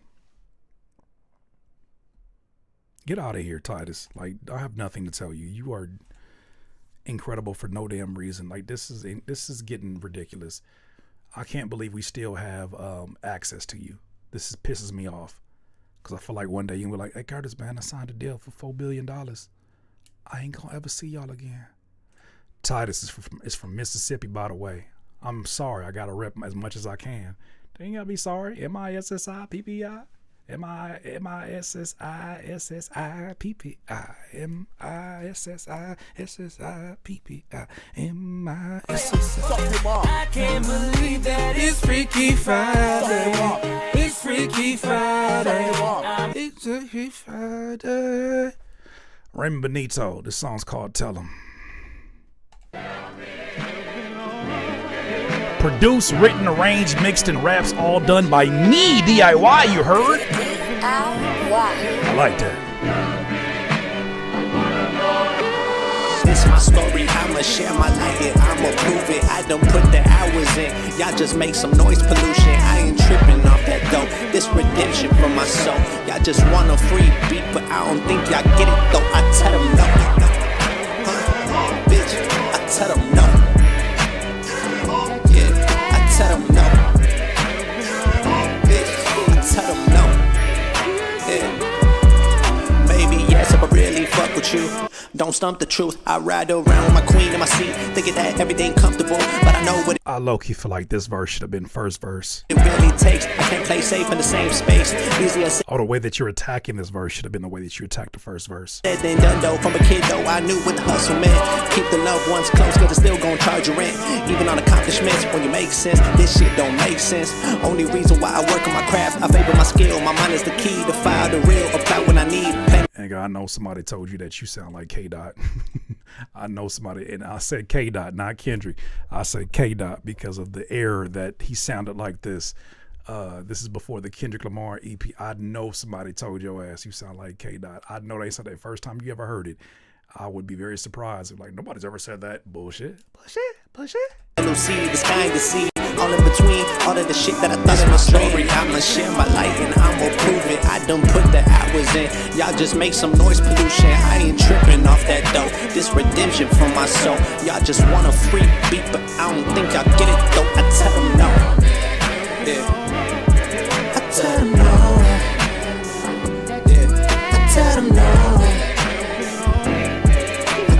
Get out of here, Titus. Like, I have nothing to tell you. You are incredible for no damn reason. Like, this is getting ridiculous. I can't believe we still have access to you. This pisses me off. Because I feel like one day you'll be like, hey, Curtis, man, I signed a deal for $4 billion. I ain't gonna ever see y'all again. Titus is from Mississippi, by the way. I'm sorry. I got to rep as much as I can. They ain't got to be sorry. MISSIPPI. MISSISSIPPI. MISSISSIPPI. MISSISSI. I can't believe that it's Freaky Friday. It's Freaky Friday. It's Freaky Friday. Raymond Benito. This song's called Tell 'Em. Produced, written, arranged, mixed, and raps all done by me, DIY, you heard? I like that. This my story, I'ma share my life, yeah, I'ma prove it. I done put the hours in, y'all just make some noise pollution. I ain't tripping off that dope, this redemption for my soul. Y'all just want a free beat, but I don't think y'all get it though. I tell them no, bitch, I tell them no. Tell them no, bitch, I tell them no, yeah. Baby, yes, if I really fuck with you, don't stump the truth. I ride around with my queen in my seat, thinking that everything comfortable, but I know what I low-key feel like this verse should have been first verse. it really takes. I can't play safe in the same space. Easier said Oh, the way that you're attacking this verse should have been the way that you attacked the first verse. than done though. From a kid though, I knew what the hustle meant. Keep the loved ones close, cause it's still gon' charge your rent. Even on accomplishments, when you make sense, this shit don't make sense. Only reason why I work on my craft, I favor my skill. My mind is the key to file the real, apply when I need. Nigga, I know somebody told you that you sound like K-Dot. I know somebody, and I said K-Dot, not Kendrick. I said K-Dot because of the error that he sounded like this. This is before the Kendrick Lamar EP. I know somebody told your ass you sound like K-Dot. I know they said that first time you ever heard it. I would be very surprised if like nobody's ever said that. Bullshit. LOC, this kind of see, all in between, all of the shit that I thought in my story. I'ma share my life and I'ma prove it. I done put the hours in, y'all just make some noise pollution. I ain't tripping off that dough, this redemption from my soul. Y'all just want a free beat, but I don't think y'all get it though. I tell them no, yeah. I tell them no, yeah. I tell them no.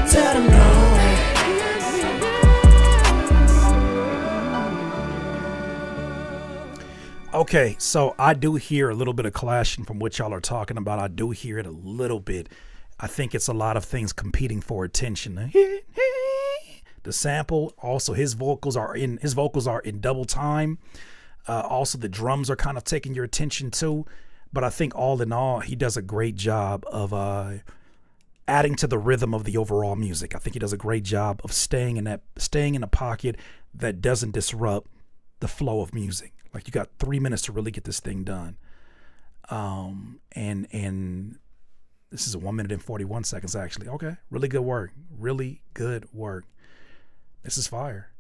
Tell them no. Okay, so I do hear a little bit of clashing from what y'all are talking about. I do hear it a little bit. I think it's a lot of things competing for attention. The sample, also his vocals are in double time. Also the drums are kind of taking your attention too. But I think all in all, he does a great job of adding to the rhythm of the overall music. I think he does a great job of staying in a pocket that doesn't disrupt the flow of music. Like, you got 3 minutes to really get this thing done. And This is 1 minute and 41 seconds, actually. Okay, really good work. Really good work. This is fire.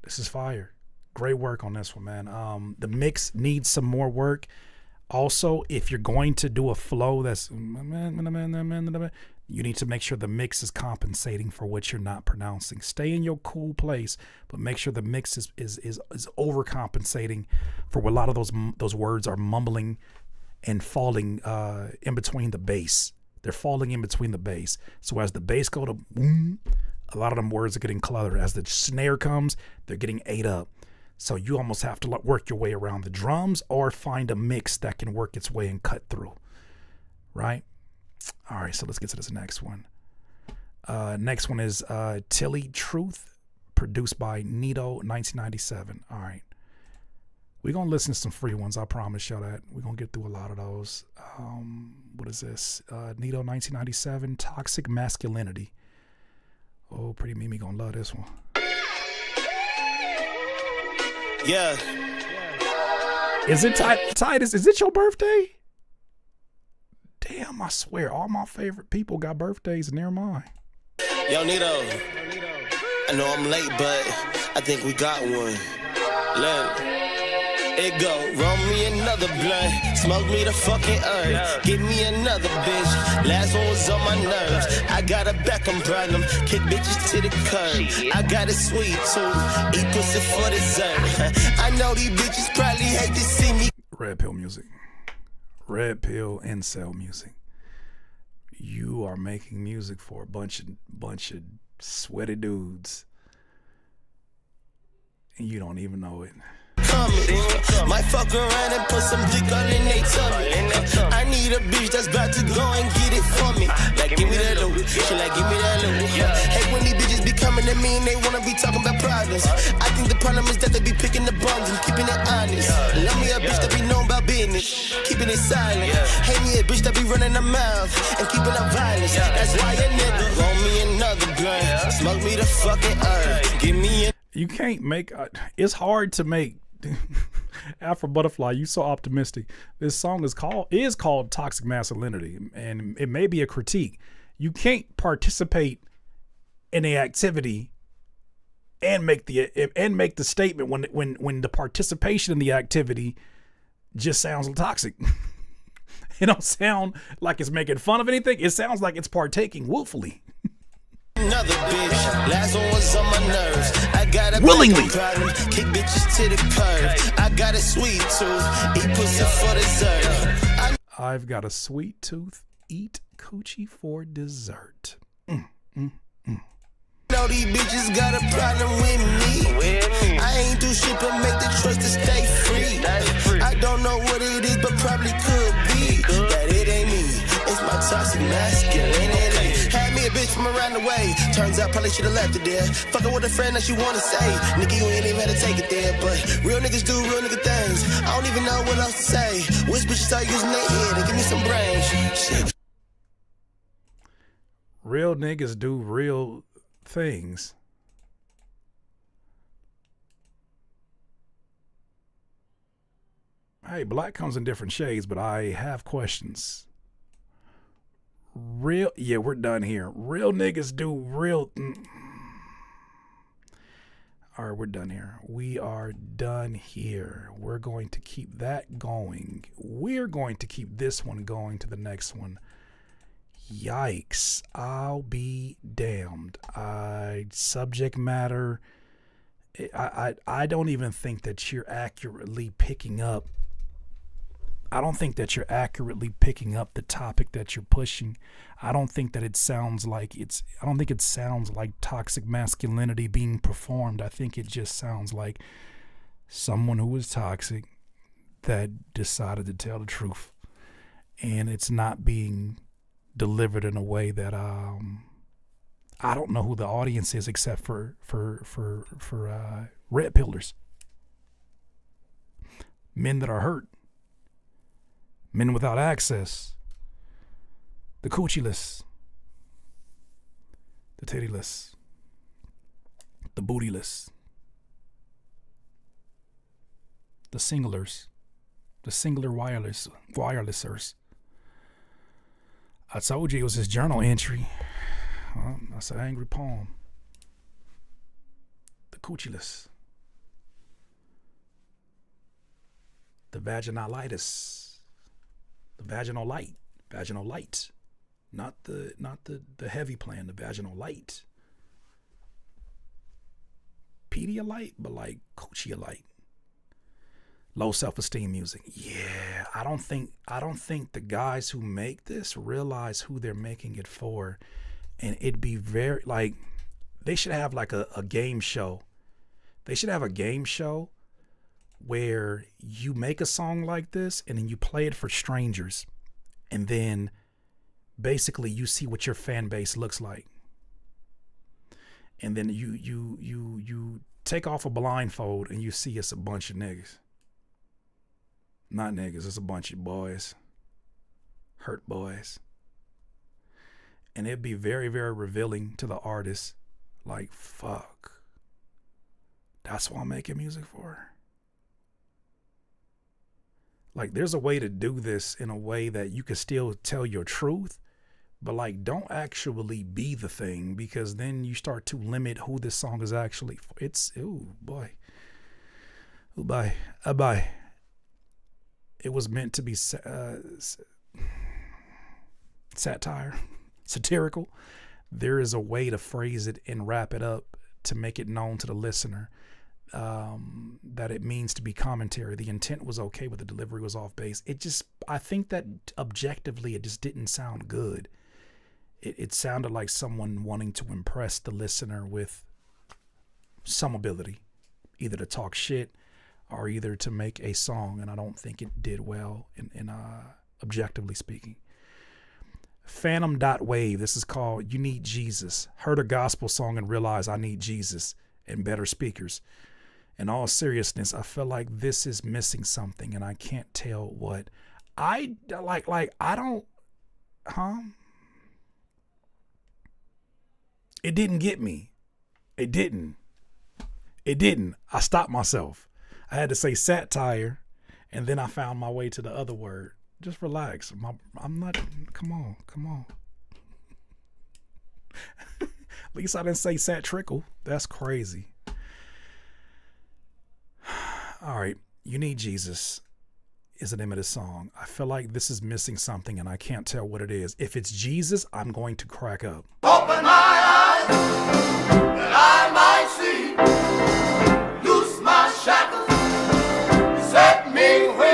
This is fire. Great work on this one, man. The mix needs some more work. Also, if you're going to do a flow that's, you need to make sure the mix is compensating for what you're not pronouncing. Stay in your cool place, but make sure the mix is overcompensating for what a lot of those words are mumbling and falling in between the bass. They're falling in between the bass. So as the bass go to boom, a lot of them words are getting cluttered. As the snare comes, they're getting ate up. So you almost have to work your way around the drums or find a mix that can work its way and cut through, right? All right, so let's get to this next one. Next one is Tilly Truth, produced by Nero, 1997. All right. We're going to listen to some free ones. I promise y'all that. We're going to get through a lot of those. What is this? Nero, 1997, Toxic Masculinity. Oh, Pretty Mimi going to love this one. Yeah. Is it Titus? Is it your birthday? Damn, I swear, all my favorite people got birthdays near mine. Yo, Nero. I know I'm late, but I think we got one. Look. It go, roll me another blunt, smoke me the fucking herb, give me another bitch, last one was on my nerves, I got a Beckham problem, kick bitches to the curb, I got a sweet tooth, eat pussy for dessert, I know these bitches probably hate to see me. Red pill music, red pill incel music. You are making music for a bunch of sweaty dudes, and you don't even know it. Might fuck around and put some dick all in they tummy. I need a bitch that's about to go and get it for me. Like give me that loot, she like give me that loot. Hey, when these bitches be coming to me and they wanna be talking about problems, I think the problem is that they be picking the bums and keeping it honest. Love me a bitch that be known about business, keeping it silent. Hate me a bitch that be running her mouth and keeping up violence. That's why a nigga roll me another blunt, smoke me the fucking herb, give me a. You can't make. It's hard to make. Afro Butterfly, you so optimistic. This song is called Toxic Masculinity, and it may be a critique. You can't participate in the activity and make the statement when the participation in the activity just sounds toxic. It don't sound like it's making fun of anything. It sounds like it's partaking willfully. Another bitch, last one was on my nerves. I got a willingly problem, kick bitches to the curb. I got a sweet tooth, eat pussy for dessert. I've got a sweet tooth, eat coochie for dessert. Know these bitches got a problem with me. I ain't do shit but make the choice to stay free. I don't know what it is, but probably could be that it ain't me. It's my toxic masculinity. Had me a bitch from around the way. Turns out probably should've left it there. Fucking with a friend that you wanna say. Nigga, you ain't even had to take it there. But real niggas do real nigga things. I don't even know what else to say. Which bitches start using their head and give me some brains. Shit. Real niggas do real things. Hey, black comes in different shades, but I have questions. Yeah, we're done here. Real niggas do real. All right, we're done here. We are done here. We're going to keep that going. We're going to keep this one going to the next one. Yikes. I'll be damned. Subject matter. I don't even think that you're accurately picking up. I don't think that you're accurately picking up the topic that you're pushing. I don't think that it sounds like toxic masculinity being performed. I think it just sounds like someone who was toxic that decided to tell the truth, and it's not being delivered in a way that I don't know who the audience is except for red pillars, men that are hurt. Men without access, the coochie-less, the titty-less, the bootyless, the singlers, the singular wirelessers. I told you it was his journal entry. Well, that's an angry poem. The Coochulus. The vaginalitis. The vaginal light. Vaginal light. Not the heavy plan, the vaginal light. Pedialyte, but like Coochialite. Low self-esteem music. Yeah, I don't think the guys who make this realize who they're making it for. And it'd be very like they should have like a game show. They should have a game show where you make a song like this and then you play it for strangers. And then basically you see what your fan base looks like. And then you take off a blindfold and you see it's a bunch of niggas. Not niggas, it's a bunch of boys. Hurt boys. And it'd be very, very revealing to the artist. Like, fuck. That's what I'm making music for. Like, there's a way to do this in a way that you can still tell your truth, but like, don't actually be the thing, because then you start to limit who this song is actually for. It's, ooh, boy. Ooh, bye. Bye. It was meant to be satire, satirical. There is a way to phrase it and wrap it up to make it known to the listener that it means to be commentary. The intent was okay, but the delivery was off base. I think that objectively, it just didn't sound good. It sounded like someone wanting to impress the listener with some ability, either to talk shit or either to make a song, and I don't think it did well in objectively speaking. Phantom.wave, this is called You Need Jesus. Heard a gospel song and realized I need Jesus and better speakers. In all seriousness, I feel like this is missing something and I can't tell what. I don't, It didn't get me. It didn't. I stopped myself. I had to say satire, and then I found my way to the other word. Just relax. I'm not, come on. At least I didn't say sat trickle. That's crazy. All right. You Need Jesus is the name of this song. I feel like this is missing something, and I can't tell what it is. If it's Jesus, I'm going to crack up. Open my eyes that I might see. Loose my shackles. Set me free.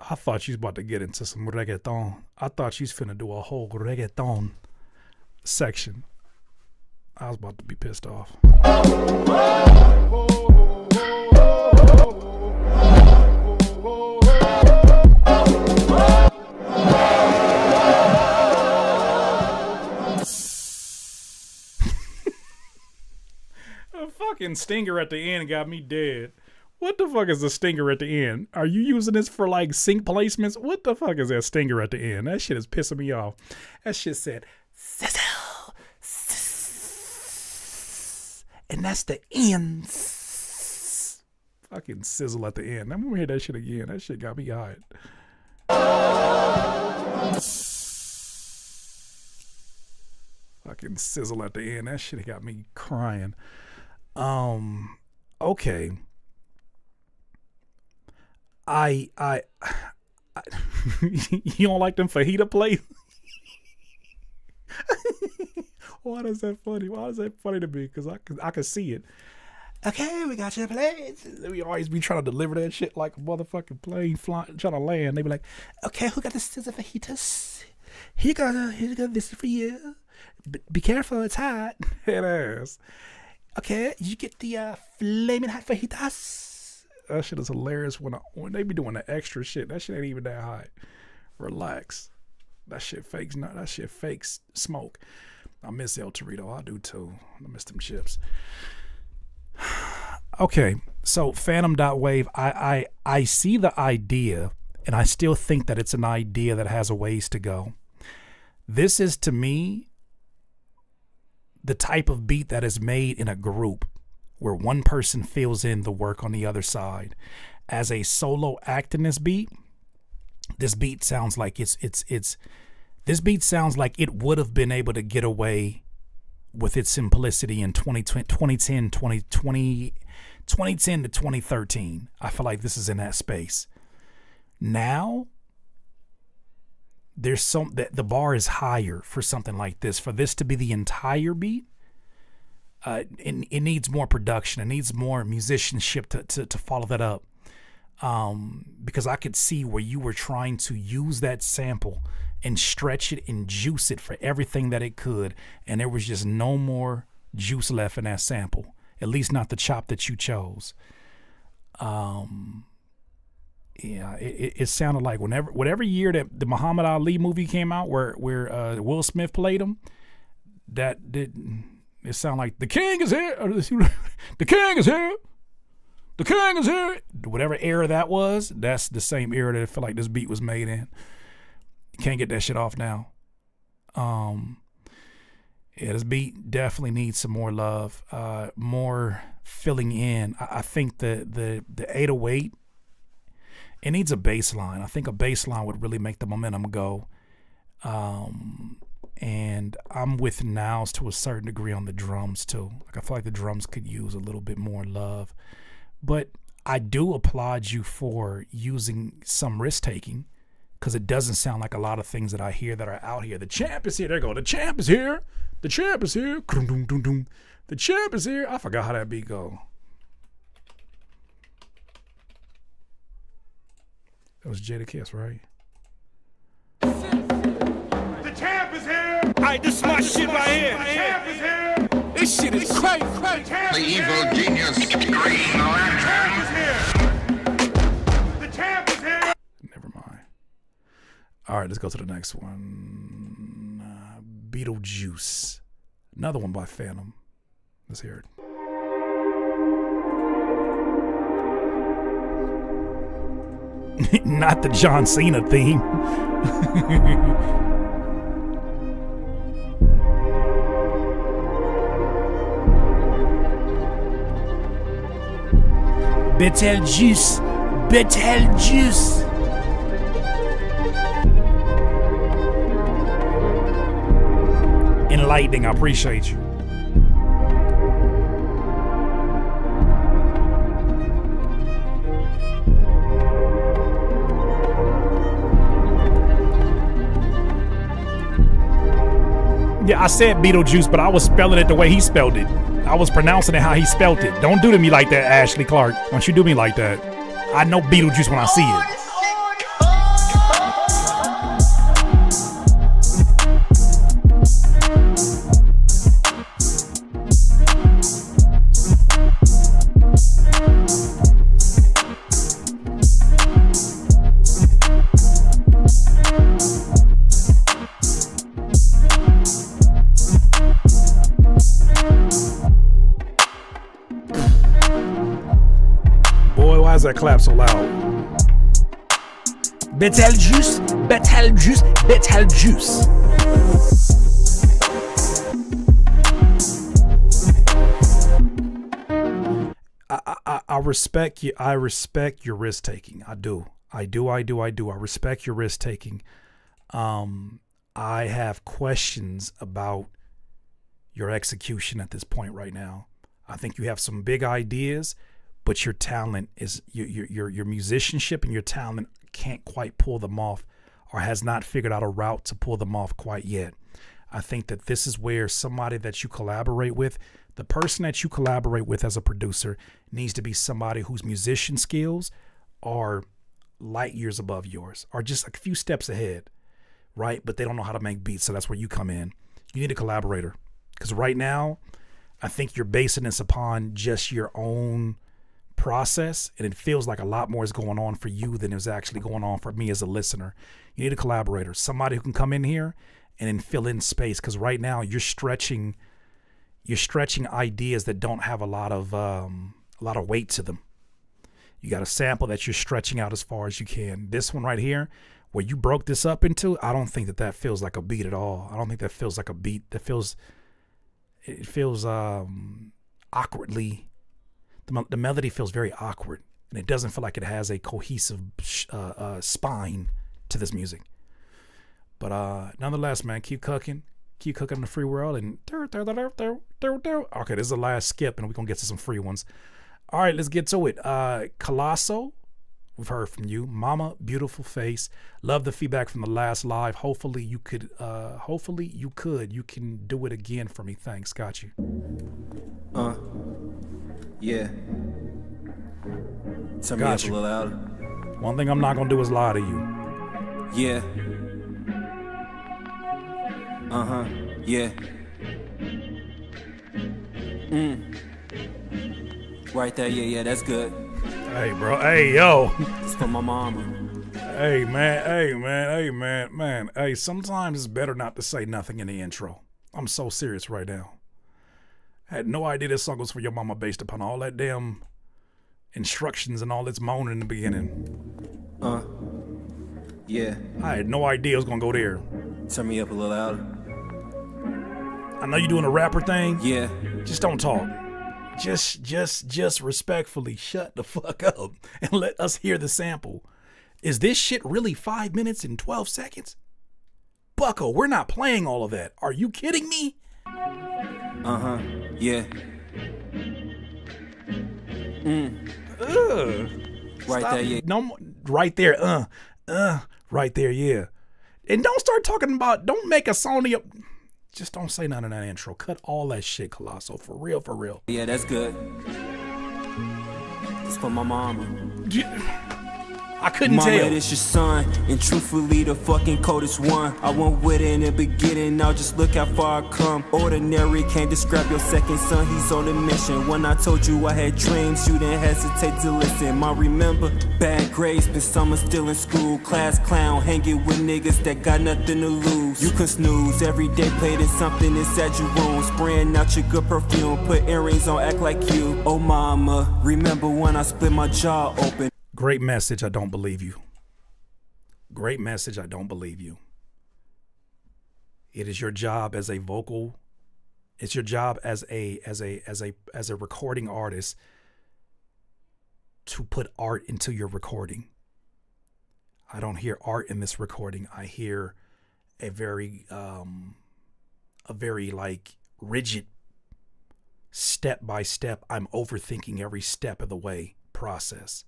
I thought she was about to get into some reggaeton. I thought she was finna do a whole reggaeton section. I was about to be pissed off. A fucking stinger at the end got me dead. What the fuck is the stinger at the end? Are you using this for like sync placements? What the fuck is that stinger at the end? That shit is pissing me off. That shit said, sizzle, and that's the end. Fucking sizzle at the end. I'm gonna hear that shit again. That shit got me hot. Fucking sizzle at the end. That shit got me crying. Okay. I you don't like them fajita plates? Why is that funny? Why is that funny to me? Because I can see it. Okay, we got your planes. We always be trying to deliver that shit like a motherfucking plane flying, trying to land. They be like, okay, who got the scissor fajitas? Here you go, this is for you. Be careful, it's hot. Head ass. Okay, you get the flaming hot fajitas. That shit is hilarious when they be doing the extra shit. That shit ain't even that hot. Relax. That shit fakes. No, that shit fakes smoke. I miss El Torito. I do too. I miss them chips. Okay, so Phantom.wave, I see the idea, and I still think that it's an idea that has a ways to go. This is, to me, the type of beat that is made in a group where one person fills in the work on the other side. As a solo act in this beat sounds like this beat sounds like it would have been able to get away with its simplicity in 2010 to 2013. I feel like this is in that space. Now, there's the bar is higher for something like this. For this to be the entire beat, it needs more production. It needs more musicianship to follow that up. Because I could see where you were trying to use that sample and stretch it and juice it for everything that it could, and there was just no more juice left in that sample, at least not the chop that you chose. Yeah, it sounded like whatever year that the Muhammad Ali movie came out where Will Smith played him, it sounded like the king is here, the king is here, the king is here. Whatever era that was, that's the same era that I feel like this beat was made in. Can't get that shit off now. Yeah, this beat definitely needs some more love, more filling in. I think the 808, it needs a bass line. I think a bass line would really make the momentum go. And I'm with Niles to a certain degree on the drums too. Like, I feel like the drums could use a little bit more love. But I do applaud you for using some risk taking, because it doesn't sound like a lot of things that I hear that are out here. The champ is here. There you go. The champ is here. The champ is here. The champ is here. I forgot how that beat go. That was Jada Kiss, right? The champ is here. Alright, this is my shit right here. The champ is here. This shit is crazy. The evil genius scream. The champ is here. The champ is here. Never mind. All right, let's go to the next one. Beetlejuice. Another one by Phantom. Let's hear it. Not the John Cena theme. Betelgeuse. Betelgeuse. Enlightening, I appreciate you. Yeah, I said Beetlejuice, but I was spelling it the way he spelled it. I was pronouncing it how he spelled it. Don't do to me like that, Ashley Clark. Don't you do me like that. I know Beetlejuice when I see it. Boy, why is that clap so loud? Betelgeuse, Betelgeuse, Betelgeuse. I respect you. I respect your risk taking. I do. I respect your risk taking. I have questions about your execution at this point right now. I think you have some big ideas, but your talent is your musicianship and your talent can't quite pull them off, or has not figured out a route to pull them off quite yet. I think that this is where somebody that you collaborate with, the person that you collaborate with as a producer, needs to be somebody whose musician skills are light years above yours, or just a few steps ahead, right? But they don't know how to make beats, so that's where you come in. You need a collaborator, because right now, I think you're basing this upon just your own process, and it feels like a lot more is going on for you than is actually going on for me as a listener. You need a collaborator, somebody who can come in here and then fill in space, because right now you're stretching ideas that don't have a lot of weight to them. You got a sample that you're stretching out as far as you can. This one right here, where you broke this up into, I don't think that feels like a beat at all. I don't think that feels like a beat. It feels awkwardly. The melody feels very awkward, and it doesn't feel like it has a cohesive spine to this music. But nonetheless, man, keep cooking in the free world. And okay, this is the last skip, and we're gonna get to some free ones. All right, let's get to it. Colosso, we've heard from you. Mama, beautiful face. Love the feedback from the last live. Hopefully you can do it again for me. Thanks, got you. Yeah. Turn me up a little louder. One thing I'm not gonna do is lie to you. Yeah. Yeah. Right there, yeah, that's good. Hey, bro. Hey, yo. It's for my mama. Hey, man. Hey, sometimes it's better not to say nothing in the intro. I'm so serious right now. I had no idea this song was for your mama based upon all that damn instructions and all its moaning in the beginning. Yeah. I had no idea it was gonna go there. Turn me up a little louder. I know you're doing a rapper thing. Yeah. Just don't talk. Just respectfully shut the fuck up and let us hear the sample. Is this shit really 5 minutes and 12 seconds? Bucko, we're not playing all of that. Are you kidding me? Yeah. Right Stop. there, yeah. No, right there, right there, yeah. And don't start talking about, don't make a Sony up. Just don't say none of that intro. Cut all that shit, Colosso. For real. Yeah, that's good. It's for my mama. I couldn't Mama, tell. This your son, and truthfully the fucking coldest one. I went with it in the beginning, now just look how far I come. Ordinary, can't describe your second son, he's on a mission. When I told you I had dreams, you didn't hesitate to listen. Ma, remember, bad grades, been summer still in school. Class clown, hanging with niggas that got nothing to lose. You can snooze, every day playing something inside your room. Spraying out your good perfume, put earrings on, act like you. Oh mama, remember when I split my jaw open. Great message, I don't believe you. Great message, I don't believe you. It is your job as a vocal, it's your job as a recording artist to put art into your recording. I don't hear art in this recording. I hear a very like rigid step by step, I'm overthinking every step of the way process.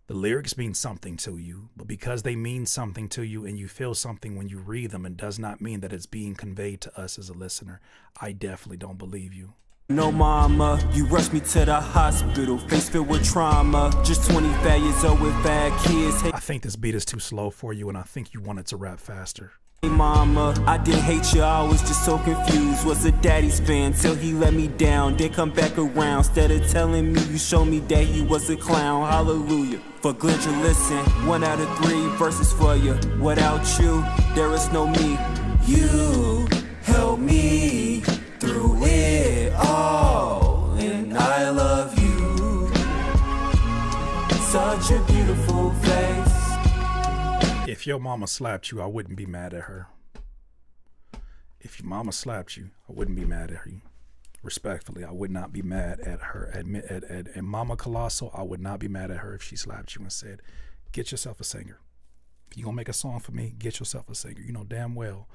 The lyrics mean something to you, but because they mean something to you and you feel something when you read them, it does not mean that it's being conveyed to us as a listener. I definitely don't believe you. No mama, you rushed me to the hospital, face filled with trauma. Just 25 years old with bad kids. I think this beat is too slow for you, and I think you wanted to rap faster. Hey mama, I didn't hate you, I was just so confused. Was a daddy's fan till he let me down, then come back around. Instead of telling me, you showed me that he was a clown. Hallelujah. For good you listen, 1 out of 3 verses for you. Without you, there is no me. You help me through it all, and I love you. Such a beautiful face. If your mama slapped you, I wouldn't be mad at her. If your mama slapped you, I wouldn't be mad at you. Respectfully, I would not be mad at her. At Mama Colosso, I would not be mad at her if she slapped you and said, get yourself a singer. If you're going to make a song for me, get yourself a singer. You know damn well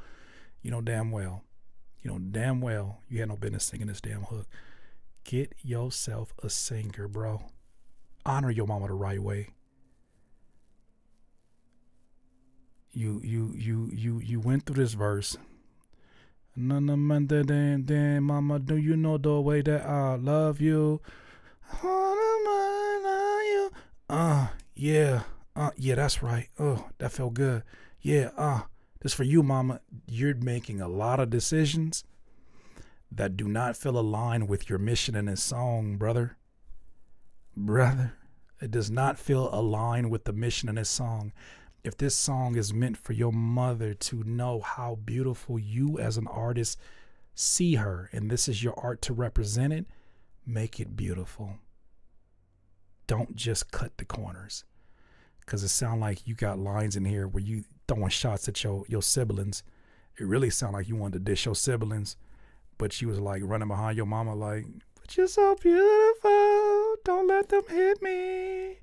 you had no business singing this damn hook. Get yourself a singer, bro. Honor your mama the right way. You went through this verse Mama, do you know the way that I love you? Yeah. Yeah, that's right. Oh, that felt good. Yeah, this for you, Mama. You're making a lot of decisions that do not feel aligned with your mission in this song, brother. Brother, it does not feel aligned with the mission in this song. If this song is meant for your mother to know how beautiful you as an artist see her, and this is your art to represent it, make it beautiful. Don't just cut the corners. Because it sounds like you got lines in here where you throwing shots at your siblings. It really sounded like you wanted to dish your siblings, but she was like running behind your mama like, but you're so beautiful, don't let them hit me.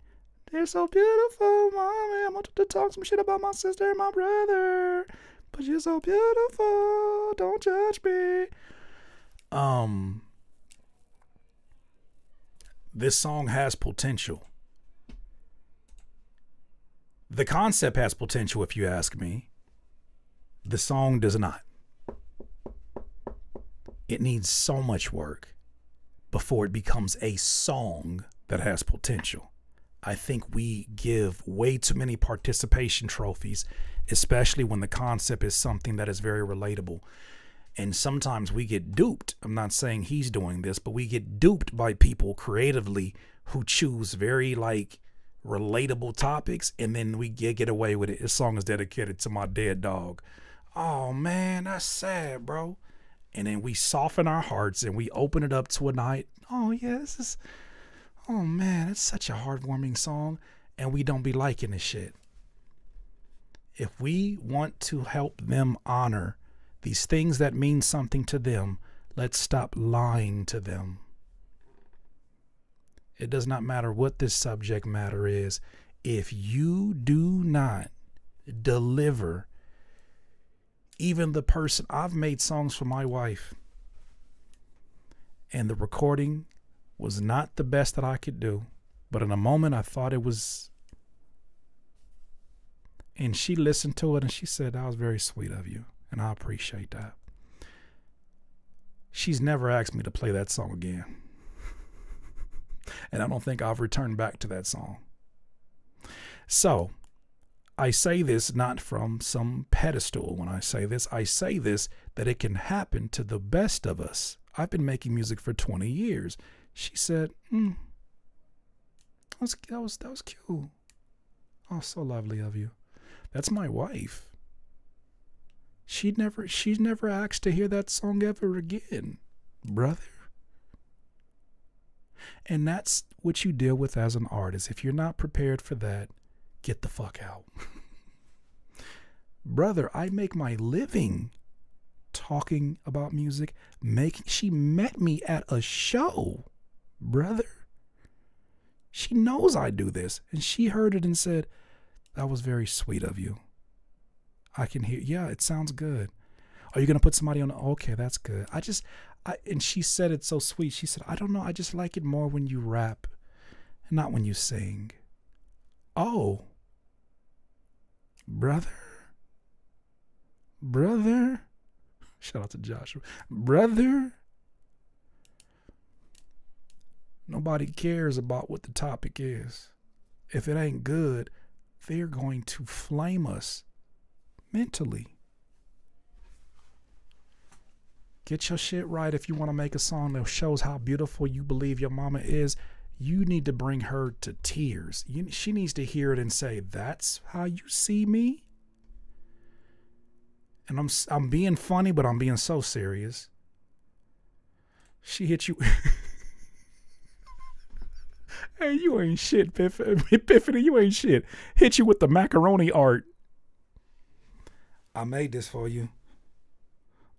They're so beautiful, mommy. I wanted to talk some shit about my sister and my brother, but you're so beautiful, don't judge me. This song has potential. The concept has potential, if you ask me. The song does not. It needs so much work before it becomes a song that has potential. I think we give way too many participation trophies, especially when the concept is something that is very relatable. And sometimes we get duped. I'm not saying he's doing this, but we get duped by people creatively who choose very relatable topics, and then we get away with it. This song is dedicated to my dead dog. Oh man, that's sad, bro. And then we soften our hearts and we open it up to a night. Oh yeah, oh man, it's such a heartwarming song, and we don't be liking this shit. If we want to help them honor these things that mean something to them, let's stop lying to them. It does not matter what this subject matter is. If you do not deliver, even the person, I've made songs for my wife, and the recording was not the best that I could do, but in a moment I thought it was, and she listened to it and she said, that was very sweet of you, and I appreciate that. She's never asked me to play that song again. And I don't think I've returned back to that song. So, I say this not from some pedestal. When I say this that it can happen to the best of us. I've been making music for 20 years. She said, that was cute. Oh, so lovely of you. That's my wife. She's never asked to hear that song ever again, brother. And that's what you deal with as an artist. If you're not prepared for that, get the fuck out. Brother, I make my living talking about music. She met me at a show, brother. She knows I do this. And she heard it and said, that was very sweet of you. I can hear, yeah, it sounds good. Are you going to put somebody on? Okay, that's good. And she said it so sweet. She said, I don't know. I just like it more when you rap and not when you sing. Oh, brother. Shout out to Joshua. Brother. Nobody cares about what the topic is. If it ain't good, they're going to flame us mentally. Get your shit right. If you want to make a song that shows how beautiful you believe your mama is, you need to bring her to tears. She needs to hear it and say, that's how you see me? And I'm being funny, but I'm being so serious. She hit you. Hey, you ain't shit, Epiphany, you ain't shit. Hit you with the macaroni art. I made this for you.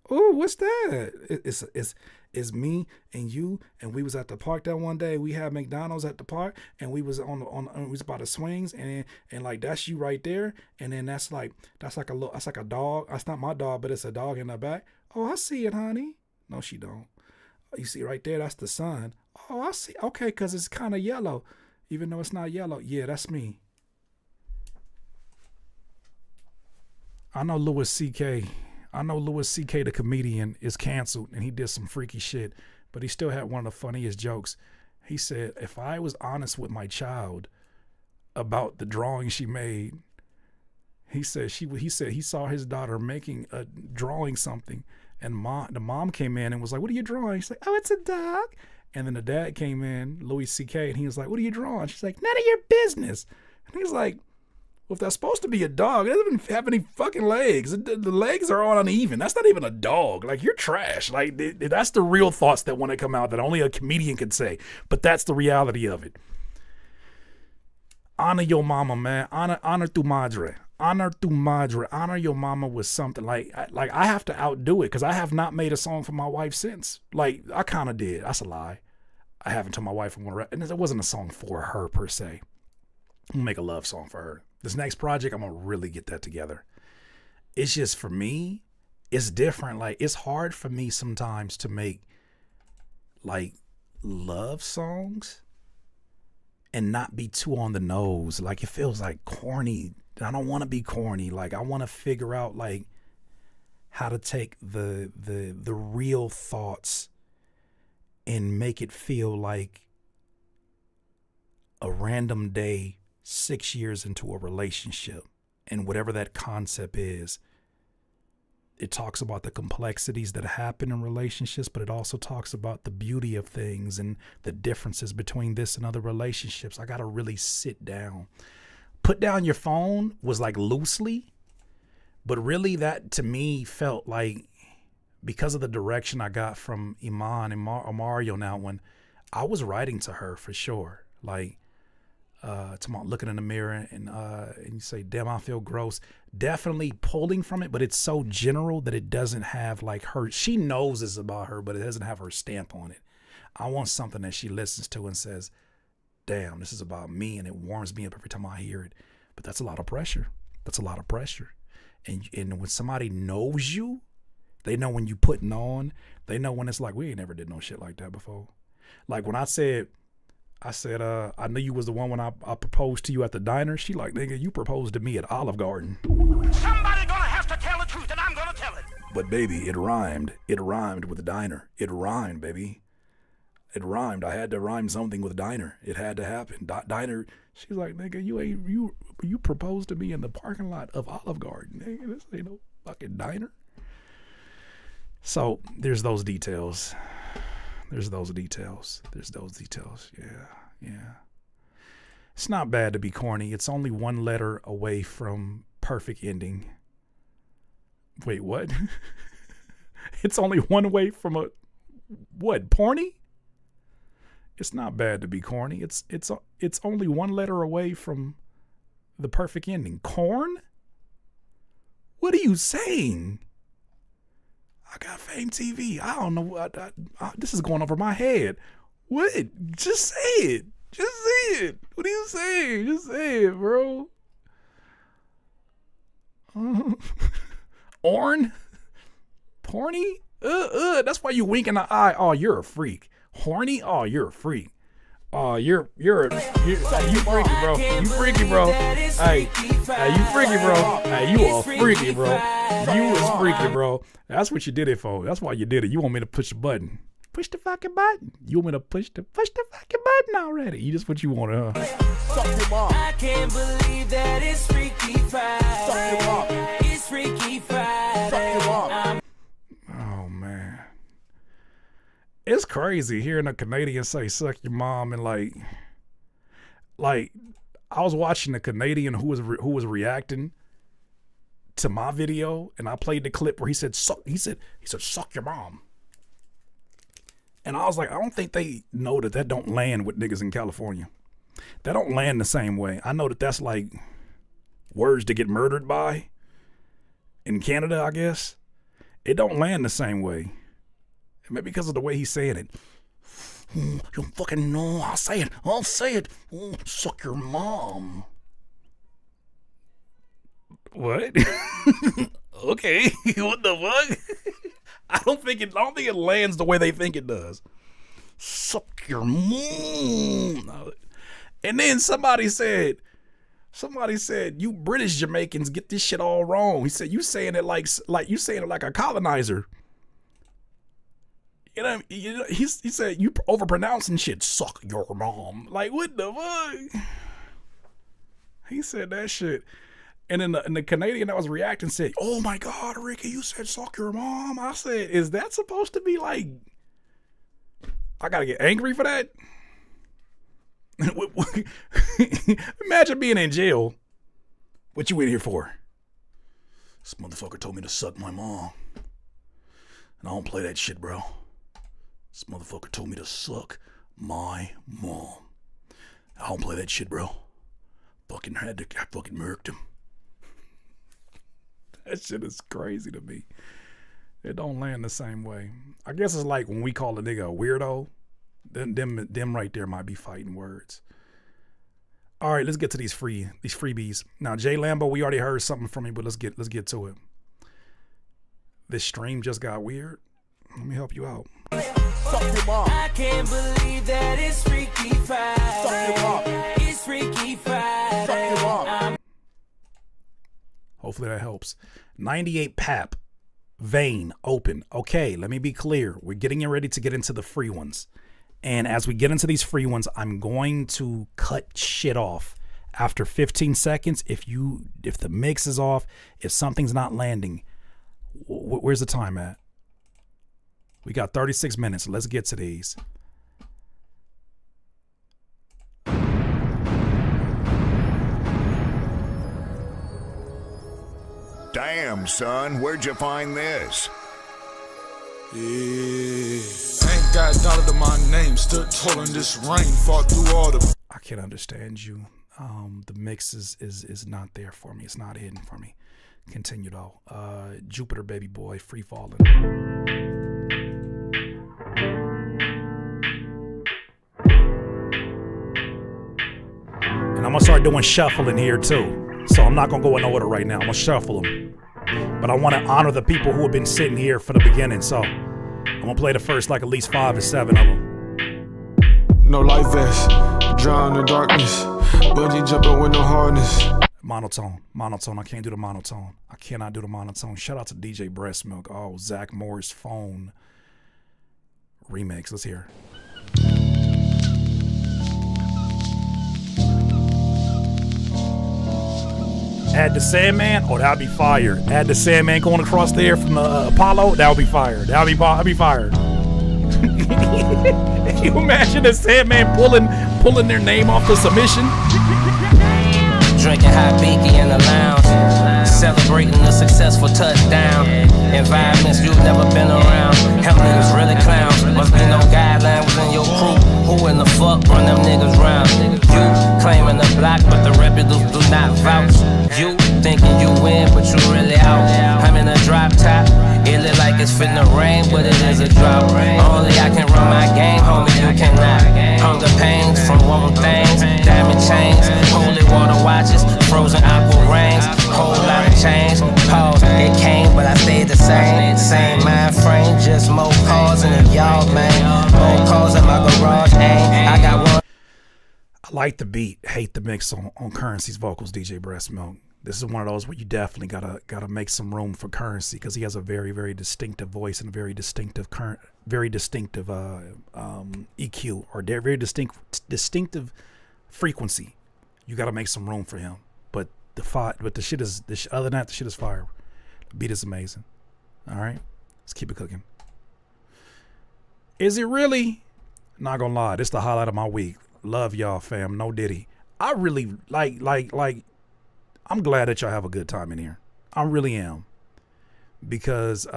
Oh, what's that? It's me and you, and we was at the park that one day. We had McDonald's at the park, and we was we was by the swings, and like that's you right there, and then that's like a dog. That's not my dog, but it's a dog in the back. Oh, I see it, honey. No, she don't. You see right there, that's the sun. Oh, I see. Okay, because it's kind of yellow, even though it's not yellow. Yeah, that's me. I know Louis C.K. I know Louis C.K. the comedian is canceled and he did some freaky shit, but he still had one of the funniest jokes. He said, if I was honest with my child about the drawing she made, he said he saw his daughter drawing something, and the mom came in and was like, what are you drawing? She's like, oh, it's a dog. And then the dad came in, Louis C.K., and he was like, what are you drawing? She's like, none of your business. And he's like, well, if that's supposed to be a dog, it doesn't have any fucking legs. The legs are all uneven. That's not even a dog. Like, you're trash. Like, that's the real thoughts that want to come out that only a comedian could say. But that's the reality of it. Honor your mama, man. Honor tu madre. Honor tu madre. Honor your mama with something. Like I have to outdo it because I have not made a song for my wife since. Like, I kind of did. That's a lie. I haven't told my wife I want to rap. And it wasn't a song for her per se. I'm gonna make a love song for her. This next project, I'm gonna really get that together. It's just, for me, it's different. Like, it's hard for me sometimes to make like love songs and not be too on the nose. Like, it feels like corny. I don't want to be corny. Like, I want to figure out like how to take the real thoughts and make it feel like a random day 6 years into a relationship. And whatever that concept is, it talks about the complexities that happen in relationships, but it also talks about the beauty of things and the differences between this and other relationships. I got to really sit down. Put down your phone was like loosely, but really that to me felt like, because of the direction I got from Iman and Mario now, when I was writing to her for sure, like, looking in the mirror and you say, damn, I feel gross. Definitely pulling from it, but it's so general that it doesn't have like her. She knows it's about her, but it doesn't have her stamp on it. I want something that she listens to and says, damn, this is about me, and it warms me up every time I hear it. But that's a lot of pressure. That's a lot of pressure. And when somebody knows you, they know when you putting on. They know when it's like, we ain't never did no shit like that before. Like when I said, I knew you was the one when I proposed to you at the diner. She like, nigga, you proposed to me at Olive Garden. Somebody gonna have to tell the truth, and I'm gonna tell it. But baby, it rhymed. It rhymed with diner. It rhymed, baby. It rhymed. I had to rhyme something with diner. It had to happen. Diner. She's like, nigga, you proposed to me in the parking lot of Olive Garden. Nigga, this ain't no fucking diner. So there's those details. There's those details. Yeah. It's not bad to be corny. It's only one letter away from perfect ending. Wait, what? It's only one away from a, what, porny? It's not bad to be corny. It's only one letter away from the perfect ending. Corn? What are you saying? I got Fame TV. I don't know. This is going over my head. What? Just say it. Just say it. What are you saying? Just say it, bro. Orn? Porny? That's why you wink in the eye. Oh, you're a freak. Horny? Oh, you're a freak. Oh, you freaky, bro. You freaky, bro. Hey, you freaky, bro. Hey, you are freaky, bro. You was freaky, bro. That's what you did it for. That's why you did it. You want me to push the button. Push the fucking button. You want me to push the fucking button already. You just what you want, huh? Suck your mom. I can't believe that it's Freaky Friday. Suck your mom. It's Freaky Friday. Suck your mom. Oh, man. It's crazy hearing a Canadian say suck your mom, and like I was watching a Canadian who was reacting to my video, and I played the clip where he said suck your mom. And I was like, I don't think they know that don't land with niggas in California. That don't land the same way. I know that's like words to get murdered by in Canada, I guess. It don't land the same way. Maybe because of the way he's saying it. You don't fucking know. I'll say it. Oh, suck your mom. What? Okay. What the fuck? I don't think it lands the way they think it does. Suck your mom. And then somebody said, Somebody said, you British Jamaicans get this shit all wrong. He said, you saying it like you saying it like a colonizer. You know, he said, you overpronouncing shit. Suck your mom. Like, what the fuck? He said that shit. And then the Canadian that was reacting said, oh my God, Ricky, you said suck your mom. I said, is that supposed to be like, I gotta get angry for that? Imagine being in jail. What you in here for? This motherfucker told me to suck my mom. And I don't play that shit, bro. This motherfucker told me to suck my mom. I don't play that shit, bro. I fucking murked him. That shit is crazy to me. It don't land the same way. I guess it's like when we call a nigga a weirdo. Them right there might be fighting words. All right, let's get to these freebies. Now, Jay Lambo, we already heard something from you, but let's get to it. This stream just got weird. Let me help you out. I can't believe that it's Freaky Friday. It's Freaky Friday. Hopefully that helps. 98 Pap. Vein. Open. Okay, let me be clear. We're getting ready to get into the free ones. And as we get into these free ones, I'm going to cut shit off after 15 seconds. If the mix is off, if something's not landing, where's the time at? We got 36 minutes. Let's get to these. Damn, son, where'd you find this? Yeah, ain't got a dollar to my name. Stood tall in this rain, fought through all the. I can't understand you. The mix is not there for me. It's not hidden for me. Continue though. Jupiter Baby Boy, Free Falling. And I'm gonna start doing shuffling here too. So I'm not gonna go in order right now. I'm gonna shuffle them. But I want to honor the people who have been sitting here for the beginning. So I'm gonna play the first like at least 5 or 7 of them. No life vest, drown in darkness, bungee jumping with no harness. Monotone. I can't do the monotone. I cannot do the monotone. Shout out to DJ Breast Milk. Oh, Zach Moore's Phone remix. Let's hear. Add the Sandman. Oh, that'll be fire. Add the Sandman going across there from the Apollo. That'll be fire. That'll be fire. Can you imagine the Sandman pulling their name off the submission? Drinking hot beaky in the lounge, celebrating a successful touchdown. Environments you've never been around. Hell niggas really clowns. Must be no guideline within your crew. Who in the fuck run them niggas round? You claiming the block, but the reputables do not vouch. You thinking you win, but you really out. I'm in a drop top. It look like it's finna rain, but it is a drop. Only I can run my game, homie, you cannot. Hunger pains from warm things, diamond chains, holy water watches, frozen aqua rains, whole lot of change. Pause, it came, but I stayed the same. Same mind frame, just more cars in y'all, man. More cars in my garage, ain't I got one. I like the beat, hate the mix on Currency's vocals, DJ Breast Milk. This is one of those where you definitely gotta make some room for Currency because he has a very, very distinctive voice and a very distinctive EQ or very distinctive frequency. You gotta make some room for him. But the shit is other than that, the shit is fire. The beat is amazing. All right, let's keep it cooking. Is it really? Not gonna lie, this is the highlight of my week. Love y'all, fam. No Diddy. I really like. I'm glad that y'all have a good time in here. I really am. Because,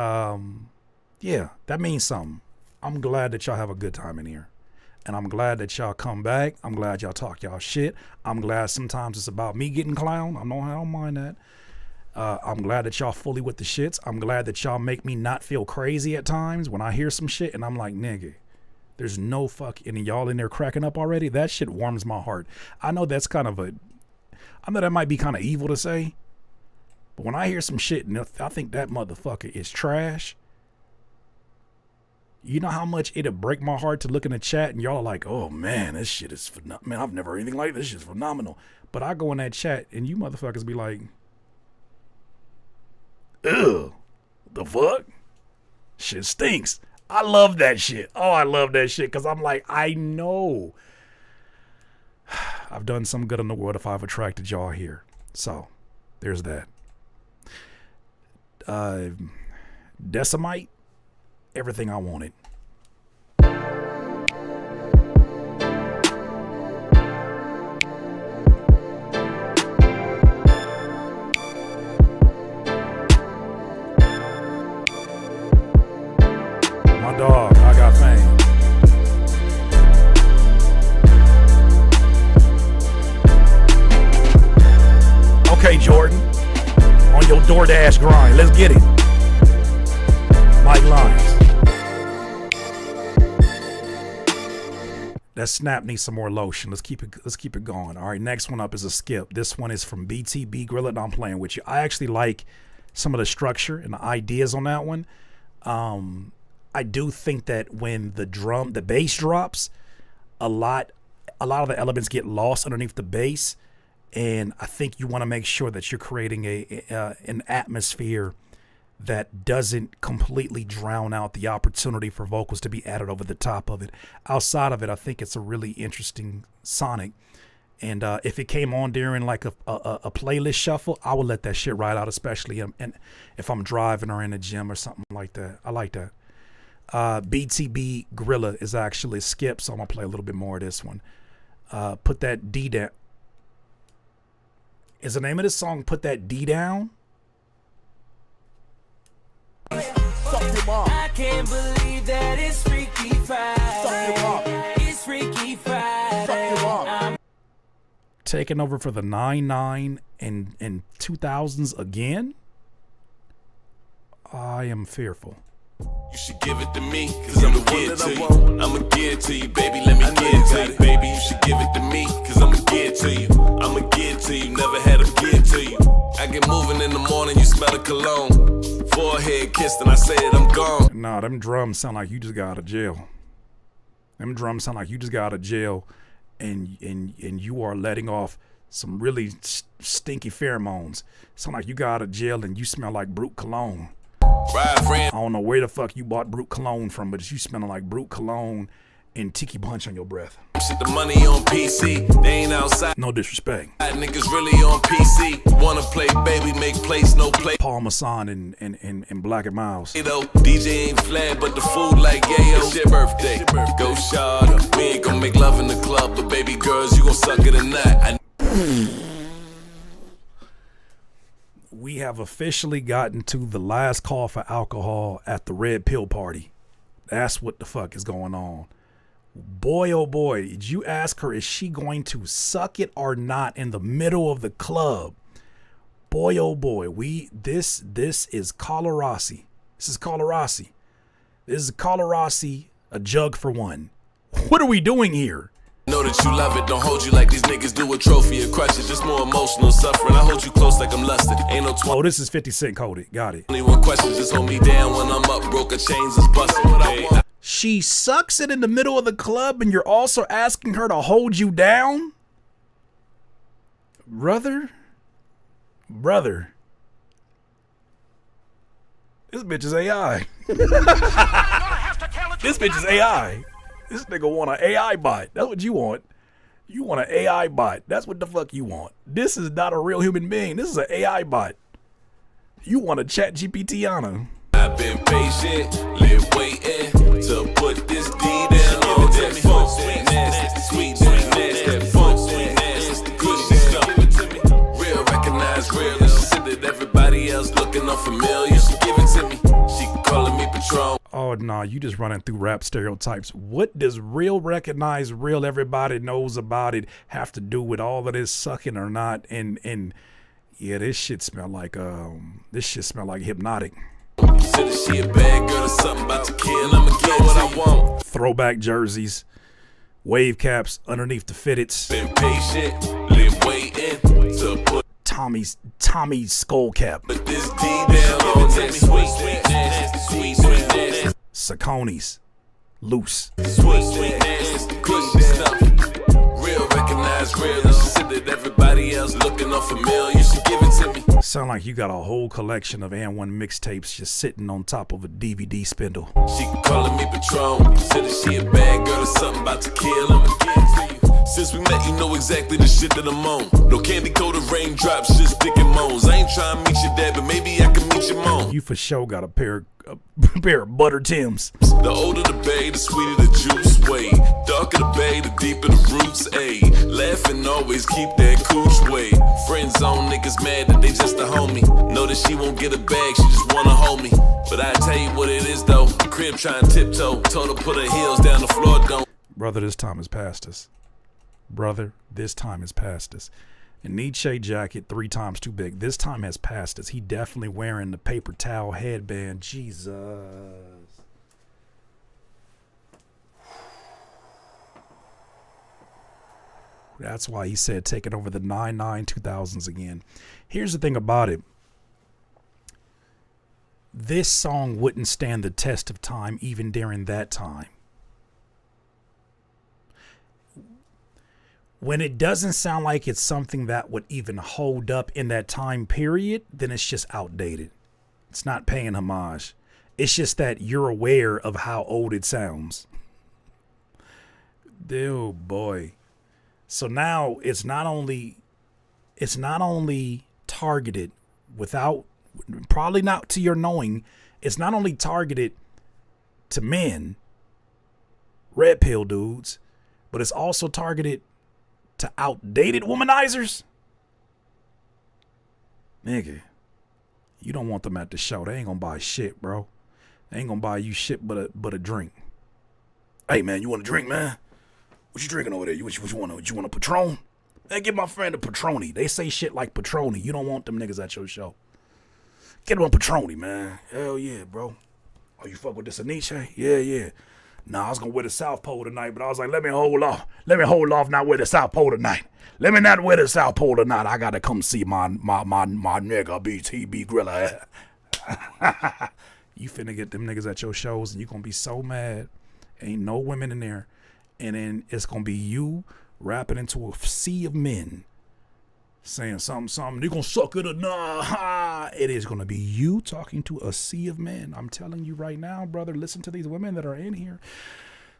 yeah, that means something. I'm glad that y'all have a good time in here. And I'm glad that y'all come back. I'm glad y'all talk y'all shit. I'm glad sometimes it's about me getting clowned. I don't mind that. I'm glad that y'all fully with the shits. I'm glad that y'all make me not feel crazy at times when I hear some shit and I'm like, nigga, there's no fuck. And y'all in there cracking up already? That shit warms my heart. I know that's kind of I know that might be kind of evil to say, but when I hear some shit and I think that motherfucker is trash, You know how much it'd break my heart to look in the chat and y'all are like, oh man, this shit is man, I've never heard anything like this. This shit's phenomenal. But I go in that chat and you motherfuckers be like, ugh, the fuck? Shit stinks. I love that shit. Oh, I love that shit because I'm like, I know I've done some good in the world if I've attracted y'all here. So there's that. Decimite, everything I wanted. My dog, I got fame. Okay, Jordan, on your DoorDash grind, let's get it. Mike Lyons. That snap needs some more lotion. Let's keep it going. All right, next one up is a skip. This one is from BTB Grilla, and I'm playing with you. I actually like some of the structure and the ideas on that one. I do think that when the bass drops, a lot of the elements get lost underneath the bass, and I think you want to make sure that you're creating an atmosphere that doesn't completely drown out the opportunity for vocals to be added over the top of it. Outside of it, I think it's a really interesting sonic. And if it came on during like a playlist shuffle, I would let that shit ride out, especially if I'm driving or in the gym or something like that. I like that. BTB Grilla is actually skip, so I'm going to play a little bit more of this one. Put that D down. Is the name of this song Put That D Down? I can't believe that it's Freaky Friday. It's Freaky Friday. Taking over for the 99 and 2000s again? I am fearful. You should give it to me, cause I'ma give it to you. I'ma give it to you, baby, let me give it to you. Baby, you should give it to me, cause I'ma give it to you. I'ma give it to you, never had to give it to you. I get moving in the morning, you smell the cologne. Forehead kissed and I say that I'm gone. Nah, them drums sound like you just got out of jail. Them drums sound like you just got out of jail and you are letting off some really stinky pheromones. Sound like you got out of jail and you smell like Brute Cologne. I don't know where the fuck you bought Brute Cologne from, but you smelling like Brute Cologne and Tiki Punch on your breath. Shit, the money on PC, they ain't outside. No disrespect. Niggas really on PC. Wanna play, baby, make place, no play. Paul Masson and Black and Miles. You know, DJ ain't flat, but the food like yayo. It's your birthday, go shawty. We ain't gonna make love in the club, but baby girls, you gon' suck it or not. We have officially gotten to the last call for alcohol at the Red Pill Party. That's what the fuck is going on. Boy, oh boy, did you ask her, is she going to suck it or not in the middle of the club? Boy, oh boy, this is Colorasi. This is Colorasi. This is Colorasi, a jug for one. What are we doing here? Know that you love it, don't hold you like these niggas do a trophy or crush it. Just more emotional suffering. I hold you close like I'm lusted. Ain't no 20. Oh, this is 50 Cent coded. Got it. 21 questions, just hold me down when I'm up. Broke a chains is busting. What I want. She sucks it in the middle of the club and you're also asking her to hold you down? Brother. This bitch is AI. This bitch is AI. This nigga want an AI bot. That's what you want. You want an AI bot. That's what the fuck you want. This is not a real human being. This is an AI bot. You want a chat GPT on her. I've been patient, live waiting to put this D down on that funk, sweet nasty, sweet nasty, that funk, sweet nasty, good shit. Real, recognize real, and she said that everybody else looking unfamiliar. She give it to me, she calling me Patron. Oh, nah, you just running through rap stereotypes. What does real recognize real, everybody knows about it, have to do with all of this sucking or not? And yeah, this shit smell like hypnotic. Said that she a bad girl or something about to kill. I'ma get what I want. Throwback jerseys, wave caps underneath the fitteds. Been patient, live waiting to put Tommy's skull cap. Put this D down on that sweet nasty, sweet nasty. Saucony's. loose. Sweet, sweet, nasty, cushy stuff. Real, recognize real. And she said that everybody else looking unfamiliar. She give it to me. Sound like you got a whole collection of N1 mixtapes just sitting on top of a DVD spindle. She calling me Patron. Said that she a bad girl or something about to kill him again to you. Since we met, you know exactly the shit that I'm on. No candy coated raindrops, just sticking moans. I ain't trying to meet your dad, but maybe I can meet your mom. You for sure got a pair of butter Tims. The older the bay, the sweeter the juice way. Darker the bay, the deeper the roots, ayy. Laughing always keep that cooch way. Friend zone niggas mad that they just a homie. Know that she won't get a bag, she just wanna hold me. But I tell you what it is though. Crib trying tiptoe, told her put her heels down the floor, don't. Brother, this time is past us. Brother, this time is past us. And Nietzsche jacket 3 times too big. This time has passed us. He definitely wearing the paper towel headband. Jesus. That's why he said taking over the 2000s again. Here's the thing about it. This song wouldn't stand the test of time even during that time. When it doesn't sound like it's something that would even hold up in that time period, then it's just outdated. It's not paying homage. It's just that you're aware of how old it sounds. Oh boy. So now it's not only targeted without, probably not to your knowing, it's not only targeted to men, red pill dudes, but it's also targeted to outdated womanizers. Nigga, you don't want them at the show. They ain't gonna buy shit, bro. They ain't gonna buy you shit but a drink. Hey man, you want a drink, man? What you drinking over there? What you want? You want a Patron? Hey, give my friend a Patroni. They say shit like Patroni. You don't want them niggas at your show. Get him a Patroni, man. Hell yeah, bro. Oh, you fuck with this Nietzsche? Yeah. Nah, I was gonna wear the South Pole tonight, but I was like, let me hold off. Not wear the South Pole tonight. Let me not wear the South Pole tonight. I gotta come see my nigga BTB Griller. You finna get them niggas at your shows and you gonna be so mad. Ain't no women in there. And then it's gonna be you rapping into a sea of men saying something, you gonna suck it or nah. It is gonna be you talking to a sea of men. I'm telling you right now, brother, listen to these women that are in here.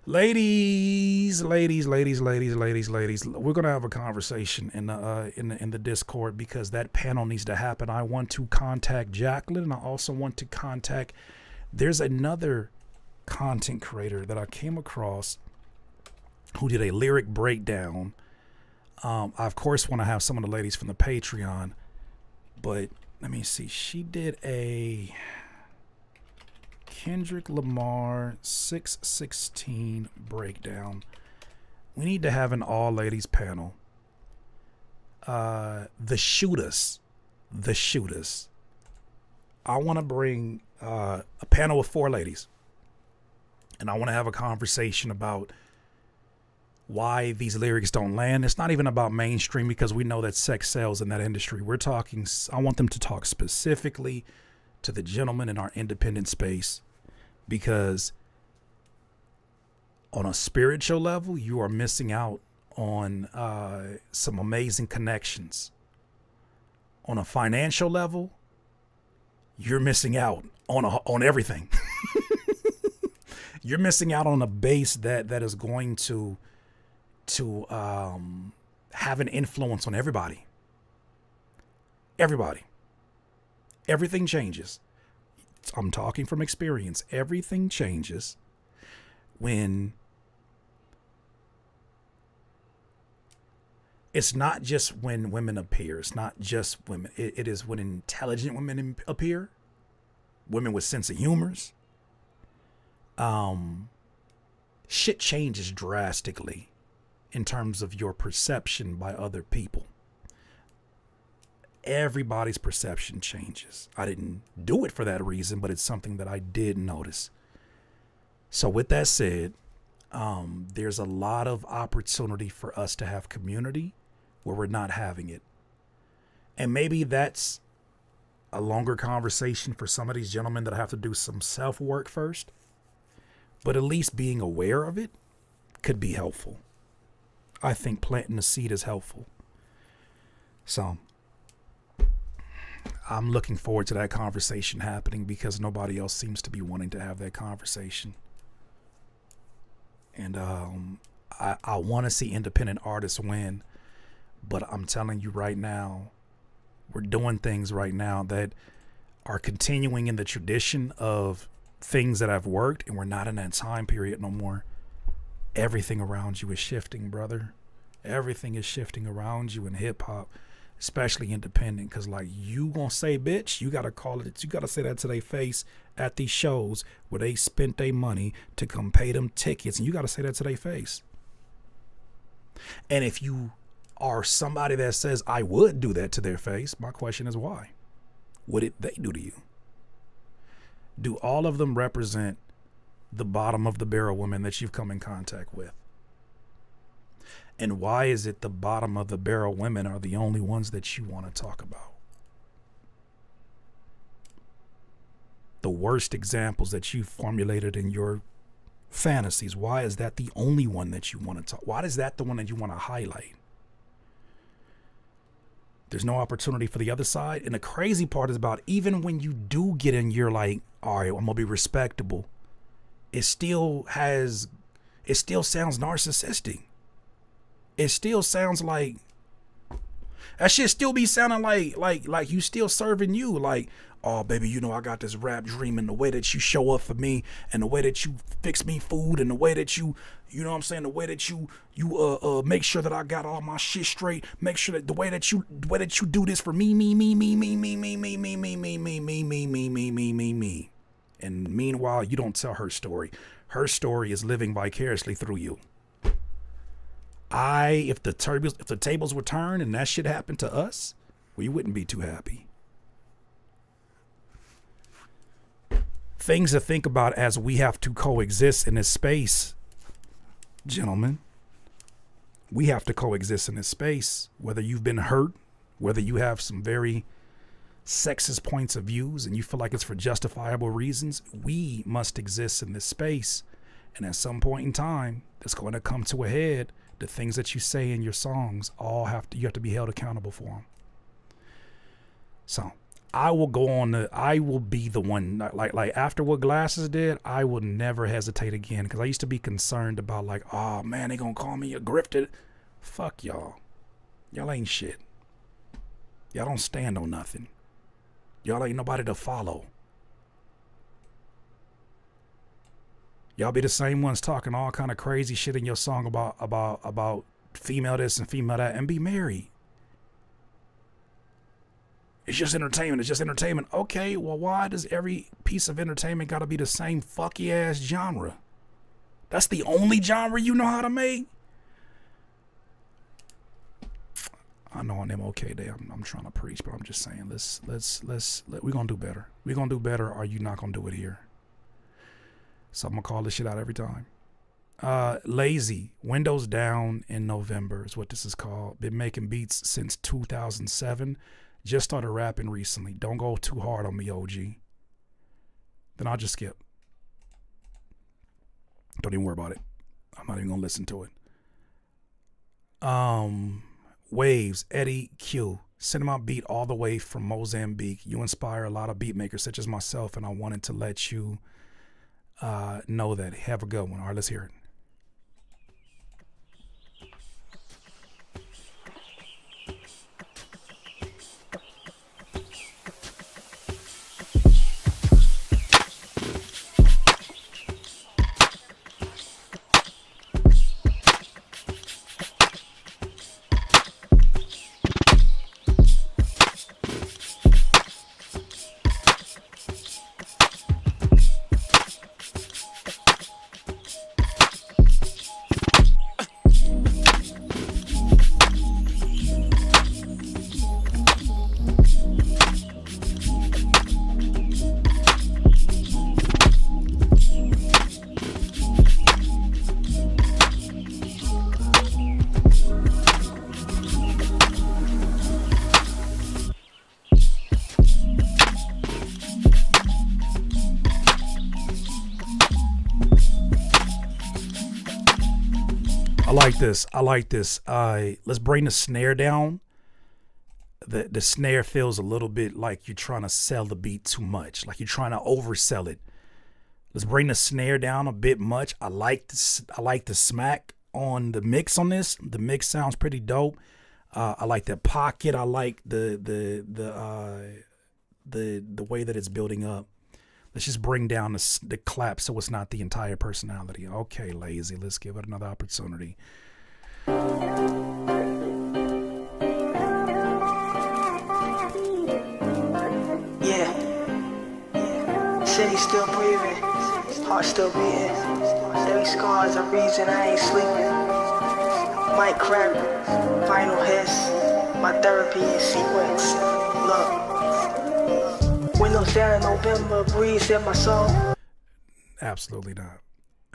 Ladies, we're gonna have a conversation in the Discord because that panel needs to happen. I want to contact Jacqueline, and I also want to contact, there's another content creator that I came across who did a lyric breakdown. I of course want to have some of the ladies from the Patreon, but let me see. She did a Kendrick Lamar 616 breakdown. We need to have an all ladies panel. The shooters. I want to bring a panel of 4 ladies, and I want to have a conversation about why these lyrics don't land. It's not even about mainstream because we know that sex sells in that industry. I want them to talk specifically to the gentlemen in our independent space, because on a spiritual level, you are missing out on some amazing connections. On a financial level, you're missing out on everything. You're missing out on a base that is going to have an influence on everybody. Everything changes. I'm talking from experience. Everything changes when it's not just when women appear. It's not just women. It is when intelligent women appear. Women with sense of humors. Shit changes drastically in terms of your perception by other people. Everybody's perception changes. I didn't do it for that reason, but it's something that I did notice. So with that said, there's a lot of opportunity for us to have community where we're not having it. And maybe that's a longer conversation for some of these gentlemen that have to do some self-work first. But at least being aware of it could be helpful. I think planting the seed is helpful. So I'm looking forward to that conversation happening because nobody else seems to be wanting to have that conversation. And I want to see independent artists win, but I'm telling you right now, we're doing things right now that are continuing in the tradition of things that have worked, and we're not in that time period no more. Everything around you is shifting, brother. Everything is shifting around you in hip hop, especially independent. Cause like you gonna say, bitch, you gotta call it. You gotta say that to their face at these shows where they spent their money to come pay them tickets, and you gotta say that to their face. And if you are somebody that says I would do that to their face, my question is why? What did they do to you? Do all of them represent the bottom of the barrel women that you've come in contact with? And why is it the bottom of the barrel women are the only ones that you want to talk about? The worst examples that you formulated in your fantasies, why is that the only one that you want to talk? Why is that the one that you want to highlight? There's no opportunity for the other side. And the crazy part is about even when you do get in, you're like, all right, I'm gonna be respectable. It still sounds narcissistic. It still sounds like that shit still be sounding like you still serving you. Like, oh baby, you know I got this rap dream, and the way that you show up for me, and the way that you fix me food, and the way that you know what I'm saying, the way that you make sure that I got all my shit straight, make sure that the way that you do this for me. And meanwhile, you don't tell her story. Her story is living vicariously through you. If the tables were turned and that shit happened to us, we wouldn't be too happy. Things to think about as we have to coexist in this space, gentlemen. We have to coexist in this space, whether you've been hurt, whether you have some very sexist points of views and you feel like it's for justifiable reasons. We must exist in this space. And at some point in time, that's going to come to a head. The things that you say in your songs you have to be held accountable for them. So I will be the one, like after what Glasses did, I will never hesitate again. Because I used to be concerned about like, oh man, they gonna call me a grifted. Fuck y'all. Y'all ain't shit. Y'all don't stand on nothing. Y'all ain't nobody to follow. Y'all be the same ones talking all kind of crazy shit in your song about female this and female that, and be married. It's just entertainment. It's just entertainment. Okay, well, why does every piece of entertainment got to be the same fucky ass genre? That's the only genre you know how to make? I know on them okay day. I'm trying to preach, but I'm just saying we're gonna do better. We're gonna do better, or you not gonna do it here. So I'm gonna call this shit out every time. Lazy, Windows Down in November is what this is called. Been making beats since 2007. Just started rapping recently. Don't go too hard on me, OG. Then I'll just skip. Don't even worry about it. I'm not even gonna listen to it. Waves, Eddie Q. Cinema beat all the way from Mozambique. You inspire a lot of beat makers such as myself, and I wanted to let you know that. Have a good one. All right, let's hear it. like this. I like this. Let's bring the snare down. The snare feels a little bit like you're trying to sell the beat too much, like you're trying to oversell it. Let's bring the snare down a bit much. I like this. I like the smack on the mix on this. The mix sounds pretty dope. I like that pocket. I like the way that it's building up. Let's just bring down the clap so it's not the entire personality. Okay, Lazy. Let's give it another opportunity. Yeah. City still breathing. Heart still beating. Every scar's a reason I ain't sleeping. Mic crack, final hiss. My therapy in sequence. Look. Windows down in November, breeze in my soul. Absolutely not.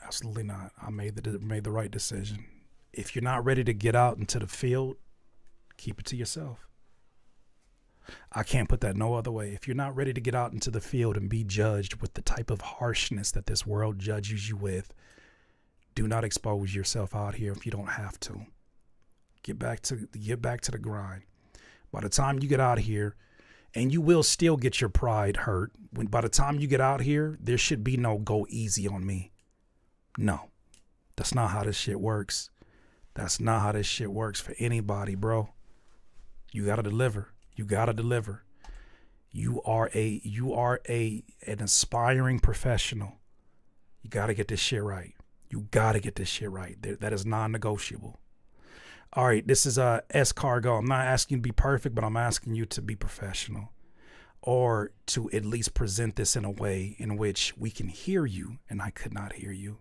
Absolutely not. I made the right decision. If you're not ready to get out into the field, keep it to yourself. I can't put that no other way. If you're not ready to get out into the field and be judged with the type of harshness that this world judges you with, do not expose yourself out here if you don't have to. Get back to the grind. By the time you get out here, and you will still get your pride hurt, by the time you get out here, there should be no go easy on me. No, that's not how this shit works. That's not how this shit works for anybody, bro. You gotta deliver. You gotta deliver. You are an aspiring professional. You gotta get this shit right. You gotta get this shit right. That is non-negotiable. All right, this is S Cargo. I'm not asking you to be perfect, but I'm asking you to be professional, or to at least present this in a way in which we can hear you, and I could not hear you.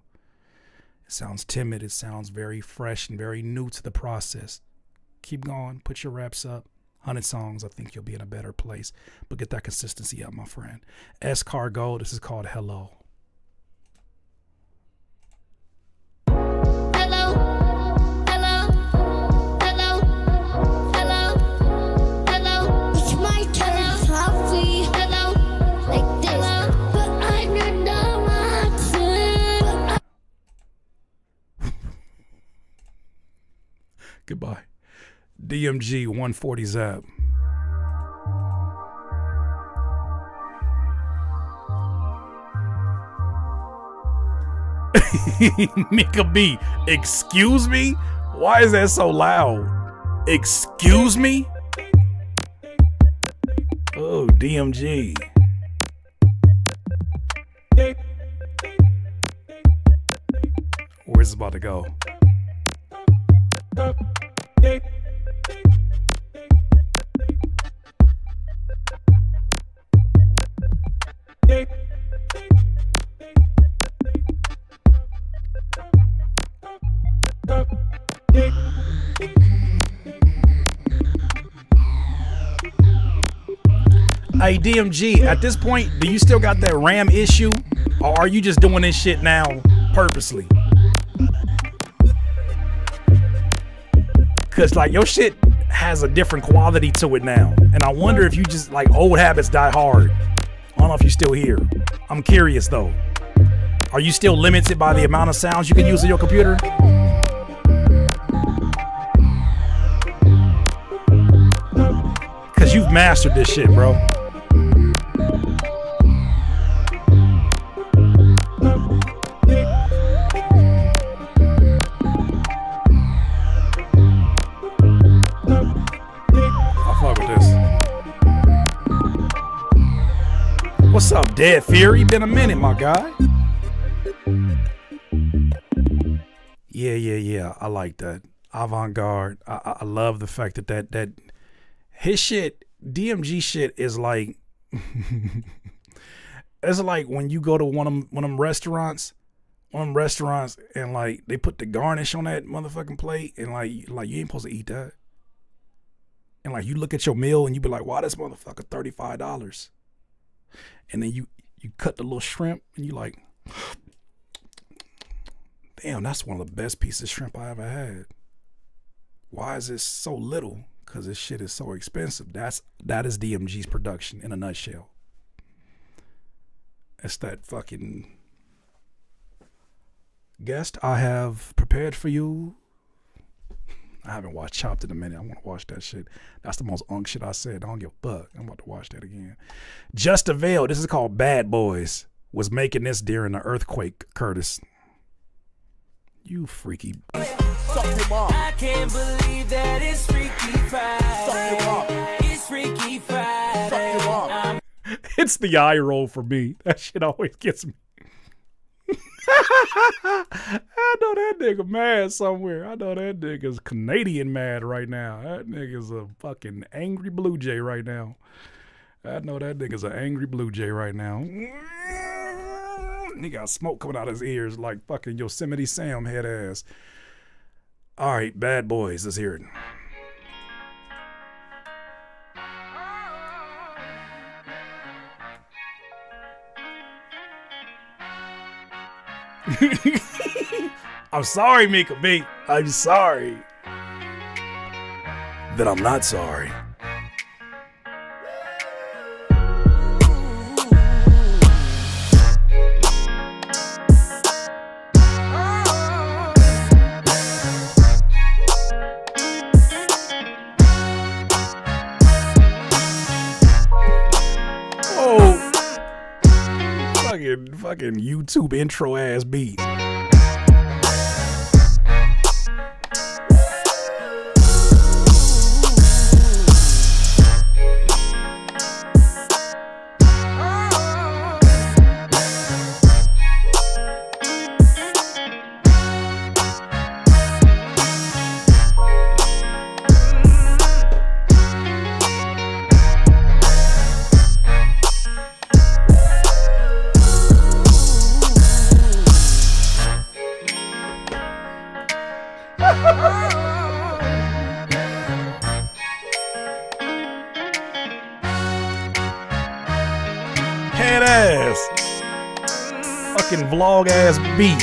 It sounds timid. It sounds very fresh and very new to the process. Keep going. Put your reps up. 100 songs, I think you'll be in a better place. But get that consistency up, my friend. S Cargo, this is called Hello. Goodbye. DMG 140 Zap. Mika B, excuse me? Why is that so loud? Excuse me? Oh, DMG. Where's this about to go? Hey, DMG, at this point, do you still got that RAM issue? Or are you just doing this shit now purposely? Cause like your shit has a different quality to it now. And I wonder if you just like old habits die hard. I don't know if you're still here. I'm curious though. Are you still limited by the amount of sounds you can use in your computer? Cause you've mastered this shit, bro. What's up, Dead Fury? Been a minute, my guy. Yeah. I like that. Avant-garde. I love the fact that his shit, DMG shit is like, it's like when you go to one of them restaurants and like they put the garnish on that motherfucking plate and like you ain't supposed to eat that. And like you look at your meal and you be like, why this motherfucker $35? And then you cut the little shrimp and you like, damn, that's one of the best pieces of shrimp I ever had. Why is this so little? Because this shit is so expensive. That is DMG's production in a nutshell. It's that fucking guest I have prepared for you I haven't watched Chopped in a minute. I want to watch that shit. That's the most unk shit I said. I don't give a fuck. I'm about to watch that again. Just a Veil. This is called Bad Boys. Was making this during the earthquake, Curtis. You freaky. I can't believe that it's Freaky Friday. It's Freaky Friday. It's the eye roll for me. That shit always gets me. I know that nigga mad somewhere. I know that nigga's Canadian mad right now. That nigga's a fucking angry Blue Jay right now. I know that nigga's an angry Blue Jay right now. He got smoke coming out his ears like fucking Yosemite Sam head ass. All right, Bad Boys. Let's hear it. I'm sorry, Mika B. I'm sorry. That I'm not sorry. Fucking YouTube intro ass beat. Head ass. Fucking vlog ass beat.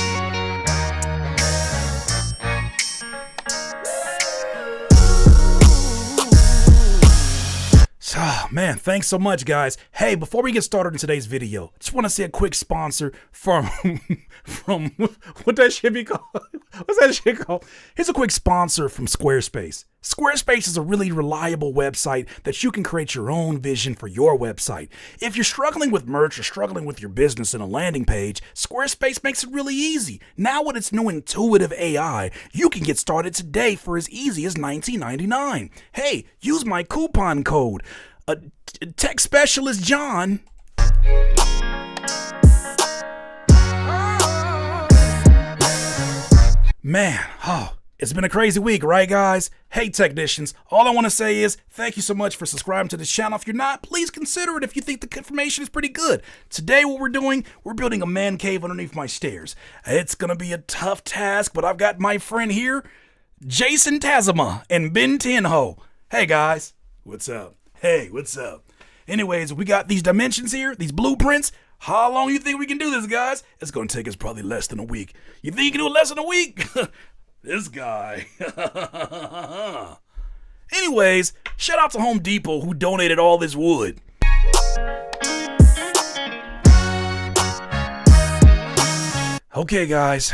Man, thanks so much, guys. Hey, before we get started in today's video, just want to say a quick sponsor from what that shit be called? What's that shit called? Here's a quick sponsor from Squarespace. Squarespace is a really reliable website that you can create your own vision for your website. If you're struggling with merch or struggling with your business and a landing page, Squarespace makes it really easy. Now with its new intuitive AI, you can get started today for as easy as $19.99. Hey, use my coupon code. Tech Specialist John. Man, it's been a crazy week, right, guys? Hey, technicians, all I want to say is thank you so much for subscribing to this channel. If you're not, please consider it if you think the information is pretty good. Today, what we're doing, we're building a man cave underneath my stairs. It's going to be a tough task, but I've got my friend here, Jason Tazama and Ben Tenho. Hey, guys. What's up? Hey, what's up? Anyways, we got these dimensions here, these blueprints. How long you think we can do this, guys? It's going to take us probably less than a week. You think you can do it less than a week? This guy. Anyways, shout out to Home Depot who donated all this wood. Okay, guys,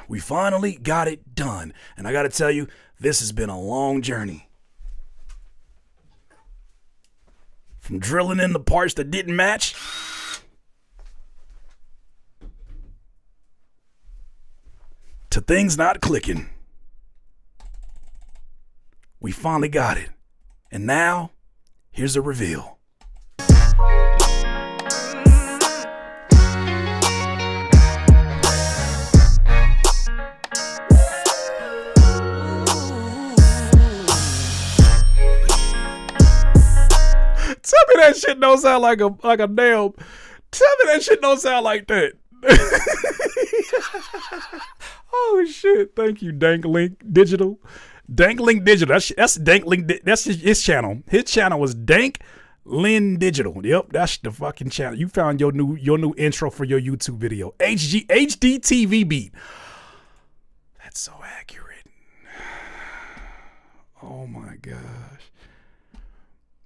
we finally got it done. And I got to tell you, this has been a long journey. From drilling in the parts that didn't match to things not clicking. We finally got it. And now, here's a reveal. Tell me that shit don't sound like a damn. Tell me that shit don't sound like that. Oh shit! Thank you, Danklink Digital. Danklink Digital. That's Danklink. That's his channel. His channel was Danklink Digital. Yep, that's the fucking channel. You found your new intro for your YouTube video. HD TV beat. That's so accurate. Oh my gosh.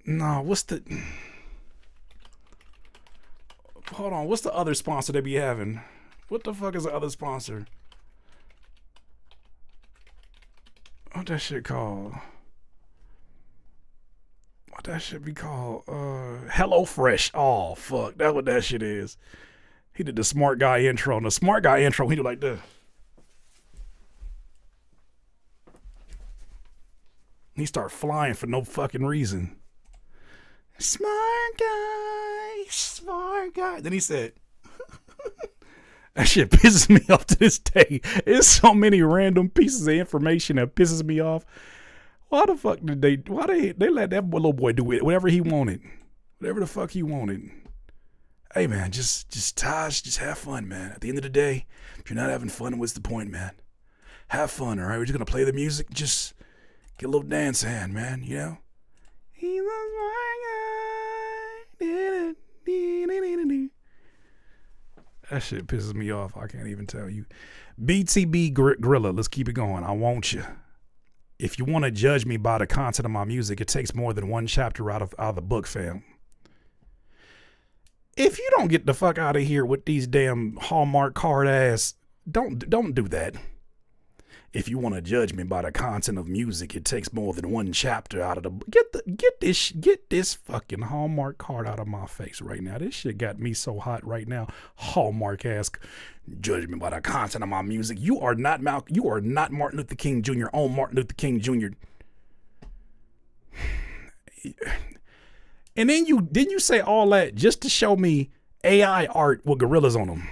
No, what's the... Hold on, what's the other sponsor they be having? What the fuck is the other sponsor? What that shit called? What that shit be called? Hello Fresh. Oh fuck, that's what that shit is. He did the smart guy intro. And the smart guy intro, he did like this. He started flying for no fucking reason. Smart guy, smart guy. Then he said, that shit pisses me off to this day. There's so many random pieces of information that pisses me off. Why the fuck did they let that little boy do it, whatever he wanted. Whatever the fuck he wanted. Hey man, just Taj, just have fun, man. At the end of the day, if you're not having fun, what's the point, man? Have fun, all right? We're just gonna play the music, just get a little dance hand, man, you know? He's a smart guy. That shit pisses me off. I can't even tell you. BTB Gorilla, let's keep it going. I want you. If you want to judge me by the content of my music, it takes more than one chapter out of the book, fam. If you don't get the fuck out of here with these damn Hallmark card ass, don't do that. If you want to judge me by the content of music, it takes more than one chapter out of the get this fucking Hallmark card out of my face right now. This shit got me so hot right now. Hallmark ass judge me by the content of my music. You are not Martin Luther King Jr. on Martin Luther King Jr. And then you say all that just to show me AI art with gorillas on them.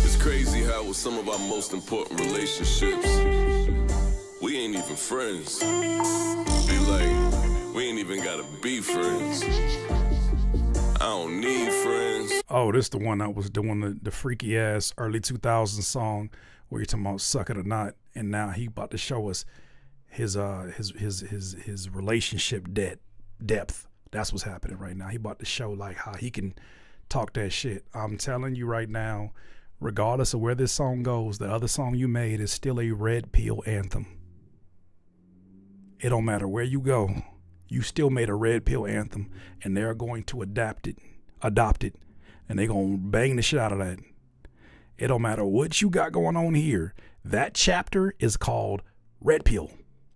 It's crazy how with some of our most important relationships, we ain't even friends. Be like, we ain't even gotta be friends. I don't need friends. Oh, this the one that was doing the freaky ass early 2000s song where you're talking about suck it or not, and now he about to show us his relationship depth. That's what's happening right now. He about to show like how he can talk that shit. I'm telling you right now, regardless of where this song goes, the other song you made is still a red pill anthem. It don't matter where you go. You still made a red pill anthem, and they're going to adopt it, and they're going to bang the shit out of that. It don't matter what you got going on here. That chapter is called Red Pill.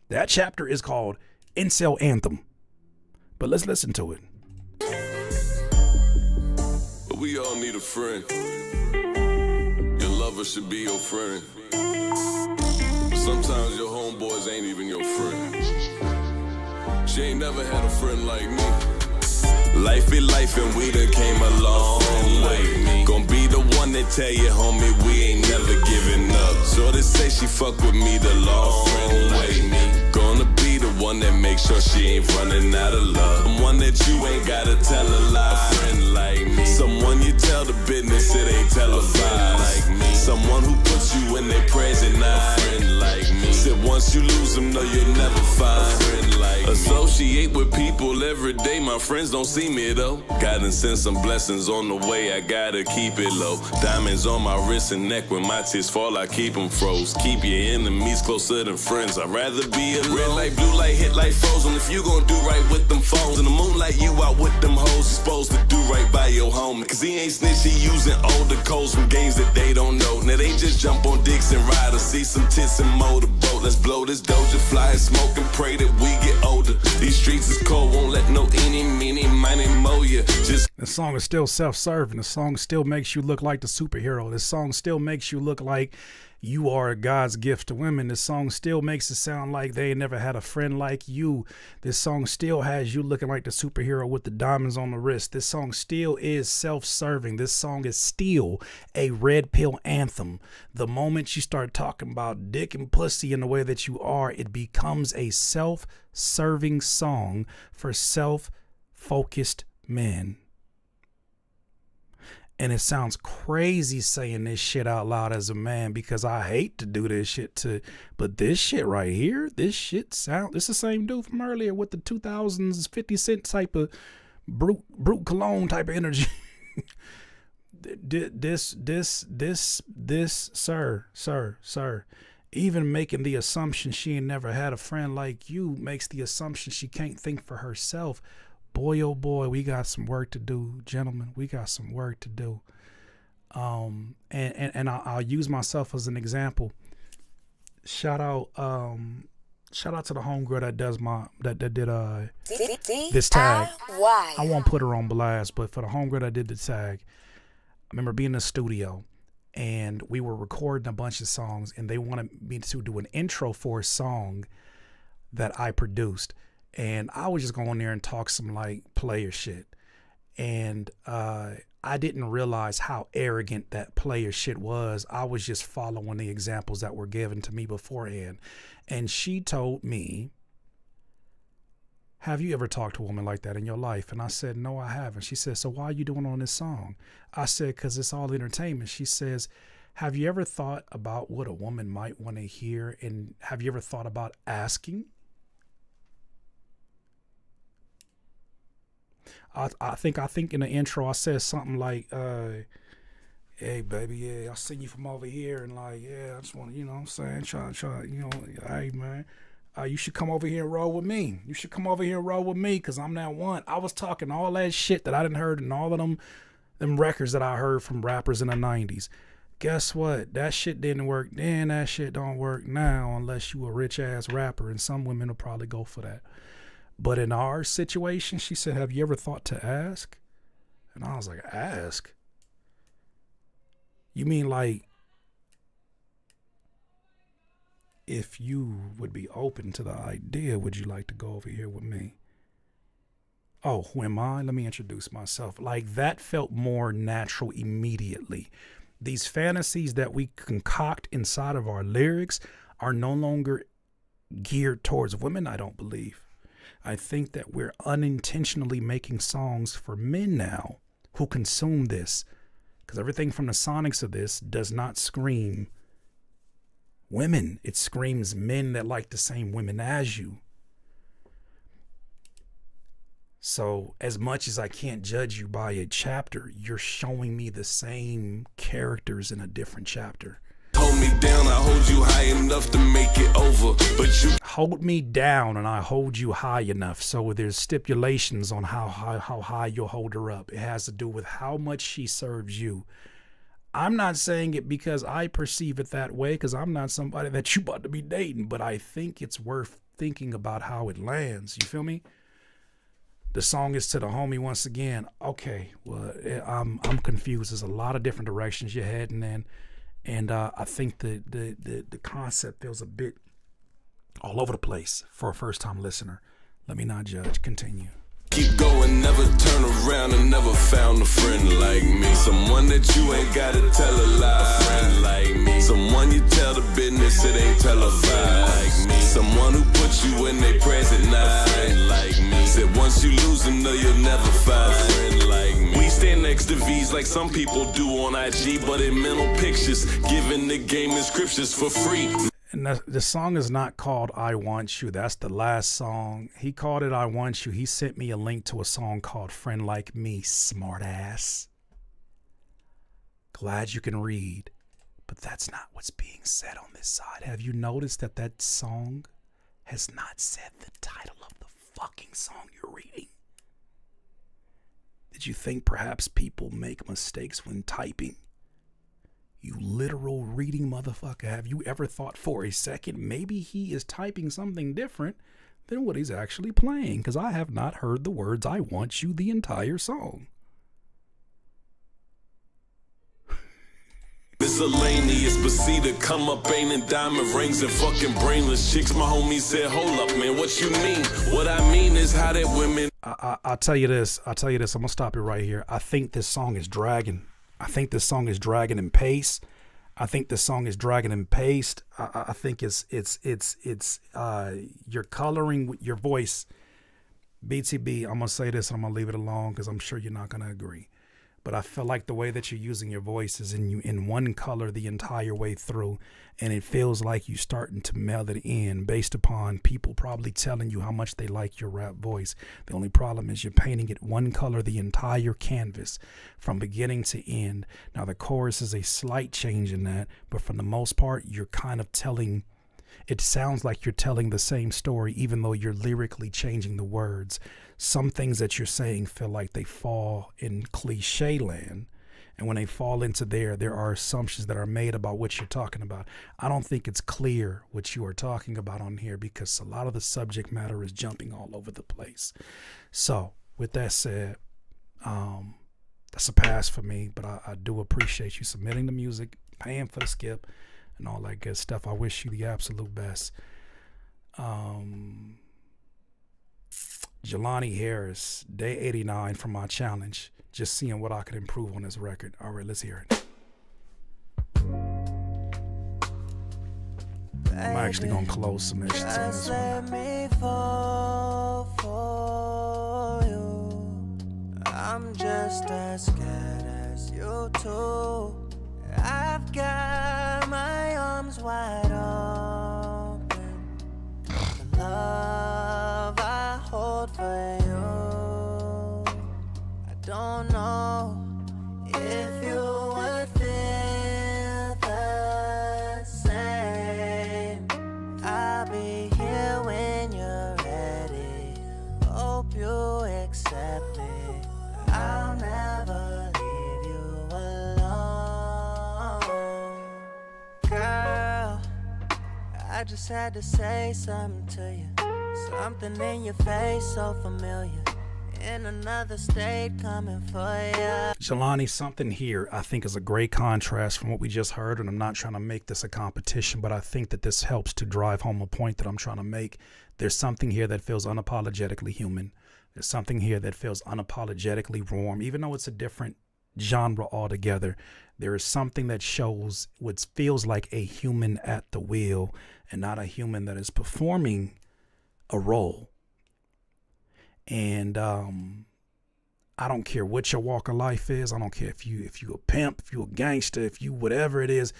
That chapter is called Incel Anthem. But let's listen to it. But we all need a friend. Your lover should be your friend. But sometimes your homeboys ain't even your friend. She ain't never had a friend like me. Life be life and we done came a long way. Gon' be the one that tell you, homie, we ain't never giving up. Shorty say she fuck with me the long way. Gonna be the one that make sure she ain't running out of love. Someone that you ain't gotta tell a lie. A friend like me. Someone you tell the business, it ain't televised. Like me. Someone who puts you in their prayers at night. A friend like me. Said once you lose them, no, you'll never find. A friend like me. Associate with people every day, my friends don't see me though. Gotta send some blessings on the way, I gotta keep it low. Diamonds on my wrist and neck, when my tears fall, I keep them froze. Keep your enemies closer than friends, I'd rather be alone. Red light, blue light, hit like frozen. If you gon' do right with them phones, in the moonlight, you out with them hoes. You supposed to do right by your homie, cause he ain't snitch, he using older codes from games that they don't know. Now they just jump on dicks and ride or see some tits and motorboat. Let's blow this doja, fly and smoke and pray that we get older. These streets is cold, won't let no any, meeny, miny, mo ya. Just the song is still self-serving. The song still makes you look like the superhero. This song still makes you look like you are God's gift to women. This song still makes it sound like they never had a friend like you. This song still has you looking like the superhero with the diamonds on the wrist. This song still is self-serving. This song is still a red pill anthem. The moment you start talking about dick and pussy in the way that you are, it becomes a self-serving song for self-focused men. And it sounds crazy saying this shit out loud as a man, because I hate to do this shit but this shit right here, it's the same dude from earlier with the 2000s 50 Cent type of brute cologne type of energy. this, sir, even making the assumption she ain't never had a friend like you makes the assumption she can't think for herself. boy, oh boy, we got some work to do, gentlemen. We got some work to do. And I'll use myself as an example. Shout out to the homegirl that does that did this tag. I won't put her on blast, but for the homegirl that did the tag, I remember being in the studio and we were recording a bunch of songs, and they wanted me to do an intro for a song that I produced, and I was just going there and talk some like player shit, and I didn't realize how arrogant that player shit was. I was just following the examples that were given to me beforehand. And she told me, have you ever talked to a woman like that in your life? And I said, no, I haven't. She said, so why are you doing on this song? I said, because it's all entertainment. She says, have you ever thought about what a woman might want to hear? And have you ever thought about asking? I think in the intro I said something like, hey baby, yeah, I seen you from over here, and like, yeah, I just want to, you know what I'm saying, try, you know, hey man, you should come over here and roll with me. You should come over here and roll with me, because I'm that one. I was talking all that shit that I didn't heard in all of them records that I heard from rappers in the 90s. Guess what? That shit didn't work then. That shit don't work now unless you a rich ass rapper, and some women will probably go for that. But in our situation, she said, have you ever thought to ask? And I was like, ask? You mean like, if you would be open to the idea, would you like to go over here with me? Oh, who am I? Let me introduce myself. Like, that felt more natural immediately. These fantasies that we concoct inside of our lyrics are no longer geared towards women, I don't believe. I think that we're unintentionally making songs for men now who consume this, because everything from the sonics of this does not scream women. It screams men that like the same women as you. So as much as I can't judge you by a chapter, you're showing me the same characters in a different chapter. Hold me down, I hold you high enough to make it over. But you hold me down and I hold you high enough. So there's stipulations on how high you'll hold her up. It has to do with how much she serves you. I'm not saying it because I perceive it that way, because I'm not somebody that you about to be dating, but I think it's worth thinking about how it lands. You feel me? The song is to the homie once again. Okay, well, I'm confused. There's a lot of different directions you're heading in. And I think the concept feels a bit all over the place for a first-time listener. Let me not judge. Continue. Keep going, never turn around, and never found a friend like me. Someone that you ain't gotta tell a lie. A friend like me. Someone you tell the business, it ain't televised. Like me. Someone who puts you in their present night. A friend like me. Said once you lose them, no, you'll never find. A friend like me. We stand next to V's like some people do on IG, but in mental pictures, giving the game in scriptures for free. And the song is not called I Want You. That's the last song. He called it I Want You. He sent me a link to a song called Friend Like Me, smart ass. Glad you can read, but that's not what's being said on this side. Have you noticed that that song has not said the title of the fucking song you're reading? Did you think perhaps people make mistakes when typing? You literal reading motherfucker. Have you ever thought for a second maybe he is typing something different than what he's actually playing? Because I have not heard the words I want you the entire song. Miscellaneous, Basita, come up, ain't in diamond rings and fucking brainless chicks. My homie said, hold up, man, what you mean? What I mean is how that women... I'll tell you this. I'm going to stop it right here. I think this song is dragging. I think this song is dragging in pace. I think this song is dragging in pace. I think it's you're coloring with your voice. BTB, I'm going to say this and I'm going to leave it alone because I'm sure you're not going to agree. But I feel like the way that you're using your voice is in one color the entire way through. And it feels like you're starting to meld it in based upon people probably telling you how much they like your rap voice. The only problem is you're painting it one color the entire canvas from beginning to end. Now the chorus is a slight change in that, but for the most part, you're kind of telling It sounds like you're telling the same story, even though you're lyrically changing the words. Some things that you're saying feel like they fall in cliche land. And when they fall into there are assumptions that are made about what you're talking about. I don't think it's clear what you are talking about on here because a lot of the subject matter is jumping all over the place. So with that said, that's a pass for me, but I do appreciate you submitting the music, paying for the skip, and all that good stuff. I wish you the absolute best. Jelani Harris, day 89 from my challenge. Just seeing what I could improve on this record. All right, let's hear it. I'm actually gonna close submissions on this one. Let me fall for you. I'm just as scared as you too. I've got my arms wide open. The love I hold for you. I don't know if you would feel the same. I'll be here when you're ready. Hope you accept me. I'll never leave you alone. Girl, I just had to say something to you. Something in your face so familiar. In another state coming for ya. Jelani, something here I think is a great contrast from what we just heard, and I'm not trying to make this a competition, but I think that this helps to drive home a point that I'm trying to make. There's something here that feels unapologetically human. There's something here that feels unapologetically warm, even though it's a different genre altogether. There is something that shows what feels like a human at the wheel and not a human that is performing a role. And I don't care what your walk of life is. I don't care if you a pimp, if you a gangster, if you whatever it is.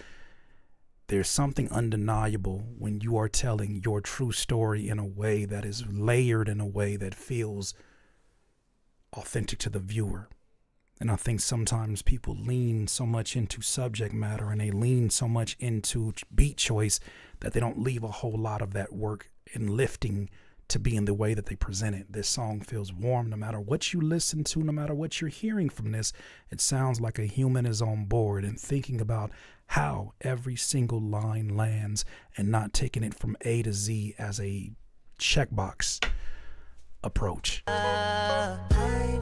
There's something undeniable when you are telling your true story in a way that is layered, in a way that feels authentic to the viewer. And I think sometimes people lean so much into subject matter and they lean so much into beat choice that they don't leave a whole lot of that work in lifting to be in the way that they present it. This song feels warm no matter what you listen to, no matter what you're hearing from this. It sounds like a human is on board and thinking about how every single line lands and not taking it from A to Z as a checkbox approach. I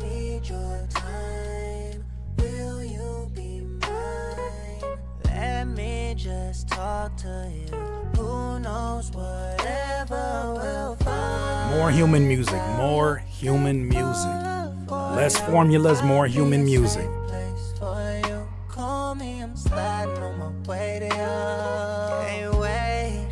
need your time. Will you be mine? Let me just talk to you. Who knows, whatever we'll find. More human music, more human music. Less formulas, more human music. Call me, I'm sliding on my way to you. Can't wait,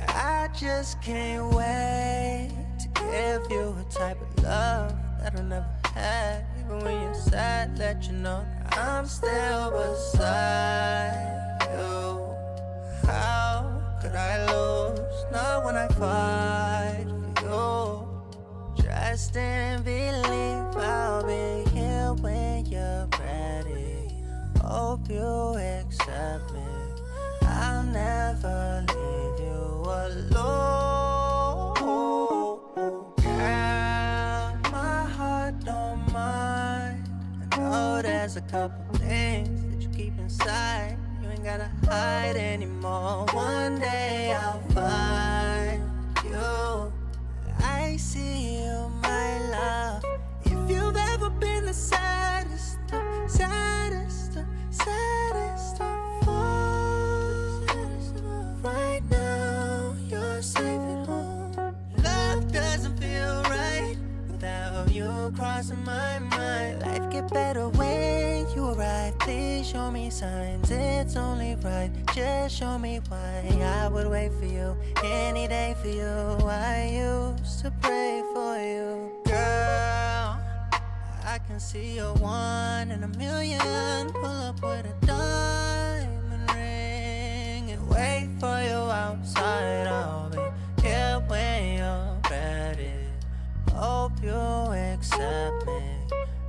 I just can't wait to give you a type of love that I never had. Even when you're sad, let you know that I'm still beside you. How could I lose? Not when I fight for you. Trust and believe I'll be here when you're ready. Hope you accept me. I'll never leave you alone. Girl, my heart don't mind. I know there's a couple things that you keep inside. You ain't gotta hide anymore. One day I'll find you. I see you, my love. If you've ever been the saddest of all, right now you're safe at home. Love doesn't feel right without you crossing my mind. Life get better when you arrive. Please show me signs, it's only right. Just show me why I would wait for you any day for you. I used to pray for you, girl. I can see you're one in a million. Pull up with a diamond ring and wait for you outside. I'll be here when you're ready. Hope you accept me.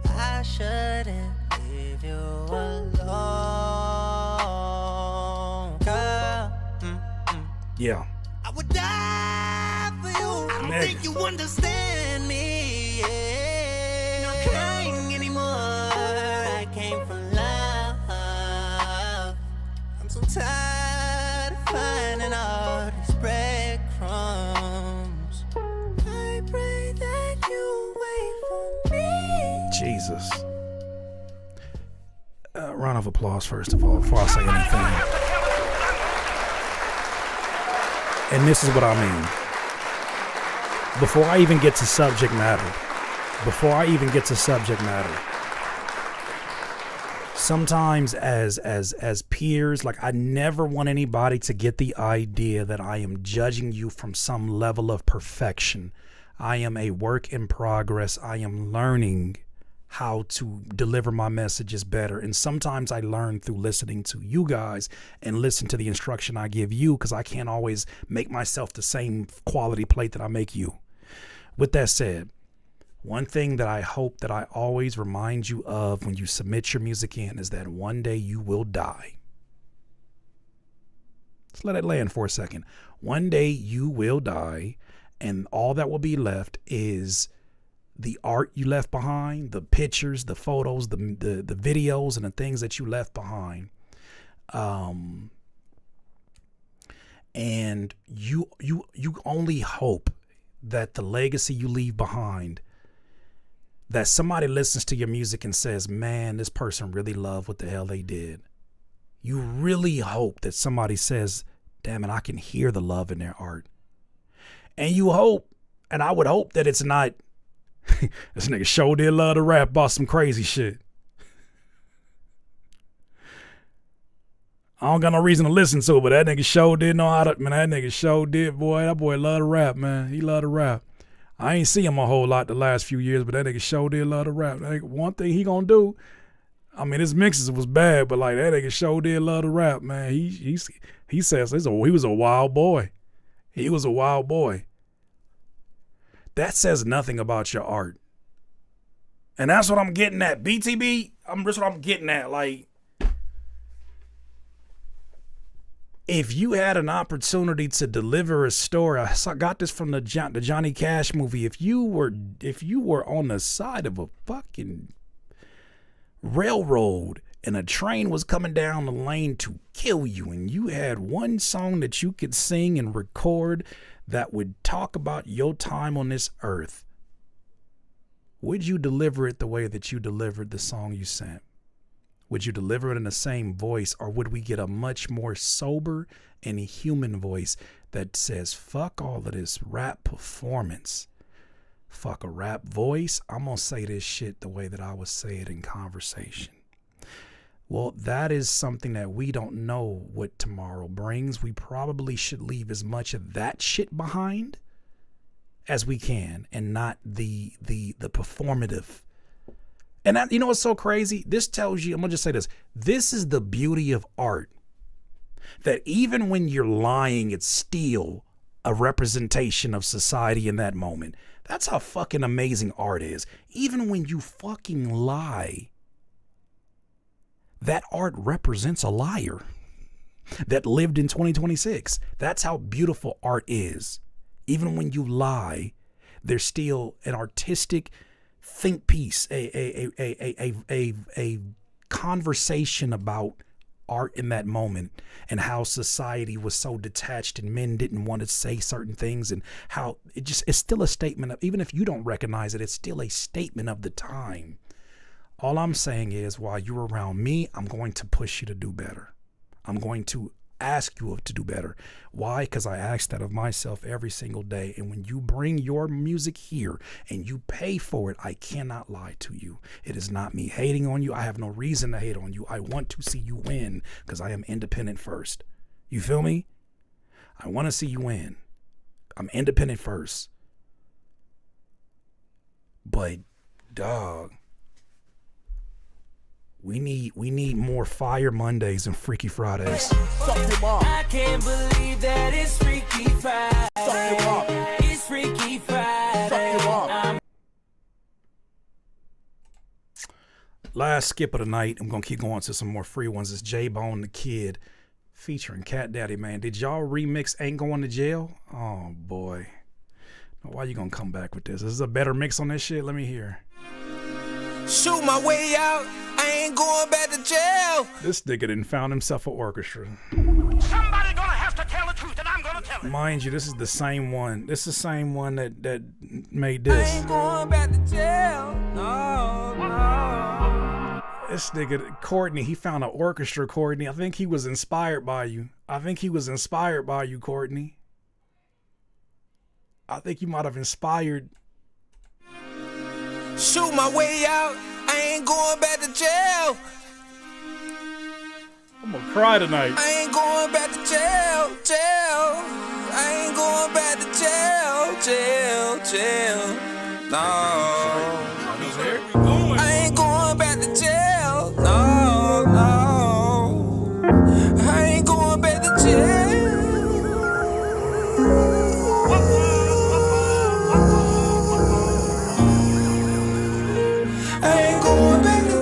I shouldn't leave you alone, girl. Yeah. I I would die for you. I don't think you understand me. Yeah. Not crying anymore. I came from love. I'm so tired of finding all these breadcrumbs. I pray that you wait for me. Jesus. Round of applause, first of all, before I say anything. And this is what I mean. Before I even get to subject matter, sometimes as peers, like, I never want anybody to get the idea that I am judging you from some level of perfection. I am a work in progress. I am learning how to deliver my messages better. And sometimes I learn through listening to you guys and listen to the instruction I give you, because I can't always make myself the same quality plate that I make you. With that said, one thing that I hope that I always remind you of when you submit your music in is that one day you will die. Let's let it land for a second. One day you will die, and all that will be left is the art you left behind, the pictures, the photos, the videos, and the things that you left behind. And you only hope that the legacy you leave behind, that somebody listens to your music and says, man, this person really loved what the hell they did. You really hope that somebody says, damn it, I can hear the love in their art. And you hope, and I would hope that it's not, this nigga sure did love to rap about some crazy shit. I don't got no reason to listen to it, but that nigga sure did know how to, man, that nigga sure did, boy. That boy love to rap, man. He love to rap. I ain't see him a whole lot the last few years, but that nigga sure did love to rap. Like, one thing he gonna do, I mean, his mixes was bad, but like, that nigga sure did love to rap, man. He says he was a wild boy. He was a wild boy. That says nothing about your art. And that's what I'm getting at. BTB, that's what I'm getting at. Like, if you had an opportunity to deliver a story, I got this from the Johnny Cash movie. If you were on the side of a fucking railroad and a train was coming down the lane to kill you, and you had one song that you could sing and record that would talk about your time on this earth, would you deliver it the way that you delivered the song you sent? Would you deliver it in the same voice, or would we get a much more sober and human voice that says, fuck all of this rap performance, fuck a rap voice, I'm gonna say this shit the way that I would say it in conversation? Well, that is something that we don't know what tomorrow brings. We probably should leave as much of that shit behind as we can, and not the performative. And that, you know what's so crazy? This tells you, I'm gonna just say this. This is the beauty of art. That even when you're lying, it's still a representation of society in that moment. That's how fucking amazing art is. Even when you fucking lie, that art represents a liar that lived in 2026. That's how beautiful art is. Even when you lie, there's still an artistic think piece, a conversation about art in that moment, and how society was so detached and men didn't want to say certain things, and how it's still a statement of, even if you don't recognize it, it's still a statement of the time. All I'm saying is, while you're around me, I'm going to push you to do better. I'm going to ask you to do better. Why? Because I ask that of myself every single day. And when you bring your music here and you pay for it, I cannot lie to you. It is not me hating on you. I have no reason to hate on you. I want to see you win, because I am independent first. You feel me? I want to see you win. I'm independent first. But, dog, we need more Fire Mondays and Freaky Fridays. I can't believe that it's Freaky Friday. It's Freaky Friday. Last skip of the night. I'm gonna keep going to some more free ones. It's J-Bone the Kid Featuring Cat Daddy, man. Did y'all remix Ain't Going to Jail? Oh boy. Why you gonna come back with this? This is a better mix on this shit. Let me hear. Shoot my way out. I ain't going back to jail. This nigga done found himself an orchestra. Somebody gonna have to tell the truth, and I'm gonna tell it. Mind you, this is the same one. This is the same one that made this. I ain't going back to jail. No, no. This nigga, Courtney, he found an orchestra, Courtney. I think he was inspired by you. Courtney. I think you might have inspired. Shoot my way out. I ain't going back to jail. I'm gonna cry tonight. I ain't going back to jail, jail. I ain't going back to jail. No. I ain't going back to jail. No, no. I ain't going back to jail. I ain't going back to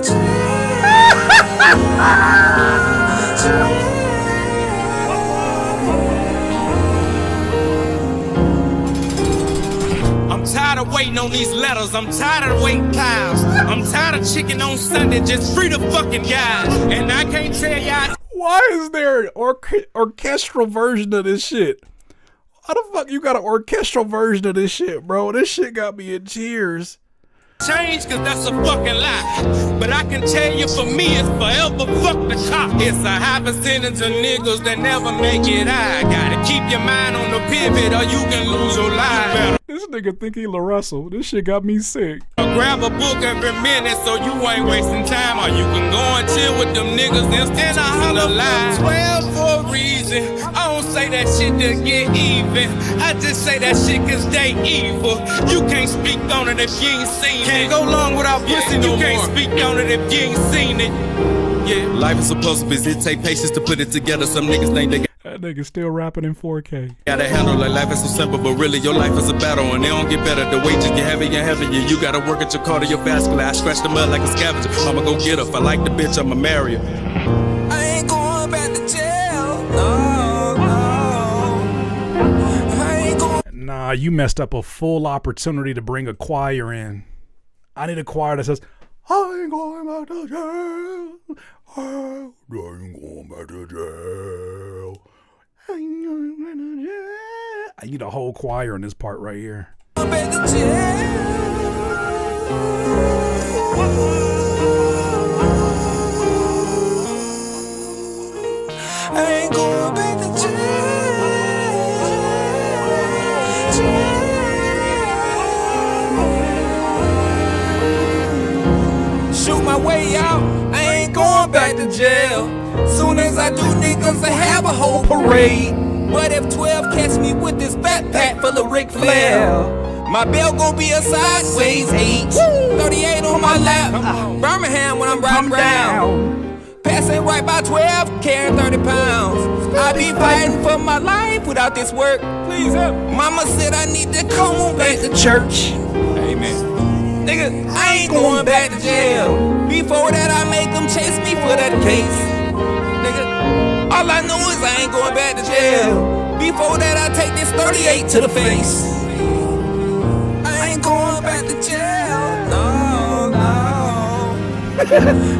I'm tired of waiting on these letters. I'm tired of waiting times. I'm tired of chicken on Sunday. Just free the fucking guys. And I can't tell y'all. Why is there an orchestral version of this shit? How the fuck you got an orchestral version of this shit, bro? This shit got me in tears. Change, cause that's a fucking lie. But I can tell you, for me, it's forever fuck the cop. It's a high percentage of niggas that never make it. I gotta keep your mind on the pivot or you can lose your life. This nigga think he La Russell. This shit got me sick. Grab a book every minute so you ain't wasting time. Or you can go and chill with them niggas instead of holler lie. 12 for a reason. I don't say that shit to get even. I just say that shit cause they evil. You can't speak on it if you ain't seen it. Can't go long without pussy no more. You can't speak on it if you ain't seen it. Yeah, life is supposed to be. It take patience to put it together. Some niggas think they that nigga still rapping in 4K. Gotta handle like life is so simple, but really your life is a battle and they don't get better. The wages get heavier and heavier. You gotta work at your cardiovascular. I scratch the mud like a scavenger. I'ma go get her. If I like the bitch, I'ma marry her. I ain't going back to jail. No, no. I ain't going. Nah, you messed up a full opportunity to bring a choir in. I need a choir that says, I ain't going back to jail. I ain't going back to jail. I need a whole choir in this part right here. Back to jail. I ain't going back to jail. Shoot my way out. I ain't going back to jail. Soon as I do, niggas I have a whole parade. What if 12 catch me with this backpack full of Ric Flair? My belt gon' be a sideways 8. 38 on my lap. Birmingham when I'm riding around. Passing right by 12, carrying 30 pounds. I be fighting for my life without this work. Please help. Mama said I need to come on back to church. Amen. Nigga, I ain't going back to jail. Before that, I make them chase me for that case. Nigga, all I know is I ain't going back to jail. Before that, I take this 38 to the face. I ain't going back to jail. No, no.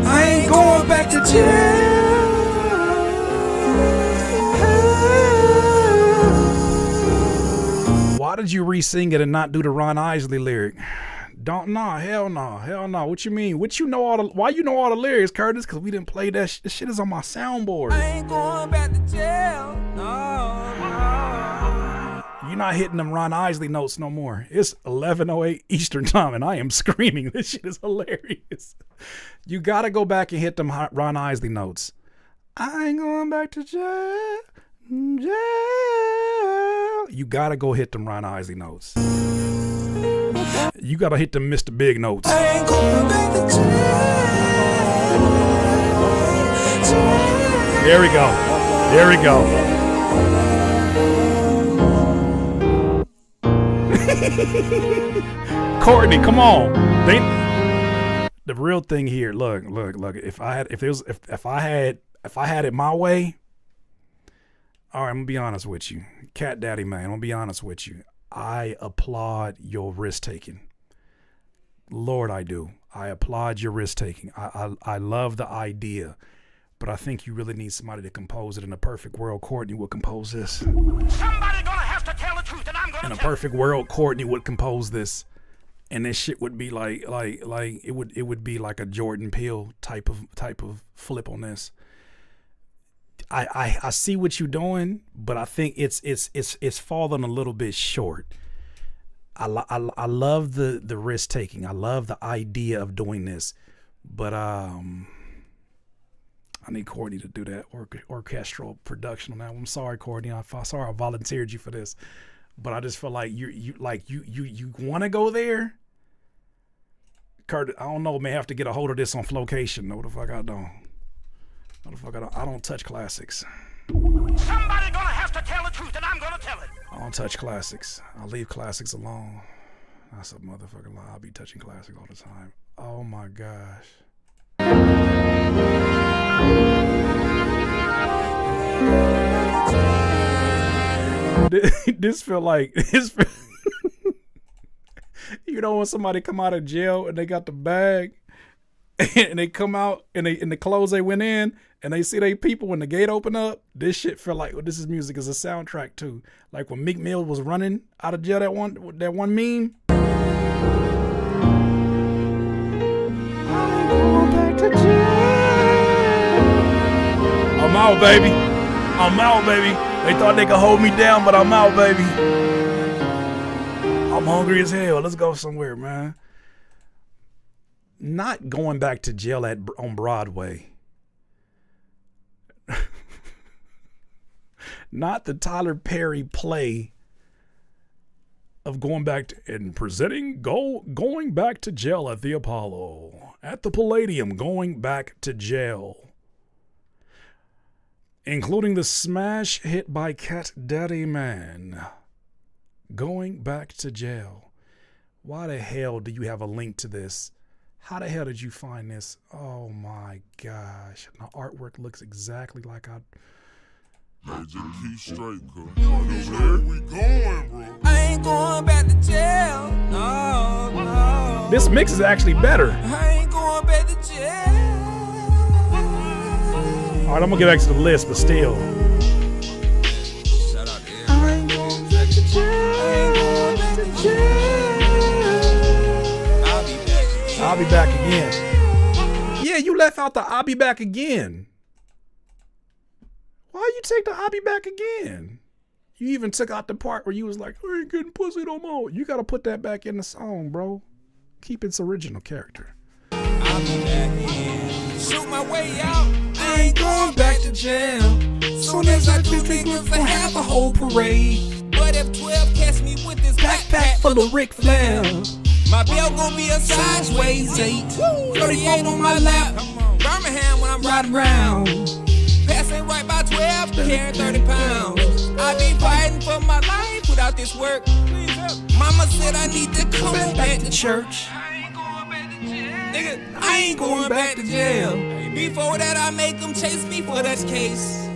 I ain't going back to jail. Why did you re-sing it and not do the Ron Isley lyric? Hell no. What you mean? Why you know all the lyrics, Curtis? Cause we didn't play that. This shit is on my soundboard. I ain't going back to jail. No. You're not hitting them Ron Isley notes no more. It's 11:08 Eastern time, and I am screaming. This shit is hilarious. You gotta go back and hit them Ron Isley notes. I ain't going back to jail. You gotta go hit them Ron Isley notes. You gotta hit them Mr. Big notes. I ain't going back to jail. There we go. There we go. Courtney, come on. The real thing here. Look. If I had it my way, All right, I'm gonna be honest with you. Cat Daddy, man, I'm gonna be honest with you. I applaud your risk taking. Lord, I do. I applaud your risk taking. I love the idea, but I think you really need somebody to compose it. In a perfect world, Courtney would compose this. Somebody gonna have to tell the truth, and I'm gonna In a tell perfect world, Courtney would compose this, and this shit would be like it would be like a Jordan Peele type of flip on this. I see what you're doing, but I think it's falling a little bit short. I love the risk taking. I love the idea of doing this, but I need Courtney to do that orchestral production on that. I'm sorry, Courtney. I'm sorry I volunteered you for this, but I just feel like you want to go there. Kurt, I don't know. May have to get a hold of this on Flocation. No, the fuck I don't. No, the fuck I don't. I don't touch classics. Somebody gonna have to tell the truth, and I'm gonna tell it. I don't touch classics. I leave classics alone. That's a motherfucking lie. I'll be touching classics all the time. Oh my gosh. This feel like this. You know when somebody come out of jail and they got the bag, and they come out and the clothes they went in, and they see they people when the gate open up. This shit feel like this is music as a soundtrack too. Like when Meek Mill was running out of jail, that one meme. I'm out, baby. I'm out, baby. They thought they could hold me down, but I'm out, baby. I'm hungry as hell. Let's go somewhere, man. Not going back to jail on Broadway. Not the Tyler Perry play of going back to and presenting going back to jail at the Apollo, at the Palladium, going back to jail, including the smash hit by Cat Daddy Man. Going back to jail. Why the hell do you have a link to this? How the hell did you find this? Oh my gosh. The artwork looks exactly like I just keep straight, cuz. Where we going, bro? I ain't going back to jail. No, no. This mix is actually better. I ain't going back to jail. All right, I'm gonna get back to the list, but still. I ain't going back to jail. I ain't going back to jail. I'll be back again. Yeah, you left out the I'll be back again. Why you take the I'll be back again? You even took out the part where you was like, I ain't getting pussy no more. You gotta put that back in the song, bro. Keep its original character. I'll be back in. Shoot my way out. I ain't going back to jail. Soon as I do, niggas will have a whole parade. But if 12 catch me with this backpack full of Ric Flair, my belt gon' be a sideways 8. 38 on my lap. Birmingham when I'm riding round. Passing right by 12, carrying 30 pounds. I be fighting for my life without this work. Mama said I need to come back to church. Nigga, I ain't going back to jail. Before that, I make them chase me for that case.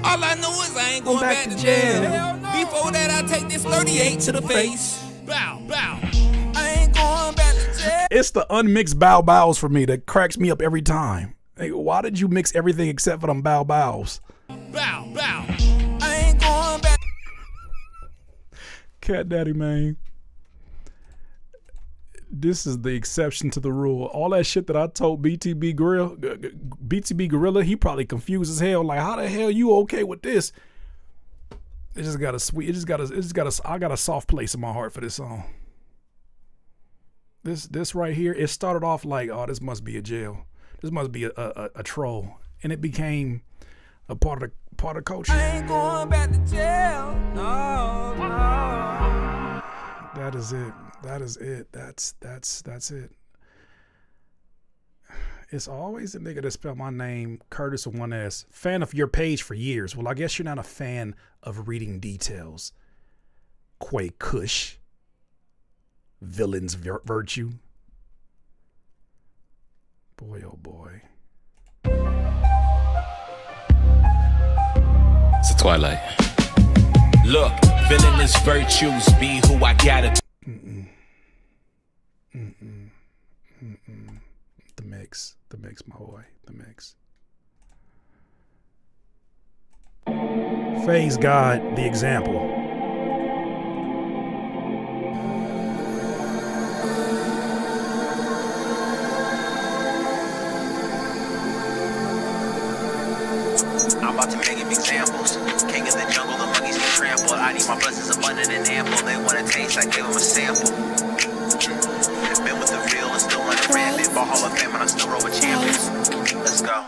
All I know is I ain't going back to jail. Before that, I take this 38 to the face. Bow, bow. I ain't going back to jail. It's the unmixed bow bows for me that cracks me up every time. Hey, why did you mix everything except for them bow bows? Bow, bow. I ain't going back. Cat Daddy, man. This is the exception to the rule. All that shit that I told BTB Gorilla, he probably confused as hell. Like, how the hell you okay with this? It just got a I got a soft place in my heart for this song. This right here, it started off like, oh, this must be a jail. This must be a troll. And it became a part of culture. I ain't going back to jail. No, no. That is it. That is it. That's it. It's always a nigga that spelled my name Curtis with one S. Fan of your page for years. Well, I guess you're not a fan of reading details. Quay Kush. Villain's virtue. Boy, oh boy. It's a Twilight. Look, villainous virtues be who I gotta. The mix, my boy, the mix. Phase God, the example. I'm about to make him examples. King of the jungle, the monkeys get trampled. I need my blessings abundant and ample. They wanna taste, I give them a sample. Been with the real and still running rampant. Ball Hall of Fame and I still roll with champions. Let's go.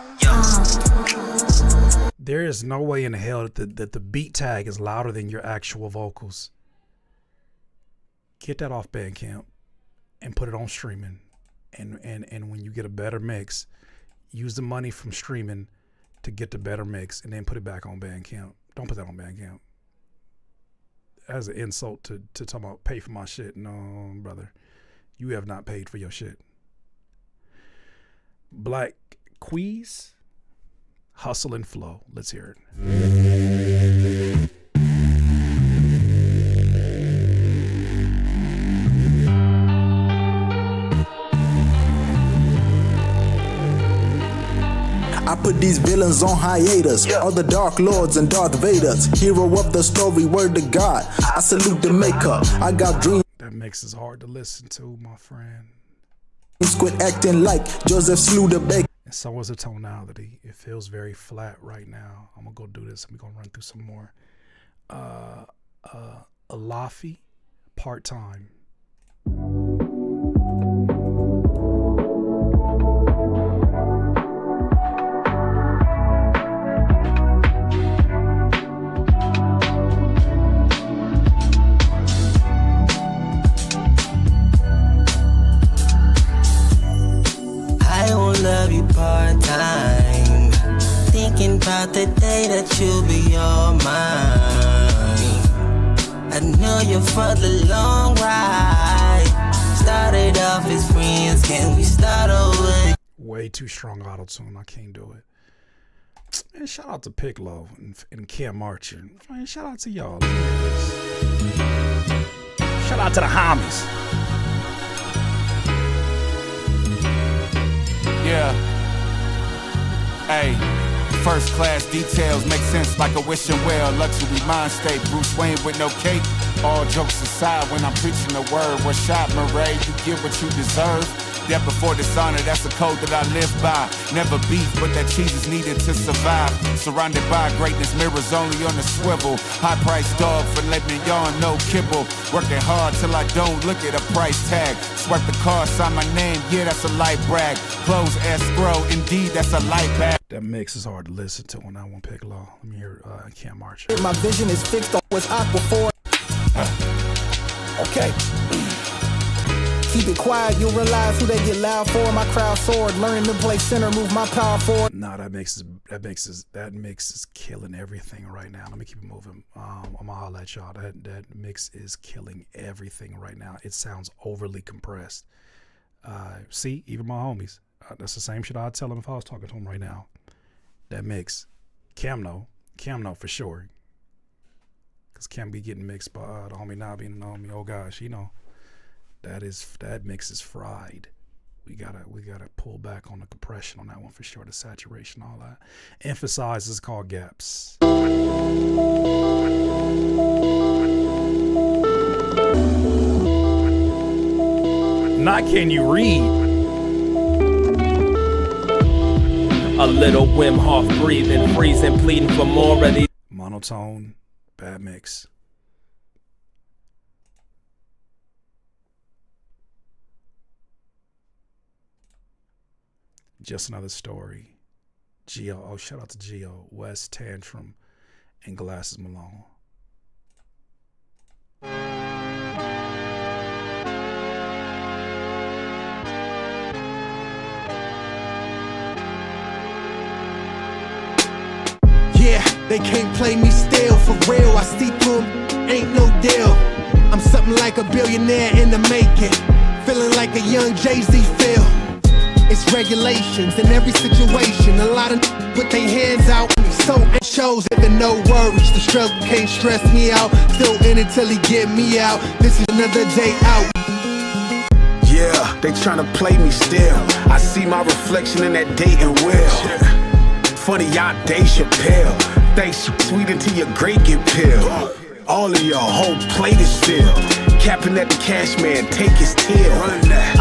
There is no way in hell that the beat tag is louder than your actual vocals. Get that off Bandcamp and put it on streaming. And when you get a better mix, use the money from streaming to get the better mix and then put it back on Bandcamp. Don't put that on Bandcamp. As an insult to talk about pay for my shit. No, brother. You have not paid for your shit. Black Queez, Hustle and Flow. Let's hear it. I put these villains on hiatus. All the Dark Lords and Darth Vaders. Hero of the story, word to God. I salute the maker. I got dreams. That mix is hard to listen to, my friend. Quit acting like Joseph slew the baker. And so is the tonality. It feels very flat right now. I'm gonna go do this. I'm gonna run through some more. Alafi, part-time. I won't love you part-time. Thinking about the day that you'll be all mine. I know you for the long ride. Started off as friends, can we start over? Way too strong auto-tune. I can't do it. Man, shout out to Piccolo and Kim Marcher. Man, shout out to y'all. Shout out to the homies. Yeah. Hey, first class details make sense like a wishing well. Luxury mind state, Bruce Wayne with no cape. All jokes aside, when I'm preaching the word, what shot, Murray? You get what you deserve. Death before dishonor, that's a code that I live by. Never beef, but that cheese is needed to survive. Surrounded by greatness, mirrors only on the swivel. High price dog for letting y'all no kibble. Working hard till I don't look at a price tag. Swipe the car, sign my name, yeah, that's a light brag. Close escrow, indeed, that's a light bag. That mix is hard to listen to when I want Piccolo. Let me hear Cam Marcher. My vision is fixed on what's aqua for. Okay. Keep it quiet, you'll realize who they get loud for. My crowd soared, learning to play center, move my power forward. Nah, that mix is killing everything right now. Let me keep it moving. I'm gonna holler at y'all. That mix is killing everything right now. It sounds overly compressed. See, even my homies. That's the same shit I'd tell them if I was talking to them right now. That mix, Cam know for sure. Cause Cam be getting mixed by the homie Nabi and the homie. Oh gosh, you know. That mix is fried. We gotta pull back on the compression on that one for sure. The saturation, all that. Emphasize is called gaps. Not can you read? A little Wim Hof breathing, freezing, pleading for more of these. Monotone, bad mix. Just Another Story. Geo, oh, shout out to Geo, West Tantrum, and Glasses Malone. Yeah, they can't play me still, for real. I see through them, ain't no deal. I'm something like a billionaire in the making, feeling like a young Jay-Z feel. It's regulations in every situation. A lot of put their hands out. So it shows even no worries. The struggle can't stress me out. Still in it till he get me out. This is another day out. Yeah, they tryna play me still. I see my reflection in that dating wheel. Funny, y'all Dave Chappelle. Thanks, sweet until your grape get peeled. All of your whole plate is still. Capping at the cash man, take his till.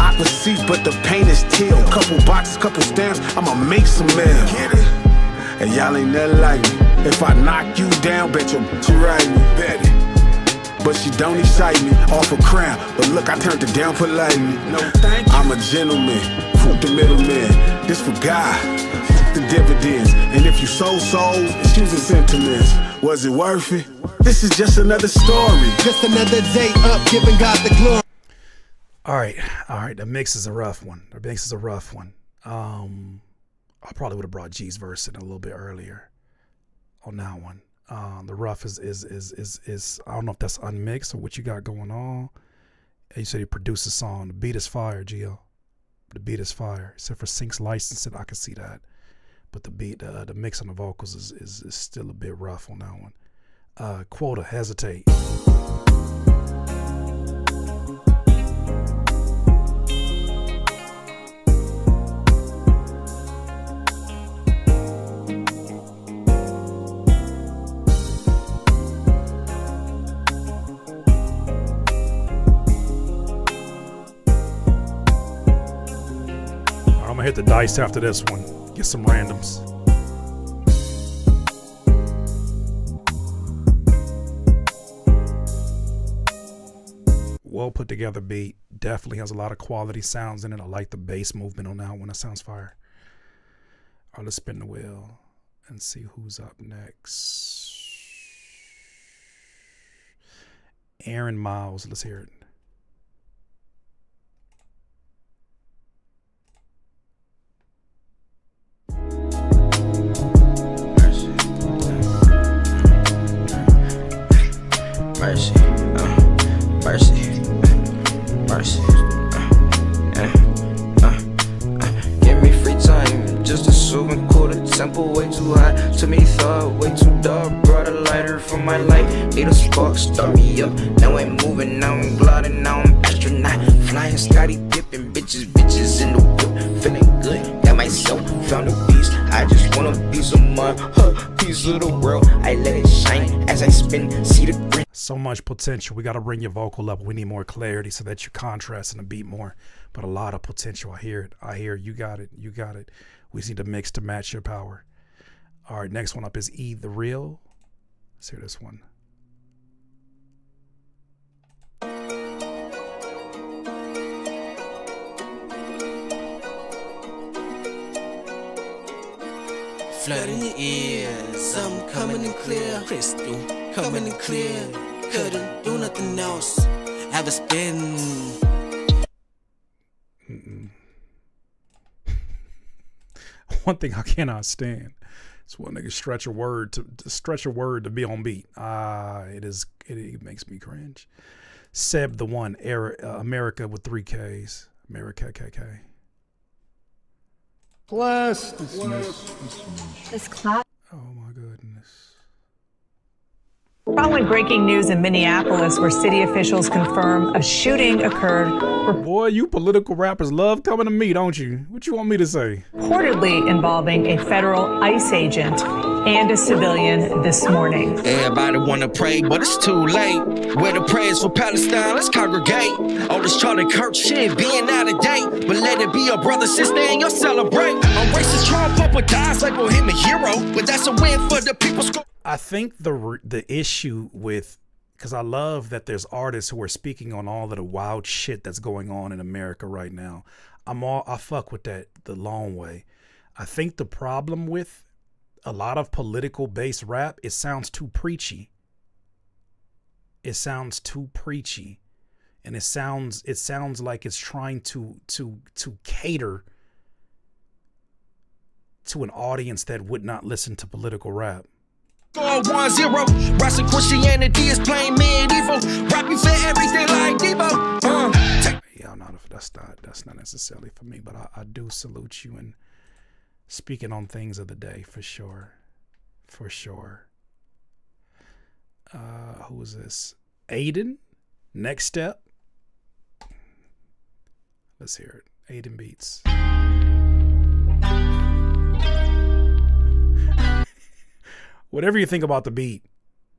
Opposites, but the paint is teal. Couple boxes, couple stamps, I'ma make some mail. And y'all ain't nothing like me. If I knock you down, bet you ride me. Bet it. But she don't excite me, off a crown. But look, I turned it down politely. No, thank you. I'm a gentleman, fuck the middleman. This for God, fuck the dividends. And if you sold souls, excuse the sentiments. Was it worth it? This is just another story. Just another day up, giving God the glory. All right. The mix is a rough one. I probably would have brought G's verse in a little bit earlier on that one. The rough is I don't know if that's unmixed or what you got going on. You said he produced a song. The beat is fire, Gio. The beat is fire. Except for Sync's licensing, I can see that. But the beat, the mix on the vocals is still a bit rough on that one. Quota, Hesitate. I'm gonna hit the dice after this one. Get some randoms. Well put together beat. Definitely has a lot of quality sounds in it. I like the bass movement on that one. That sounds fire. All right, let's spin the wheel and see who's up next. Aaron Miles. Let's hear it. Mercy, mercy, give me free time, just to soothe and cool the temple. Way too hot, to me thought, way too dark. Brought a lighter for my light, ate a spark, start me up. Now I'm moving, now I'm gliding, now I'm astronaut. Flying, Scotty dipping, bitches in the whip, feeling good. Got myself, found a beast, I just want a piece of my piece of the world. I let it shine as I spin, see the grin. So much potential. We got to bring your vocal up. We need more clarity so that you contrast and the beat more. But a lot of potential. I hear it. You got it. We just need to mix to match your power. All right, next one up is E The Real. Let's hear this one. Flooding your ears, I'm coming in clear. Crystal, coming in clear. Couldn't do nothing else. Have a spin. One thing I cannot stand is when niggas stretch a word to be on beat. It makes me cringe. Seb the One, America with 3 Ks. America KK. Class. This class. Oh my goodness. Following breaking news in Minneapolis, where city officials confirm a shooting occurred. Boy, you political rappers love coming to me, don't you? What you want me to say? Reportedly involving a federal ICE agent and a civilian this morning. Everybody wanna pray, but it's too late. Where the prayers for Palestine, let's congregate. All this Charlie Kirk shit being out of date, but let it be your brother, sister, and you'll celebrate. A racist Trump up with dies like we'll him a hero, but that's a win for the people. I think the issue with, because I love that there's artists who are speaking on all of the wild shit that's going on in America right now. I fuck with that the long way. I think the problem with a lot of political based rap, it sounds too preachy. And it sounds like it's trying to cater to an audience that would not listen to political rap. 1-0, Russian Christianity is plain medieval. Rapping for everything like Debo. Yeah, I'm not that's not necessarily for me. But I do salute you and speaking on things of the day for sure. For sure. Who is this? Aiden. Next step. Let's hear it. Aiden Beats. Whatever you think about the beat,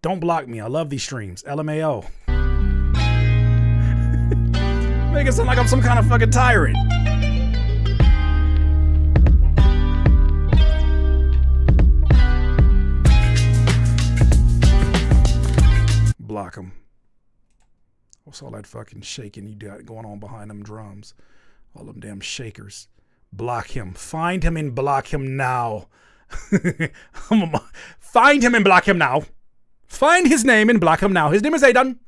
don't block me. I love these streams. LMAO. Make it sound like I'm some kind of fucking tyrant. Block him. What's all that fucking shaking you got going on behind them drums? All them damn shakers. Block him. Find him and block him now. Find him and block him now. Find his name and block him now. His name is Aidan.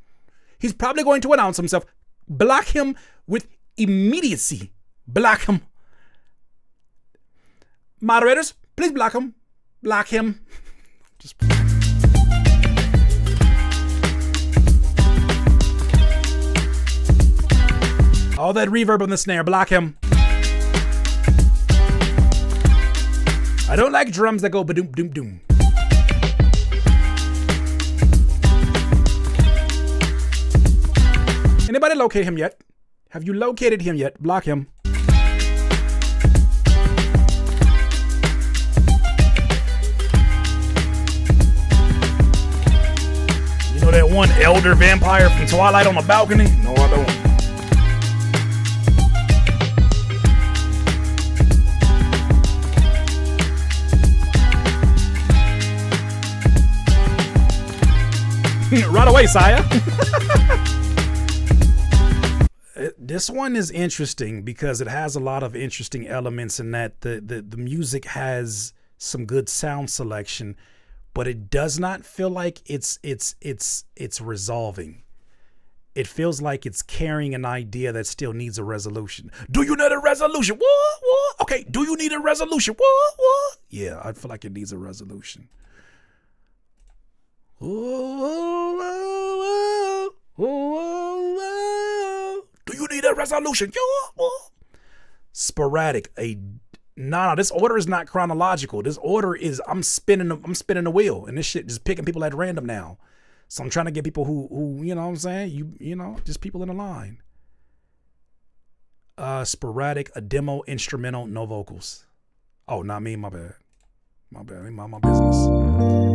He's probably going to announce himself. Block him with immediacy. Block him. Moderators, please block him. Block him. Just... all that reverb on the snare, block him. I don't like drums that go ba-doom doom doom. Anybody locate him yet? Have you located him yet? Block him. You know that one elder vampire from Twilight on the balcony? No, I don't. Right away, sire. This one is interesting because it has a lot of interesting elements in that the music has some good sound selection, but it does not feel like it's resolving. It feels like it's carrying an idea that still needs a resolution. Do you need a resolution? What? Okay, do you need a resolution? What? Yeah, I feel like it needs a resolution. Do you need a resolution? Sporadic. Nah, this order is not chronological. This order is I'm spinning the wheel, and this shit just picking people at random now. So I'm trying to get people who you know what I'm saying? You know, just people in a line. Sporadic, a demo, instrumental, no vocals. Oh, not me, my bad. My bad, mind my business.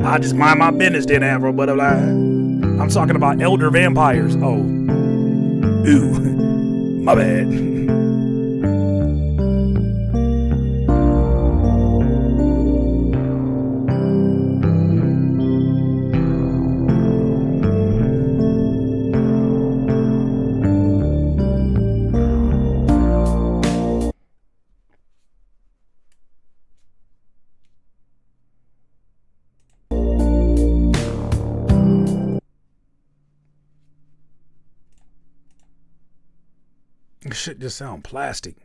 I just mind my business then, Afro Butterfly. I'm talking about elder vampires. Oh. Ooh. My bad. Shit just sound plastic.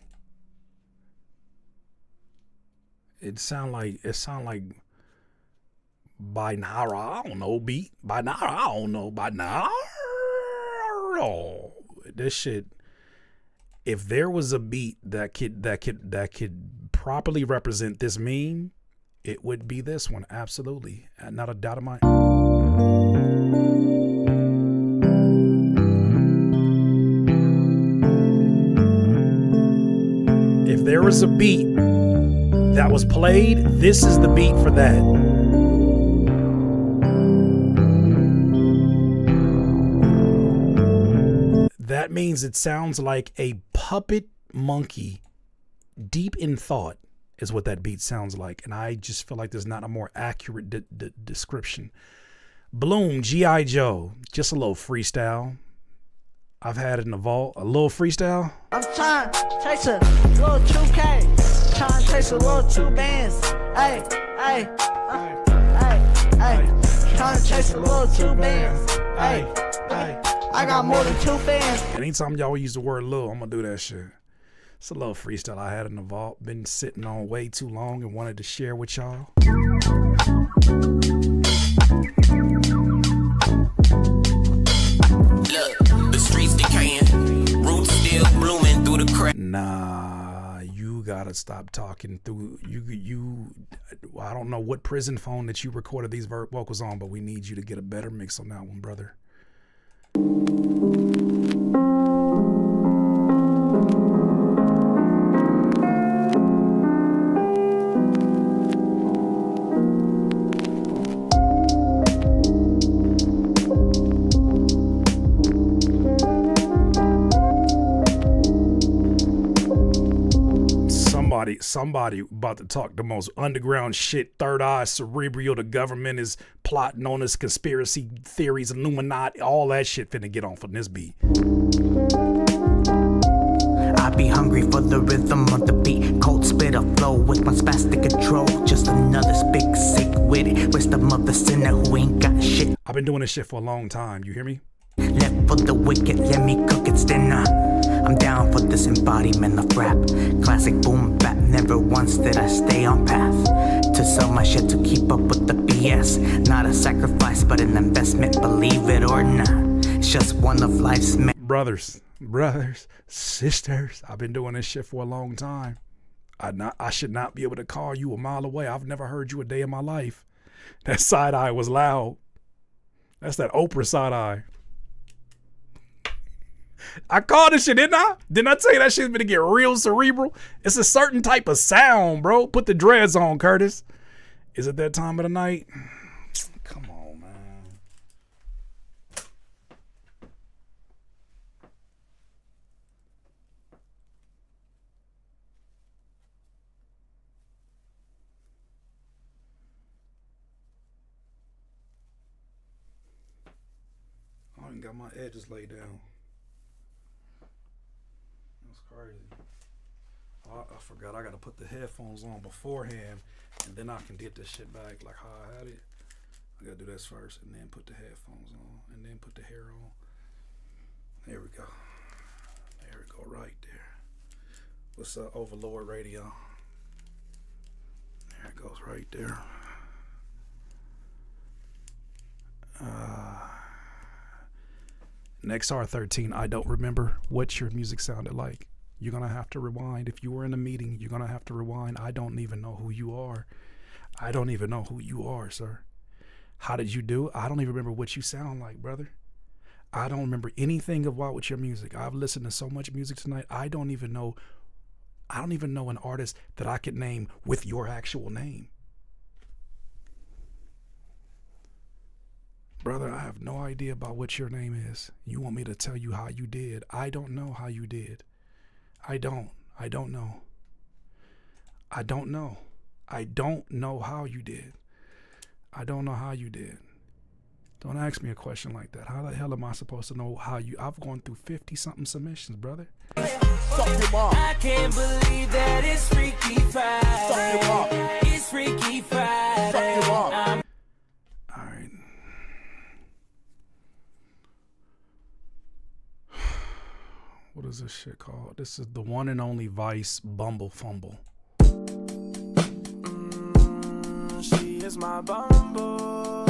It sound like by Nero. I don't know beat. By Nero. I don't know by Nero. This shit. If there was a beat that could properly represent this meme, it would be this one. Absolutely, not a doubt of mine. If there was a beat that was played, this is the beat for that. That means it sounds like a puppet monkey deep in thought is what that beat sounds like. And I just feel like there's not a more accurate description. Bloom, G.I. Joe, just a little freestyle. I've had it in the vault. A little freestyle. I'm trying to chase a little 2K. Trying to chase a little 2 bands. Hey. Trying to chase a little 2 bands. Hey. I got more than 2 fans. Anytime y'all use the word little, I'm gonna do that shit. It's a little freestyle I had in the vault. Been sitting on way too long and wanted to share with y'all. Look, the streets decaying, roots still blooming through gotta stop talking through you. I don't know what prison phone that you recorded these vocals on, but we need you to get a better mix on that one, brother. Somebody about to talk the most underground shit, third eye, cerebral. The government is plotting on us, conspiracy theories, Illuminati, all that shit finna get on from this beat. I be hungry for the rhythm of the beat. Cold spit a flow with my spastic control. Just another big sick with it. Wisdom of the sinner who ain't got shit. I've been doing this shit for a long time. You hear me? Left for the wicked, let me cook its dinner. I'm down for this embodiment of rap. Classic boom bap, never once did I stay on path. To sell my shit to keep up with the BS. Not a sacrifice, but an investment, believe it or not. It's just one of life's brothers, sisters. I've been doing this shit for a long time. I should not be able to call you a mile away. I've never heard you a day in my life. That side eye was loud. That's that Oprah side eye. I called this shit, didn't I? Didn't I tell you that shit's gonna get real cerebral? It's a certain type of sound, bro. Put the dreads on, Curtis. Is it that time of the night? Come on, man. I ain't got my edges laid down. Crazy. Oh, I forgot I gotta put the headphones on beforehand, and then I can get this shit back like how I had it. I gotta do this first, and then put the headphones on, and then put the hair on. There we go. There we go, right there. What's up, Overlord Radio? There it goes, right there. Next R13, I don't remember what your music sounded like. You're going to have to rewind. If you were in a meeting, you're going to have to rewind. I don't even know who you are. I don't even know who you are, sir. How did you do it? I don't even remember what you sound like, brother. I don't remember anything about your music. I've listened to so much music tonight. I don't even know an artist that I could name with your actual name. Brother, I have no idea about what your name is. You want me to tell you how you did. I don't know how you did. I don't know. I don't know how you did. I don't know how you did. Don't ask me a question like that. How the hell am I supposed to know how you... I've gone through 50-something submissions, brother. I can't believe that it's Freaky Friday. It's Freaky Friday. All right. What is this shit called? This is the one and only Vice Bumble Fumble. She is my bumble.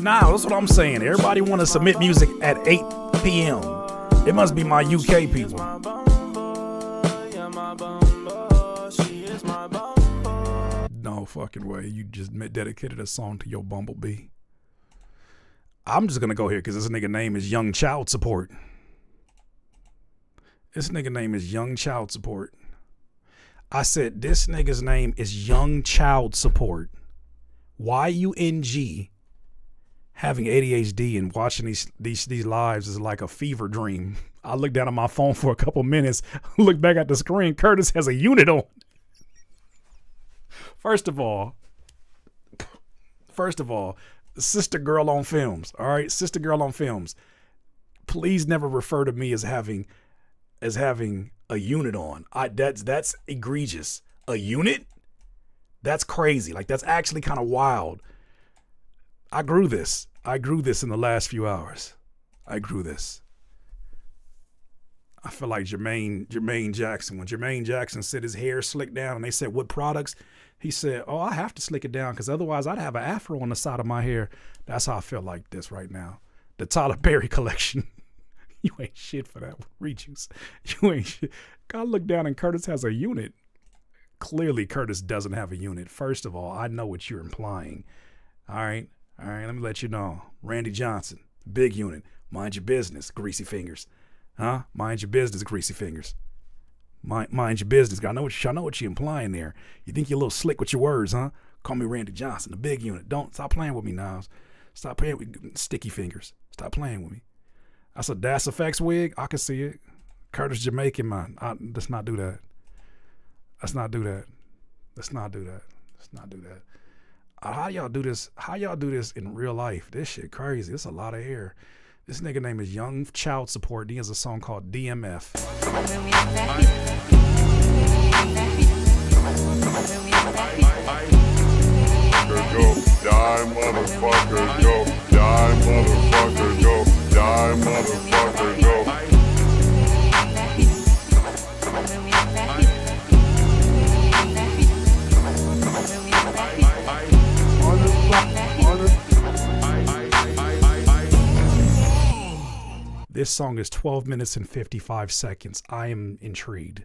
Nah, that's what I'm saying. Everybody want to submit music at 8 p.m. It must be my UK people. No fucking way. You just dedicated a song to your bumblebee. I'm just going to go here because this nigga name is Young Child Support. This nigga name is Young Child Support. I said this nigga's name is Young Child Support. Y-U-N-G. Having ADHD and watching these lives is like a fever dream. I looked down at my phone for a couple minutes, look back at the screen. Curtis has a unit on. First of all, Sister Girl on Films. All right, Sister Girl on Films. Please never refer to me as having a unit on. That's egregious. A unit? That's crazy. Like, that's actually kind of wild. I grew this in the last few hours. I grew this. I feel like Jermaine Jackson. When Jermaine Jackson said his hair slicked down and they said, what products? He said, oh, I have to slick it down because otherwise I'd have an afro on the side of my hair. That's how I feel like this right now. The Tyler Perry collection. You ain't shit for that. Read juice. You ain't shit. God look down and Curtis has a unit. Clearly, Curtis doesn't have a unit. First of all, I know what you're implying. All right, let me let you know. Randy Johnson, big unit. Mind your business, greasy fingers. Huh? Mind your business, greasy fingers. Mind your business. I know what you're implying there. You think you're a little slick with your words, huh? Call me Randy Johnson, the big unit. Don't stop playing with me, Niles. Stop playing with sticky fingers. Stop playing with me. That's a Das Effects wig. I can see it. Curtis Jamaican, man. Let's not do that. Let's not do that. Let's not do that. Let's not do that. How y'all do this? How y'all do this in real life? This shit crazy. It's a lot of air. This nigga name is Young Child Support. He has a song called DMF. Go die, motherfucker. Go die, motherfucker. Go die, motherfucker. Go. This song is 12 minutes and 55 seconds. I am intrigued.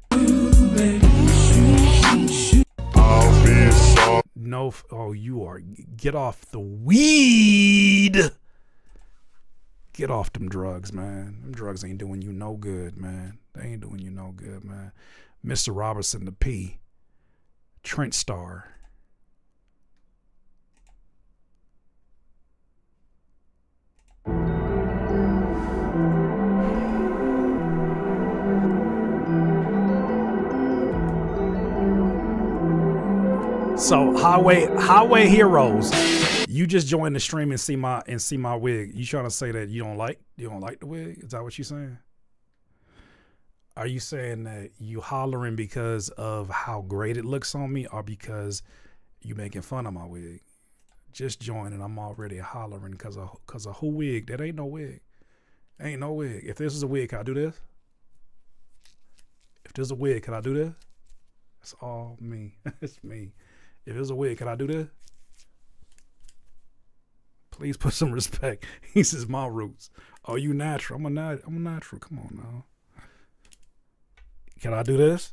No, oh, you are. Get off the weed. Get off them drugs, man. Them drugs ain't doing you no good, man. They ain't doing you no good, man. Mr. Robertson, the P. Trent Star. So Highway Heroes, you just joined the stream and see my wig. You trying to say that you don't like the wig? Is that what you saying? Are you saying that you hollering because of how great it looks on me, or because you making fun of my wig? Just join and I'm already hollering because of who wig? That ain't no wig. Ain't no wig. If this is a wig, can I do this? If this is a wig, can I do this? It's all me. It's me. If it was a wig, can I do this? Please put some respect. He says my roots. Oh, you natural. I'm a natural. Come on now. Can I do this?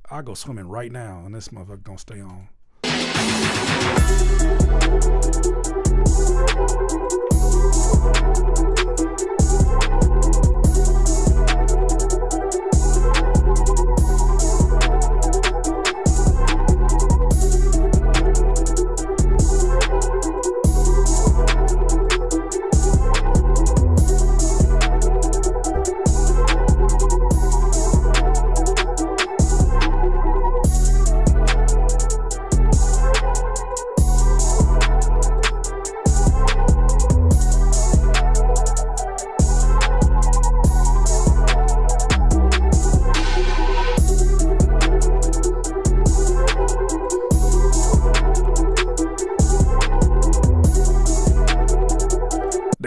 I'll go swimming right now and this motherfucker gonna stay on.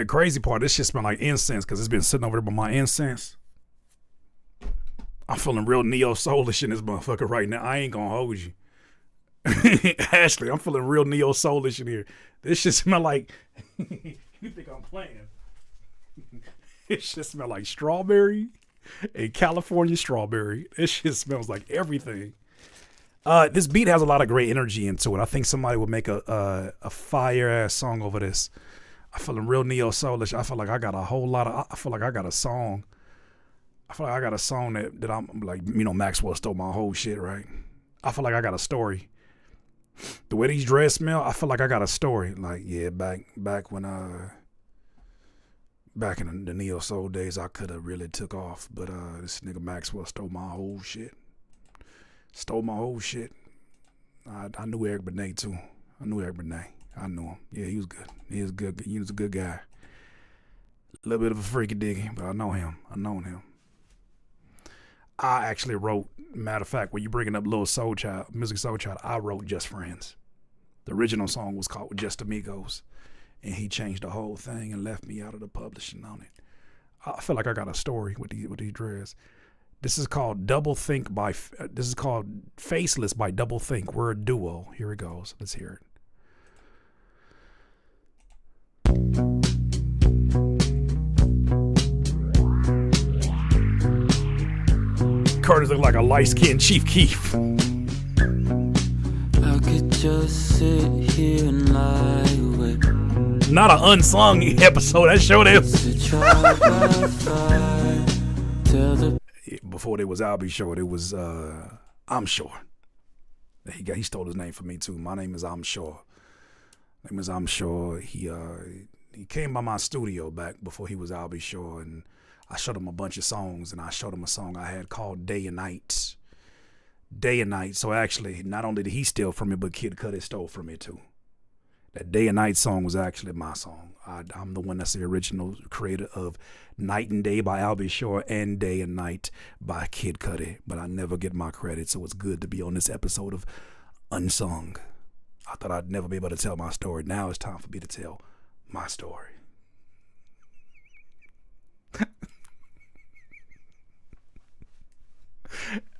Crazy part, this shit smell like incense because it's been sitting over there by my incense. I'm feeling real neo soulish in this motherfucker right now. I ain't gonna hold you. Ashley, I'm feeling real neo soulish in here. This shit smell like you think I'm playing. It shit smell like strawberry and California strawberry. This shit smells like everything. This beat has a lot of great energy into it. I think somebody would make a fire ass song over this. I feeling real neo soulish. I feel like I got a whole lot of. I feel like I got a song. I feel like I got a song that I'm like, Maxwell stole my whole shit, right? I feel like I got a story. The way these dreads smell, I feel like I got a story. Like, yeah, back when back in the neo soul days, I could have really took off, but this nigga Maxwell stole my whole shit. Stole my whole shit. I knew Eric Benet too. I knew him. Yeah, he was good. He was good. He was a good guy. A little bit of a freaky diggy, but I know him. I actually wrote, matter of fact, when you bringing up Music Soul Child, I wrote Just Friends. The original song was called Just Amigos, and he changed the whole thing and left me out of the publishing on it. I feel like I got a story with these dreads. This is called Faceless by Double Think. We're a duo. Here it goes. Let's hear it. Curtis look like a light-skinned Chief Keef. just sit here and lie awake. Not an unsung episode. That show is. Before there was I'll Be Sure, there was I'm Sure. He stole his name from me too. My name is I'm Sure. Name is I'm Sure. He came by my studio back before he was I'll Be Sure, and I showed him a bunch of songs, and I showed him a song I had called Day and Night. Day and Night. So actually, not only did he steal from me, but Kid Cudi stole from me too. That Day and Night song was actually my song. I'm the one that's the original creator of Night and Day by I'll Be Sure and Day and Night by Kid Cudi. But I never get my credit, so it's good to be on this episode of Unsung. I thought I'd never be able to tell my story. Now it's time for me to tell my story.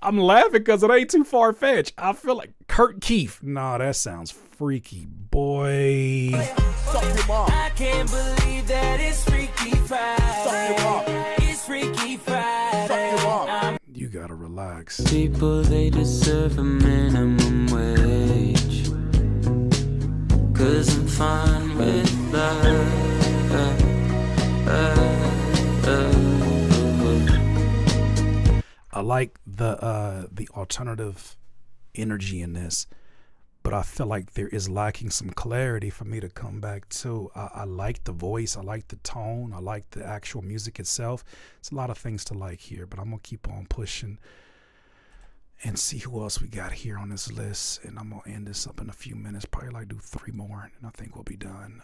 I'm laughing because it ain't too far-fetched. I feel like Kurt Keith. Nah, that sounds freaky, boy. I can't believe that it's Freaky Friday. It's Freaky Friday. You gotta relax. People, they deserve a minimum wage. 'Cause I'm fine with that. I like the alternative energy in this, but I feel like there is lacking some clarity for me to come back to. I like the voice, I like the tone, I like the actual music itself. It's a lot of things to like here, but I'm gonna keep on pushing and see who else we got here on this list. And I'm gonna end this up in a few minutes, probably like do 3 more, and I think we'll be done.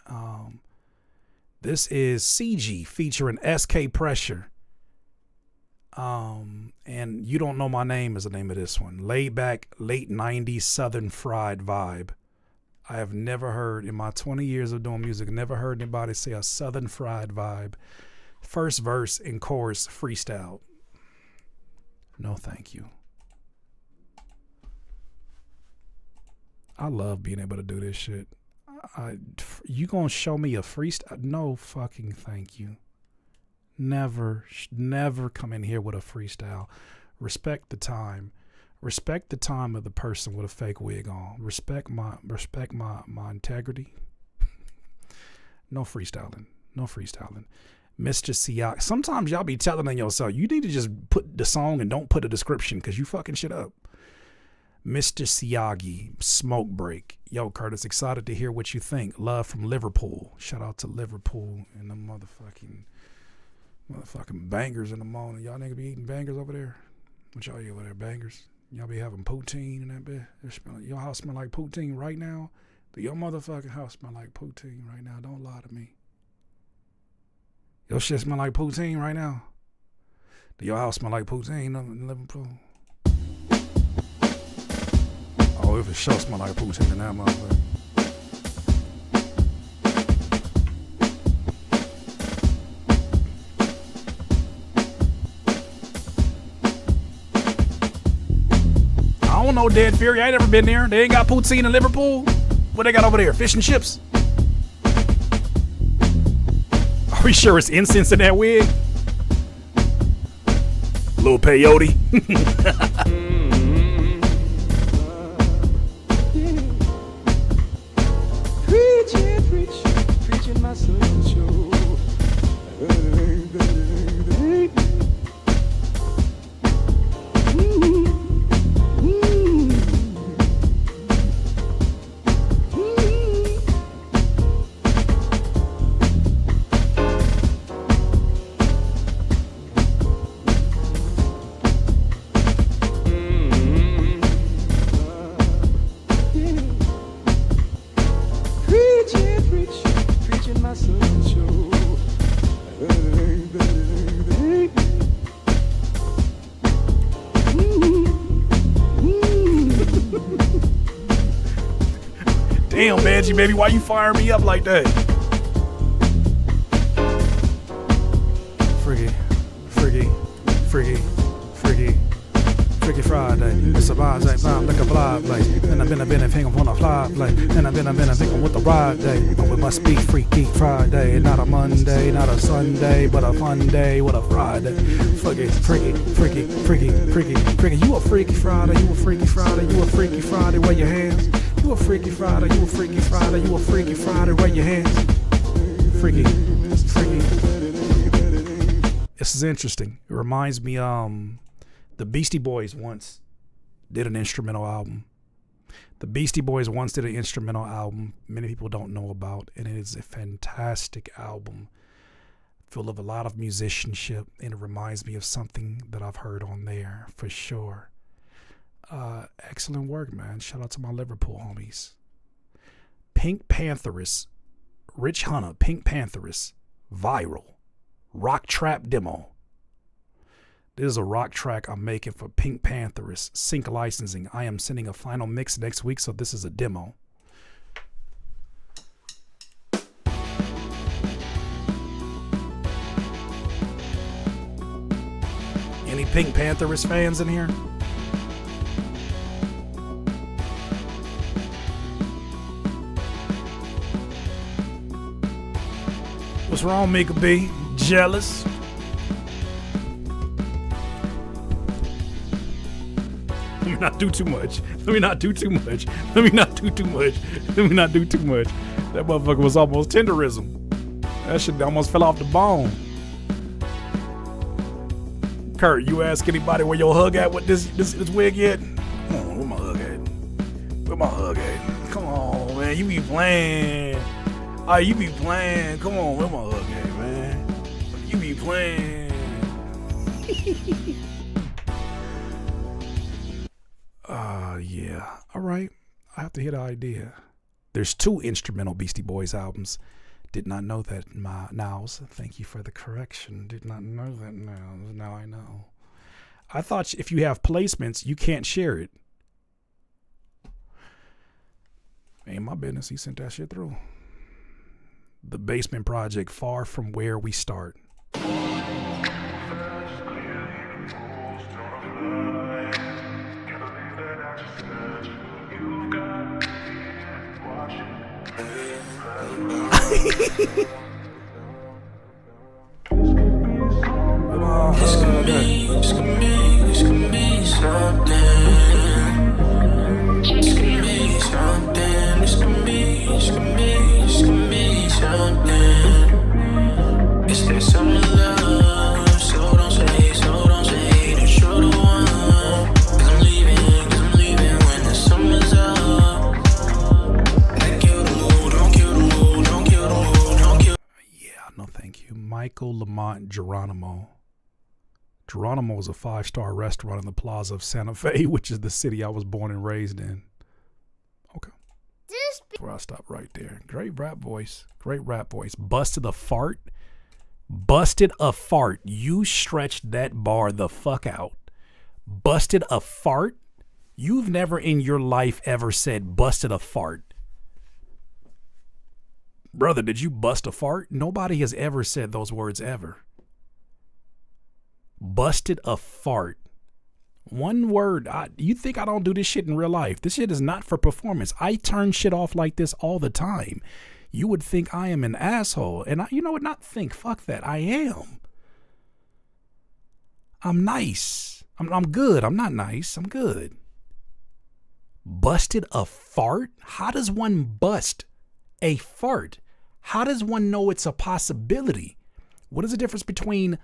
This is CG featuring SK Pressure. And You Don't Know My Name is the name of this one. Laid back, late 90s Southern fried vibe. I have never heard, in my 20 years of doing music, never heard anybody say a Southern fried vibe. First verse and chorus freestyle. No thank you. I love being able to do this shit. You gonna show me a freestyle? No fucking thank you. Never come in here with a freestyle. Respect the time. Respect the time of the person with a fake wig on. Respect my integrity. No freestyling. No freestyling. Mr. Siak. Sometimes y'all be telling on yourself, you need to just put the song and don't put a description because you fucking shit up. Mr. Siagi, Smoke Break. Yo, Curtis, excited to hear what you think. Love from Liverpool. Shout out to Liverpool and the motherfucking bangers in the morning. Y'all niggas be eating bangers over there? What y'all eat over there? Bangers? Y'all be having poutine and that bit? Your house smell like poutine right now? Do your motherfucking house smell like poutine right now? Don't lie to me. Your shit smell like poutine right now? Do your house smell like poutine in Liverpool? Oh, if it sure smell like poutine in that motherfucker. I don't know, Dead Fury. I ain't never been there. They ain't got poutine in Liverpool. What they got over there? Fish and chips. Are we sure it's incense in that wig? Little peyote. Preaching my soul show. Preaching my soul show. Damn, Banshee, baby, why you firing me up like that? Freaky Friday. It's a ride day, I'm like a fly play. And I've been a thing on a fly play. And I've been a thing with the ride day. But we must be Freaky Friday. Not a Monday, not a Sunday, but a fun day with a Friday. Freaky. You a Freaky Friday, you a Freaky Friday, you a Freaky Friday. Where your hands? You a Freaky Friday, you a Freaky Friday, you a Freaky Friday. Raise your hands. Freaky. This is interesting. It reminds me, the Beastie Boys once did an instrumental album. Many people don't know about, and it is a fantastic album full of a lot of musicianship, and it reminds me of something that I've heard on there for sure. Excellent work, man. Shout out to my Liverpool homies. Pink Pantheress, Rich Hunter, Pink Pantheress, viral, rock trap demo. This is a rock track I'm making for Pink Pantheress, sync licensing. I am sending a final mix next week, so this is a demo. Any Pink Pantheress fans in here? What's wrong, Mika B? Jealous? Let me not do too much. That motherfucker was almost tenderism. That shit almost fell off the bone. Kurt, you ask anybody where your hug at with this wig yet? Come on, where my hug at? Come on, man. You be playing. Come on, where my hug at, man? You be playing. Yeah. All right. I have to hit an idea. There's 2 instrumental Beastie Boys albums. Did not know that, Nows. Thank you for the correction. Did not know that, Nows. Now I know. I thought if you have placements, you can't share it. Ain't my business. He sent that shit through. The Basement Project, Far From Where We Start. Michael Lamont Geronimo. Geronimo is a 5-star restaurant in the Plaza of Santa Fe, which is the city I was born and raised in. Okay. Where I stop right there. Great rap voice. Busted a fart. You stretched that bar the fuck out. Busted a fart? You've never in your life ever said busted a fart. Brother, did you bust a fart? Nobody has ever said those words ever. Busted a fart. One word. You think I don't do this shit in real life? This shit is not for performance. I turn shit off like this all the time. You would think I am an asshole. And you know what? Not think. Fuck that. I am. I'm nice. I'm good. I'm not nice. I'm good. Busted a fart? How does one bust a fart? How does one know it's a possibility? What is the difference between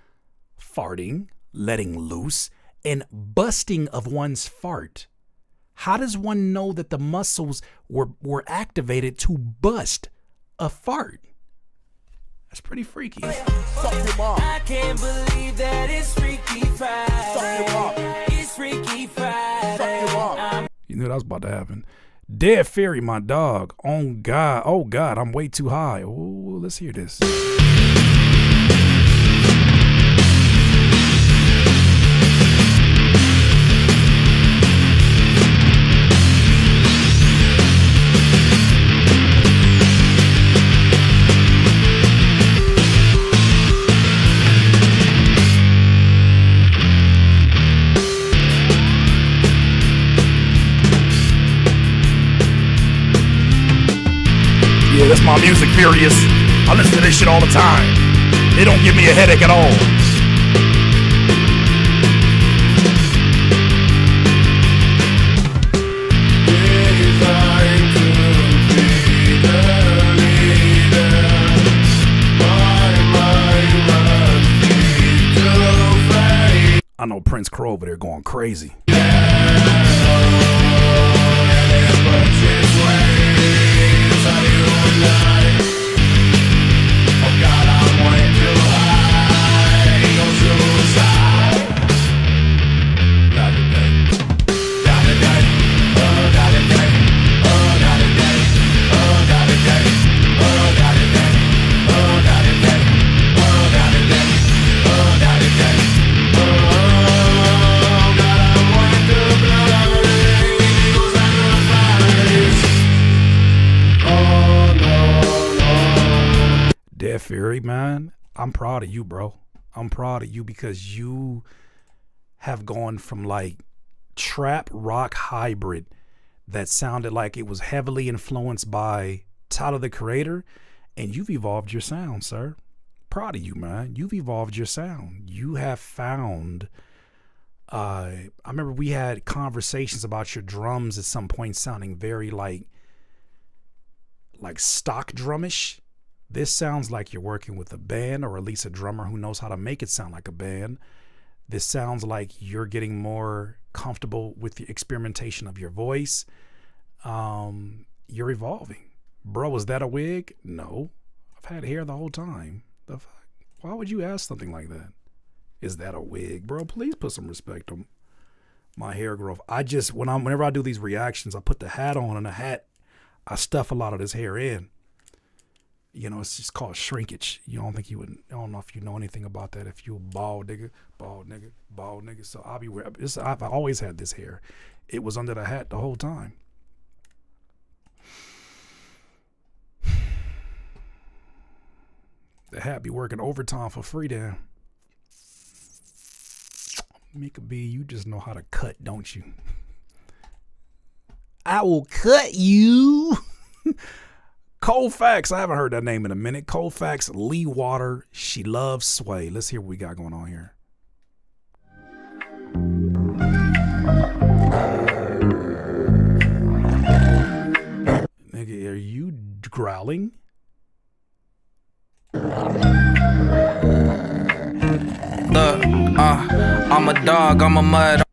farting, letting loose, and busting of one's fart? How does one know that the muscles were activated to bust a fart? That's pretty freaky. I can't believe that it's Freaky Friday. It's Freaky Friday. You knew that was about to happen. Dead Fairy, my dog. Oh God, I'm way too high. Oh, let's hear this. Yeah, that's my music, Furious. I listen to this shit all the time. It don't give me a headache at all. Days like I know Prince Crow over there going crazy. Dead Fury, man, I'm proud of you, bro. I'm proud of you because you have gone from like trap rock hybrid that sounded like it was heavily influenced by Tyler the Creator, and you've evolved your sound, sir. Proud of you, man. You've evolved your sound. You have found I remember we had conversations about your drums at some point sounding very like stock drumish. This sounds like you're working with a band, or at least a drummer who knows how to make it sound like a band. This sounds like you're getting more comfortable with the experimentation of your voice. You're evolving. Bro, is that a wig? No. I've had hair the whole time. The fuck? Why would you ask something like that? Is that a wig? Bro, please put some respect on my hair growth. Whenever I do these reactions, I put the hat on, and the hat, I stuff a lot of this hair in. You know, it's just called shrinkage. I don't know if you know anything about that. If you a bald nigga. So I've always had this hair. It was under the hat the whole time. The hat be working overtime for free damn. Mika B, you just know how to cut, don't you? I will cut you. Colfax, I haven't heard that name in a minute. Colfax, Lee Water, She Loves Sway. Let's hear what we got going on here. Nigga, are you growling? Look, I'm a dog, I'm a mud.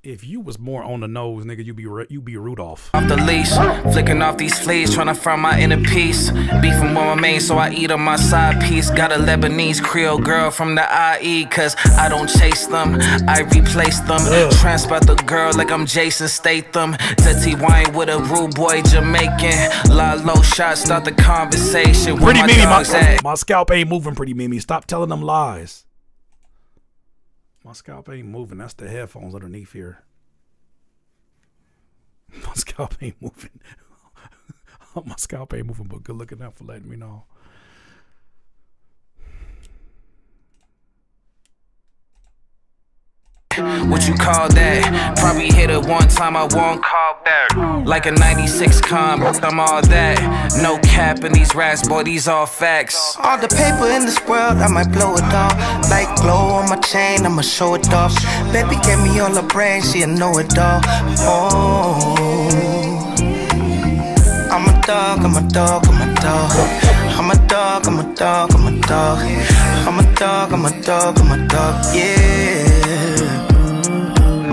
If you was more on the nose, nigga, you be Rudolph. Off the leash, flicking off these fleas, trying to find my inner peace. Beefing with my main, so I eat on my side piece. Got a Lebanese Creole girl from the IE, cause I don't chase them, I replace them. Transport the girl like I'm Jason Statham. Dirty wine with a rude boy Jamaican. La low shots start the conversation. Pretty Mimi, my scalp ain't moving, Pretty Mimi. Stop telling them lies. My scalp ain't moving. That's the headphones underneath here. My scalp ain't moving. My scalp ain't moving, but good looking out for letting me know. What you call that? Probably hit it one time, I won't call back. Like a 96 com, I'm all that. No cap in these raps, boy, these all facts. All the paper in this world, I might blow it off. Like glow on my chain, I'ma show it off. Baby gave me all her brain, she'll know it all. Oh, I'm a dog, I'm a dog, I'm a dog. I'm a dog, I'm a dog, I'm a dog. I'm a dog, I'm a dog, I'm a dog, yeah.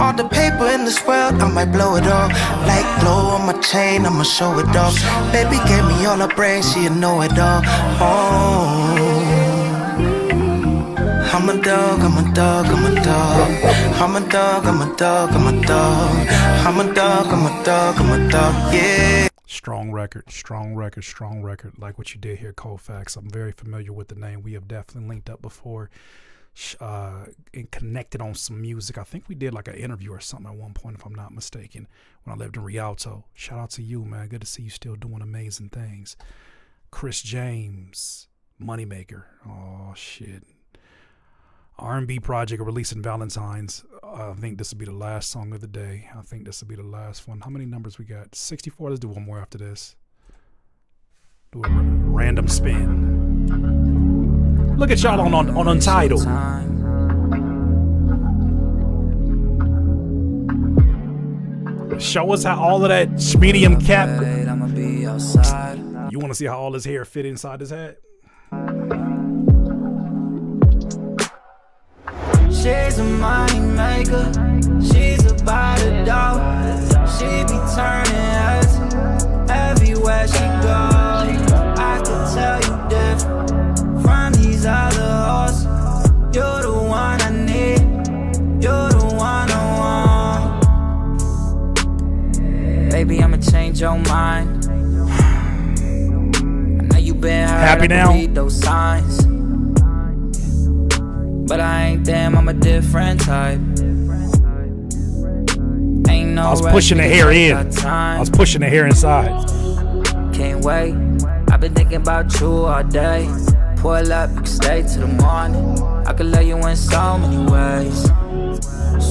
All the paper in this world, I might blow it off. Like glow on my chain, I'ma show it off. Baby gave me all her brain, she'll know it all. Oh, I'm a dog, I'm a dog, I'm a dog. I'm a dog, I'm a dog, I'm a dog. I'm a dog, I'm a dog, I'm a dog, yeah. Strong record, strong record, strong record. Like what you did here, Colfax. I'm very familiar with the name. We have definitely linked up before and connected on some music. I think we did like an interview or something at one point, if I'm not mistaken, when I lived in Rialto. Shout out to you, man. Good to see you still doing amazing things. Chris James, Moneymaker. Oh, shit. R&B project releasing Valentine's. I think this will be the last song of the day. I think this will be the last one. How many numbers we got? 64. Let's do one more after this. Do a random spin. Look at y'all on Untitled. Show us how all of that medium cap. You want to see how all his hair fit inside his hat? She's a money maker. She's about a dog. She be turning heads everywhere she goes. I could tell you different from these other hoes. You're the one I need. You're the one I want. Baby, I'ma change your mind. I know you been hurt. Happy now? Read those signs. But I ain't them, I'm a different type. Ain't no I was pushing the hair in. I was pushing the hair inside. Can't wait. I've been thinking about you all day. Pull up, you can stay till the morning. I could love you in so many ways.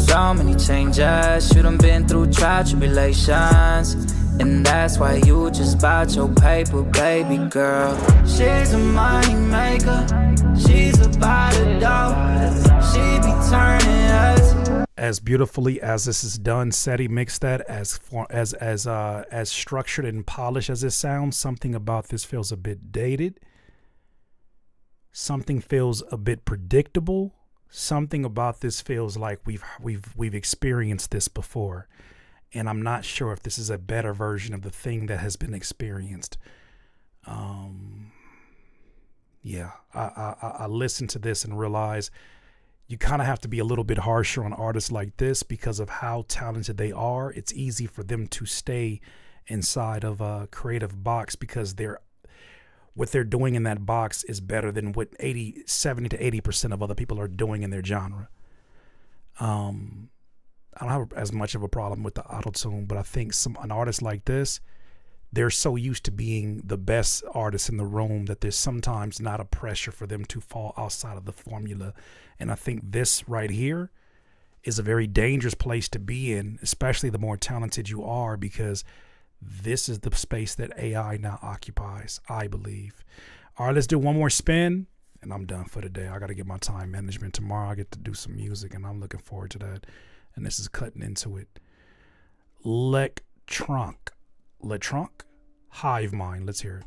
So many changes. You done been through trial tribulations. And that's why you just bought your paper, baby girl. She's a money maker. She's about a dog. She be turning heads. As beautifully as this is done, Seti mixed that as structured and polished as it sounds. Something about this feels a bit dated. Something feels a bit predictable. Something about this feels like we've experienced this before. And I'm not sure if this is a better version of the thing that has been experienced. Yeah, I listened to this and realized you kind of have to be a little bit harsher on artists like this because of how talented they are. It's easy for them to stay inside of a creative box because what they're doing in that box is better than what 70 to 80% of other people are doing in their genre. I don't have as much of a problem with the auto-tune, but I think an artist like this, they're so used to being the best artist in the room that there's sometimes not a pressure for them to fall outside of the formula. And I think this right here is a very dangerous place to be in, especially the more talented you are, because this is the space that AI now occupies, I believe. All right, let's do one more spin, and I'm done for today. I got to get my time management. Tomorrow I get to do some music, and I'm looking forward to that. And this is cutting into it. Letronk, Hive Mind. Let's hear it.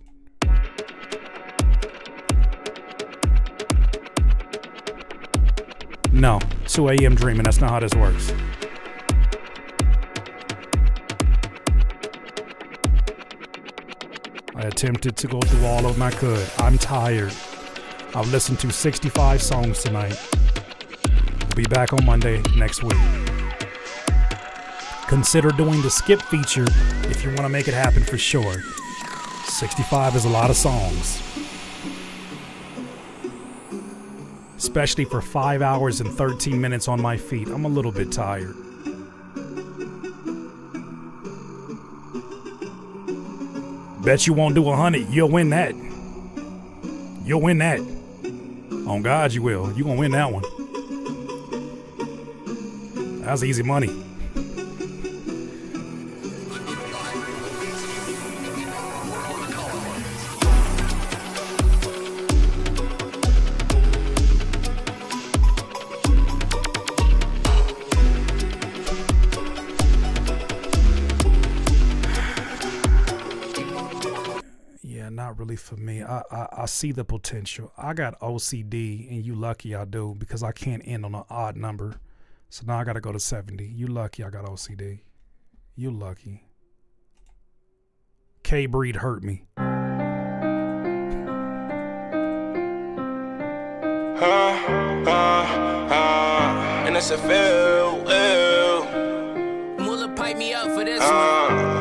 No, 2 a.m. dreaming. That's not how this works. I attempted to go through all of them I could. I'm tired. I've listened to 65 songs tonight. We'll be back on Monday next week. Consider doing the skip feature if you want to make it happen for sure. 65 is a lot of songs. Especially for 5 hours and 13 minutes on my feet. I'm a little bit tired. Bet you won't do 100. You'll win that. You'll win that. On God you will. You're going to win that one. That's easy money. Not really for me. I see the potential. I got OCD, and you lucky I do, because I can't end on an odd number. So now I got to go to 70. You lucky I got OCD. You lucky. K-Breed hurt me. NSFL. Muller pipe me up for this one.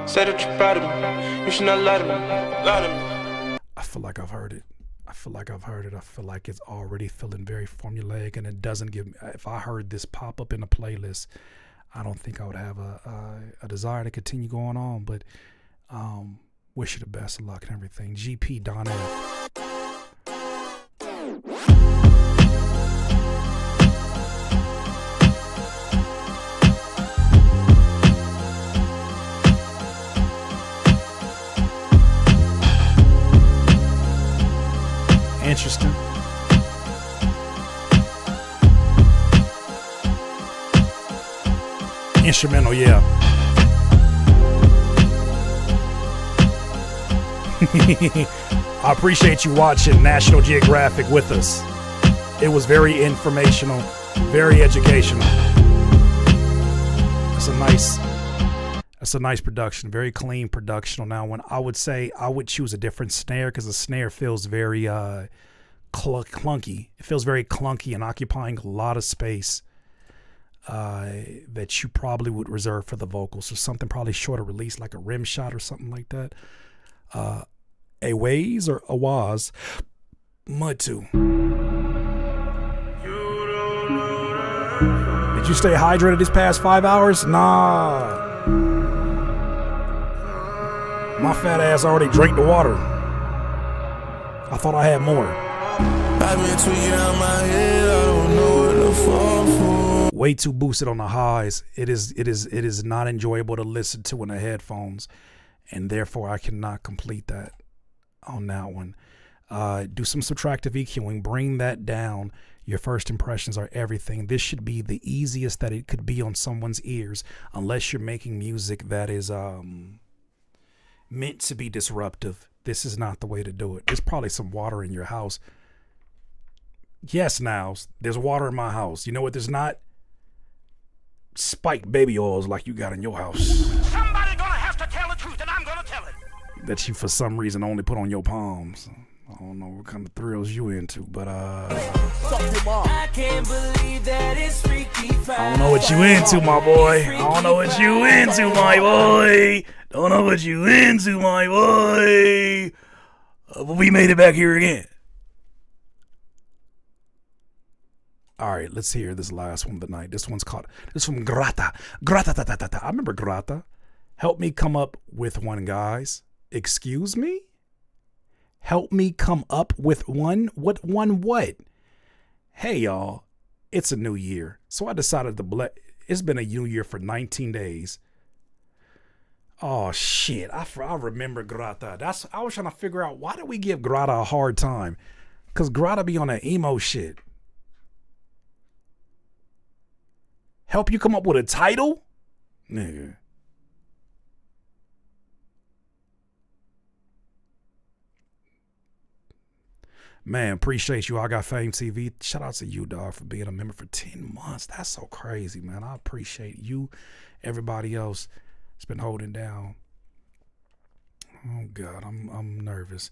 Said that you're proud of me. You should not lie to me. Lie to me. I feel like I've heard it. I feel like it's already feeling very formulaic, and it doesn't give me. If I heard this pop up in a playlist, I don't think I would have a desire to continue going on. But wish you the best of luck and everything. GP Don F. Interesting. Instrumental, yeah. I appreciate you watching National Geographic with us. It was very informational, very educational. That's a nice production, very clean production. Now, when I would say I would choose a different snare because the snare feels very clunky. It feels very clunky and occupying a lot of space that you probably would reserve for the vocals. So something probably shorter release, like a rim shot or something like that. A Waze or a Waz, Mud 2. Did you stay hydrated these past 5 hours? Nah. My fat ass already drank the water. I thought I had more. I've been tweaking out my head, I don't know what to fall for. Way too boosted on the highs. It is not enjoyable to listen to in the headphones, and therefore I cannot complete that on that one. Do some subtractive EQing, bring that down. Your first impressions are everything. This should be the easiest that it could be on someone's ears, unless you're making music that is meant to be disruptive. This is not the way to do it. There's probably some water in your house. Yes, Niles, there's water in my house. You know what there's not? Spiked baby oils like you got in your house. Somebody gonna have to tell the truth, and I'm gonna tell it. That you, for some reason, only put on your palms. I don't know what kind of thrills you into, but I can't believe that it's Freaky Friday. I don't know what you into, my boy. I don't know what you into, my boy. Don't know what you into, my boy. But we made it back here again. All right, let's hear this last one of the night. This one's from Grata. Grata. I remember Grata. Help me come up with one, guys. Excuse me? Help me come up with one? What one what? Hey, y'all. It's a new year. So I decided to it's been a new year for 19 days. Oh, shit. I remember Grata. I was trying to figure out, why did we give Grata a hard time? Because Grata be on that emo shit. Help you come up with a title? Nigga. Man, appreciate you. I Got Fame TV. Shout out to you, dog, for being a member for 10 months. That's so crazy, man. I appreciate you. Everybody else has been holding down. Oh, God, I'm nervous.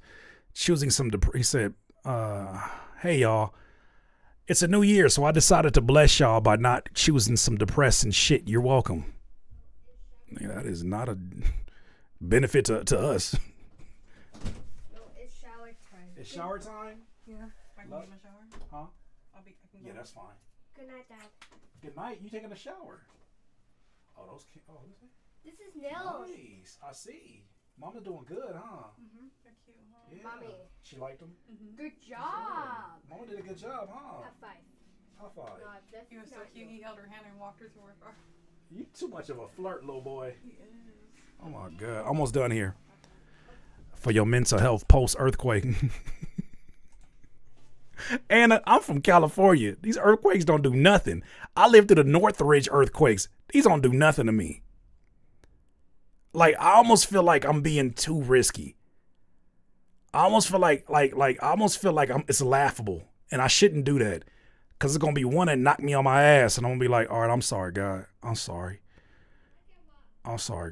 Choosing some, he said, hey, y'all. It's a new year, so I decided to bless y'all by not choosing some depressing shit. You're welcome. Man, that is not a benefit to us. No, it's shower time. It's shower time? Yeah. I can get my shower? Huh? I can Yeah, that's fine. Good night, Dad. Good night. You taking a shower? Oh, This is Nils. Nice. I see. Mama's doing good, huh? Mm-hmm. They're cute, huh? Yeah. Mommy. She liked them? Mm-hmm. Good job. Mama did a good job, huh? High five. High five. No, this He was is so not cute. you. He held her hand and walked her to her car. You too much of a flirt, little boy. He is. Oh, my God. Almost done here. For your mental health post-earthquake. And I'm from California. These earthquakes don't do nothing. I lived through the Northridge earthquakes. These don't do nothing to me. Like, I almost feel like I'm being too risky. I almost feel like it's laughable, and I shouldn't do that, because it's gonna be one that knocked me on my ass, and I'm gonna be like, all right, I'm sorry, God. I'm sorry,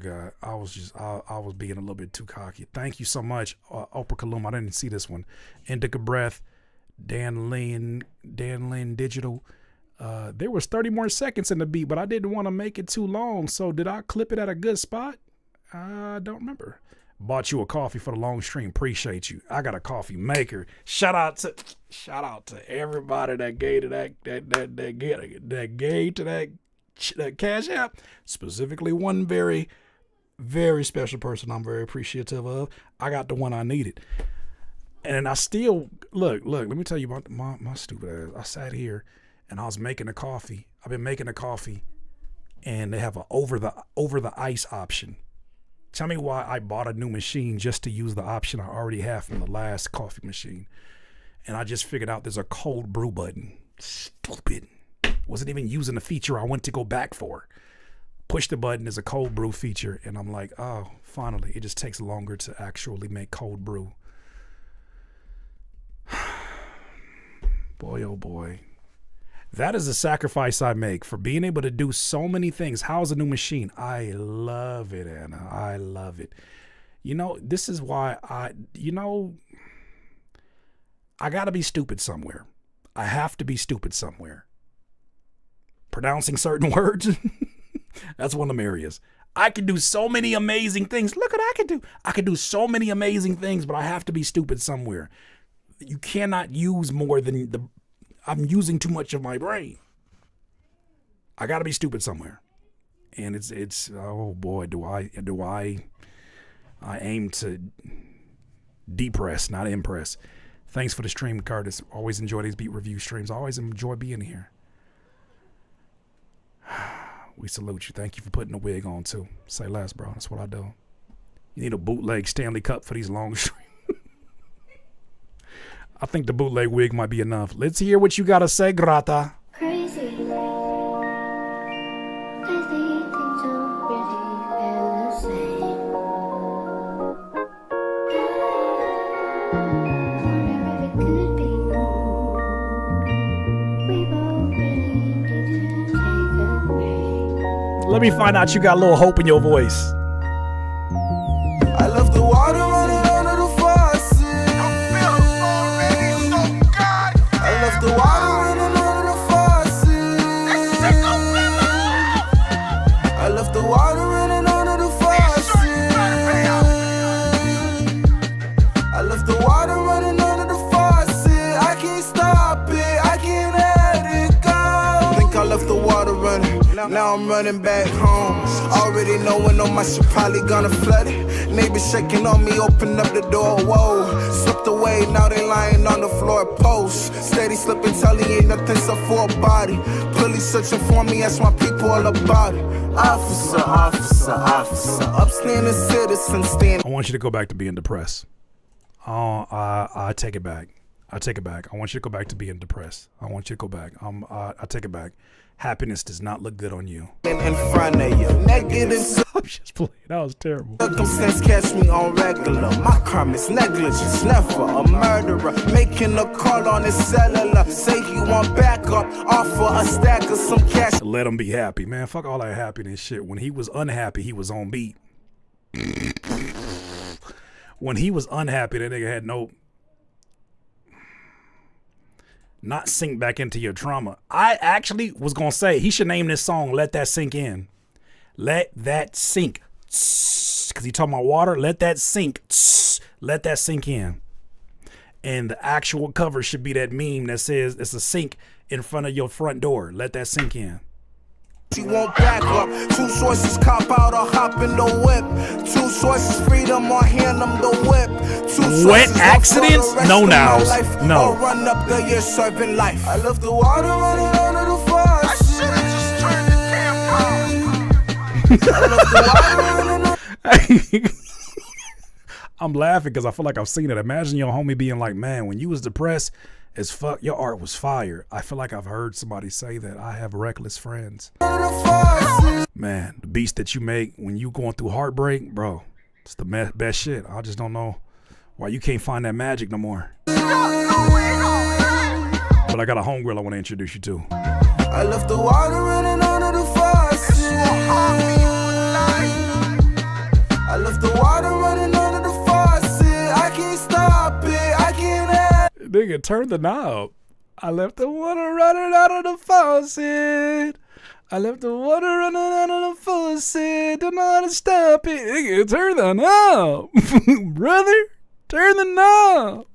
God. I was being a little bit too cocky. Thank you so much, Oprah Kalum. I didn't see this one. Indica Breath, Dan Lynn Digital. There was 30 more seconds in the beat, but I didn't want to make it too long. So did I clip it at a good spot? I don't remember. Bought you a coffee for the long stream. Appreciate you. I got a coffee maker. Shout out to everybody that gave to that Cash App. Specifically one very, very special person I'm very appreciative of. I got the one I needed. And I still look, let me tell you about my stupid ass. I sat here and I was making a coffee. I've been making a coffee, and they have a over the ice option. Tell me why I bought a new machine just to use the option I already have from the last coffee machine. And I just figured out there's a cold brew button. Stupid. Wasn't even using the feature I went to go back for. Push the button, there's a cold brew feature, and I'm like, oh, finally. It just takes longer to actually make cold brew. Boy, oh boy. That is a sacrifice I make for being able to do so many things. How's a new machine? I love it, Anna. I love it. You know, this is why I got to be stupid somewhere. I have to be stupid somewhere. Pronouncing certain words, that's one of them areas. I can do so many amazing things. Look what I can do. I can do so many amazing things, but I have to be stupid somewhere. You cannot use more than I'm using too much of my brain. I got to be stupid somewhere. And it's oh boy, do I aim to depress, not impress. Thanks for the stream, Curtis. Always enjoy these beat review streams. I always enjoy being here. We salute you. Thank you for putting the wig on too. Say less, bro. That's what I do. You need a bootleg Stanley Cup for these long streams. I think the bootleg wig might be enough. Let's hear what you gotta say, Grata. Crazy. I think things don't really feel the same. Whatever it could be. We both really need to take a break. Let me find out you got a little hope in your voice. I love the water running under the faucet. I love the water running under the faucet. I love the water running under the faucet. I love the water running under the faucet. I can't stop it, I can't let it go. Think I left the water running. Now I'm running back home. Already knowing on my shit probably gonna flood it. Neighbors shaking on me, open up the door, whoa. Slipped away, now they lying on the floor post. Steady slipping, tell he ain't nothing except for a body. Police searching for me, ask my people all about it. Officer, officer, officer, upstanding citizen stand. I want you to go back to being depressed. Oh, I take it back. I take it back. I want you to go back to being depressed. I want you to go back. I take it back. Happiness does not look good on you. In front of you, negative I'm just playing. That was terrible. circumstance catch me on regular. My crime is negligence, never a murderer. Making a call on his cellular. Say he want backup, offer a stack of some cash. Let him be happy, man. Fuck all that happiness shit. When he was unhappy, he was on beat. When he was unhappy, that nigga had no... Not sink back into your trauma. I actually was going to say, he should name this song, Let That Sink In. Let that sink. Because he talking about water. Let that sink. Let that sink in. And the actual cover should be that meme that says it's a sink in front of your front door. Let that sink in. She won't back up. Two sources, cop out or hop in the whip. Two sources, freedom or hand them the whip. Two Wet sources, accidents? No nows. No. Or run up the year serving life. I love the water running under the faucet. I should've just turned the damn pump. I love the water running under. I'm laughing because I feel like I've seen it. Imagine your homie being like, man, when you was depressed as fuck, your art was fire. I feel like I've heard somebody say that. I have reckless friends. Man, the beats that you make when you going through heartbreak, bro, it's the best shit. I just don't know why you can't find that magic no more. But I got a homegirl I want to introduce you to. I left the water running under the faucet. I left the water running under the faucet. I can't stop it. I can't help. Nigga, turn the knob. I left the water running out of the faucet. I left the water running out of the faucet. Don't know how to stop it. Nigga, turn the knob. Brother, turn the knob.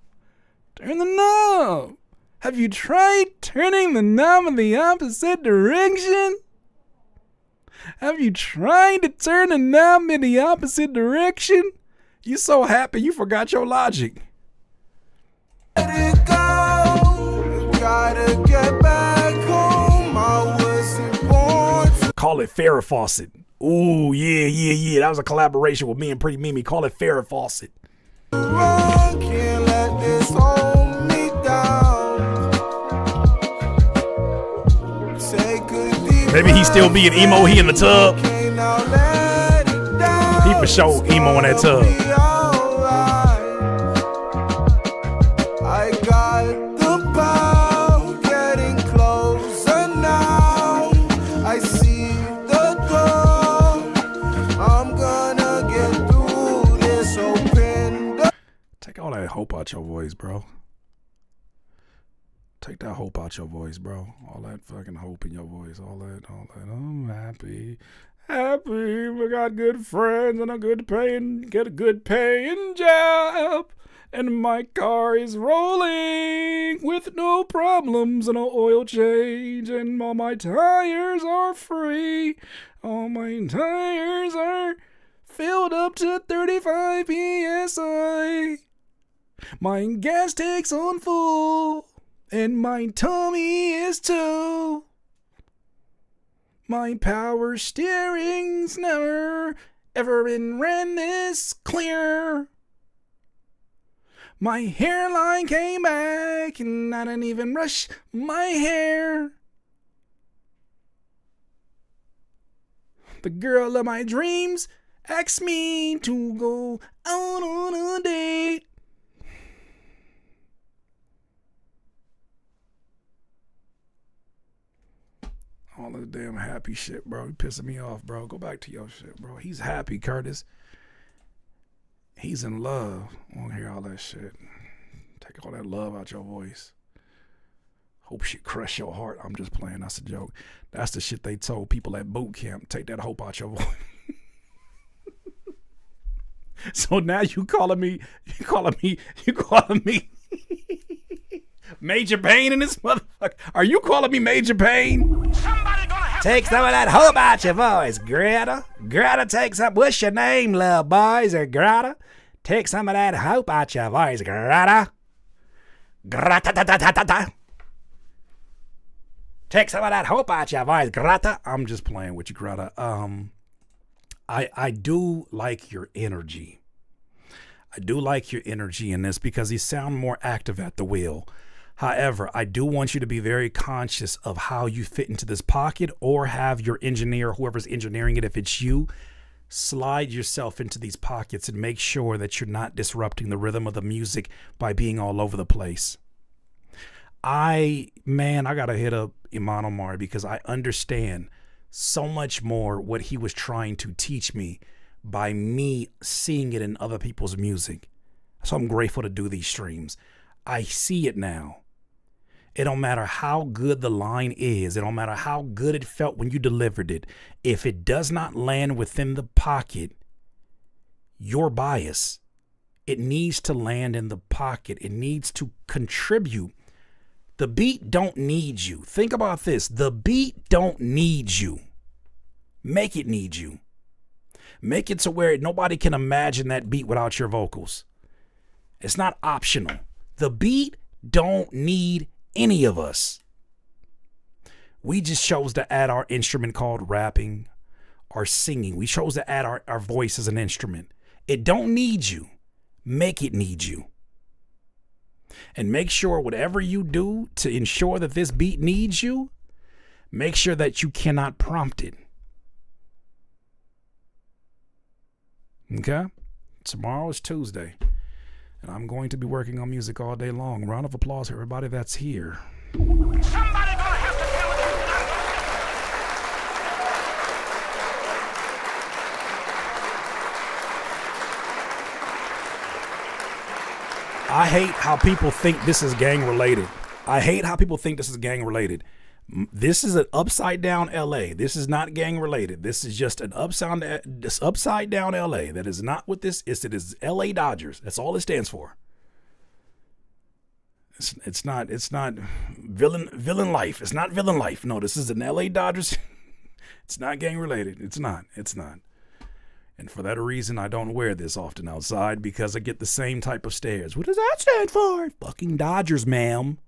Turn the knob. Have you tried turning the knob in the opposite direction? Have you tried to turn the knob in the opposite direction? You so happy you forgot your logic. Let it go. Gotta get back home. I wasn't born to. Call it Farrah Fawcett. Ooh, yeah. That was a collaboration with me and Pretty Mimi. Call it Farrah Fawcett. Wrong, can't let this hold me down. Take a deep Maybe he still being emo. He in the tub. okay, now let it down. He for sure emo in that tub. I got the power. out your voice, bro. Take that hope out your voice, bro. All that fucking hope in your voice. All that. I'm happy. Happy. We got good friends and get a good paying job. And my car is rolling with no problems and no oil change. And all my tires are free. All my tires are filled up to 35 PSI. My gas tank's on full. And my tummy is too. My power steering's never ever been ran this clear. My hairline came back and I didn't even brush my hair. The girl of my dreams asked me to go out on a date. All the damn happy shit, bro. You pissing me off, bro. Go back to your shit, bro. He's happy, Curtis. He's in love. I want to hear all that shit. Take all that love out your voice. Hope she crush your heart. I'm just playing. That's a joke. That's the shit they told people at boot camp. Take that hope out your voice. So now you calling me Major Pain in this motherfucker. Are you calling me Major Pain? Take some of that hope out your voice, Greta. Greta, take some. What's your name, little boys? Or Greta? Take some of that hope out your voice, Greta. Greta. Take some of that hope out your voice, Greta. I'm just playing with you, Greta. I do like your energy. I do like your energy in this because you sound more active at the wheel. However, I do want you to be very conscious of how you fit into this pocket, or have your engineer, whoever's engineering it, if it's you, slide yourself into these pockets and make sure that you're not disrupting the rhythm of the music by being all over the place. I got to hit up Iman Omar because I understand so much more what he was trying to teach me by me seeing it in other people's music. So I'm grateful to do these streams. I see it now. It don't matter how good the line is. It don't matter how good it felt when you delivered it. If it does not land within the pocket, your bias, it needs to land in the pocket. It needs to contribute. The beat don't need you. Think about this. The beat don't need you. Make it need you. Make it to where nobody can imagine that beat without your vocals. It's not optional. The beat don't need any of us. We just chose to add our instrument called rapping or singing. We chose to add our voice as an instrument. It don't need you. Make it need you. And make sure whatever you do to ensure that this beat needs you, make sure that you cannot prompt it. Okay? Tomorrow is Tuesday. And I'm going to be working on music all day long. Round of applause for everybody that's here. Somebody gonna have to tell I hate how people think this is gang related. This is an upside down LA. This is not gang related. This is just an upside down LA. That is not what this is. It is LA Dodgers. That's all it stands for. It's not villain life. It's not villain life. No, this is an LA Dodgers. It's not gang related. It's not. And for that reason, I don't wear this often outside because I get the same type of stares. What does that stand for? Fucking Dodgers, ma'am.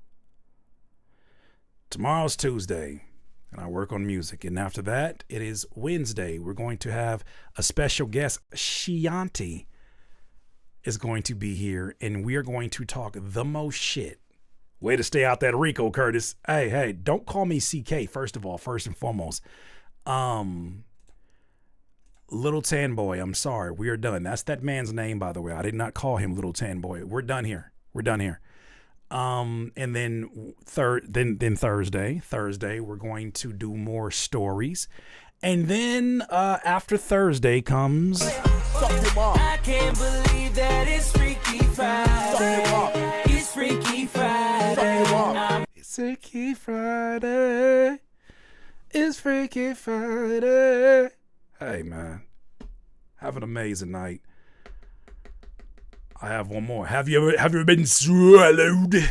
Tomorrow's Tuesday, and I work on music. And after that, it is Wednesday. We're going to have a special guest. Shianti is going to be here, and we are going to talk the most shit. Way to stay out that Rico, Curtis. Hey, don't call me CK, first and foremost. Little Tan Boy, I'm sorry. We are done. That's that man's name, by the way. I did not call him Little Tan Boy. We're done here. And then Thursday, we're going to do more stories. And then after Thursday comes I can't believe that it's Freaky Friday. Freaky Friday. It's Freaky Friday. Hey, man. Have an amazing night. I have one more. Have you ever been swallowed?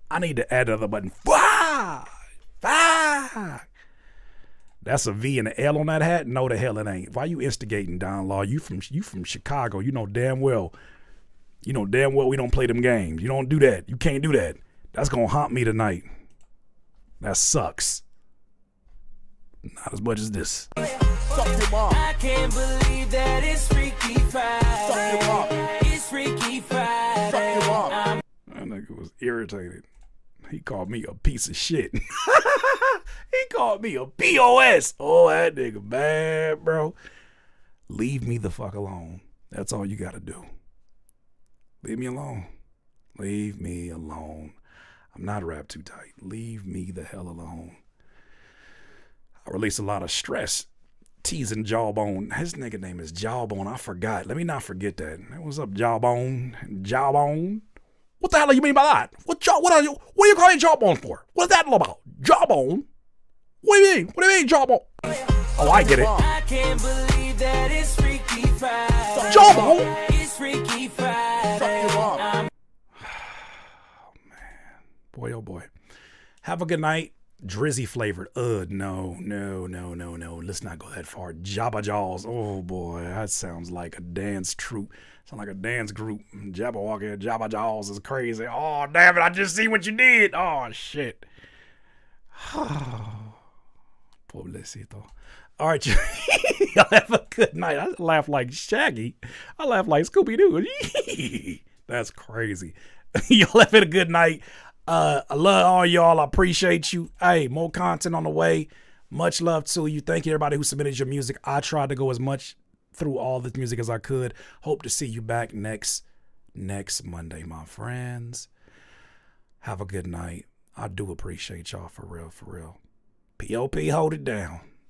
I need to add another button. Fuck! That's a V and an L on that hat? No, the hell it ain't. Why you instigating, Don Law? You from Chicago. You know damn well we don't play them games. You don't do that. You can't do that. That's gonna haunt me tonight. That sucks. Not as much as this. Suck your mom. I can't believe that it's Freaky Friday. Suck your mom. It's Freaky Friday. Suck your mom. That nigga was irritated. He called me a piece of shit. He called me a POS. Oh, that nigga bad, bro. Leave me the fuck alone. That's all you gotta do. Leave me alone. Leave me alone. I'm not wrapped too tight. Leave me the hell alone. I release a lot of stress. Teasing Jawbone. His nigga name is Jawbone. I forgot. Let me not forget that. What's up, Jawbone? Jawbone? What the hell do you mean by that? What are you calling Jawbone for? What's that all about? Jawbone? What do you mean? What do you mean, Jawbone? Oh, I get it. I can't believe that it's Freaky Friday. Jawbone? It's Freaky Friday. Oh, man. Boy, oh boy. Have a good night. Drizzy flavored. No. Let's not go that far. Jabba Jaws. Oh boy, that sounds like a dance troupe. Sound like a dance group. Jabberwocky, Jabba Jaws is crazy. Oh damn it! I just see what you did. Oh shit. Pobrecito. All right, y'all have a good night. I laugh like Shaggy. I laugh like Scooby Doo. That's crazy. Y'all have a good night. I love all y'all. I appreciate you. Hey, more content on the way. Much love to you. Thank you, everybody who submitted your music. I tried to go as much through all this music as I could. Hope to see you back next Monday, my friends. Have a good night. I do appreciate y'all for real, for real. POP, hold it down.